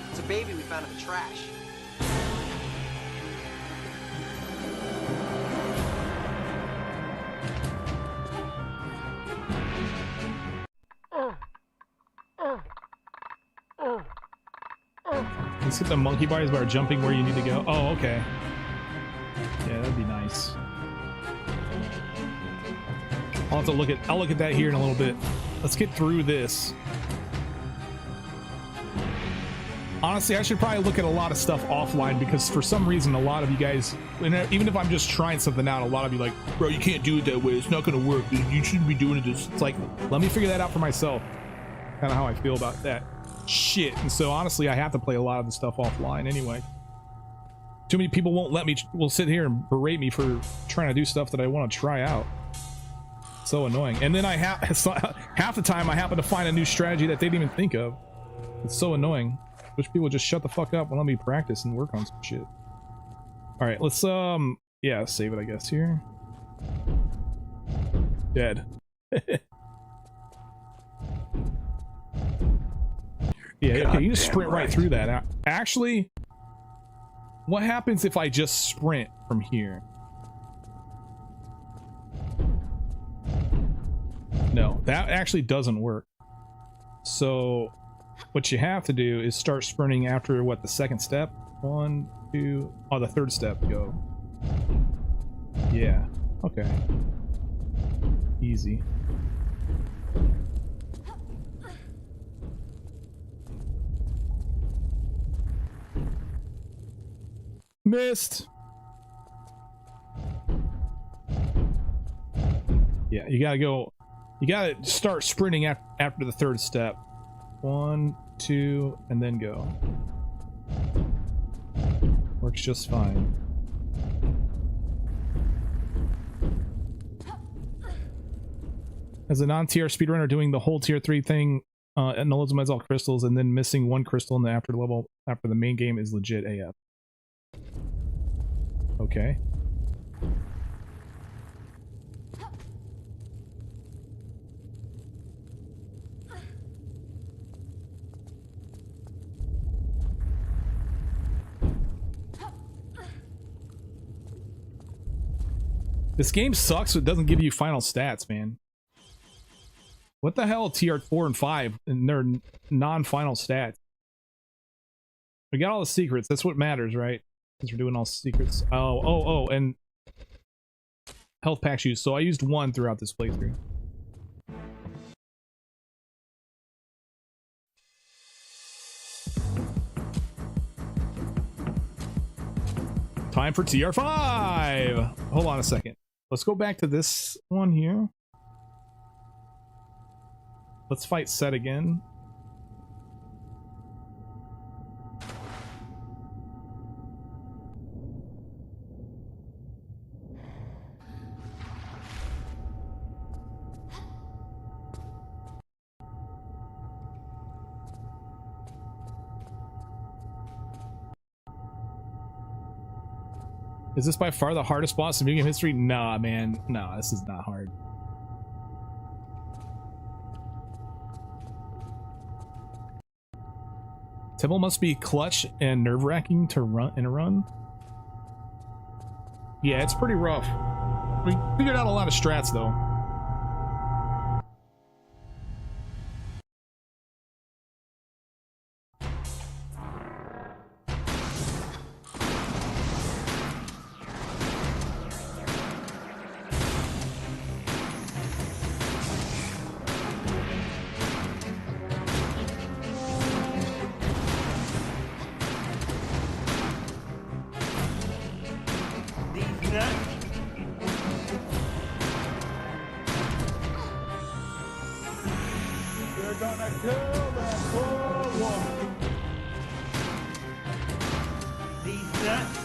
It's a baby we found in the trash. Let's get the monkey bars by jumping where you need to go. Oh, okay. Yeah, that'd be nice. I'll look at that here in a little bit. Let's get through this. Honestly, I should probably look at a lot of stuff offline, because for some reason, a lot of you guys, even if I'm just trying something out, a lot of you like, bro, you can't do it that way. It's not going to work. You shouldn't be doing it. It's like, let me figure that out for myself. Kind of how I feel about that shit. And so honestly, I have to play a lot of the stuff offline anyway. Too many people will sit here and berate me for trying to do stuff that I want to try out. So annoying. And then half the time I happen to find a new strategy that they didn't even think of. It's so annoying. Wish people just shut the fuck up and let me practice and work on some shit. All right, let's yeah, save it, I guess, here. Dead. Yeah, okay, you just sprint right through that. Actually, what happens if I just sprint from here? No, that actually doesn't work. So what you have to do is start sprinting after, what, the second step? 1, 2, oh, the third step, go. Yeah, okay. Easy. Missed. Yeah, you gotta start sprinting after the third step. 1, 2, and then go. Works just fine. As a non-TR speedrunner, doing the whole tier 3 thing and eliminates all crystals and then missing one crystal in the after level after the main game is legit AF. Okay. This game sucks, so it doesn't give you final stats, man. What the hell, TR 4 and 5 and their non-final stats? We got all the secrets. That's what matters, right? Since we're doing all secrets. Oh, and health pack shoes. So I used one throughout this playthrough. Time for TR 5. Hold on a second. Let's go back to this one here. Let's fight Set again. Is this by far the hardest boss in video game history? Nah, man. No, this is not hard. Temple must be clutch and nerve-wracking to run in a run. Yeah, it's pretty rough. We figured out a lot of strats though. They're gonna kill that poor woman. These nuts.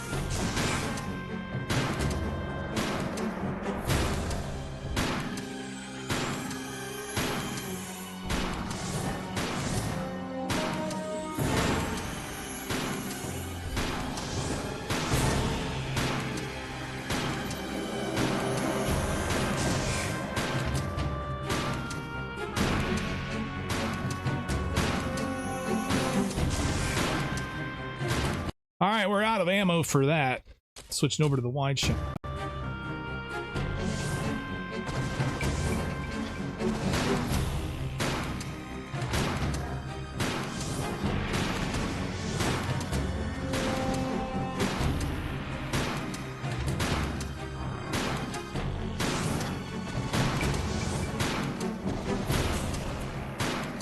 All right, we're out of ammo for that. Switching over to the wide shot.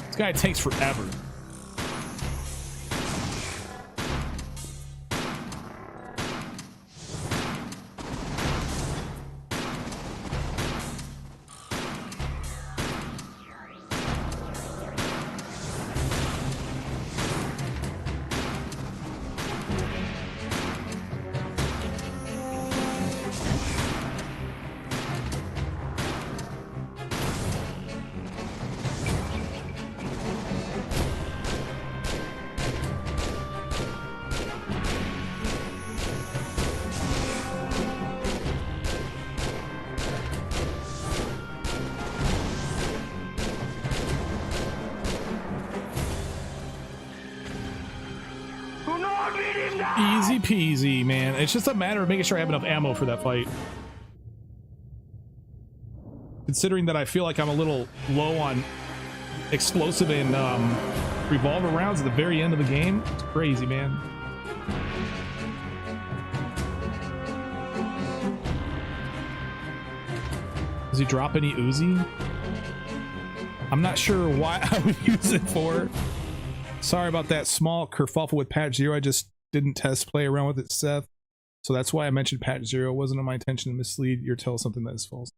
This guy takes forever. Easy peasy, man. It's just a matter of making sure I have enough ammo for that fight. Considering that I feel like I'm a little low on explosive and revolver rounds at the very end of the game. It's crazy, man. Does he drop any Uzi? I'm not sure why I would use it for. Sorry about that small kerfuffle with patch 0. I just didn't test play around with it, Seth. So that's why I mentioned patch 0. It wasn't on my intention to mislead you or tell something that is false.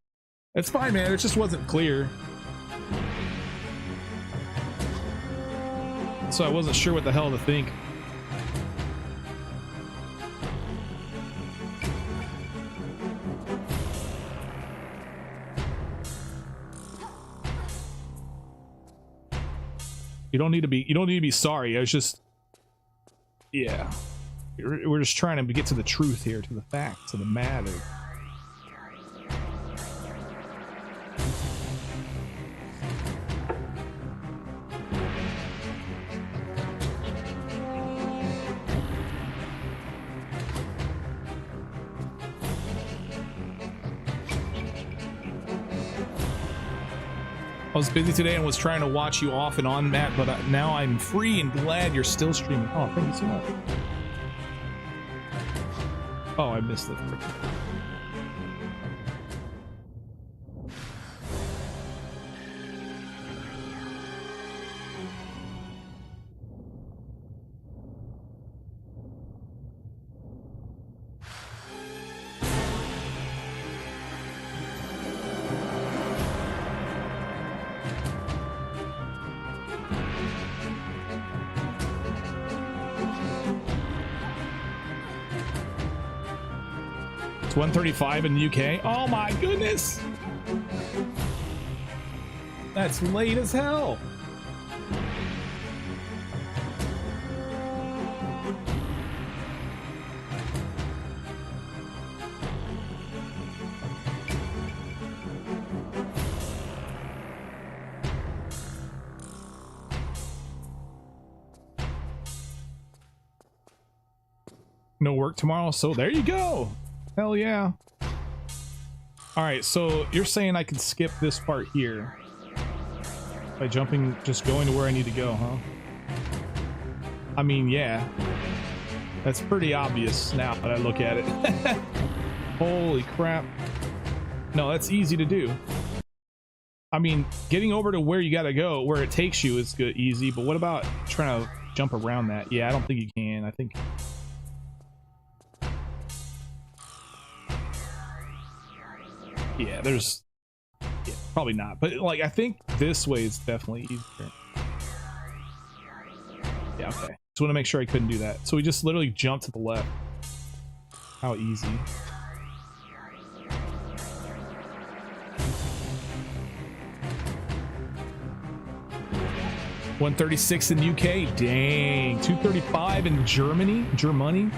It's fine, man. It just wasn't clear. So I wasn't sure what the hell to think. You don't need to be sorry. I was just, yeah. We're just trying to get to the truth here, to the facts, to the matter. I was busy today and was trying to watch you off and on, Matt, but now I'm free and glad you're still streaming. Oh, thank you so much. Oh, I missed it. 1:35 in the UK. Oh my goodness. That's late as hell. No work tomorrow, so there you go. Hell yeah. All right, so you're saying I can skip this part here by jumping, just going to where I need to go, huh? I mean, yeah. That's pretty obvious now that I look at it. Holy crap. No, that's easy to do. I mean, getting over to where you gotta go, where it takes you is good, easy, but what about trying to jump around that? Yeah, I don't think you can. I think... Yeah, there's... Yeah, probably not. But, like, I think this way is definitely easier. Yeah, okay. Just want to make sure I couldn't do that. So we just literally jumped to the left. How easy. $136 in UK. Dang. $235 in Germany.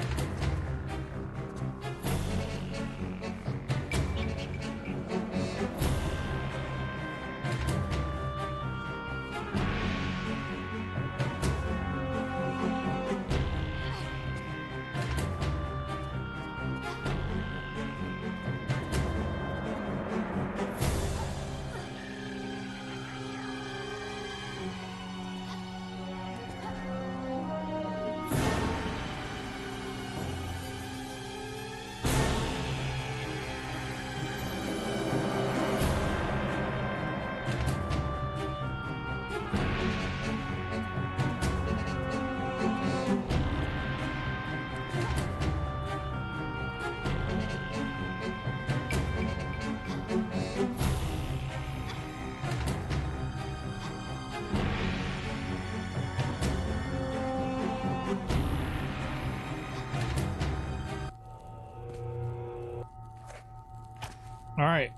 All right,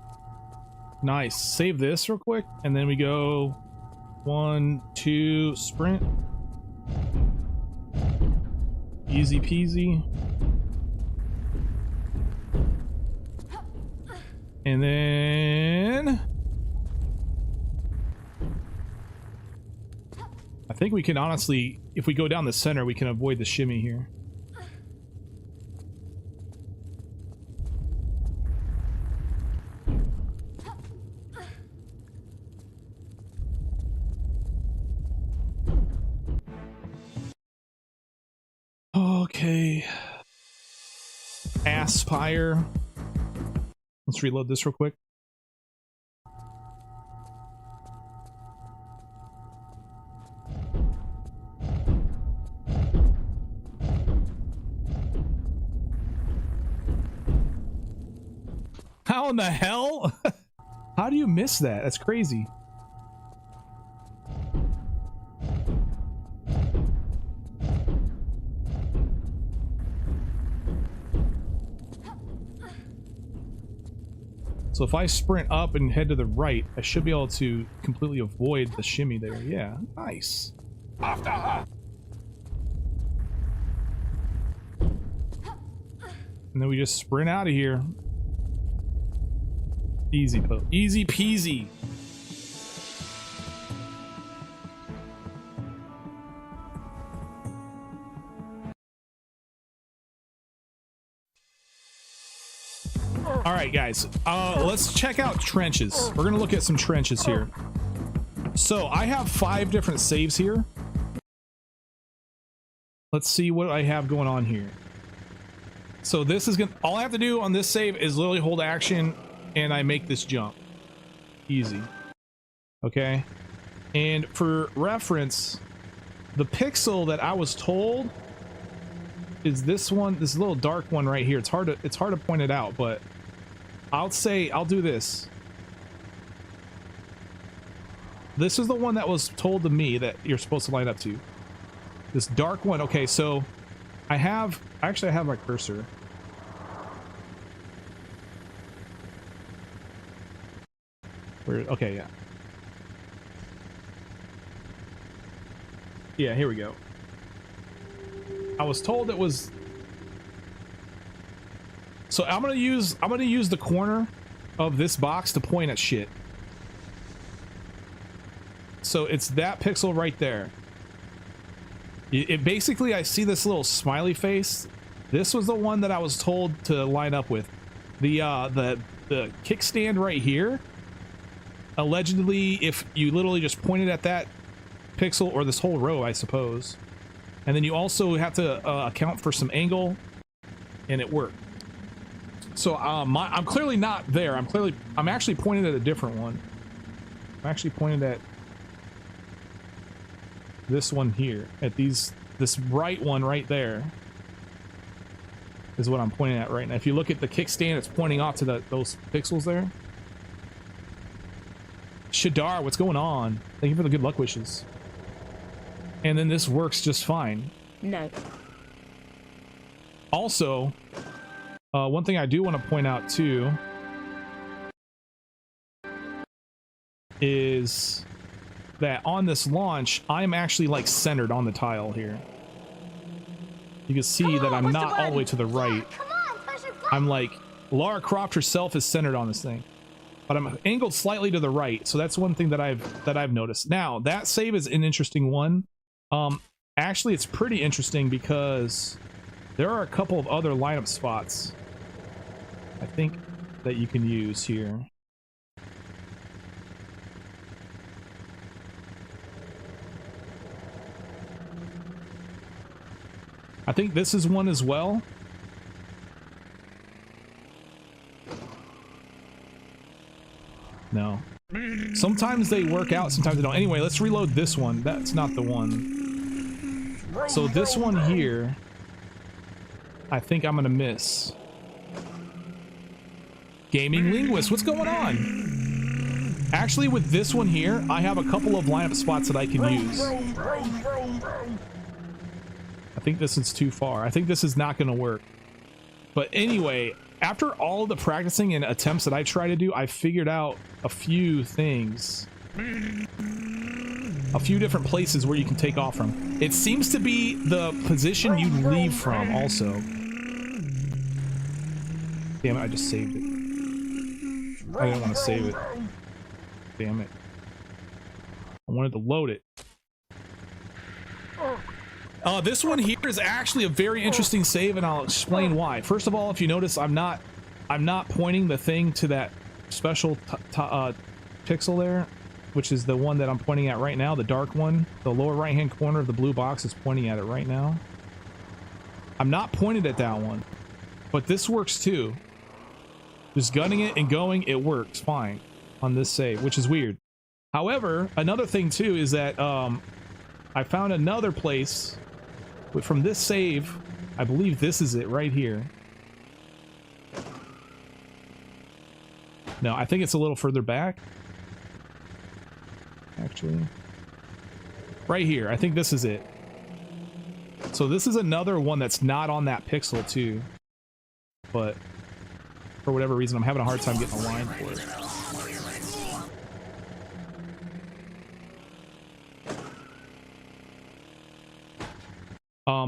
nice. Save this real quick, and then we go 1, 2, sprint. Easy peasy. And then I think we can honestly, if we go down the center, we can avoid the shimmy here. Okay. Aspire. Let's reload this real quick. How in the hell? How do you miss that? That's crazy. So if I sprint up and head to the right, I should be able to completely avoid the shimmy there. Yeah, nice. After her. And then we just sprint out of here. Easy peasy. All right, guys, let's check out trenches. We're gonna look at some trenches here. So I have 5 different saves here. Let's see what I have going on here. So this is gonna, all I have to do on this save is literally hold action and I make this jump. Easy. Okay. And for reference, the pixel that I was told is this one, this little dark one right here. It's hard to point it out, but I'll say I'll do this. This is the one that was told to me that you're supposed to line up to. This dark one. Okay, so I actually have my cursor. Where? Okay, yeah. Yeah, here we go. I was told it was. So I'm gonna use the corner of this box to point at shit. So it's that pixel right there. It basically, I see this little smiley face. This was the one that I was told to line up with. The kickstand right here. Allegedly, if you literally just pointed at that pixel, or this whole row, I suppose, and then you also have to account for some angle, and it worked. So I'm clearly not there. I'm actually pointing at a different one. I'm actually pointing at this one here, at this right one right there is what I'm pointing at right now. If you look at the kickstand, it's pointing off to those pixels there. Shadar, what's going on? Thank you for the good luck wishes. And then this works just fine. No. Also, one thing I do want to point out too is that on this launch, I'm actually like centered on the tile here. You can see that I'm not all the way to the right. I'm like, Lara Croft herself is centered on this thing, but I'm angled slightly to the right. So that's one thing that I've noticed. Now that save is an interesting one. Actually, it's pretty interesting because there are a couple of other lineup spots I think that you can use here. I think this is one as well. No. Sometimes they work out, sometimes they don't. Anyway, let's reload this one. That's not the one. So this one here, I think I'm gonna miss. Gaming Linguist, what's going on? Actually, with this one here, I have a couple of lineup spots that I can use. I think this is too far. I think this is not gonna work. But anyway, after all the practicing and attempts that I try to do, I figured out a few things. A few different places where you can take off from. It seems to be the position you leave from also. Damn it, I just saved it. I didn't want to save it. Damn it. I wanted to load it. This one here is actually a very interesting save, and I'll explain why. First of all, if you notice, I'm not pointing the thing to that special pixel there, which is the one that I'm pointing at right now, the dark one. The lower right hand corner of the blue box is pointing at it right now. I'm not pointed at that one, but this works too. Just gunning it and going, it works fine on this save, which is weird. However, another thing too is that I found another place from this save. I believe this is it right here. No, I think it's a little further back. Actually, right here. I think this is it. So this is another one that's not on that pixel too, but for whatever reason, I'm having a hard time getting a line for it.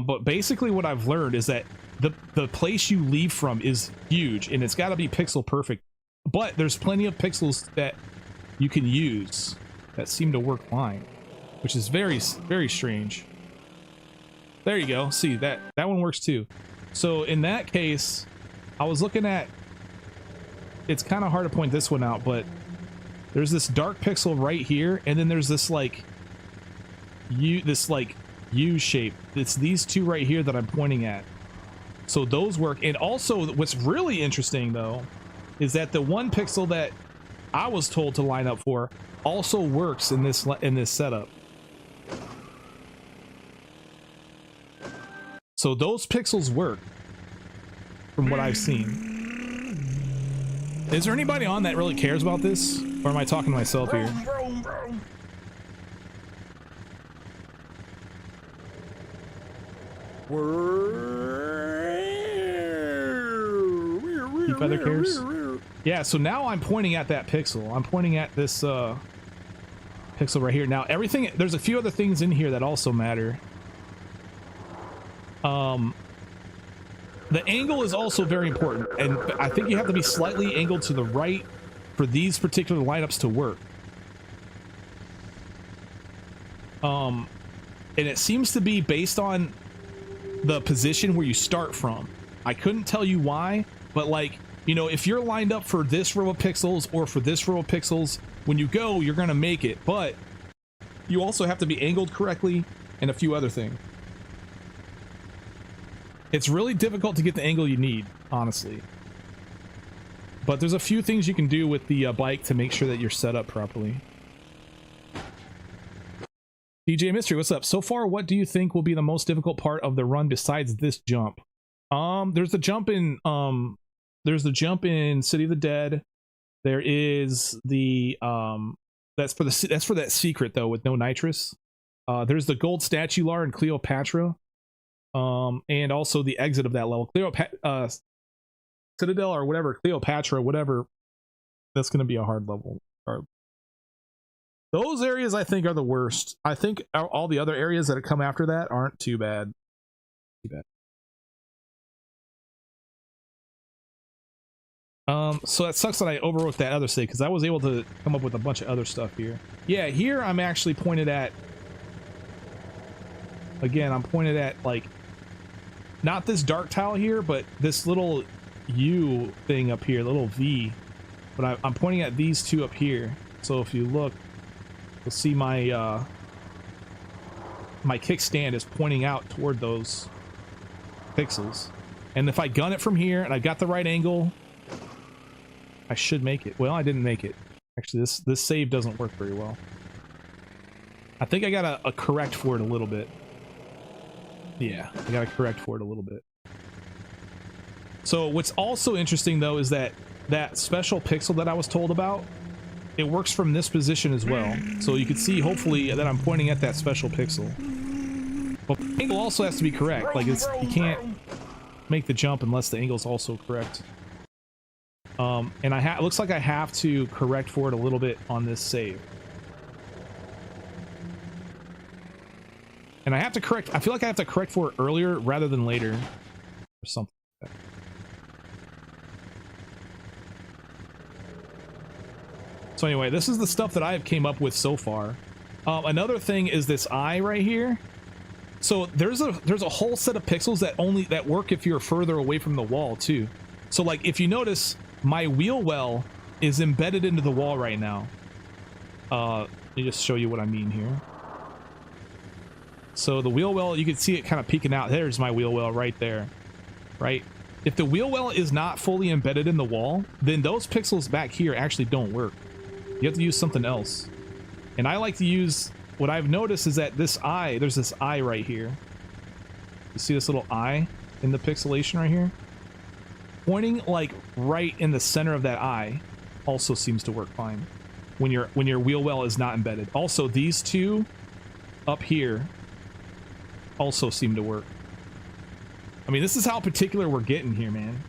But basically what I've learned is that the place you leave from is huge, and it's got to be pixel perfect. But there's plenty of pixels that you can use that seem to work fine, which is very, very strange. There you go. See, that one works too. So in that case, I was looking at, it's kind of hard to point this one out, but there's this dark pixel right here, and then there's this like U shape. It's these two right here that I'm pointing at. So those work. And also what's really interesting though is that the one pixel that I was told to line up for also works in this setup. So those pixels work from what I've seen. Is there anybody on that really cares about this, or am I talking to myself here? Feather cares? Yeah, so now I'm pointing at that pixel. I'm pointing at this pixel right here. Now everything, there's a few other things in here that also matter. The angle is also very important, and I think you have to be slightly angled to the right for these particular lineups to work. And it seems to be based on the position where you start from. I couldn't tell you why, but like, you know, if you're lined up for this row of pixels or for this row of pixels, when you go, you're gonna make it, but you also have to be angled correctly and a few other things. It's really difficult to get the angle you need, honestly. But there's a few things you can do with the bike to make sure that you're set up properly. DJ Mystery, what's up? So far, what do you think will be the most difficult part of the run besides this jump? There's the jump in City of the Dead. There is the that's for that secret though with no nitrous. There's the gold statue lar in Cleopatra. And also the exit of that level, Citadel or whatever, Cleopatra, whatever. That's going to be a hard level. Those areas I think are the worst. I think all the other areas that come after that aren't too bad. So that sucks that I overwrote that other save because I was able to come up with a bunch of other stuff here. Yeah, here I'm actually pointed at. Again, I'm pointed at like. Not this dark tile here, but this little U thing up here, little V. But I'm pointing at these two up here. So if you look, you'll see my my kickstand is pointing out toward those pixels. And if I gun it from here and I got the right angle, I should make it. Well, I didn't make it. Actually, this save doesn't work very well. I think I got a correct for it a little bit. Yeah, I gotta correct for it a little bit. So what's also interesting though is that special pixel that I was told about, it works from this position as well. So you can see hopefully that I'm pointing at that special pixel. But the angle also has to be correct. Like you can't make the jump unless the angle is also correct. And it looks like I have to correct for it a little bit on this save. And I have to correct, I feel like I have to correct for it earlier rather than later. Or something like that. So anyway, this is the stuff that I've came up with so far. Another thing is this eye right here. So there's a whole set of pixels that work if you're further away from the wall too. So like if you notice, my wheel well is embedded into the wall right now. Let me just show you what I mean here. So the wheel well, you can see it kind of peeking out. There's my wheel well right there, right? If the wheel well is not fully embedded in the wall, then those pixels back here actually don't work. You have to use something else. And I like to use, what I've noticed is that this eye, there's this eye right here. You see this little eye in the pixelation right here? Pointing like right in the center of that eye also seems to work fine when your wheel well is not embedded. Also, these two up here also seem to work. I mean, this is how particular we're getting here, man.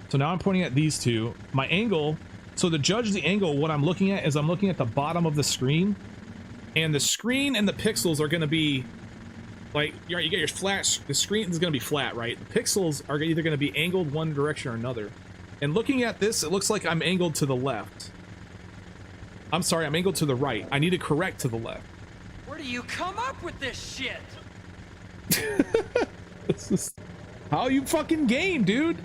So now I'm pointing at these two. My angle, so to judge the angle, what I'm looking at is I'm looking at the bottom of the screen, and the screen and the pixels are going to be like, you get your flat, the screen is going to be flat, right? The pixels are either going to be angled one direction or another. And looking at this, it looks like I'm angled to the left. I'm sorry, I'm angled to the right. I need to correct to the left. Where do you come up with this shit? This is how you fucking game, dude.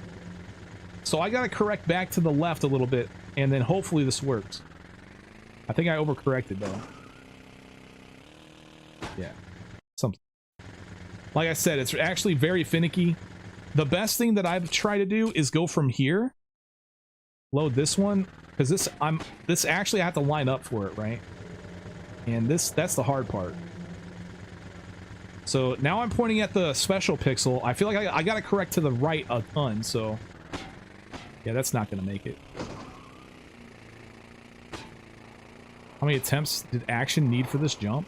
So I gotta correct back to the left a little bit, and then hopefully this works. I think I overcorrected though. Yeah, something. Like I said, it's actually very finicky. The best thing that I've tried to do is go from here, load this one, because this actually I have to line up for it, right? And that's the hard part. So now I'm pointing at the special pixel. I feel like I gotta correct to the right a ton, so yeah, that's not gonna make it. How many attempts did Action need for this jump?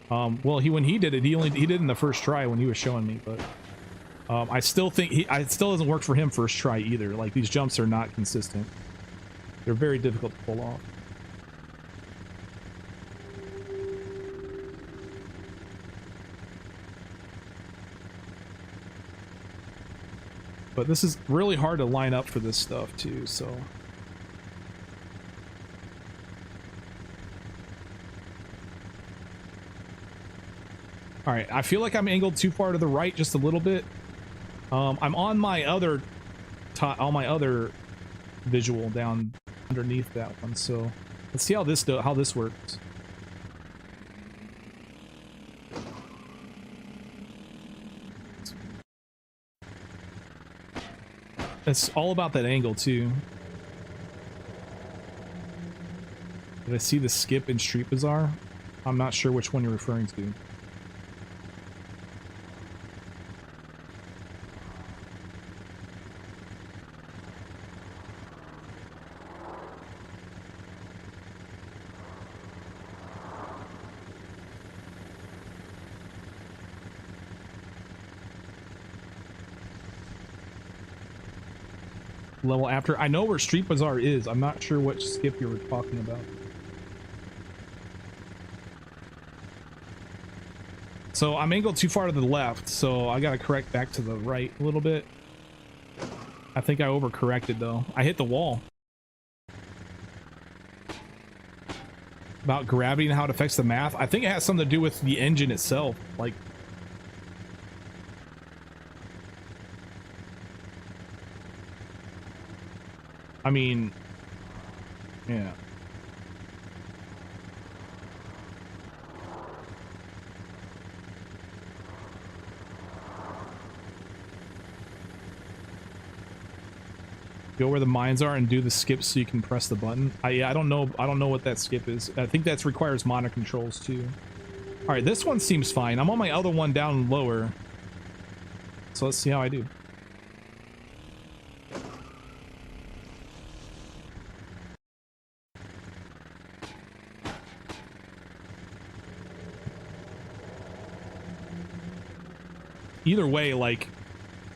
Well, when he did it, he did it in the first try when he was showing me, but I still think it still doesn't work for him first try either. Like, these jumps are not consistent. They're very difficult to pull off. But this is really hard to line up for this stuff too, so. All right, I feel like I'm angled too far to the right just a little bit. I'm on my other visual down underneath that one, so let's see how this works. It's all about that angle too. Did I see the skip in Street Bazaar? I'm not sure which one you're referring to. Level after. I know where Street Bazaar is. I'm not sure what skip you were talking about. So I'm angled too far to the left, so I gotta correct back to the right a little bit. I think I overcorrected though. I hit the wall. About gravity and how it affects the math. I think it has something to do with the engine itself. Like, I mean, yeah. Go where the mines are and do the skip so you can press the button. I don't know what that skip is. I think that requires monitor controls too. All right, this one seems fine. I'm on my other one down lower. So let's see how I do. Either way, like,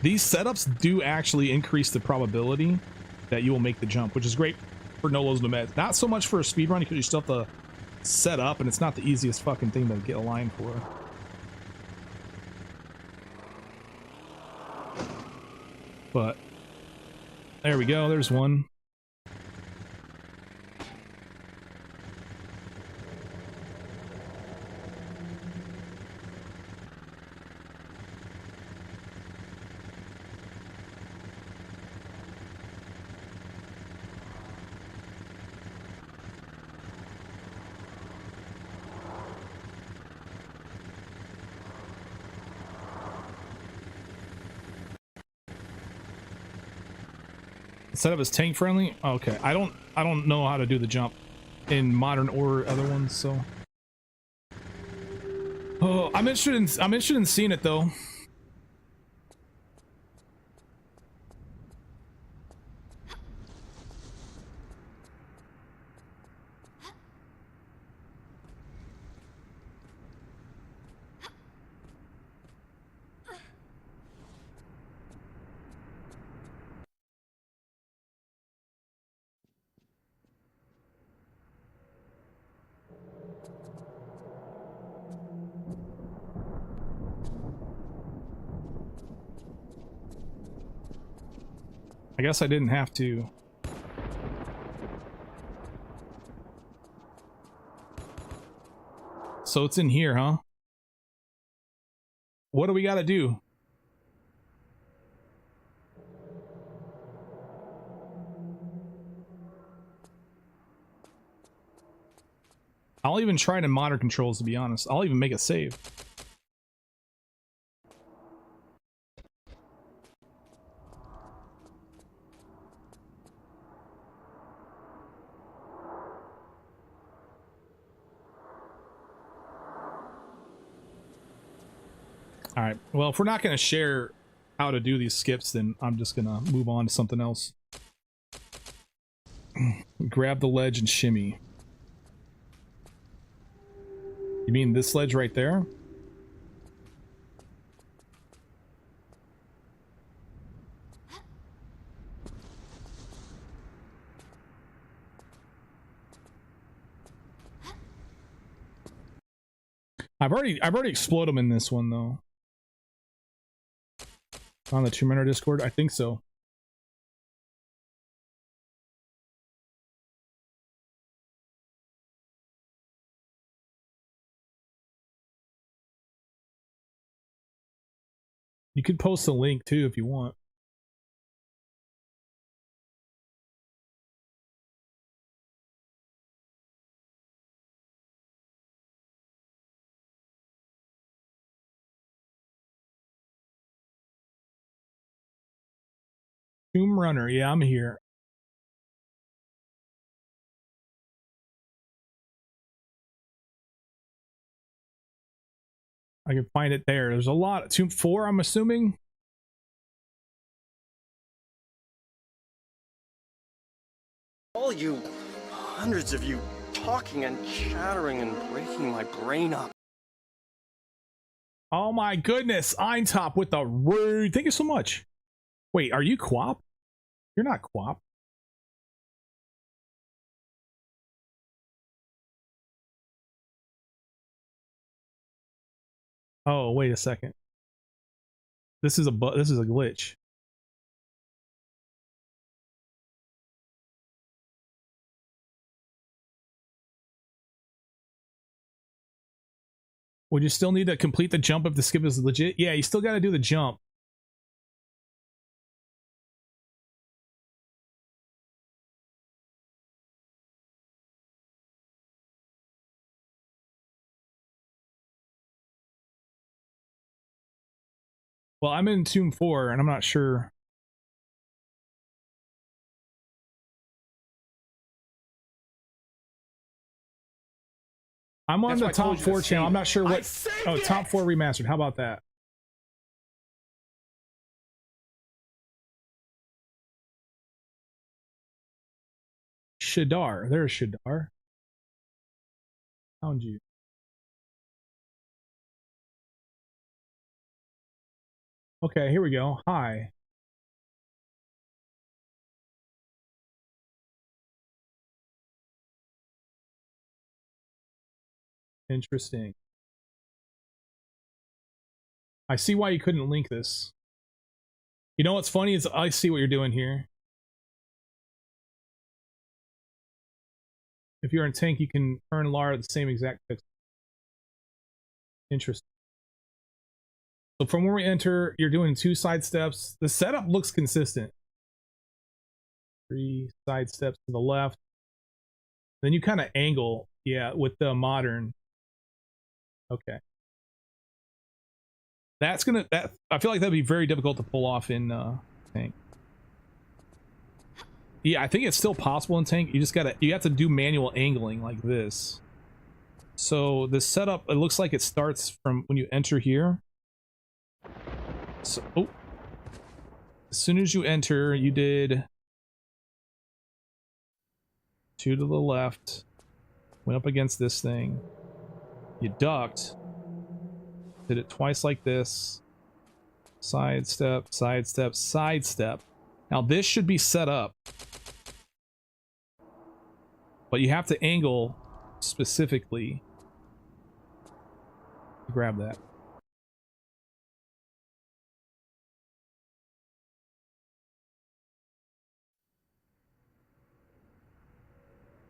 these setups do actually increase the probability that you will make the jump, which is great for Nolos Nomad. Not so much for a speedrun because you still have to set up, and it's not the easiest fucking thing to get a line for. But there we go. There's one. Setup is tank friendly. Okay, I don't know how to do the jump in modern or other ones, so. Oh, I'm interested in seeing it though. I guess I didn't have to. So it's in here, huh? What do we gotta do? I'll even try to monitor controls, to be honest. I'll even make a save. All right. Well, if we're not going to share how to do these skips, then I'm just going to move on to something else. Grab the ledge and shimmy. You mean this ledge right there? I've already exploded them in this one though. On the 2-minute Discord, I think so. You could post a link too if you want. Tomb Runner, yeah, I'm here. I can find it there. There's a lot. Tomb 4, I'm assuming. All you, hundreds of you, talking and chattering and breaking my brain up. Oh my goodness, Eintop with the rude. Thank you so much. Wait, are you Quap? You're not Quap. Oh, wait a second. This is a glitch. Would you still need to complete the jump if the skip is legit? Yeah, you still got to do the jump. Well, I'm in Tomb 4, and I'm not sure. I'm on the top 4 channel. I'm not sure what. Oh, top 4 remastered. How about that? Shadar. There's Shadar. Found you. Okay, here we go. Hi. Interesting. I see why you couldn't link this. You know what's funny is I see what you're doing here. If you're in tank, you can earn Lara the same exact pixel. Interesting. So from where we enter, you're doing 2 side steps. The setup looks consistent. 3 side steps to the left. Then you kind of angle, yeah, with the modern. Okay. That's gonna, I feel like that'd be very difficult to pull off in tank. Yeah, I think it's still possible in tank. You have to do manual angling like this. So the setup, it looks like it starts from when you enter here. So, oh, as soon as you enter, you did 2 to the left, went up against this thing, you ducked, did it twice like this, side step, side step, side step. Now this should be set up, but you have to angle specifically to grab that.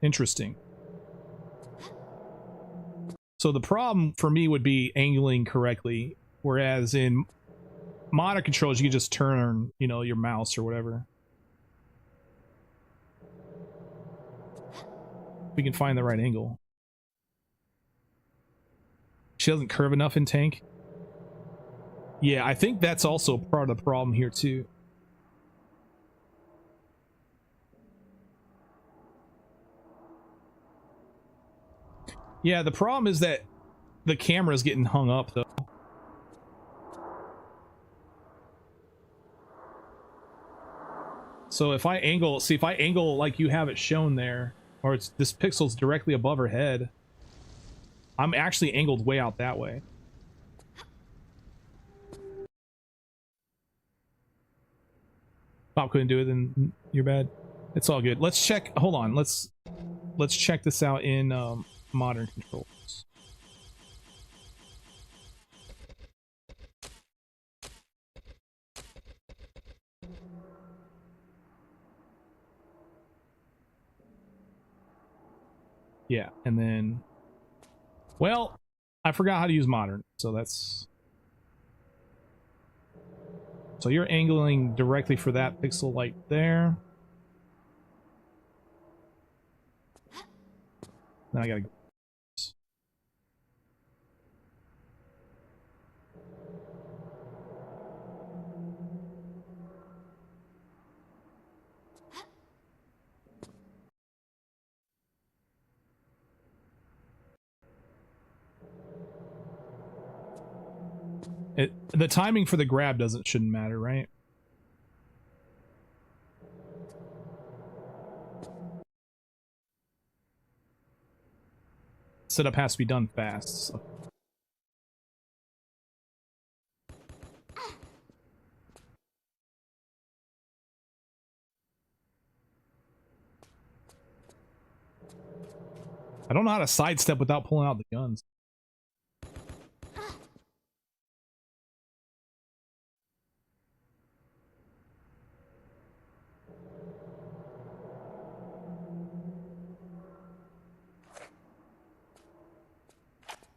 Interesting. So the problem for me would be angling correctly, whereas in modern controls you can just turn, you know, your mouse or whatever. We can find the right angle. She doesn't curve enough in tank. Yeah, I think that's also part of the problem here too. Yeah, the problem is that the camera's getting hung up though. So if I angle, see if I angle like you have it shown there, or it's this pixel's directly above her head, I'm actually angled way out that way. Pop couldn't do it, then you're bad. It's all good. Let's check, hold on, let's check this out in modern controls. Yeah, and then, well, I forgot how to use modern, so that's, so you're angling directly for that pixel light there. Then I gotta. The timing for the grab shouldn't matter, right? Setup has to be done fast. So. I don't know how to sidestep without pulling out the guns.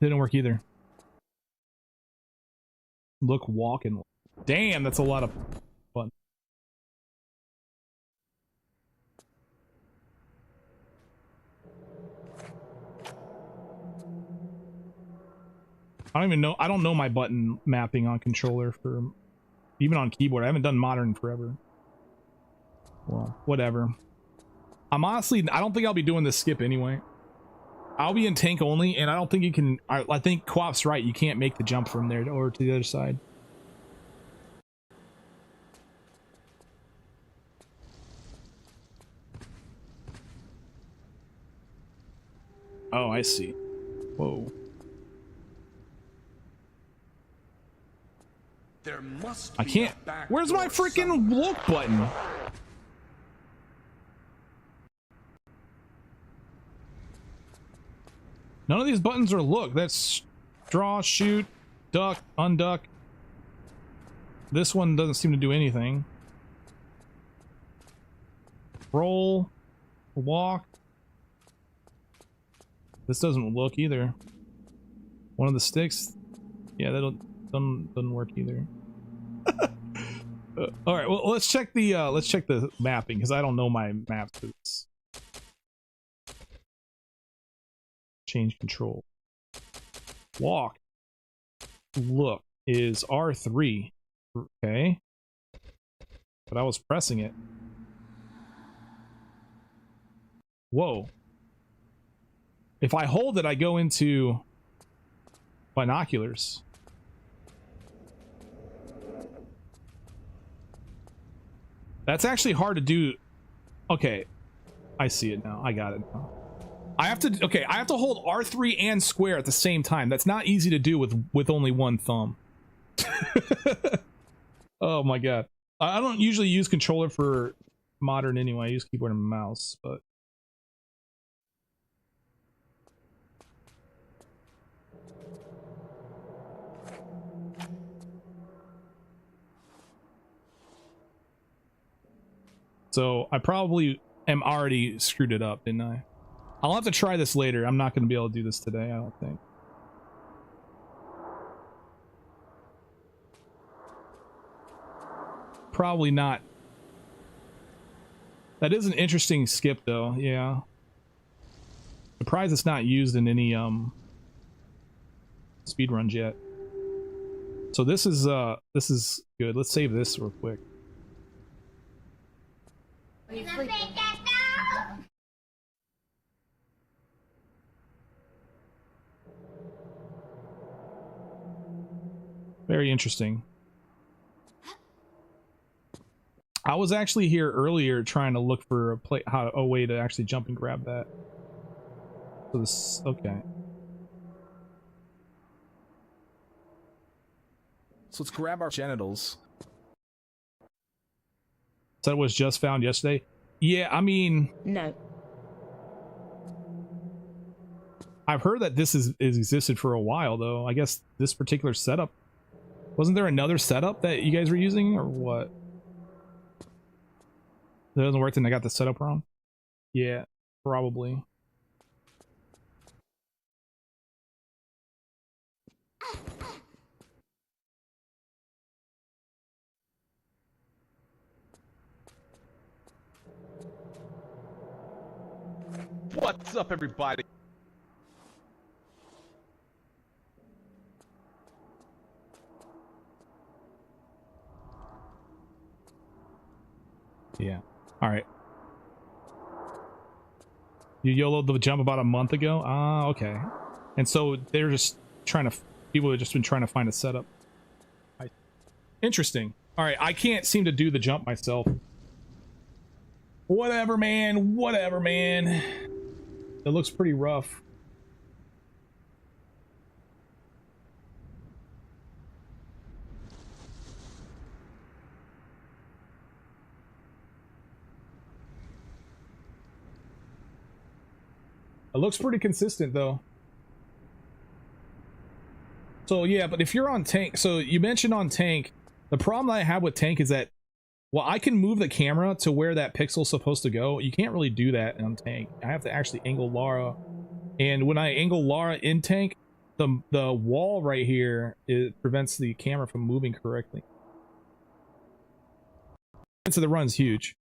Didn't work either. Look, walk, and damn, that's a lot of fun. I don't even know. I don't know my button mapping on controller for even on keyboard. I haven't done modern in forever. Well, whatever. I'm honestly, I don't think I'll be doing this skip anyway. I'll be in tank only, and I don't think you can. I think Quap's right. You can't make the jump from there or to the other side. Oh, I see. Whoa. There must I can't. Where's my freaking look button? None of these buttons are look. That's draw, shoot, duck, unduck. This one doesn't seem to do anything. Roll, walk. This doesn't look either. One of the sticks. Yeah, that doesn't work either. All right, well, let's check the mapping because I don't know my maps for this. Change control. Walk. Look is R3. Okay. But I was pressing it. Whoa. If I hold it, I go into binoculars. That's actually hard to do. Okay. I see it now. I got it now. I have to hold R3 and square at the same time. That's not easy to do with only one thumb. Oh my god. I don't usually use controller for modern anyway. I use keyboard and mouse, but so I probably am already screwed it up, didn't I? I'll have to try this later. I'm not going to be able to do this today, I don't think. Probably not. That is an interesting skip, though. Yeah. Surprised it's not used in any speedruns yet. So this is good. Let's save this real quick. Very interesting. I was actually here earlier trying to look for a way to actually jump and grab that. So this, okay. So let's grab our genitals. That was just found yesterday. Yeah, I mean, no. I've heard that this is existed for a while, though. I guess this particular setup. Wasn't there another setup that you guys were using, or what? That doesn't work, then I got the setup wrong? Yeah, probably. What's up, everybody? Yeah. All right. You YOLO'd the jump about a month ago? Ah, okay. And so they're just trying to... People have just been trying to find a setup. Interesting. All right, I can't seem to do the jump myself. Whatever, man. Whatever, man. It looks pretty rough. It looks pretty consistent, though. So, yeah, but if you're on tank... So, you mentioned on tank... The problem I have with tank is that... Well, I can move the camera to where that pixel's supposed to go. You can't really do that on tank. I have to actually angle Lara. And when I angle Lara in tank, the wall right here, it prevents the camera from moving correctly. So the run's huge.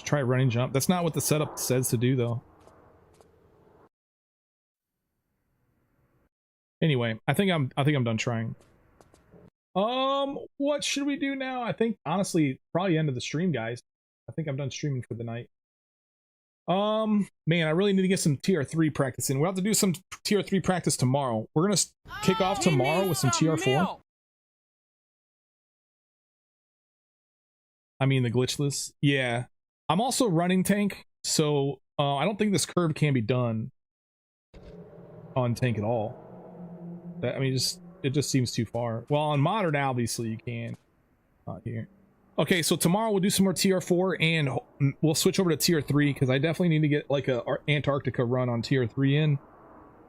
Try running jump. That's not what the setup says to do, though. Anyway, I think I'm done trying. What should we do now? I think honestly, probably end of the stream, guys. I think I'm done streaming for the night. Man, I really need to get some tier 3 practice in. We'll have to do some tier 3 practice tomorrow. We're gonna kick off tomorrow with some tier 4. I mean the glitchless. Yeah. I'm also running tank, so I don't think this curve can be done on tank at all. I mean, it just seems too far. Well, on modern, obviously you can. Not here. Okay, so tomorrow we'll do some more tier 4 and we'll switch over to tier 3 because I definitely need to get like a Antarctica run on tier 3 in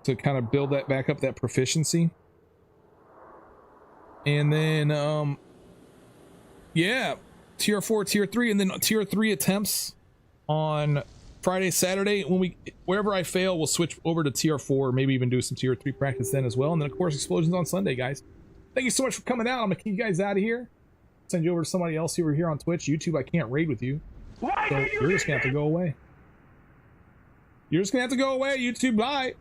to kind of build that back up, that proficiency. And then yeah, tier 4, tier 3, and then tier 3 attempts on Friday, Saturday. When wherever I fail, we'll switch over to tier 4, maybe even do some tier 3 practice then as well. And then of course explosions on Sunday, guys. Thank you so much for coming out. I'm gonna keep you guys out of here. Send you over to somebody else over here on Twitch. YouTube, I can't raid with you. So you're just gonna have to go away. You're just gonna have to go away, YouTube. Bye.